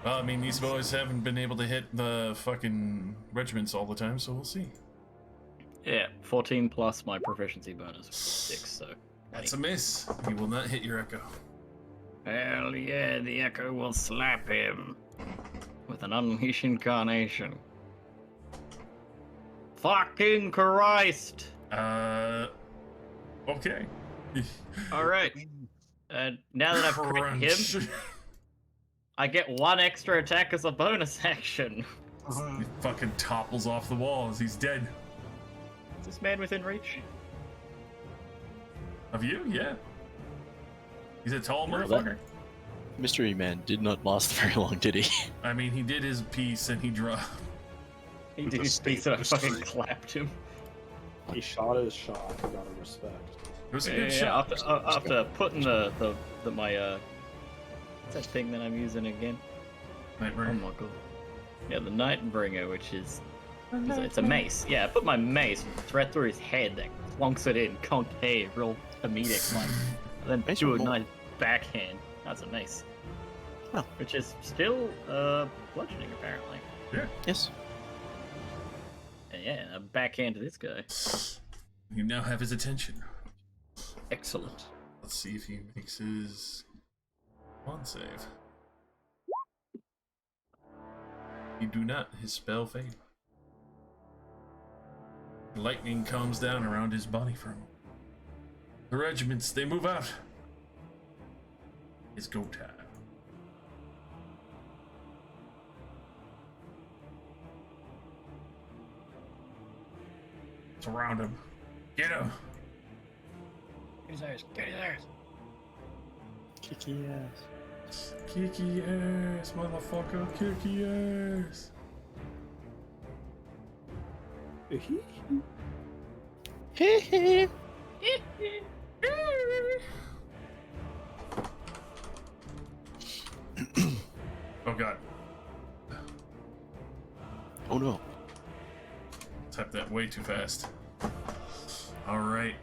Well, I mean, these boys haven't been able to hit the fucking regiments all the time, so we'll see.
Yeah, 14 plus my proficiency bonus, 6, so...
That's a miss. He will not hit your Echo.
Hell yeah, the Echo will slap him with an Unleash Incarnation. Fucking Christ!
Okay.
Alright. Now that I've crit him, I get 1 extra attack as a bonus action.
He fucking topples off the wall as he's dead.
Is this man within reach?
Of you? Yeah. He's a tall
You know,
motherfucker.
Mystery Man did not last very long, did he?
I mean, he did his piece and he dropped.
He
With
did
a
his piece and I
state
fucking
mystery.
clapped him.
He shot his shot. You gotta respect.
It was a
Yeah,
good shot.
after putting my what's that thing that I'm using again?
Nightmare.
Oh my god. Yeah, the Nightbringer, which is it's a mace. Yeah, I put my mace right through his head that plonks it in concave, real comedic like. And then
Mace
do a
or more?
nice backhand. That's a mace.
Oh.
Which is still bludgeoning apparently.
Yes.
And yeah, a backhand to this guy.
You now have his attention.
Excellent.
Let's see if he makes his con save. You do not. His spell failed. Lightning comes down around his body for a moment. The regiments, they move out. It's go time. Surround him. Get him.
Get his ass. Get his ass.
Kicky ass.
Kicky ass, motherfucker. Kicky ass. Oh god.
Oh no.
Typed that way too fast. Alright.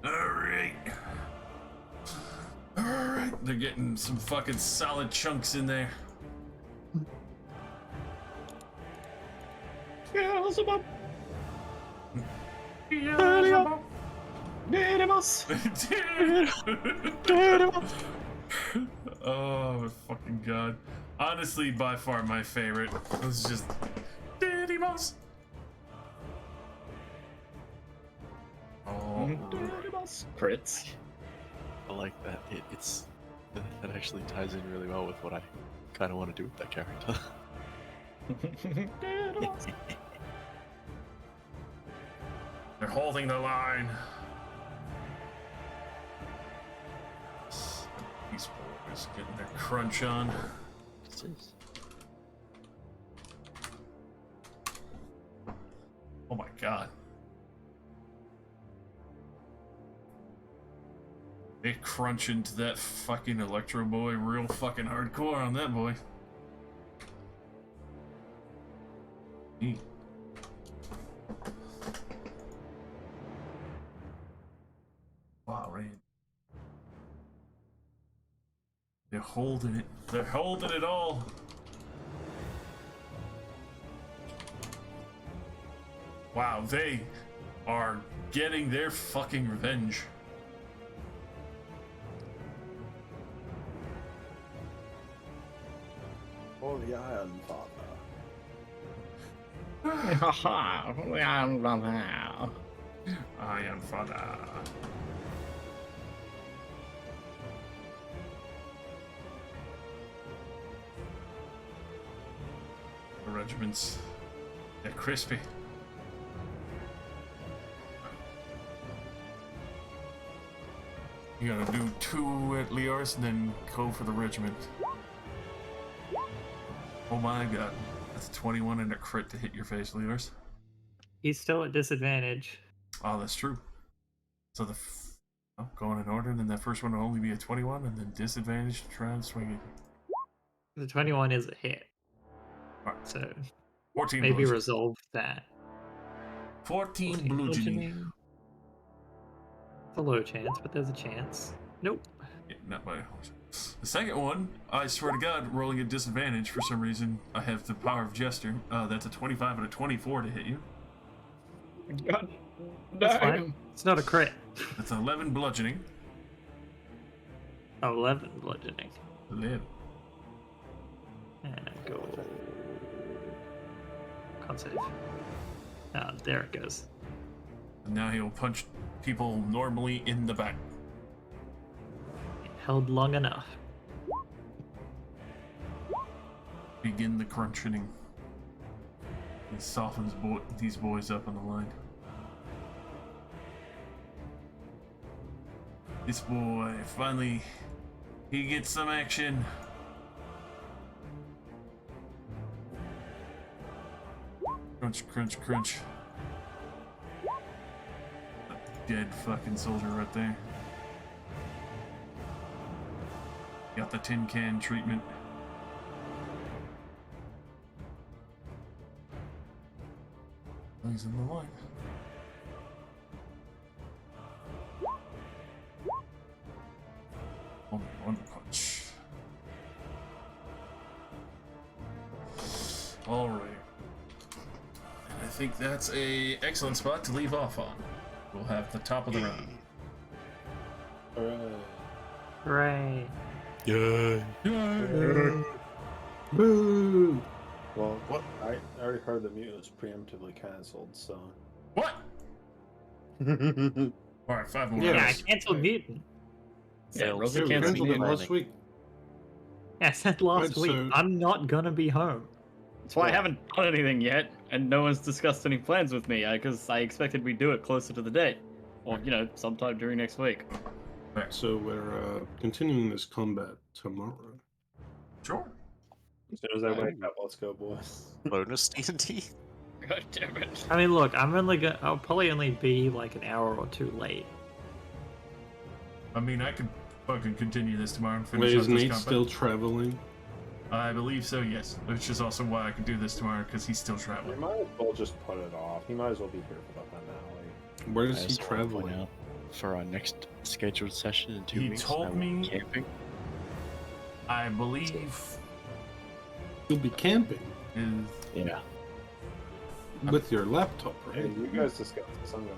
Alright. Alright. They're getting some fucking solid chunks in there.
Beelzebub. Didymus.
Oh my fucking god. Honestly, by far my favorite. It was just Didymus. Oh,
Didymus. Crits.
I like that. It's that actually ties in really well with what I kind of want to do with that character.
Didymus.
they're holding the line. These boys getting their crunch on. Oh my god. They crunch into that fucking Electro Boy real fucking hardcore on that boy. Neat. Wow, right. They're holding it. They're holding it all. Wow, they are getting their fucking revenge.
Oh, the Iron Father.
Iron Father. The regiments, they're crispy. You gotta do 2 at Leor's and then go for the regiment. Oh my god. That's a 21 and a crit to hit your face, Leor's.
He's still at disadvantage.
Oh, that's true. So going in order, then that first one will only be a 21 and then disadvantage to try and swing it.
The 21 is a hit.
Alright.
So
14
maybe
bludgeoning.
resolve that.
14 bludgeoning.
It's a low chance, but there's a chance. Nope.
Yeah, not by the second one, I swear to God, rolling at disadvantage for some reason. I have the power of Jester. That's a 25 and a 24 to hit you.
God.
That's fine. It's not a crit.
That's 11 bludgeoning.
11 bludgeoning.
11.
And go. Can't save. There it goes.
And now he'll punch people normally in the back.
Held long enough.
Begin the crunching. He softens these boys up on the line. This boy, finally, he gets some action. Crunch, crunch, crunch. A dead fucking soldier right there. Got the tin can treatment. He's in the line. Only one punch. All right. And I think that's a excellent spot to leave off on. We'll have the top of the round.
Hooray.
Yeah.
Boo!
Well, what? I already heard the mute was preemptively cancelled, so.
What? All right, 5 more.
Yeah,
Yeah, I
rounds.
canceled mutant.
Yeah,
Failed.
Rosa
Yeah, we
canceled
canceled it
me.
last week.
Yeah, I said last
Right,
week.
so-
I'm not gonna be home.
That's why I haven't done anything yet, and no one's discussed any plans with me, because I expected we'd do it closer to the date. Or, sometime during next week.
So we're continuing this combat tomorrow.
Sure.
As soon as I wake up, let's go, boys.
Bonus D&D?
God damn it.
I mean, look, I'll probably only be like an hour or two late.
I mean, I could fucking continue this tomorrow and finish
Wait,
up
is
this
Nate
combat.
still traveling?
I believe so, yes. Which is also why I can do this tomorrow, because he's still
We
traveling.
might as well just put it off. He might as well be here for the finale.
Where
I
is he
just wanna point
traveling?
out, for our next scheduled session in 2
He
weeks,
told
I will be
me-
camping.
I believe
You'll be camping
is
Yeah.
with your laptop,
Hey,
right?
you guys discuss this. I'm going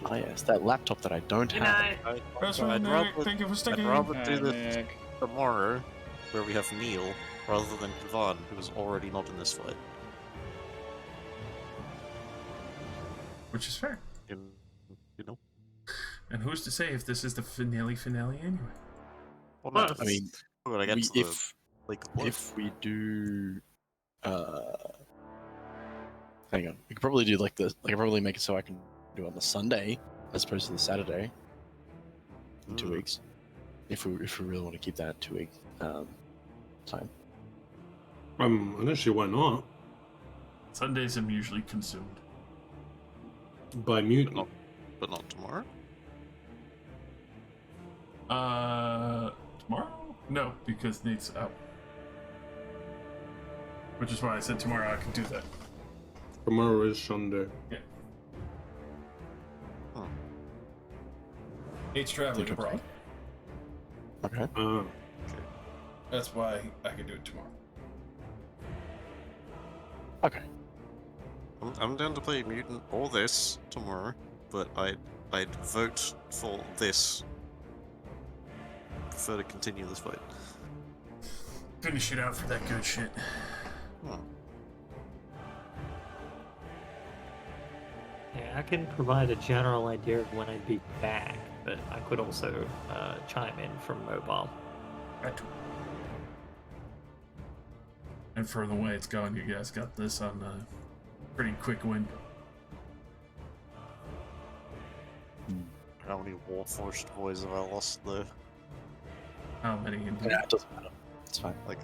Oh yes, that laptop that I don't
Good
have.
night.
That's
I'd
right, Nick.
rather,
Thank you for
I'd
sticking.
rather do
Hi,
this
Nick.
tomorrow, where we have Neil, rather than Yvonne, who is already not in this fight.
Which is fair.
You know?
And who's to say if this is the finale anyway?
Well, no,
Plus-
I mean,
when I get
we,
to the
if
Lake of Blood.
if we do, hang on, we could probably do I could probably make it so I can do it on the Sunday as opposed to the Saturday in 2
Mm.
weeks. if we really want to keep that 2 week time.
Honestly, why not?
Sundays I'm usually consumed.
By mutant.
But not tomorrow.
Tomorrow? No, because Nate's out. Which is why I said tomorrow I can do that.
Tomorrow is Sunday.
Yeah.
Huh.
Nate's traveling abroad.
Okay.
That's why I can do it tomorrow.
Okay.
I'm down to play mutant or this tomorrow, but I'd vote for this. Prefer to continue this fight.
Finish it out for that good shit.
Yeah, I can provide a general idea of when I'd be back, but I could also chime in from mobile.
Right. And for the way it's going, you guys got this on a pretty quick win.
How many Warforged boys have I lost though?
How many indeed?
Yeah, it doesn't matter. It's fine.
Like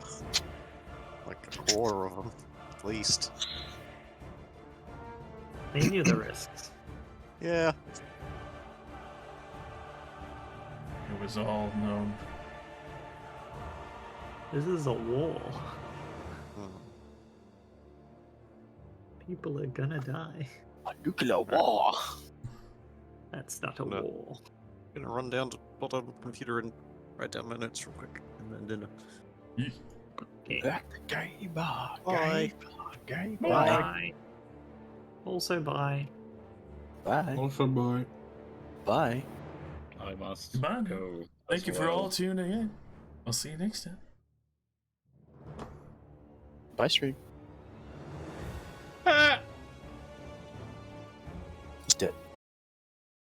a quarter of them, at least.
They knew the risks.
Yeah.
It was all known.
This is a war.
Hmm.
People are gonna die.
A nuclear war.
That's not a
No.
war.
Gonna run down to bottom computer and write down my notes real quick, and then dinner.
Okay.
Let the game on.
Bye.
Game
Bye.
on.
Bye. Also, bye.
Bye.
Also, bye.
Bye.
I must
Goodbye.
go.
Thank
as
you for
well.
all tuning in. I'll see you next time.
Bye, stream.